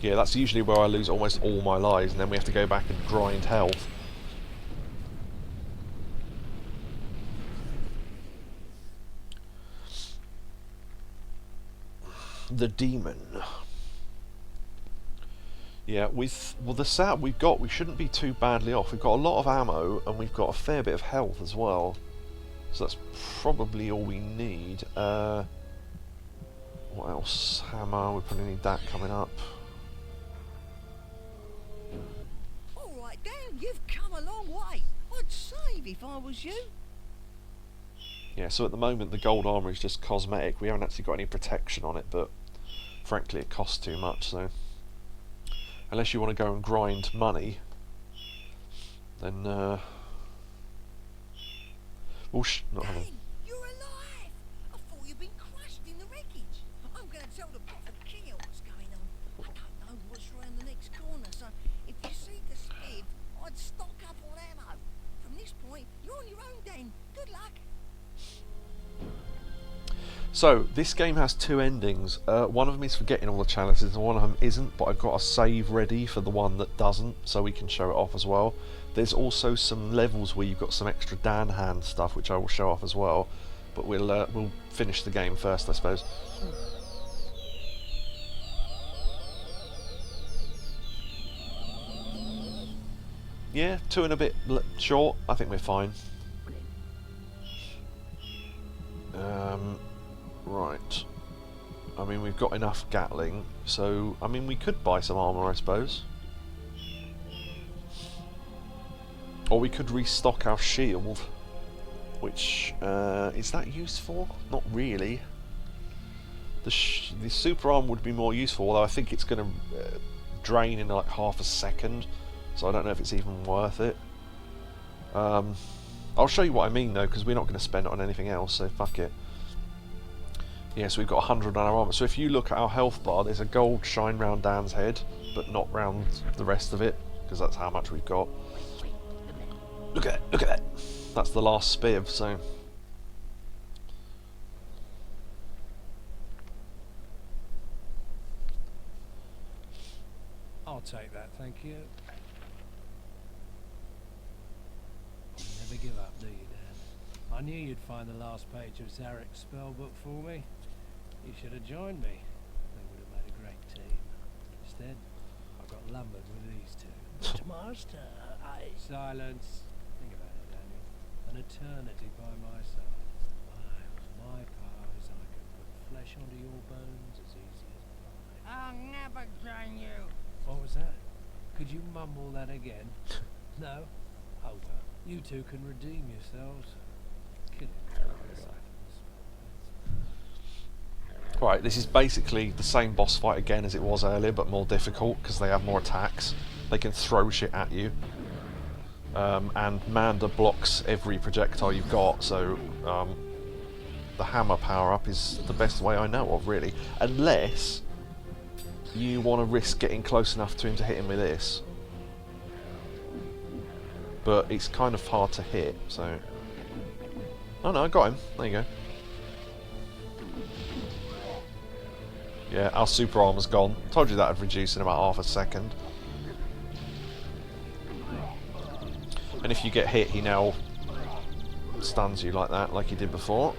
Yeah, that's usually where I lose almost all my lives, and then we have to go back and grind health. The demon. Yeah, with the setup we've got, we shouldn't be too badly off. We've got a lot of ammo, and we've got a fair bit of health as well. So that's probably all we need. What else? Hammer, we probably need that coming up. Alright, Dan, you've come a long way. I'd save if I was you. Yeah, so at the moment the gold armour is just cosmetic. We haven't actually got any protection on it, but frankly it costs too much, so... Unless you want to go and grind money, then, not having... Dan, you're alive! I thought you'd been crushed in the wreckage. I'm going to tell the Prophet King what's going on. I don't know what's around the next corner, so if you see the speed, I'd stock up on ammo. From this point, you're on your own, Dan. Good luck. So, this game has 2 endings. One of them is for getting all the chalices, and one of them isn't, but I've got a save ready for the one that doesn't, so we can show it off as well. There's also some levels where you've got some extra Dan hand stuff, which I will show off as well, but we'll finish the game first, I suppose. Yeah, 2 and a bit short. I think we're fine. Right. I mean, we've got enough Gatling, so, I mean, we could buy some armour, I suppose. Or we could restock our shield, which, is that useful? Not really. The super arm would be more useful, although I think it's going to drain in like half a second, so I don't know if it's even worth it. I'll show you what I mean though, because we're not going to spend it on anything else, so fuck it. Yeah, so we've got 100 on our armour. So if you look at our health bar, there's a gold shine round Dan's head, but not round the rest of it, because that's how much we've got. Look at that, look at that! That's the last spiv, so... I'll take that, thank you. Never give up, do you, Dan? I knew you'd find the last page of Zarek's spellbook for me. You should have joined me. They would have made a great team. Instead, I got lumbered with these 2. Master, Silence. Think about it, Daniel. An eternity by my side. Why, with my powers, I could put flesh onto your bones as easy as pie. I'll never join you. What was that? Could you mumble that again? No? Oh well, you two can redeem yourselves. Kill him. Right, this is basically the same boss fight again as it was earlier, but more difficult because they have more attacks. They can throw shit at you. And Manda blocks every projectile you've got, so the hammer power-up is the best way I know of, really. Unless you want to risk getting close enough to him to hit him with this. But it's kind of hard to hit, so... Oh no, I got him. There you go. Yeah, our super armor's gone. Told you that would reduce in about half a second. And if you get hit, he now stuns you like that, like he did before.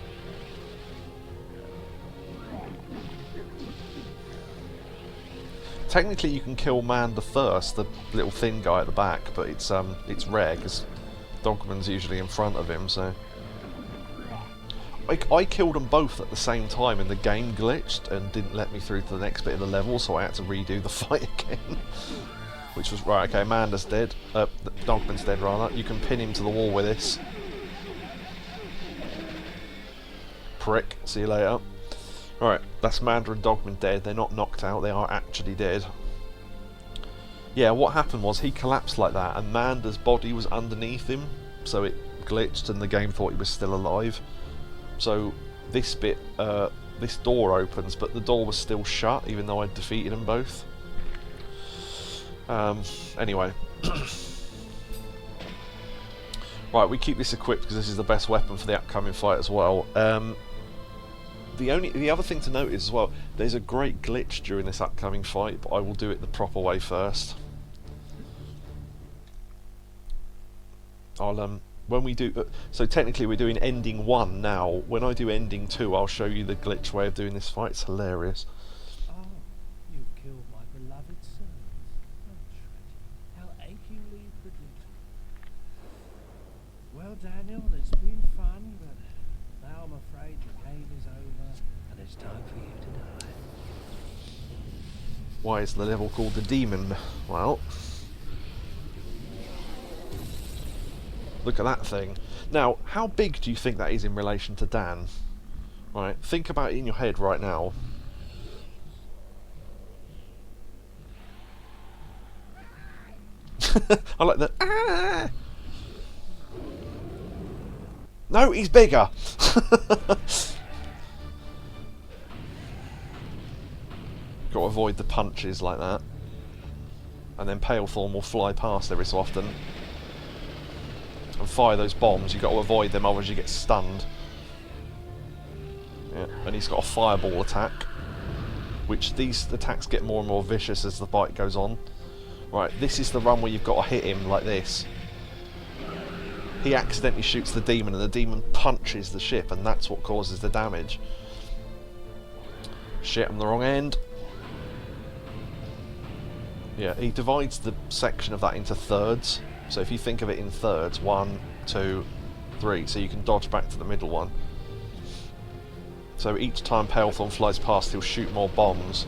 Technically, you can kill Manda first, the little thin guy at the back, but it's rare because Dogman's usually in front of him. So I killed them both at the same time, and the game glitched and didn't let me through to the next bit of the level, so I had to redo the fight again. Which was right. Okay, Manda's dead. Dogman's dead rather. You can pin him to the wall with this. Prick. See you later. Right, that's Manda and Dogman dead. They're not knocked out, they are actually dead. Yeah, what happened was he collapsed like that and Manda's body was underneath him, so it glitched and the game thought he was still alive. So this bit, this door opens, but the door was still shut even though I'd defeated them both. Anyway. Right, we keep this equipped because this is the best weapon for the upcoming fight as well. The other thing to note is as well, there's a great glitch during this upcoming fight, but I will do it the proper way first. When we do, so technically we're doing ending 1 now. When I do ending 2, I'll show you the glitch way of doing this fight. It's hilarious. Oh, you've killed my beloved servants. Oh, Shreddy, how achingly predictable. Well, Daniel, it's been fun, but now I'm afraid the game is over and it's time for you to die. Why is the level called the Demon? Well, look at that thing. Now, how big do you think that is in relation to Dan? Right, think about it in your head right now. I like the ah! No, he's bigger! Got to avoid the punches like that. And then Palethorn will fly past every so often. And fire those bombs. You've got to avoid them, otherwise you get stunned. Yeah, and he's got a fireball attack. Which these attacks get more and more vicious as the fight goes on. Right, this is the run where you've got to hit him like this. He accidentally shoots the demon and the demon punches the ship and that's what causes the damage. Shit, I'm the wrong end. Yeah, he divides the section of that into thirds. So if you think of it in thirds, 1, 2, 3, so you can dodge back to the middle one. So each time Palethorn flies past, he'll shoot more bombs.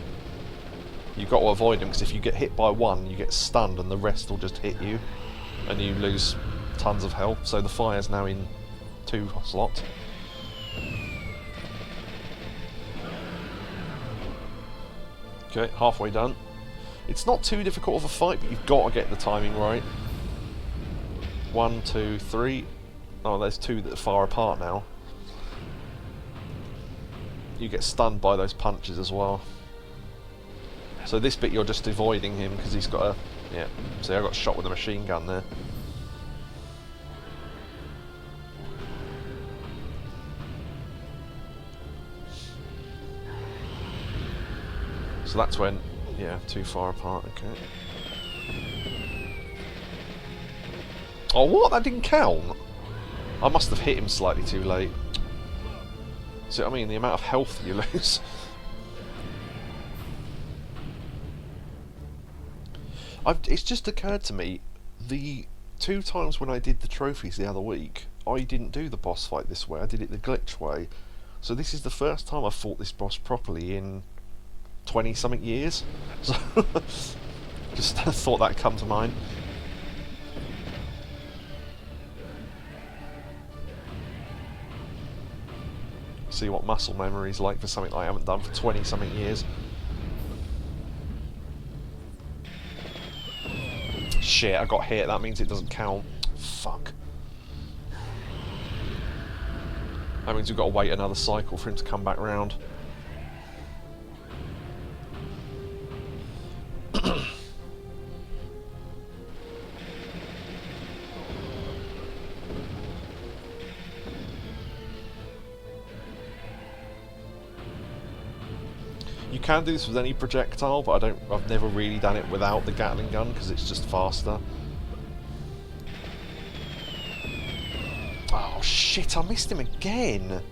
You've got to avoid him, because if you get hit by one, you get stunned and the rest will just hit you. And you lose tons of health. So the fire's now in 2 slots. Okay, halfway done. It's not too difficult of a fight, but you've got to get the timing right. 1, 2, 3. Oh, there's 2 that are far apart now. You get stunned by those punches as well. So this bit you're just avoiding him because he's got a... Yeah, see, I got shot with a machine gun there. So that's when... Yeah, too far apart, okay. Oh, what? That didn't count? I must have hit him slightly too late. See what I mean? The amount of health you lose. It's just occurred to me, the 2 times when I did the trophies the other week, I didn't do the boss fight this way, I did it the glitch way. So this is the first time I've fought this boss properly in 20-something years. So Just thought that'd come to mind. See what muscle memory's like for something I haven't done for 20-something years. Shit, I got hit. That means it doesn't count. Fuck. That means we've got to wait another cycle for him to come back round. You can do this with any projectile, but I've never really done it without the Gatling gun because it's just faster. Oh shit, I missed him again.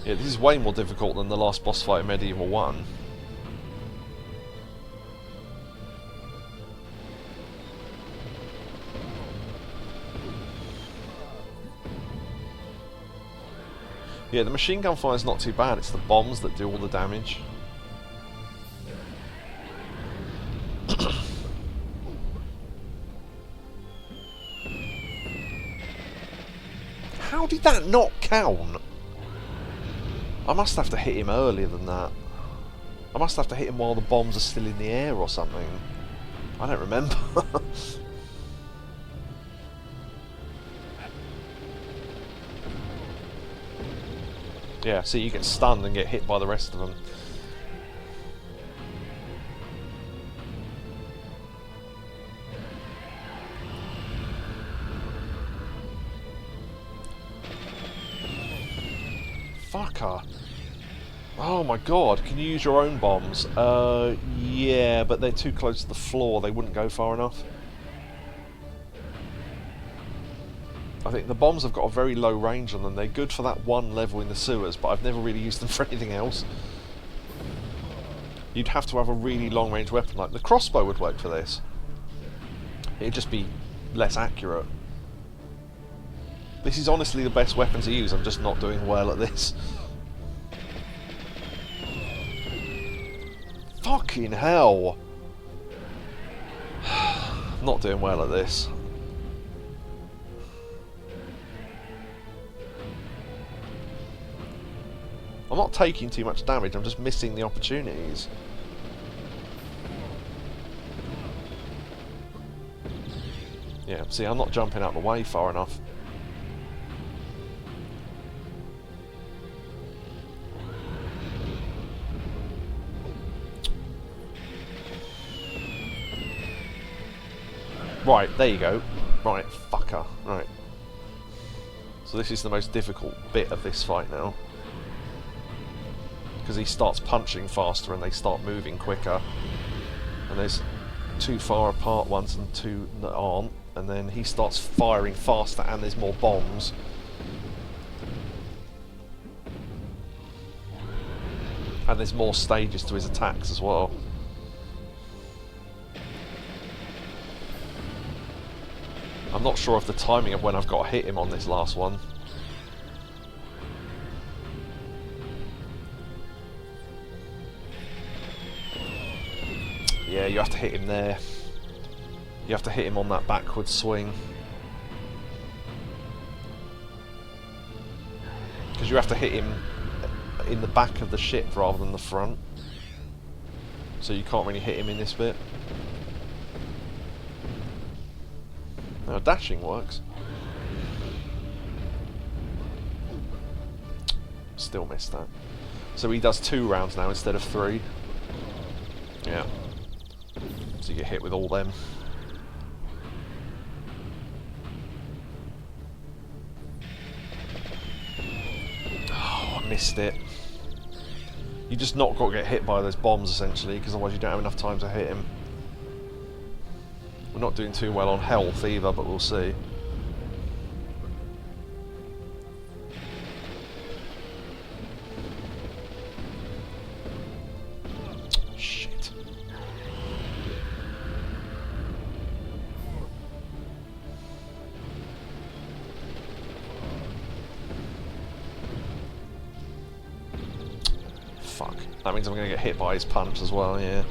Yeah, this is way more difficult than the last boss fight in MediEvil 1. Yeah, the machine gun fire is not too bad, it's the bombs that do all the damage. How did that not count? I must have to hit him earlier than that. I must have to hit him while the bombs are still in the air or something. I don't remember. Yeah, see, you get stunned and get hit by the rest of them. Fucker. Oh my god, can you use your own bombs? Yeah, but they're too close to the floor, they wouldn't go far enough. I think the bombs have got a very low range on them. They're good for that one level in the sewers, but I've never really used them for anything else. You'd have to have a really long range weapon. Like the crossbow would work for this. It'd just be less accurate. This is honestly the best weapon to use. I'm just not doing well at this. Fucking hell. Not doing well at this. I'm not taking too much damage, I'm just missing the opportunities. Yeah, see, I'm not jumping out the way far enough. Right, there you go. Right, fucker. Right. So this is the most difficult bit of this fight now. Because he starts punching faster and they start moving quicker. And there's two far apart ones and two that aren't. And then he starts firing faster and there's more bombs. And there's more stages to his attacks as well. I'm not sure of the timing of when I've got to hit him on this last one. Yeah, you have to hit him there. You have to hit him on that backward swing. Because you have to hit him in the back of the ship rather than the front. So you can't really hit him in this bit. Now dashing works. Still missed that. So he does 2 rounds now instead of 3. Yeah. So you get hit with all them. Oh, I missed it. You just not got to get hit by those bombs essentially, because otherwise you don't have enough time to hit him. We're not doing too well on health either, but we'll see. That means I'm going to get hit by his punch as well, yeah.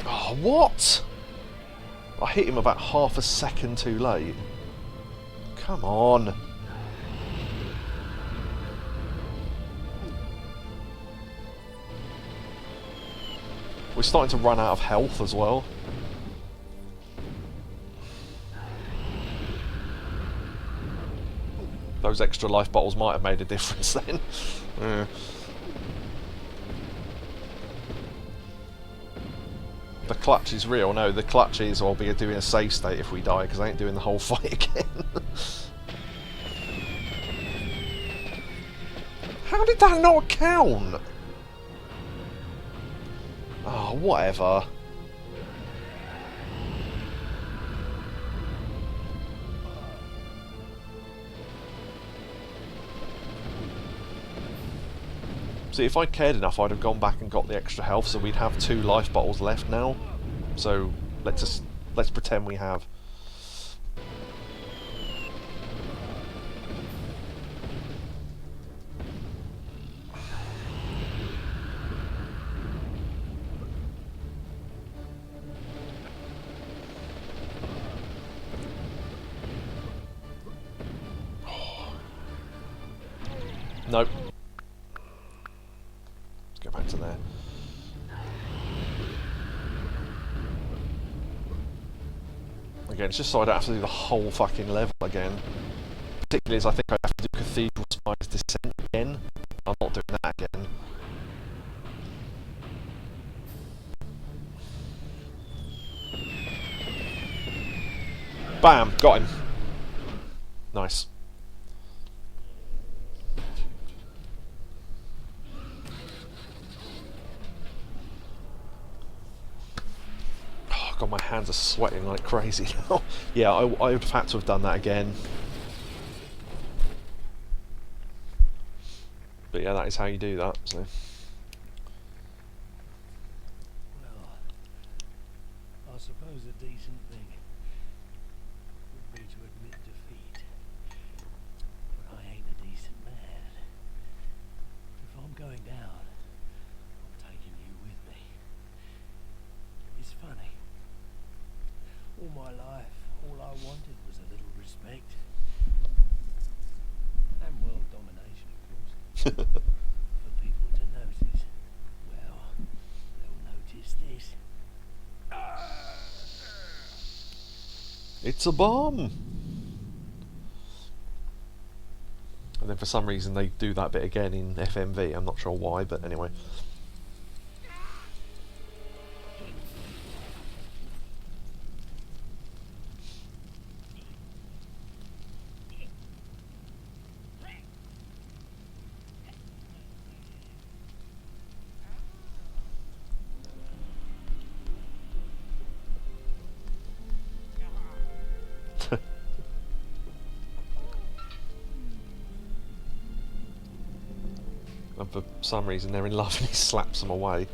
Oh, what? I hit him about half a second too late. Come on. We're starting to run out of health as well. Those extra life bottles might have made a difference then. Yeah. The clutch is real. No, the clutch is I'll be doing a save state if we die, because I ain't doing the whole fight again. How did that not count? Oh, whatever. See, if I'd cared enough, I'd have gone back and got the extra health, so we'd have 2 life bottles left now. So let's pretend we have. Nope. Let's go back to there. Again, it's just so I don't have to do the whole fucking level again. Particularly as I think I have to do Cathedral Spire's Descent again. I'm not doing that again. Bam! Got him. Nice. God, my hands are sweating like crazy now. Yeah, I would have had to have done that again. But yeah, that is how you do that, so. Well, I suppose a decent thing would be to admit defeat. But I ain't a decent man. If I'm going down, I'm taking you with me. It's funny. All my life, all I wanted was a little respect. And world domination, of course. For people to notice. Well, they'll notice this. It's a bomb! And then for some reason they do that bit again in FMV, I'm not sure why, but anyway. And for some reason they're in love and he slaps them away.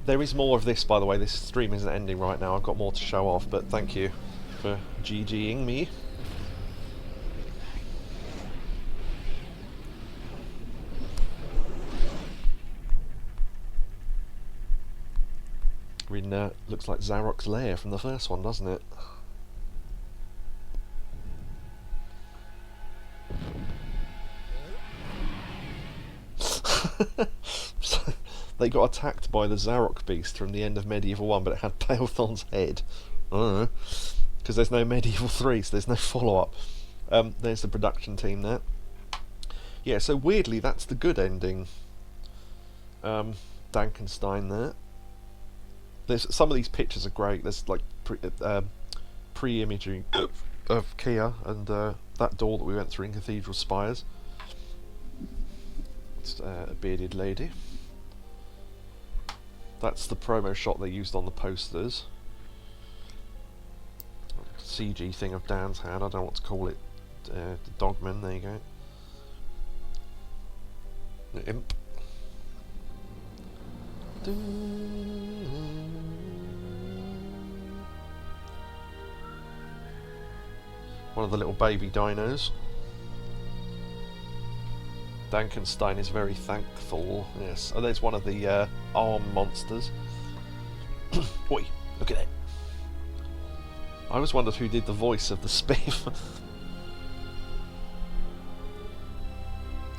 There is more of this, by the way. This stream isn't ending right now. I've got more to show off, but thank you for GGing me. We're in, looks like Zarok's lair from the first one, doesn't it? They got attacked by the Zarok beast from the end of MediEvil 1, but it had Palethon's head. I don't know. Because there's no MediEvil 3, so there's no follow-up. There's the production team there. Yeah, so weirdly, that's the good ending. Dankenstein there. There's some of these pictures are great. There's like pre-imagery of Kia and that door that we went through in Cathedral Spires. It's a bearded lady. That's the promo shot they used on the posters. CG thing of Dan's hand, I don't know what to call it. The Dogman, there you go. The Imp. One of the little baby dinos. Dankenstein is very thankful. Yes, oh, there's one of the arm monsters. Oi, look at it. I always wondered who did the voice of the Spiff.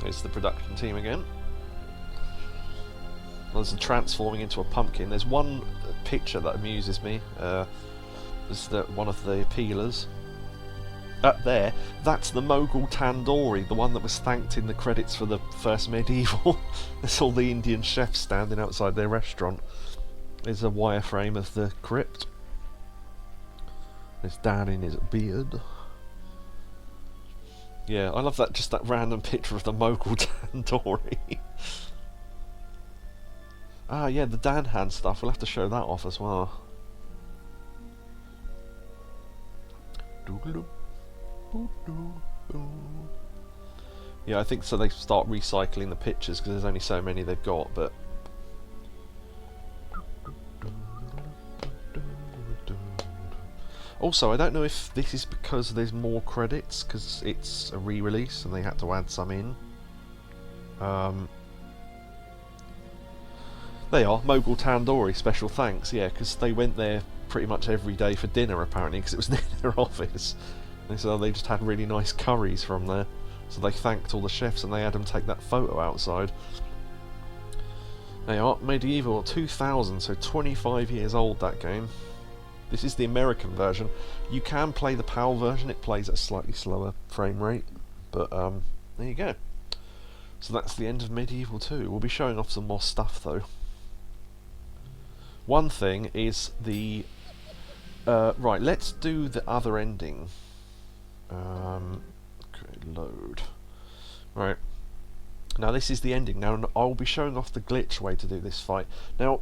There's the production team again. There's the transforming into a pumpkin. There's one picture that amuses me. There's one of the peelers. Up there, that's the Mogul Tandoori, the one that was thanked in the credits for the first MediEvil. There's all the Indian chefs standing outside their restaurant. There's a wireframe of the crypt. There's Dan in his beard. Yeah, I love that, just that random picture of the Mogul Tandoori. Ah, yeah, the Dan hand stuff, we'll have to show that off as well. Yeah, I think so they start recycling the pictures because there's only so many they've got, but... Also, I don't know if this is because there's more credits, because it's a re-release and they had to add some in. They are, Mogul Tandoori, special thanks, yeah, because they went there pretty much every day for dinner apparently, because it was near their office. And so they just had really nice curries from there. So they thanked all the chefs and they had them take that photo outside. They are, MediEvil 2000, so 25 years old that game. This is the American version. You can play the PAL version, it plays at a slightly slower frame rate. But there you go. So that's the end of MediEvil 2. We'll be showing off some more stuff though. One thing is the... right, let's do the other ending. Okay, load. Right. Now this is the ending. Now I'll be showing off the glitch way to do this fight. Now,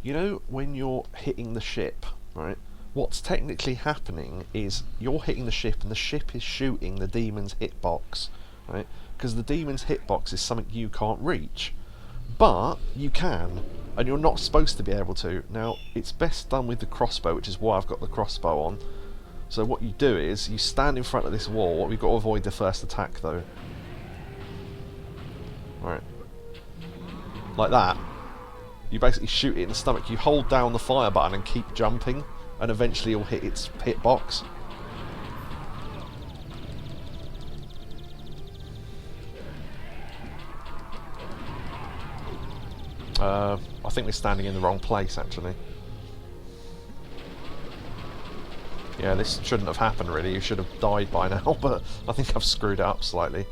you know when you're hitting the ship, right? What's technically happening is you're hitting the ship and the ship is shooting the demon's hitbox, right? Because the demon's hitbox is something you can't reach. But you can, and you're not supposed to be able to. Now, it's best done with the crossbow, which is why I've got the crossbow on. So what you do is, you stand in front of this wall. We've got to avoid the first attack though. Right. Like that. You basically shoot it in the stomach. You hold down the fire button and keep jumping, and eventually you'll hit its hitbox. I think we're standing in the wrong place actually. Yeah, this shouldn't have happened really, you should have died by now, but I think I've screwed it up slightly.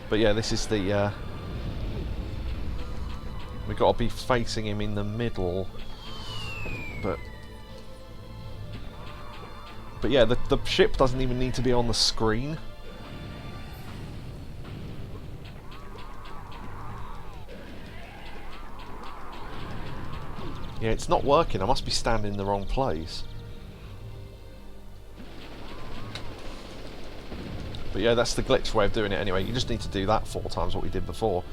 But yeah, this is the... we've got to be facing him in the middle. But yeah, the ship doesn't even need to be on the screen. Yeah, it's not working, I must be standing in the wrong place. But yeah, that's the glitch way of doing it anyway. You just need to do that 4 times what we did before.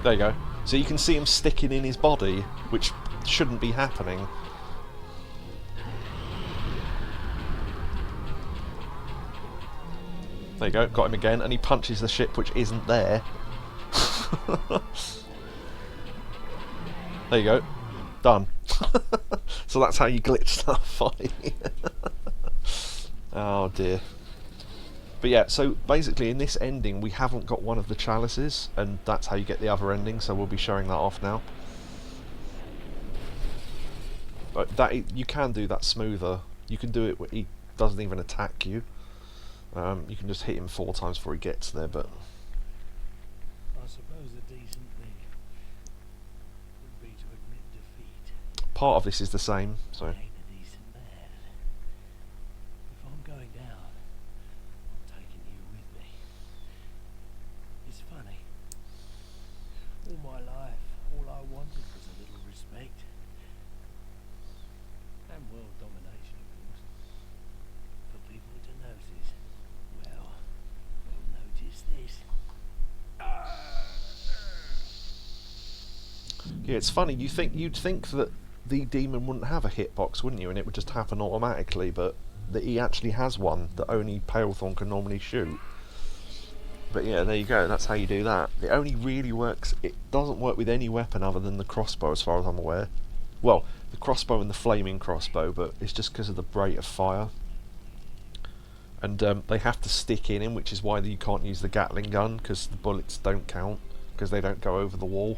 There you go. So you can see him sticking in his body, which shouldn't be happening. There you go, got him again, and he punches the ship which isn't there. There you go. Done. So that's how you glitch that fight. Oh dear. But yeah, so basically in this ending we haven't got one of the chalices, and that's how you get the other ending, so we'll be showing that off now. But that you can do that smoother. You can do it where he doesn't even attack you. You can just hit him 4 times before he gets there, but... I suppose a decent thing would be to admit defeat. Part of this is the same, so... I ain't a decent man. If I'm going down, I'm taking you with me. It's funny. All my respect. And world domination, of course. For people to notice. Well, they'll notice this. Yeah, it's funny. You'd think that the demon wouldn't have a hitbox, wouldn't you? And it would just happen automatically, but that he actually has one that only Palethorn can normally shoot. But yeah, there you go. That's how you do that. It only really works. It doesn't work with any weapon other than the crossbow, as far as I'm aware. Well, the crossbow and the flaming crossbow, but it's just because of the rate of fire. And they have to stick in him, which is why you can't use the Gatling gun, because the bullets don't count, because they don't go over the wall.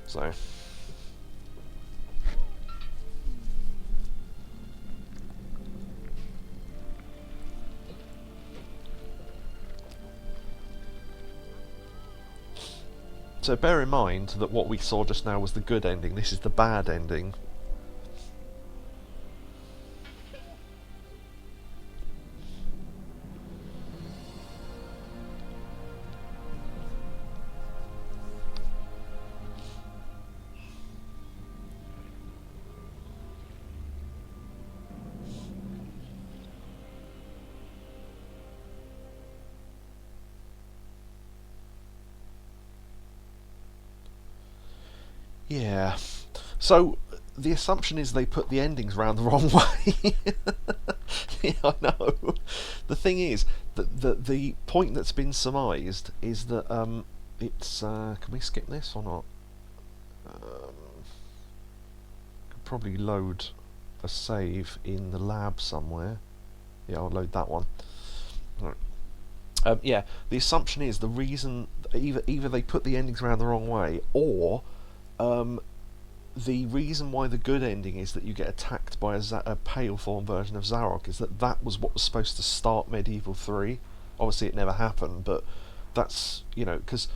So. So bear in mind that what we saw just now was the good ending. This is the bad ending. Yeah. So the assumption is they put the endings round the wrong way. Yeah, I know. The thing is that the point that's been surmised is that it's can we skip this or not? Could probably load a save in the lab somewhere. Yeah, I'll load that one. Right. Yeah, the assumption is the reason either they put the endings around the wrong way, or the reason why the good ending is that you get attacked by a Palethorn version of Zarok is that was what was supposed to start MediEvil 3. Obviously it never happened, but that's, you know, because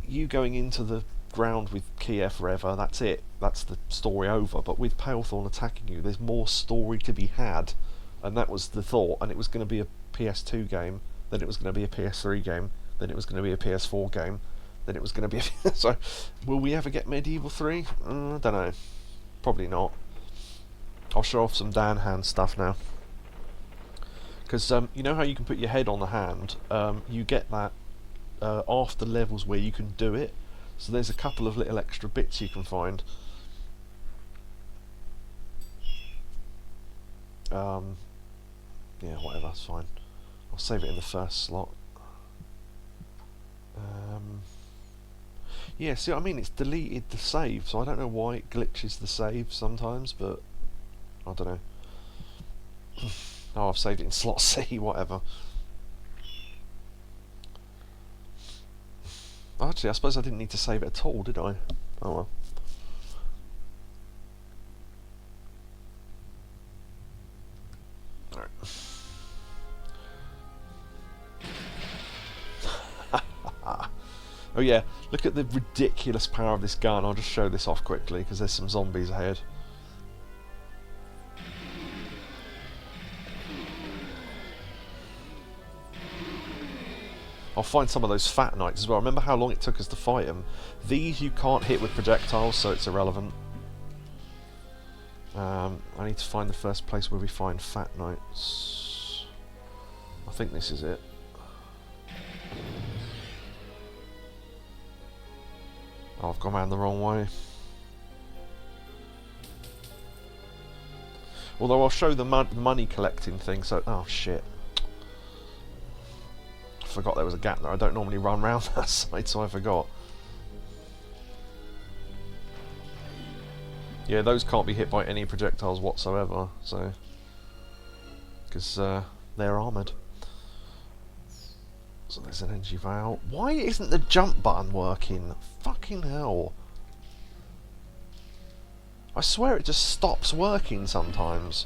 you going into the ground with Kiev Reva, that's it, that's the story over. But with Palethorn attacking you, there's more story to be had, and that was the thought. And it was going to be a PS2 game, then it was going to be a PS3 game, then it was going to be a PS4 game, then it was going to be a so will we ever get MediEvil 3? I don't know, probably not. I'll show off some Dan hand stuff now, because you know how you can put your head on the hand, you get that after levels where you can do it. So there's a couple of little extra bits you can find. Yeah, whatever, that's fine. I'll save it in the first slot. Yeah, see what I mean? It's deleted the save, so I don't know why it glitches the save sometimes, but I don't know. Oh, I've saved it in slot C, whatever. Actually, I suppose I didn't need to save it at all, did I? Oh well. Alright. Oh yeah, look at the ridiculous power of this gun. I'll just show this off quickly because there's some zombies ahead. I'll find some of those fat knights as well. Remember how long it took us to fight them? These you can't hit with projectiles, so it's irrelevant. I need to find the first place where we find fat knights. I think this is it. Oh, I've gone around the wrong way. Although I'll show the money collecting thing, so... Oh, shit. I forgot there was a gap there. I don't normally run around that side, so I forgot. Yeah, those can't be hit by any projectiles whatsoever, so... Because they're armoured. So there's an energy vial. Why isn't the jump button working? Fucking hell. I swear it just stops working sometimes.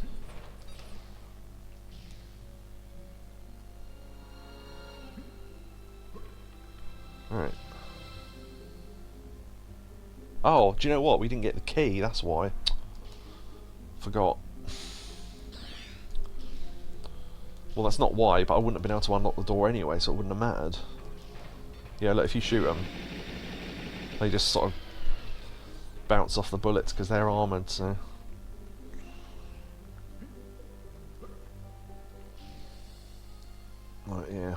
Alright. Oh, do you know what? We didn't get the key, that's why. Forgot. Well, that's not why, but I wouldn't have been able to unlock the door anyway, so it wouldn't have mattered. Yeah, look, if you shoot them, they just sort of bounce off the bullets because they're armoured, so... Right, yeah.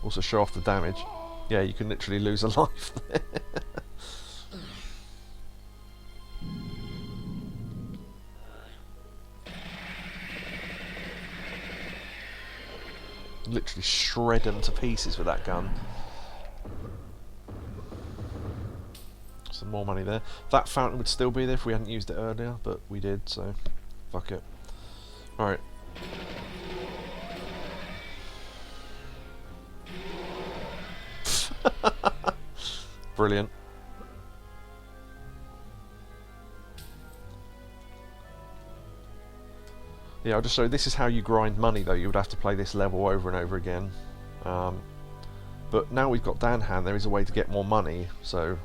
Also show off the damage. Yeah, you can literally lose a life there. Literally shred them to pieces with that gun. Some more money there. That fountain would still be there if we hadn't used it earlier, but we did, so fuck it. Alright. Brilliant. Yeah, I'll just show you, this is how you grind money though. You would have to play this level over and over again. But now we've got Dan Hand, there is a way to get more money, so...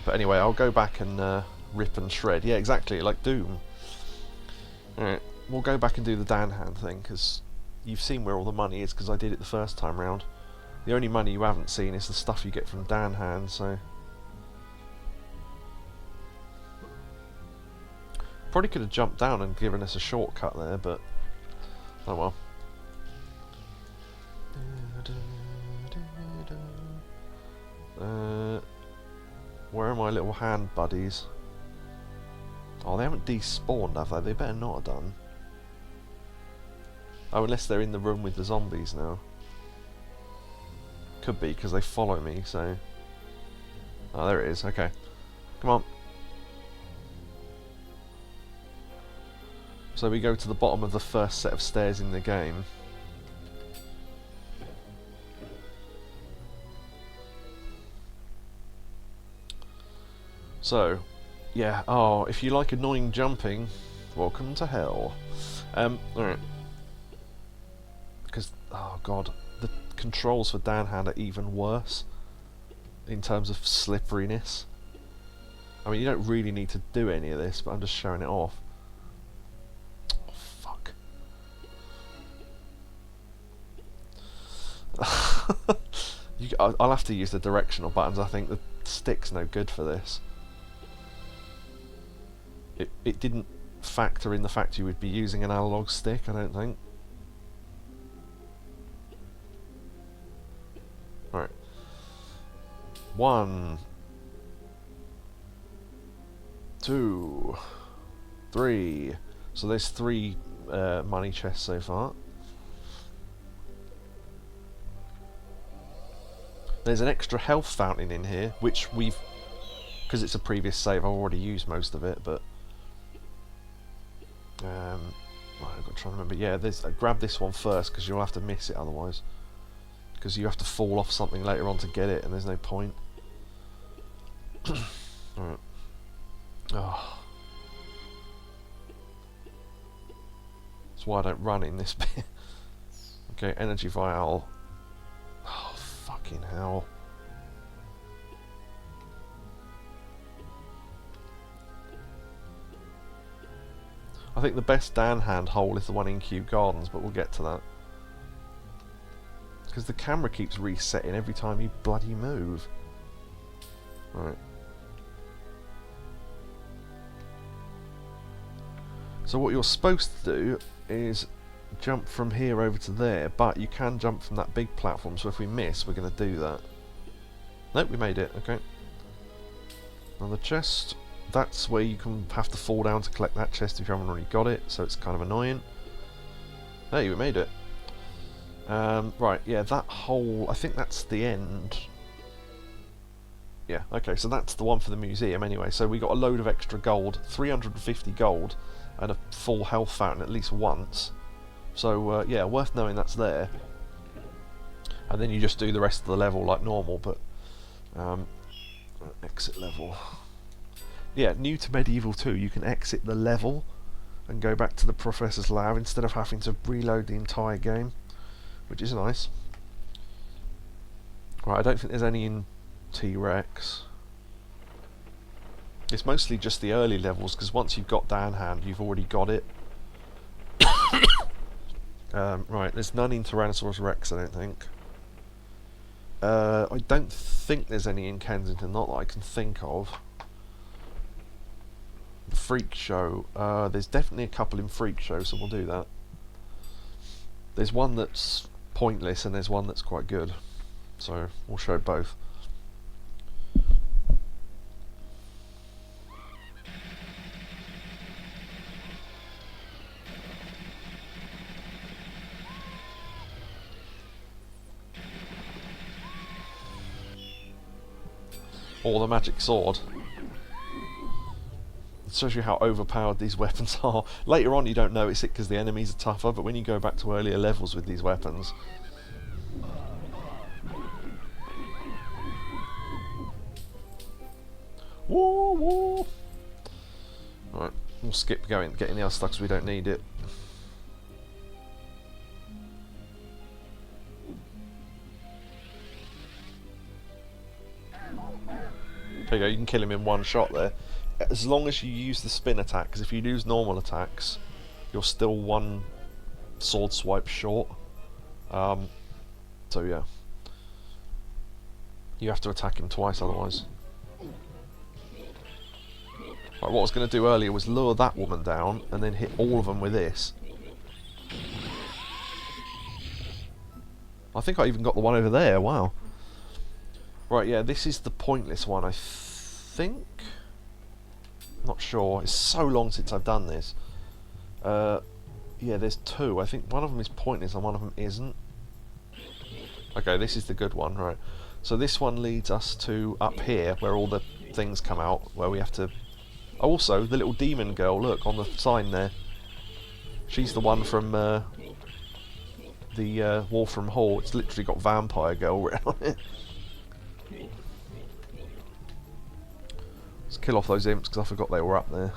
but anyway, I'll go back and rip and shred. Yeah, exactly, like Doom. Alright, we'll go back and do the Dan Hand thing, because you've seen where all the money is, because I did it the first time round. The only money you haven't seen is the stuff you get from Dan Hand, so... Probably could have jumped down and given us a shortcut there, but... oh well. Where are my little hand buddies? Oh, they haven't despawned, have they? They better not have done. Oh, unless they're in the room with the zombies now. Could be, because they follow me, so... oh, there it is, okay. Come on. So we go to the bottom of the first set of stairs in the game. So, yeah, oh, if you like annoying jumping, welcome to hell. Alright. Because, oh god, the controls for Dan Hand are even worse in terms of slipperiness. I mean, you don't really need to do any of this, but I'm just showing it off. Oh, fuck. I'll have to use the directional buttons. I think the stick's no good for this. It didn't factor in the fact you would be using an analog stick, I don't think. Right. 1, 2, 3. So there's 3 money chests so far. There's an extra health fountain in here, which we've... because it's a previous save, I've already used most of it, but... I've got to try and remember. Yeah, grab this one first, because you'll have to miss it otherwise. Because you have to fall off something later on to get it, and there's no point. Alright. Oh. That's why I don't run in this bit. Okay, energy vial. Oh, fucking hell. I think the best Dan Hand hole is the one in Kew Gardens, but we'll get to that. Because the camera keeps resetting every time you bloody move. Right. So what you're supposed to do is jump from here over to there, but you can jump from that big platform, so if we miss, we're going to do that. Nope, we made it, okay. Now the chest... that's where you can have to fall down to collect that chest if you haven't already got it, so it's kind of annoying. Hey, we made it. Right, yeah, that hole, I think that's the end. Yeah, okay, so that's the one for the museum anyway. So we got a load of extra gold, 350 gold, and a full health fountain at least once. So, yeah, worth knowing that's there. And then you just do the rest of the level like normal, but... exit level... yeah, new to MediEvil 2, you can exit the level and go back to the Professor's lab instead of having to reload the entire game, which is nice. Right, I don't think there's any in T-Rex. It's mostly just the early levels, because once you've got Dan Hand, you've already got it. Right, there's none in Tyrannosaurus Rex, I don't think. I don't think there's any in Kensington, not that I can think of. The Freak Show, there's definitely a couple in Freak Show, so we'll do that. There's one that's pointless and there's one that's quite good, so we'll show both. Or the magic sword. It shows you how overpowered these weapons are. Later on you don't notice it because the enemies are tougher, but when you go back to earlier levels with these weapons... Woo woo! Right, we'll skip getting the other stuff because we don't need it. There you go, you can kill him in one shot there. As long as you use the spin attack, because if you use normal attacks, you're still one sword swipe short. So yeah. You have to attack him twice otherwise. Right, what I was going to do earlier was lure that woman down and then hit all of them with this. I think I even got the one over there, wow. Right, yeah, this is the pointless one, I think. Not sure. It's so long since I've done this. Yeah, there's two. I think one of them is pointless and one of them isn't. Okay, this is the good one, right. So this one leads us to up here, where all the things come out, where we have to... Also, the little demon girl, look, on the sign there. She's the one from the Wolfram Hall. It's literally got Vampire Girl written on it. Let's kill off those imps because I forgot they were up there.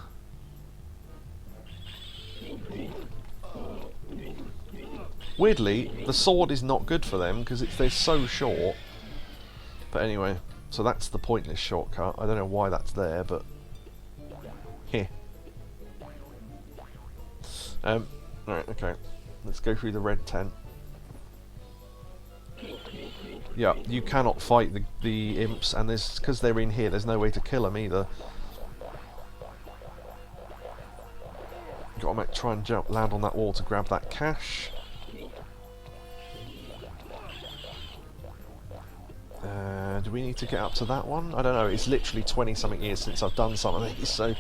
Weirdly, the sword is not good for them because they're so short. But anyway, so that's the pointless shortcut. I don't know why that's there, but here. Right, okay. Let's go through the red tent. Yeah, you cannot fight the imps, and there's because they're in here. There's no way to kill them either. Got to try and land on that wall to grab that cash. Do we need to get up to that one? I don't know. It's literally 20-something years since I've done some of these, so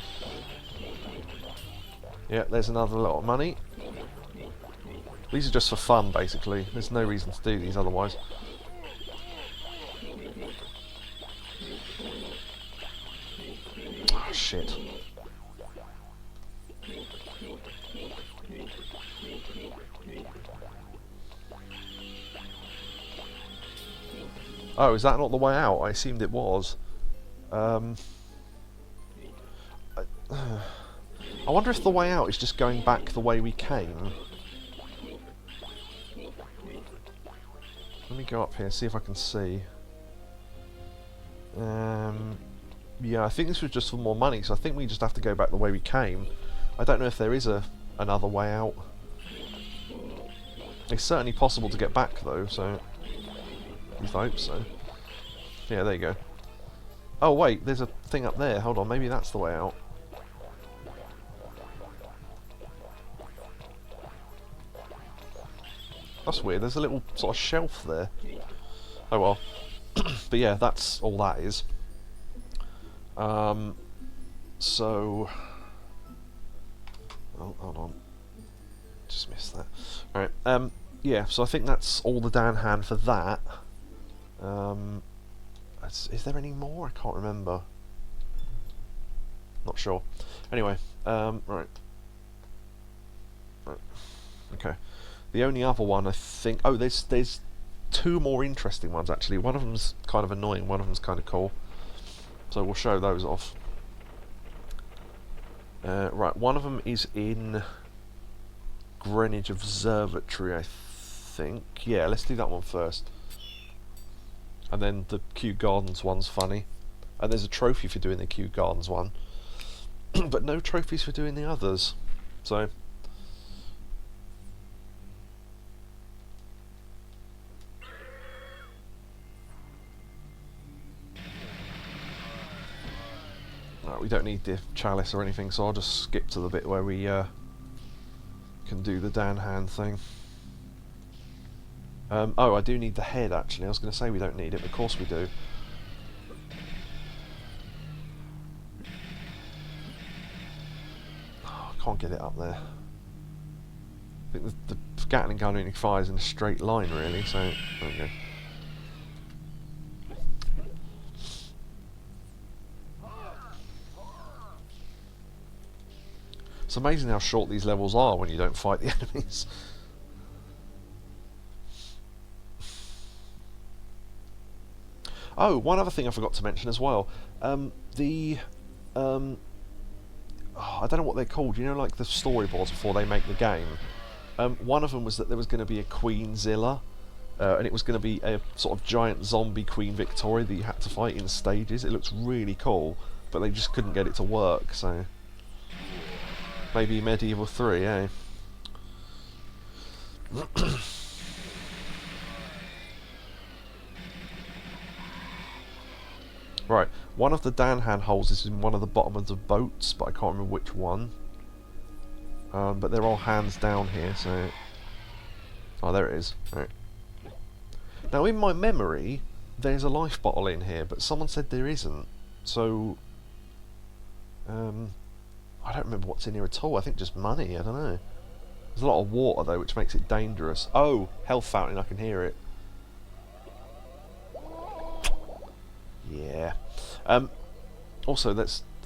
yeah. There's another lot of money. These are just for fun, basically. There's no reason to do these otherwise. Oh, shit. Oh, is that not the way out? I assumed it was. I wonder if the way out is just going back the way we came. Let me go up here and see if I can see. Yeah, I think this was just for more money, so I think we just have to go back the way we came. I don't know if there is another way out. It's certainly possible to get back though, so at least I hope so. Yeah, there you go. Oh wait, there's a thing up there. Hold on, maybe that's the way out. That's weird, there's a little sort of shelf there. Oh well. But yeah, that's all that is. So... Oh, hold on. Just missed that. Alright, yeah, so I think that's all the down hand for that. Is there any more? I can't remember. Not sure. Anyway, right. Okay. The only other one I think... Oh, there's two more interesting ones actually. One of them's kind of annoying, one of them's kind of cool. So we'll show those off. Right, one of them is in Greenwich Observatory, I think. Yeah, let's do that one first. And then the Kew Gardens one's funny. And there's a trophy for doing the Kew Gardens one. But no trophies for doing the others. So... we don't need the chalice or anything, so I'll just skip to the bit where we can do the Dan hand thing. Oh, I do need the head, actually. I was going to say we don't need it, but of course we do. Oh, I can't get it up there. I think the Gatling gun only fires in a straight line, really, so there we go. It's amazing how short these levels are when you don't fight the enemies. Oh, one other thing I forgot to mention as well. Oh, I don't know what they're called. You know, like the storyboards before they make the game. One of them was that there was going to be a Queenzilla, and it was going to be a sort of giant zombie Queen Victoria that you had to fight in stages. It looks really cool, but they just couldn't get it to work, so... Maybe MediEvil 3, eh? Right, one of the Dan hand holes is in one of the bottom of the boats, but I can't remember which one. But they're all hands down here, so... Oh, there it is. Right. Now, in my memory, there's a life bottle in here, but someone said there isn't. So... I don't remember what's in here at all. I think just money, I don't know. There's a lot of water, though, which makes it dangerous. Oh, health fountain, I can hear it. Yeah. Also,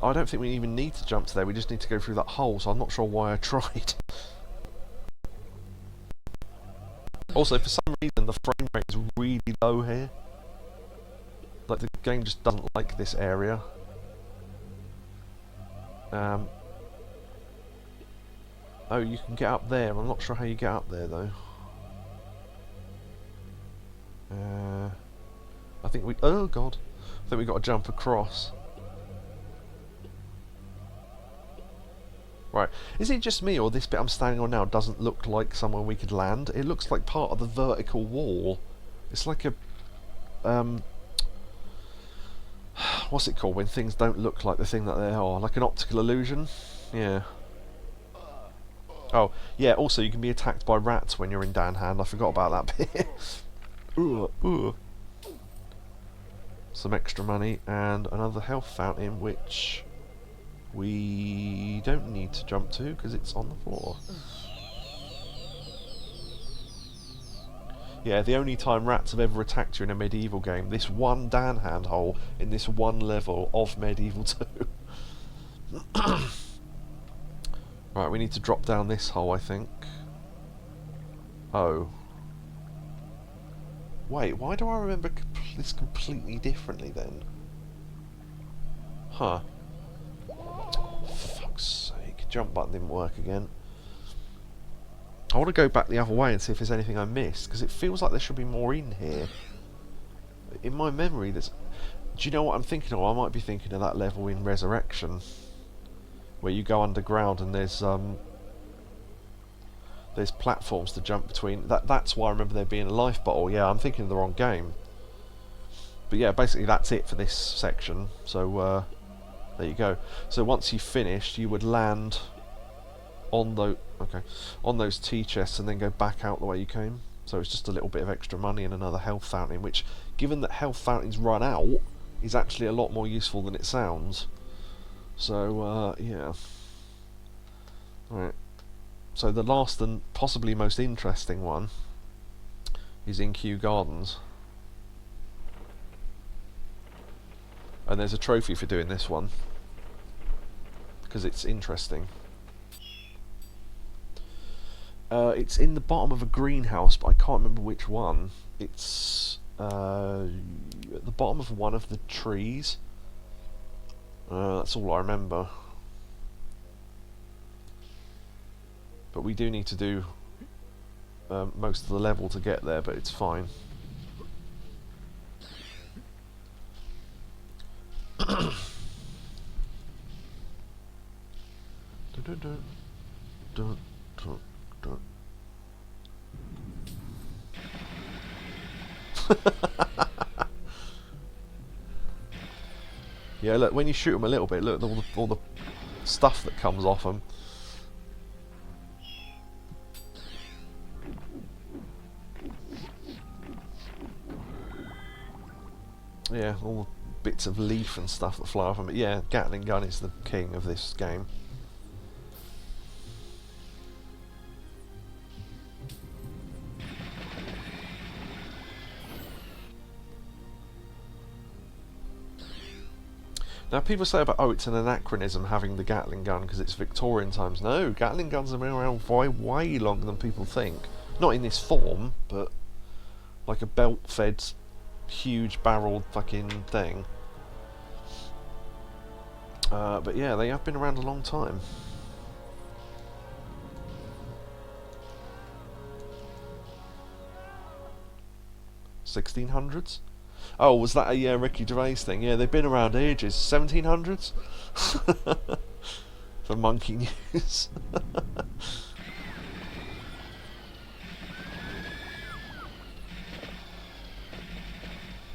I don't think we even need to jump to there. We just need to go through that hole, so I'm not sure why I tried. Also, for some reason, the frame rate is really low here. Like, the game just doesn't like this area. Oh, you can get up there. I'm not sure how you get up there, though. I think we... Oh, God. I think we've got to jump across. Right. Is it just me, or this bit I'm standing on now doesn't look like somewhere we could land? It looks like part of the vertical wall. It's like a... what's it called when things don't look like the thing that they are? Like an optical illusion? Yeah. Oh, yeah, also you can be attacked by rats when you're in Dan hand. I forgot about that bit. Ooh. Some extra money and another health fountain, which we don't need to jump to because it's on the floor. Yeah, the only time rats have ever attacked you in a MediEvil game, this one Dan hand hole in this one level of MediEvil 2. Right, we need to drop down this hole, I think. Oh. Wait, why do I remember this completely differently then? Huh. Fuck's sake, jump button didn't work again. I want to go back the other way and see if there's anything I missed, because it feels like there should be more in here. In my memory, there's... Do you know what I'm thinking of? I might be thinking of that level in Resurrection, where you go underground and there's platforms to jump between. That's why I remember there being a life bottle. Yeah, I'm thinking of the wrong game. But yeah, basically that's it for this section. So there you go. So once you've finished, you would land on those tea chests and then go back out the way you came. So it's just a little bit of extra money and another health fountain, which, given that health fountains run out, is actually a lot more useful than it sounds. So yeah. Alright. So the last and possibly most interesting one is in Kew Gardens. And there's a trophy for doing this one, because it's interesting. It's in the bottom of a greenhouse, but I can't remember which one. It's at the bottom of one of the trees. That's all I remember. But we do need to do most of the level to get there, but it's fine. Dun, dun, dun. Dun, dun, dun. Yeah, look, when you shoot them a little bit, look, all the stuff that comes off them. Yeah, all the bits of leaf and stuff that fly off them. But yeah, Gatling gun is the king of this game. Now people say about, oh, it's an anachronism having the Gatling gun because it's Victorian times. No, Gatling guns have been around way longer than people think. Not in this form, but like a belt-fed, huge barreled fucking thing. But yeah, they have been around a long time. $1600s? Oh, was that a Ricky Gervais thing? Yeah, they've been around ages. 1700s? For monkey news.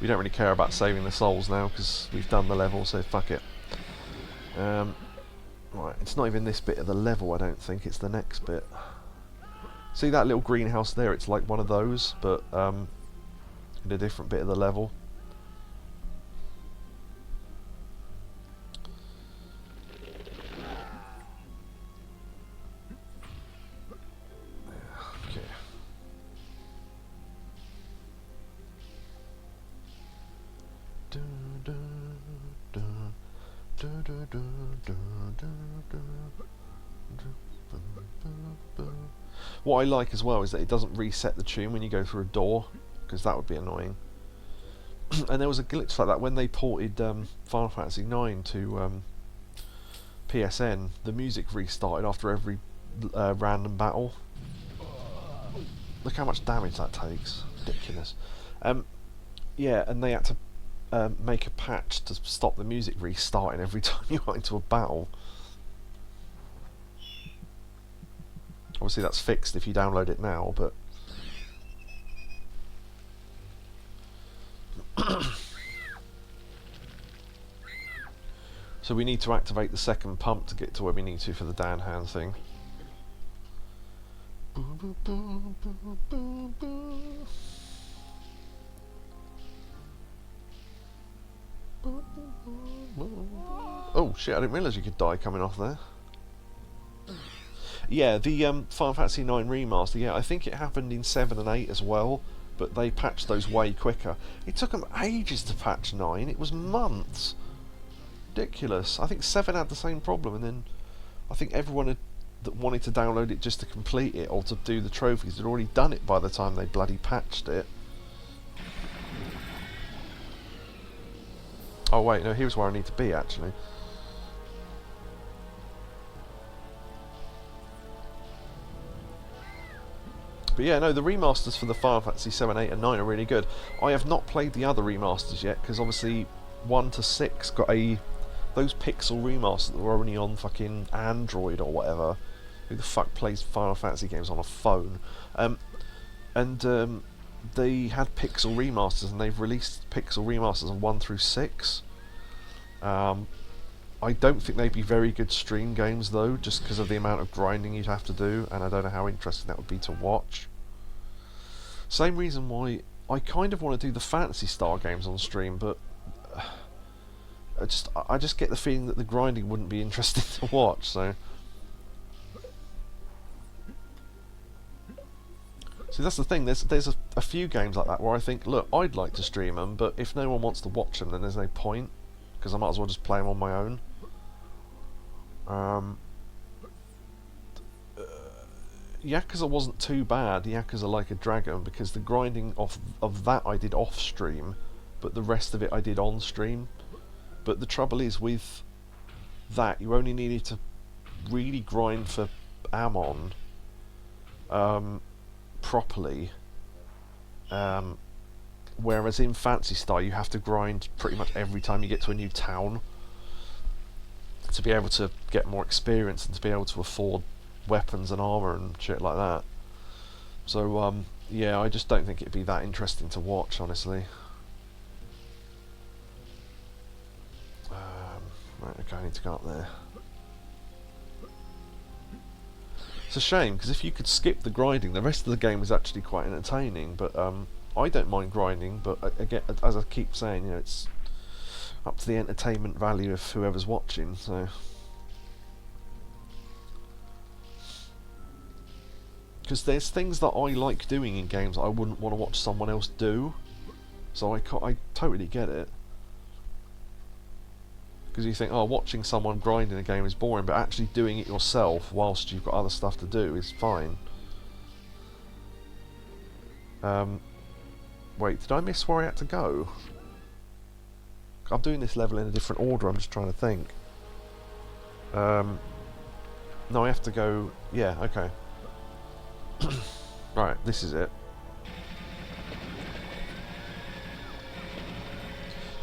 We don't really care about saving the souls now because we've done the level, so fuck it. Right, it's not even this bit of the level, I don't think. It's the next bit. See that little greenhouse there? It's like one of those, but in a different bit of the level. What I like as well is that it doesn't reset the tune when you go through a door, because that would be annoying. And there was a glitch like that when they ported Final Fantasy IX to PSN. The music restarted after every random battle. Look how much damage that takes. Ridiculous. Yeah, and they had to make a patch to stop the music restarting every time you got into a battle. Obviously that's fixed if you download it now, but so we need to activate the second pump to get to where we need to for the down hand thing. Oh shit, I didn't realise you could die coming off there. Yeah, the Final Fantasy IX remaster, yeah, I think it happened in 7 and 8 as well, but they patched those way quicker. It took them ages to patch 9, it was months. Ridiculous. I think 7 had the same problem, and then I think everyone that wanted to download it just to complete it or to do the trophies had already done it by the time they bloody patched it. Oh wait, no, here's where I need to be actually. But yeah, no, the remasters for the Final Fantasy 7, 8 and 9 are really good. I have not played the other remasters yet, because obviously 1 to 6 got those pixel remasters that were only on fucking Android or whatever. Who the fuck plays Final Fantasy games on a phone? They had pixel remasters, and they've released pixel remasters of 1 through 6. I don't think they'd be very good stream games though, just because of the amount of grinding you'd have to do, and I don't know how interesting that would be to watch. Same reason why I kind of want to do the Phantasy Star games on stream, but I just get the feeling that the grinding wouldn't be interesting to watch, so. See, that's the thing, there's a few games like that where I think, look, I'd like to stream them, but if no one wants to watch them, then there's no point, because I might as well just play them on my own. Yakuza wasn't too bad, Yakuza Like a Dragon, because the grinding of that I did off stream, but the rest of it I did on stream. But the trouble is with that, you only needed to really grind for Ammon properly, whereas in Phantasy Star you have to grind pretty much every time you get to a new town to be able to get more experience and to be able to afford weapons and armour and shit like that. So yeah, I just don't think it'd be that interesting to watch, honestly. Right, okay, I need to go up there. It's a shame, because if you could skip the grinding, the rest of the game is actually quite entertaining, but I don't mind grinding, but again, as I keep saying, you know, it's up to the entertainment value of whoever's watching, so... Because there's things that I like doing in games that I wouldn't want to watch someone else do, so I totally get it. Because you think, oh, watching someone grind in a game is boring, but actually doing it yourself whilst you've got other stuff to do is fine. Wait, did I miss where I had to go? I'm doing this level in a different order, I'm just trying to think. No, I have to go... yeah, okay. Right, this is it.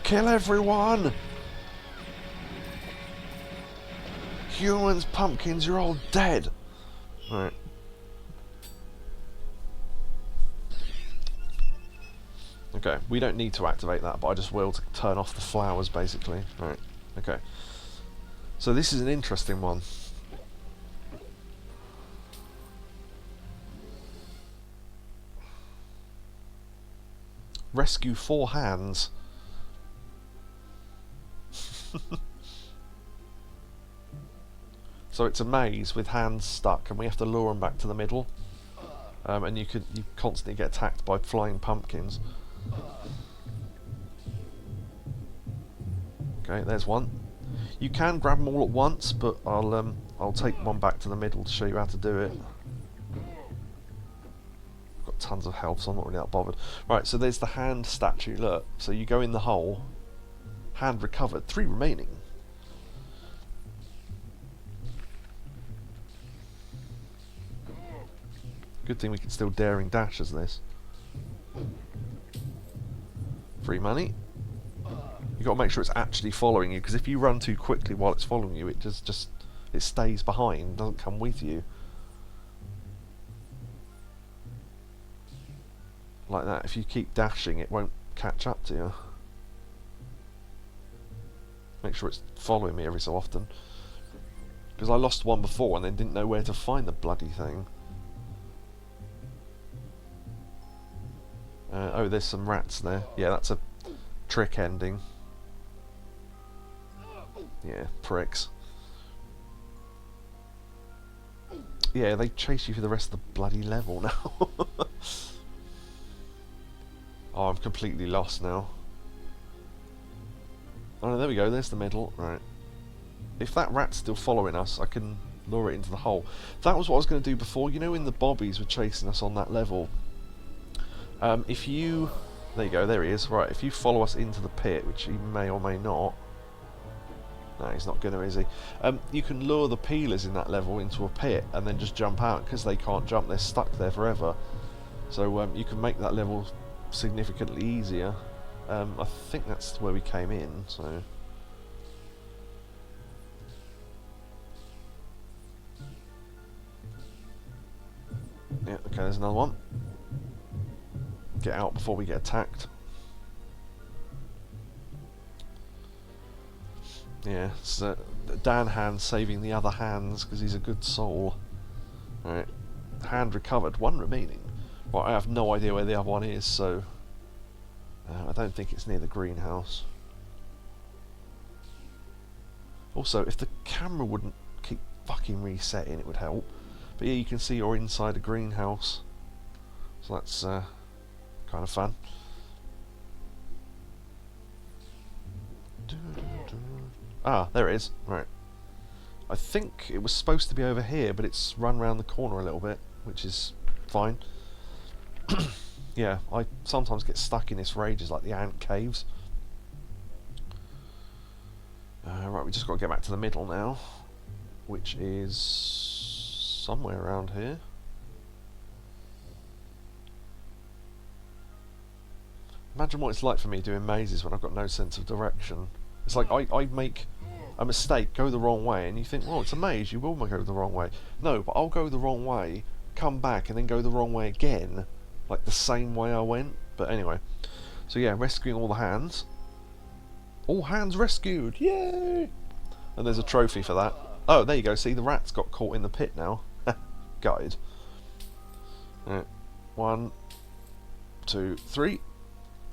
Kill everyone! Humans, pumpkins, you're all dead! Right. Okay, we don't need to activate that, but I just will to turn off the flowers, basically. Right, okay. So this is an interesting one. Rescue 4 hands. So it's a maze with hands stuck, and we have to lure them back to the middle. And you constantly get attacked by flying pumpkins. Okay, there's one. You can grab them all at once, but I'll take one back to the middle to show you how to do it. I've got tons of health, so I'm not really that bothered. Right, so there's the hand statue. Look, so you go in the hole. Hand recovered. 3 remaining. Good thing we can still daring dash as this. Free money. You got to make sure it's actually following you, because if you run too quickly while it's following you, it just it stays behind, doesn't come with you. Like that. If you keep dashing, it won't catch up to you. Make sure it's following me every so often. Because I lost one before and then didn't know where to find the bloody thing. Oh, there's some rats there. Yeah, that's a trick ending. Yeah, pricks. Yeah, they chase you for the rest of the bloody level now. Oh, I'm completely lost now. Oh, no, there we go. There's the middle. Right. If that rat's still following us, I can lure it into the hole. That was what I was going to do before. You know when the bobbies were chasing us on that level? If you... there you go, there he is. Right, if you follow us into the pit, which he may or may not... no, he's not going to, is he? You can lure the peelers in that level into a pit and then just jump out. Because they can't jump, they're stuck there forever. So you can make that level significantly easier. I think that's where we came in, so... yeah, okay, there's another one. Get out before we get attacked. Yeah, so Dan Hand saving the other hands because he's a good soul. Alright, hand recovered, 1 remaining. Well, I have no idea where the other one is, so... I don't think it's near the greenhouse. Also, if the camera wouldn't keep fucking resetting, it would help. But yeah, you can see you're inside a greenhouse. So that's kind of fun. Ah, there it is. Right. I think it was supposed to be over here, but it's run round the corner a little bit, which is fine. Yeah, I sometimes get stuck in this for ages, like the ant caves. Right, we just got to get back to the middle now, which is somewhere around here. Imagine what it's like for me doing mazes when I've got no sense of direction. It's like I make a mistake, go the wrong way, and you think, well, it's a maze, you will go the wrong way. No, but I'll go the wrong way, come back, and then go the wrong way again, like the same way I went. But anyway, so yeah, rescuing all the hands. All hands rescued! Yay! And there's a trophy for that. Oh, there you go. See, the rat's got caught in the pit now. Gutted. Right. 1, 2, 3.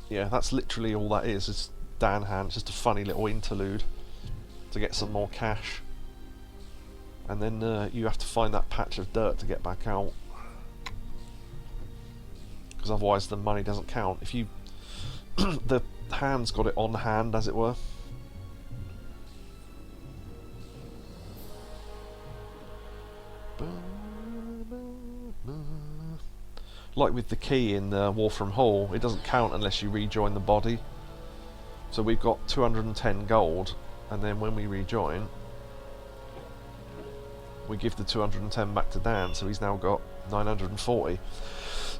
Yeah, that's literally all that is. It's Dan Hand. It's just a funny little interlude to get some more cash. And then you have to find that patch of dirt to get back out. Because otherwise the money doesn't count. If you... the hand's got it on hand, as it were. Like with the key in Wolfram Hall, it doesn't count unless you rejoin the body. So we've got 210 gold, and then when we rejoin, we give the 210 back to Dan, so he's now got 940.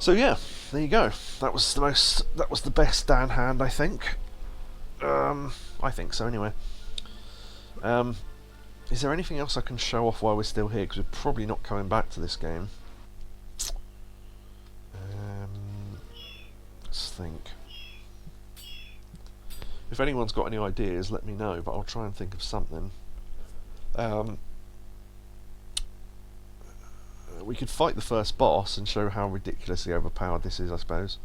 So yeah, there you go. That was the best Dan Hand, I think. I think so anyway. Is there anything else I can show off while we're still here? Because we're probably not coming back to this game. Let's think. If anyone's got any ideas, let me know, but I'll try and think of something. We could fight the first boss and show how ridiculously overpowered this is, I suppose.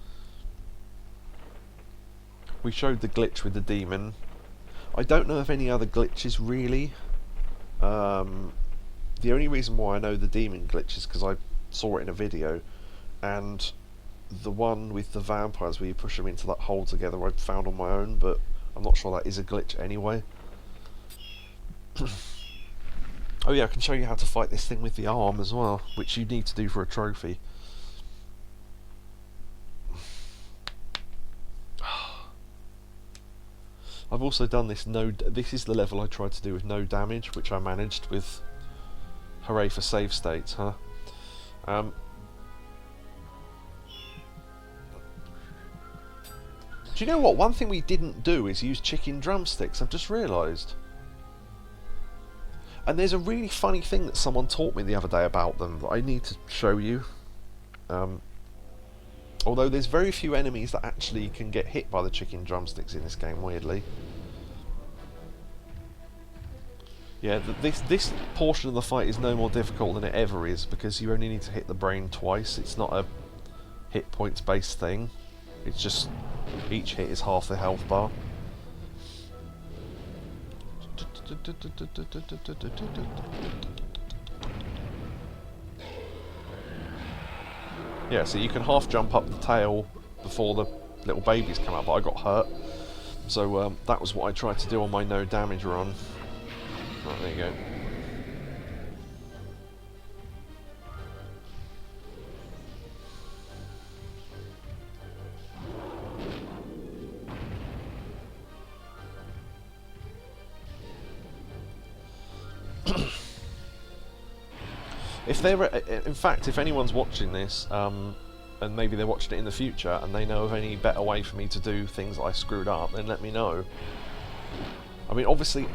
We showed the glitch with the demon. I don't know of any other glitches, really. The only reason why I know the demon glitch is because I saw it in a video, and the one with the vampires where you push them into that hole together I found on my own, but I'm not sure that is a glitch anyway. Oh yeah, I can show you how to fight this thing with the arm as well, which you need to do for a trophy. I've also done this this is the level I tried to do with no damage, which I managed with. Hooray for save states, huh? Do you know what? One thing we didn't do is use chicken drumsticks. I've just realised. And there's a really funny thing that someone taught me the other day about them that I need to show you. Although there's very few enemies that actually can get hit by the chicken drumsticks in this game, weirdly. Yeah, this portion of the fight is no more difficult than it ever is, because you only need to hit the brain twice. It's not a hit points based thing. It's just each hit is half the health bar. Yeah, so you can half jump up the tail before the little babies come out, but I got hurt. So that was what I tried to do on my no damage run. Right, there you go. If they were, in fact, if anyone's watching this, and maybe they're watching it in the future, and they know of any better way for me to do things that I screwed up, then let me know. I mean, obviously,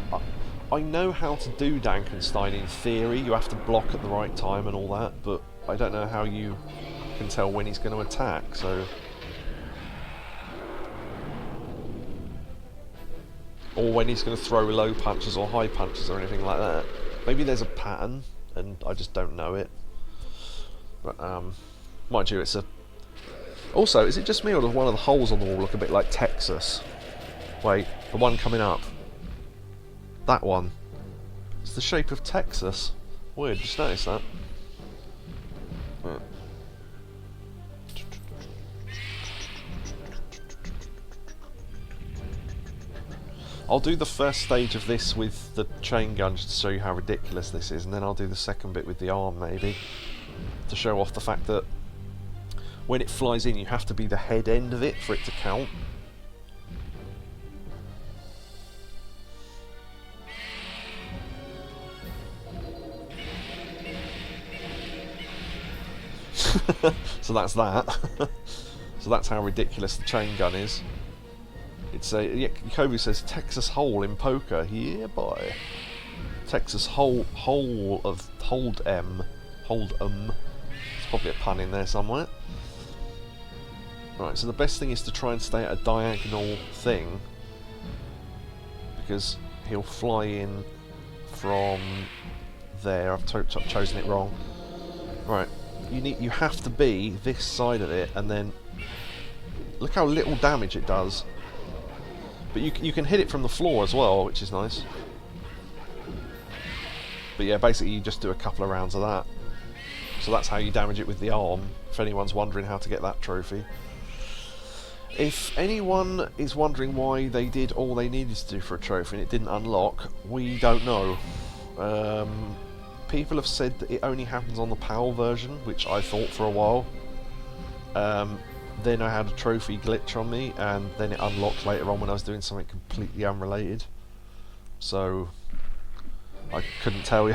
I know how to do Dankenstein in theory. You have to block at the right time and all that, but I don't know how you can tell when he's going to attack, so... Or when he's going to throw low punches or high punches or anything like that. Maybe there's a pattern, and I just don't know it. But, mind you, it's a... Also, is it just me or does one of the holes on the wall look a bit like Texas? Wait, the one coming up. That one. It's the shape of Texas. Weird, just notice that. Yeah. I'll do the first stage of this with the chain gun just to show you how ridiculous this is, and then I'll do the second bit with the arm maybe, to show off the fact that when it flies in you have to be the head end of it for it to count. So that's that. So that's how ridiculous the chain gun is. It's a... Yakobu says Texas hole in poker. Yeah, boy. Texas hole of Hold'em. There's probably a pun in there somewhere. Right, so the best thing is to try and stay at a diagonal thing, because he'll fly in from there. I've chosen it wrong. Right, you have to be this side of it, and then look how little damage it does. But you can hit it from the floor as well, which is nice. But yeah, basically you just do a couple of rounds of that. So that's how you damage it with the arm, if anyone's wondering how to get that trophy. If anyone is wondering why they did all they needed to do for a trophy and it didn't unlock, we don't know. People have said that it only happens on the PAL version, which I thought for a while. Then I had a trophy glitch on me, and then it unlocked later on when I was doing something completely unrelated. So I couldn't tell you.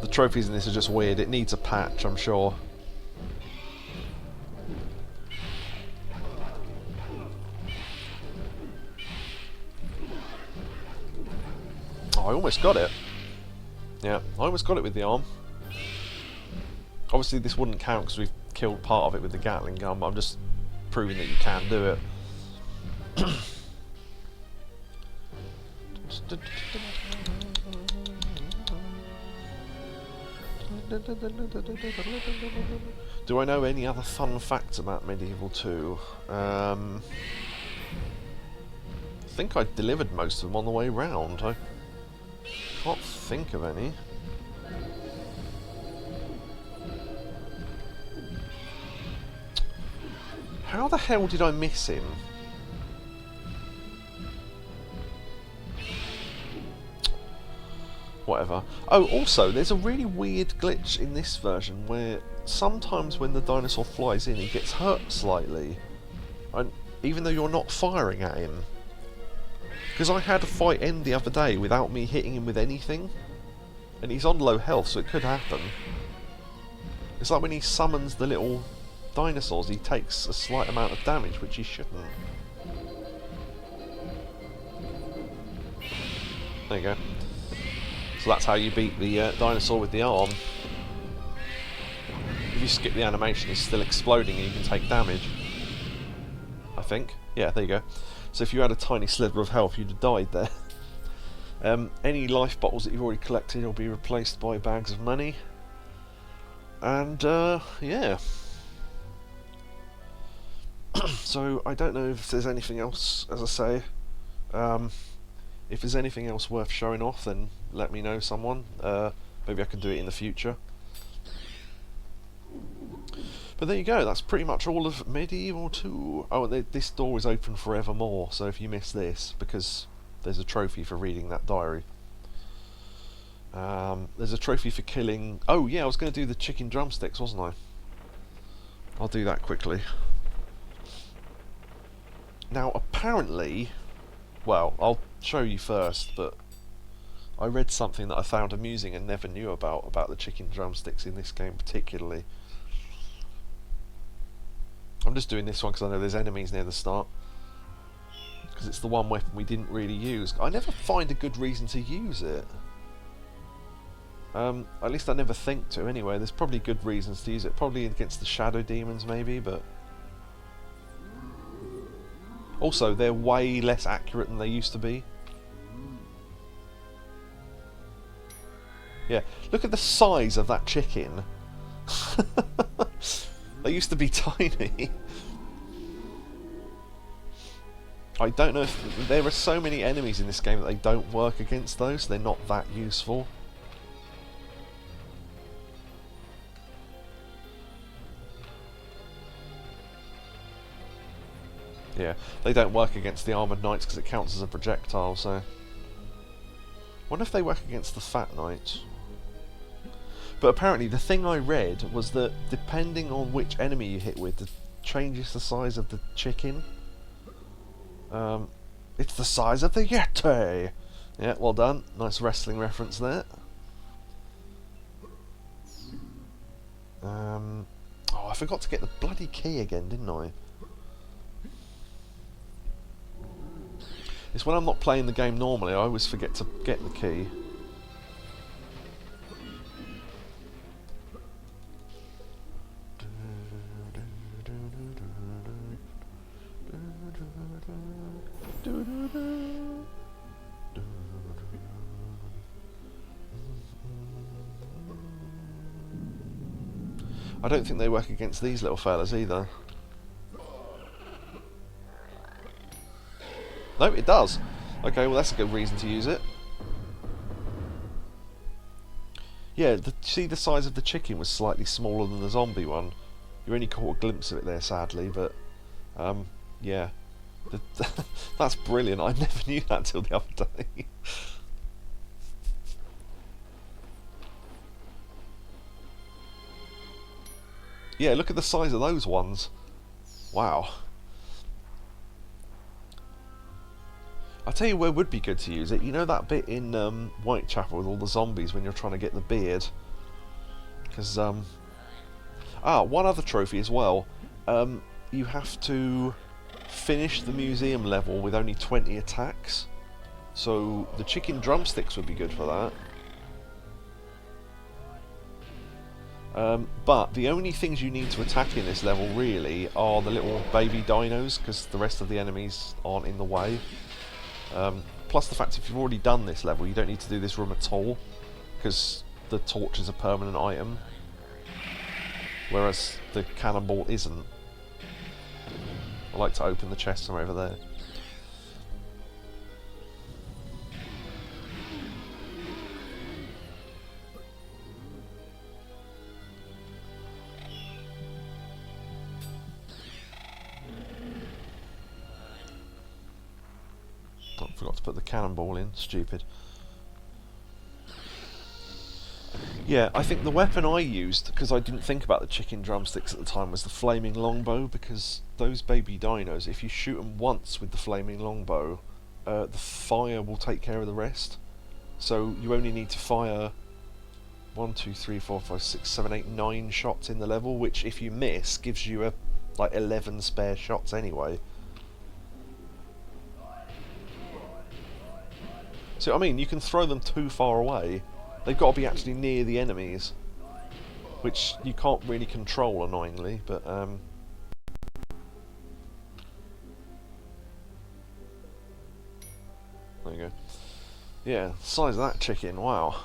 The trophies in this are just weird. It needs a patch, I'm sure. Oh, I almost got it. Yeah, I almost got it with the arm. Obviously this wouldn't count because we've killed part of it with the Gatling gun, but I'm just proving that you can do it. Do I know any other fun facts about MediEvil 2? I think I delivered most of them on the way round. I can't think of any. How the hell did I miss him? Whatever. Oh, also, there's a really weird glitch in this version where sometimes when the dinosaur flies in, he gets hurt slightly. And even though you're not firing at him. Because I had a fight end the other day without me hitting him with anything. And he's on low health, so it could happen. It's like when he summons the little dinosaurs, he takes a slight amount of damage, which he shouldn't. There you go. So that's how you beat the dinosaur with the arm. If you skip the animation, it's still exploding and you can take damage. I think. Yeah, there you go. So if you had a tiny sliver of health, you'd have died there. Any life bottles that you've already collected will be replaced by bags of money. And, yeah. So, I don't know if there's anything else, as I say. If there's anything else worth showing off, then let me know, someone. Maybe I can do it in the future. But there you go, that's pretty much all of MediEvil 2. Oh, this door is open forevermore, so if you miss this, because there's a trophy for reading that diary. There's a trophy for killing... Oh yeah, I was going to do the chicken drumsticks, wasn't I? I'll do that quickly. Now, apparently... Well, I'll show you first, but I read something that I found amusing and never knew about the chicken drumsticks in this game particularly. I'm just doing this one because I know there's enemies near the start. Because it's the one weapon we didn't really use. I never find a good reason to use it. At least I never think to anyway. There's probably good reasons to use it. Probably against the shadow demons maybe, but... Also, they're way less accurate than they used to be. Yeah, look at the size of that chicken. They used to be tiny. I don't know if... There are so many enemies in this game that they don't work against those. They're not that useful. Yeah, they don't work against the armoured knights because it counts as a projectile, so... Wonder if they work against the fat knights. But apparently the thing I read was that depending on which enemy you hit with, it changes the size of the chicken. It's the size of the Yeti! Yeah, well done. Nice wrestling reference there. Oh, I forgot to get the bloody key again, didn't I? It's when I'm not playing the game normally, I always forget to get the key. I don't think they work against these little fellas either. No, it does. Okay, well that's a good reason to use it. Yeah, see the size of the chicken was slightly smaller than the zombie one. You only caught a glimpse of it there, sadly, but yeah. That's brilliant. I never knew that till the other day. Yeah, look at the size of those ones. Wow. I'll tell you where would be good to use it. You know that bit in Whitechapel with all the zombies when you're trying to get the beard? Because, one other trophy as well. You have to finish the museum level with only 20 attacks. So the chicken drumsticks would be good for that. But the only things you need to attack in this level really are the little baby dinos, because the rest of the enemies aren't in the way. Plus the fact if you've already done this level, you don't need to do this room at all, because the torch is a permanent item, whereas the cannonball isn't. I like to open the chest from over there. I forgot to put the cannonball in, stupid. Yeah, I think the weapon I used, because I didn't think about the chicken drumsticks at the time, was the flaming longbow, because those baby dinos, if you shoot them once with the flaming longbow, the fire will take care of the rest. So you only need to fire 1, 2, 3, 4, 5, 6, 7, 8, 9 shots in the level, which if you miss gives you like 11 spare shots anyway. So I mean, you can throw them too far away. They've got to be actually near the enemies, which you can't really control, annoyingly, but there you go. Yeah, the size of that chicken, wow.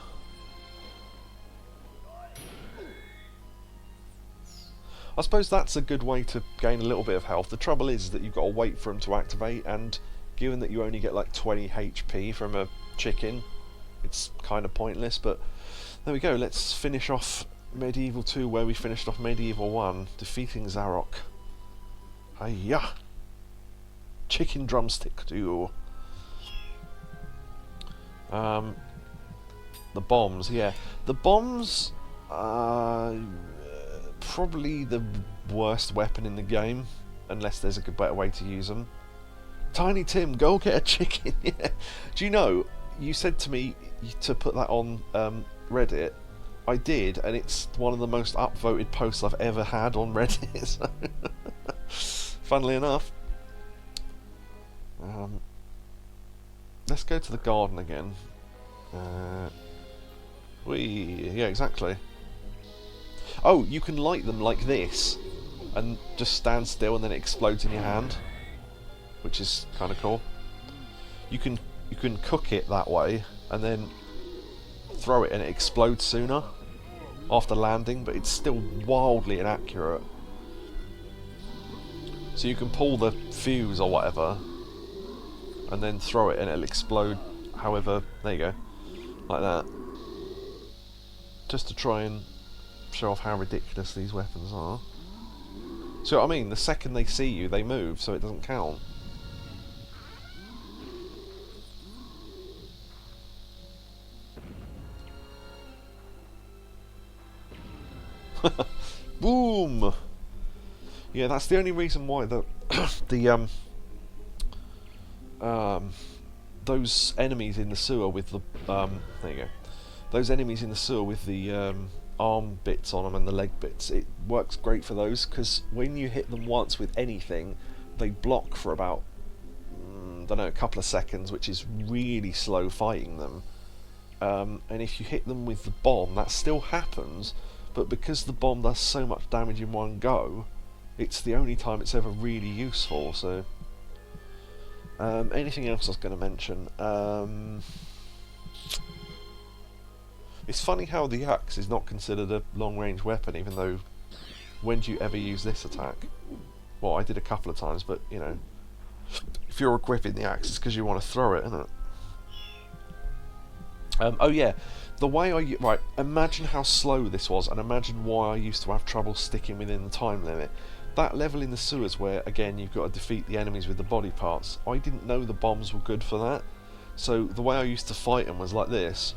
I suppose that's a good way to gain a little bit of health. The trouble is that you've got to wait for them to activate, and given that you only get like 20 HP from a chicken, it's kind of pointless. But there we go, let's finish off MediEvil 2 where we finished off MediEvil 1, defeating Zarok. Hiya! Chicken drumstick too. The bombs, yeah. The bombs are probably the worst weapon in the game, unless there's a better way to use them. Tiny Tim, go get a chicken. Yeah. Do you know, you said to me to put that on Reddit. I did, and it's one of the most upvoted posts I've ever had on Reddit. So funnily enough. Let's go to the garden again. Yeah, exactly. Oh, you can light them like this, and just stand still, and then it explodes in your hand, which is kind of cool. You can cook it that way, and then throw it, and it explodes sooner after landing, but it's still wildly inaccurate. So you can pull the fuse or whatever, and then throw it, and it'll explode. However, there you go, like that. Just to try and show off how ridiculous these weapons are. So what I mean, the second they see you, they move, so it doesn't count. Boom! Yeah, that's the only reason why the those enemies in the sewer with the there you go. Those enemies in the sewer with the arm bits on them and the leg bits, it works great for those, because when you hit them once with anything, they block for about don't know, a couple of seconds, which is really slow fighting them. And if you hit them with the bomb, that still happens, but because the bomb does so much damage in one go, it's the only time it's ever really useful. So anything else I was going to mention? It's funny how the axe is not considered a long-range weapon, even though when do you ever use this attack? Well, I did a couple of times, but, you know, if you're equipping the axe, it's because you want to throw it, isn't it? Oh yeah, the way right, imagine how slow this was, and imagine why I used to have trouble sticking within the time limit. That level in the sewers where, again, you've got to defeat the enemies with the body parts, I didn't know the bombs were good for that. So the way I used to fight them was like this,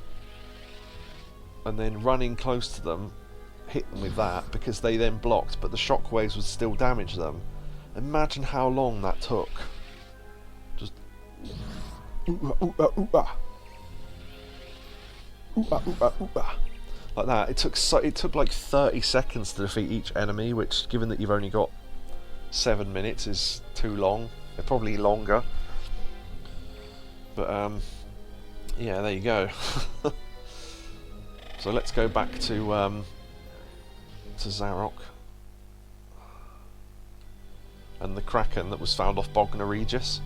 and then running close to them, hit them with that, because they then blocked, but the shockwaves would still damage them. Imagine how long that took. Just... like that. It took like 30 seconds to defeat each enemy, which, given that you've only got 7 minutes, is too long. They're probably longer. But yeah, there you go. So let's go back to Zarok and the Kraken that was found off Bognor Regis.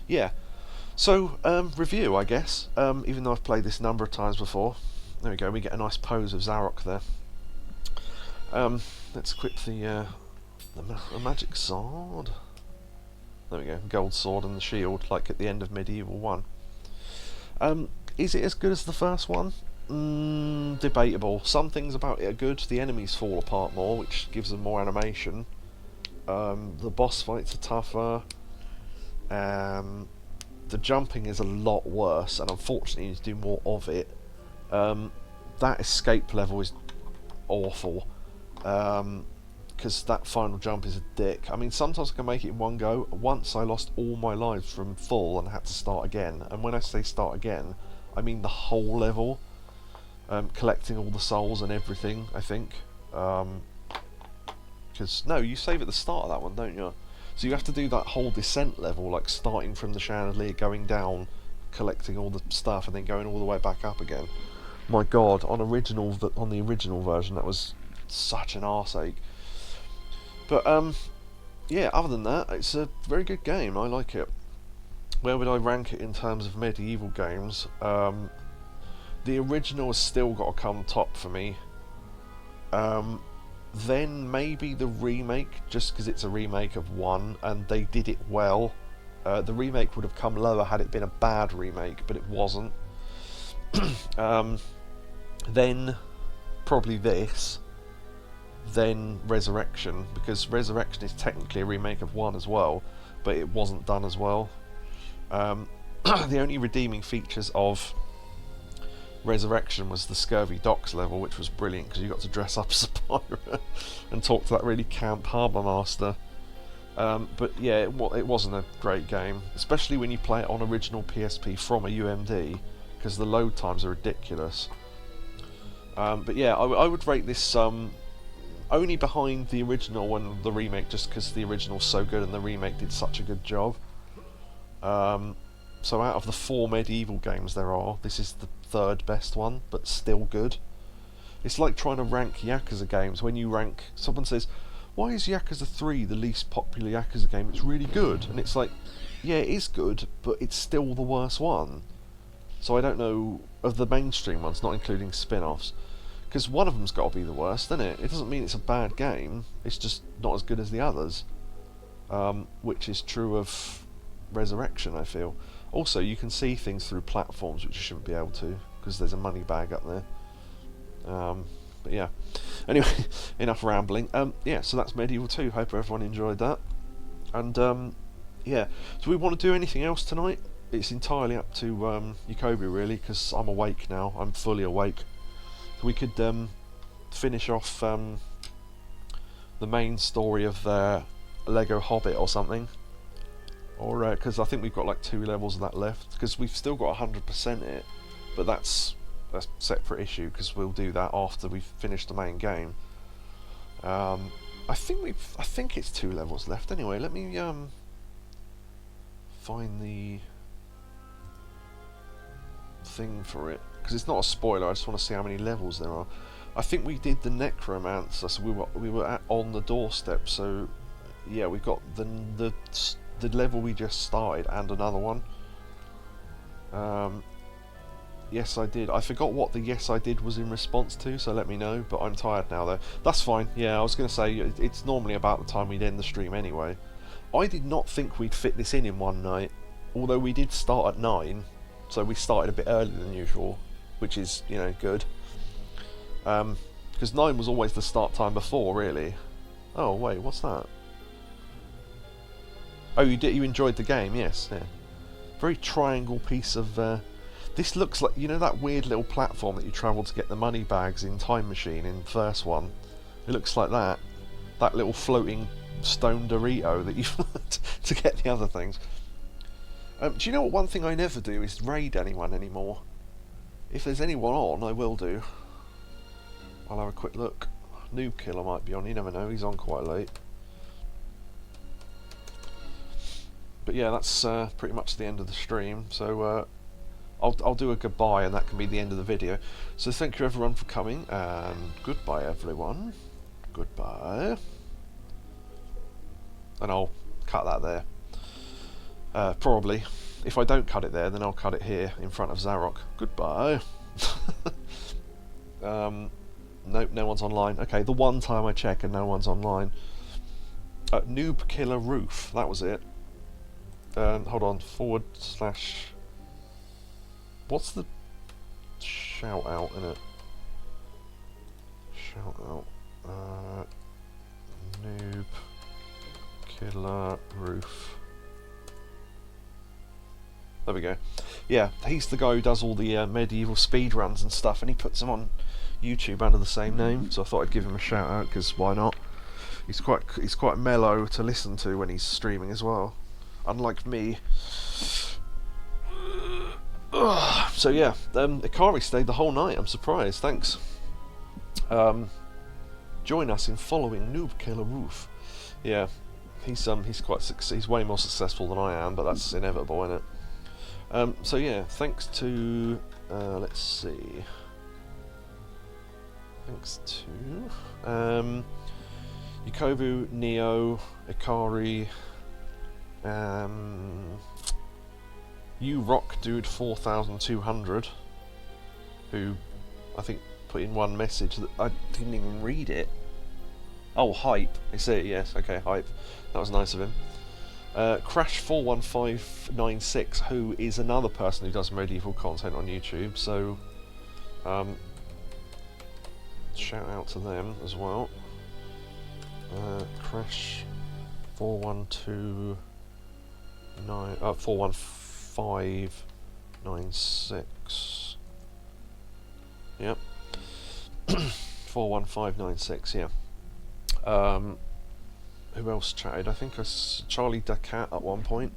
Yeah. So, review, I guess, even though I've played this a number of times before. There we go, we get a nice pose of Zarok there. Let's equip the magic sword. There we go, gold sword and the shield, like at the end of MediEvil 1. Is it as good as the first one? Debatable. Some things about it are good. The enemies fall apart more, which gives them more animation. The boss fights are tougher. The jumping is a lot worse, and unfortunately you need to do more of it. That escape level is awful, because that final jump is a dick. I mean, sometimes I can make it in one go. Once I lost all my lives from full and had to start again, and when I say start again, I mean the whole level, collecting all the souls and everything, I think. Because, no, you save at the start of that one, don't you? So you have to do that whole descent level, like starting from the chandelier, going down, collecting all the stuff, and then going all the way back up again. My God, on the original version, that was such an arseache. But yeah, other than that, it's a very good game. I like it. Where would I rank it in terms of MediEvil games? The original has still got to come top for me. Then maybe the remake, just because it's a remake of 1 and they did it well. The remake would have come lower had it been a bad remake, but it wasn't. Then probably this, then Resurrection, because Resurrection is technically a remake of 1 as well, but it wasn't done as well. The only redeeming features of Resurrection was the Scurvy Docks level, which was brilliant because you got to dress up as a pirate and talk to that really camp harbour master. But yeah, it wasn't a great game, especially when you play it on original PSP from a UMD, because the load times are ridiculous. But yeah, I would rate this only behind the original and the remake, just because the original's so good and the remake did such a good job. So out of the 4 MediEvil games there are, this is the 3rd best one, but still good. It's like trying to rank Yakuza games. When you rank, someone says, why is Yakuza 3 the least popular Yakuza game? It's really good. And it's like, yeah, it is good, but it's still the worst one. So I don't know, of the mainstream ones, not including spin-offs, because one of them's got to be the worst, isn't it? It doesn't mean it's a bad game, it's just not as good as the others. Which is true of Resurrection, I feel. Also, you can see things through platforms, which you shouldn't be able to, because there's a money bag up there. But yeah. Anyway, enough rambling. Yeah, so that's MediEvil 2. Hope everyone enjoyed that. And, yeah. Do we want to do anything else tonight? It's entirely up to Yakobu, really, because I'm awake now. I'm fully awake. We could finish off the main story of the Lego Hobbit or something. Or, because I think we've got like 2 levels of that left, because we've still got 100% it, but that's a separate issue, because we'll do that after we've finished the main game. I think it's 2 levels left. Anyway, let me find the thing for it, because it's not a spoiler. I just want to see how many levels there are. I think we did the Necromancer, so we were on the doorstep. So yeah, we got the level we just started and another one. Yes, I did. I forgot what the yes, I did was in response to, so let me know, but I'm tired now, though. That's fine. Yeah, I was going to say, it's normally about the time we'd end the stream anyway. I did not think we'd fit this in one night, although we did start at 9, so we started a bit earlier than usual, which is, you know, good. Because 9 was always the start time before, really. Oh, wait, what's that? Oh, you enjoyed the game, yes. Yeah. Very triangle piece of... this looks like, you know, that weird little platform that you travel to get the money bags in Time Machine in the first one? It looks like that. That little floating stone Dorito that you to get the other things. Do you know what one thing I never do is raid anyone anymore? If there's anyone on, I will do. I'll have a quick look. Noob Killer might be on, you never know, he's on quite late. But yeah, that's pretty much the end of the stream, so I'll do a goodbye and that can be the end of the video. So thank you everyone for coming, and goodbye everyone. Goodbye. And I'll cut that there. Probably. If I don't cut it there, then I'll cut it here in front of Zarok. Goodbye. Nope, no one's online. Okay, the one time I check and no one's online. Noob Killer Roof, that was it. Hold on, / what's the shout out in it? Shout out. Noob Killer Roof. There we go. Yeah, he's the guy who does all the MediEvil speedruns and stuff, and he puts them on YouTube under the same name. So I thought I'd give him a shout out because why not? He's quite mellow to listen to when he's streaming as well, unlike me. So yeah, Ikari stayed the whole night. I'm surprised. Thanks. Join us in following Noob Killer Roof. Yeah, he's way more successful than I am, but that's inevitable, isn't it? So yeah, thanks to let's see. Thanks to Yakobu, Neo, Ikari, you rock dude 4200, who I think put in one message that I didn't even read it. Oh, hype. I see it. Yes. Okay, hype. That was nice of him. Crash 41596, who is another person who does MediEvil content on YouTube. So, shout out to them as well. Crash 41596. Yep. 41596. Yeah. Who else chatted? I think I Charlie Dacat at one point.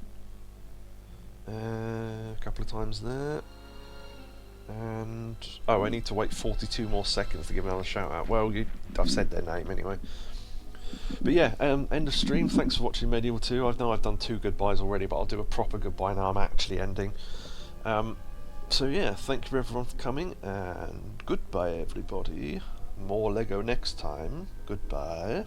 A couple of times there. And oh, I need to wait 42 more seconds to give another shout out. Well, I've said their name anyway. But yeah, end of stream. Thanks for watching MediEvil 2. I know I've done 2 goodbyes already, but I'll do a proper goodbye now. I'm actually ending. So yeah, thank you everyone for coming, and goodbye everybody. More Lego next time. Goodbye.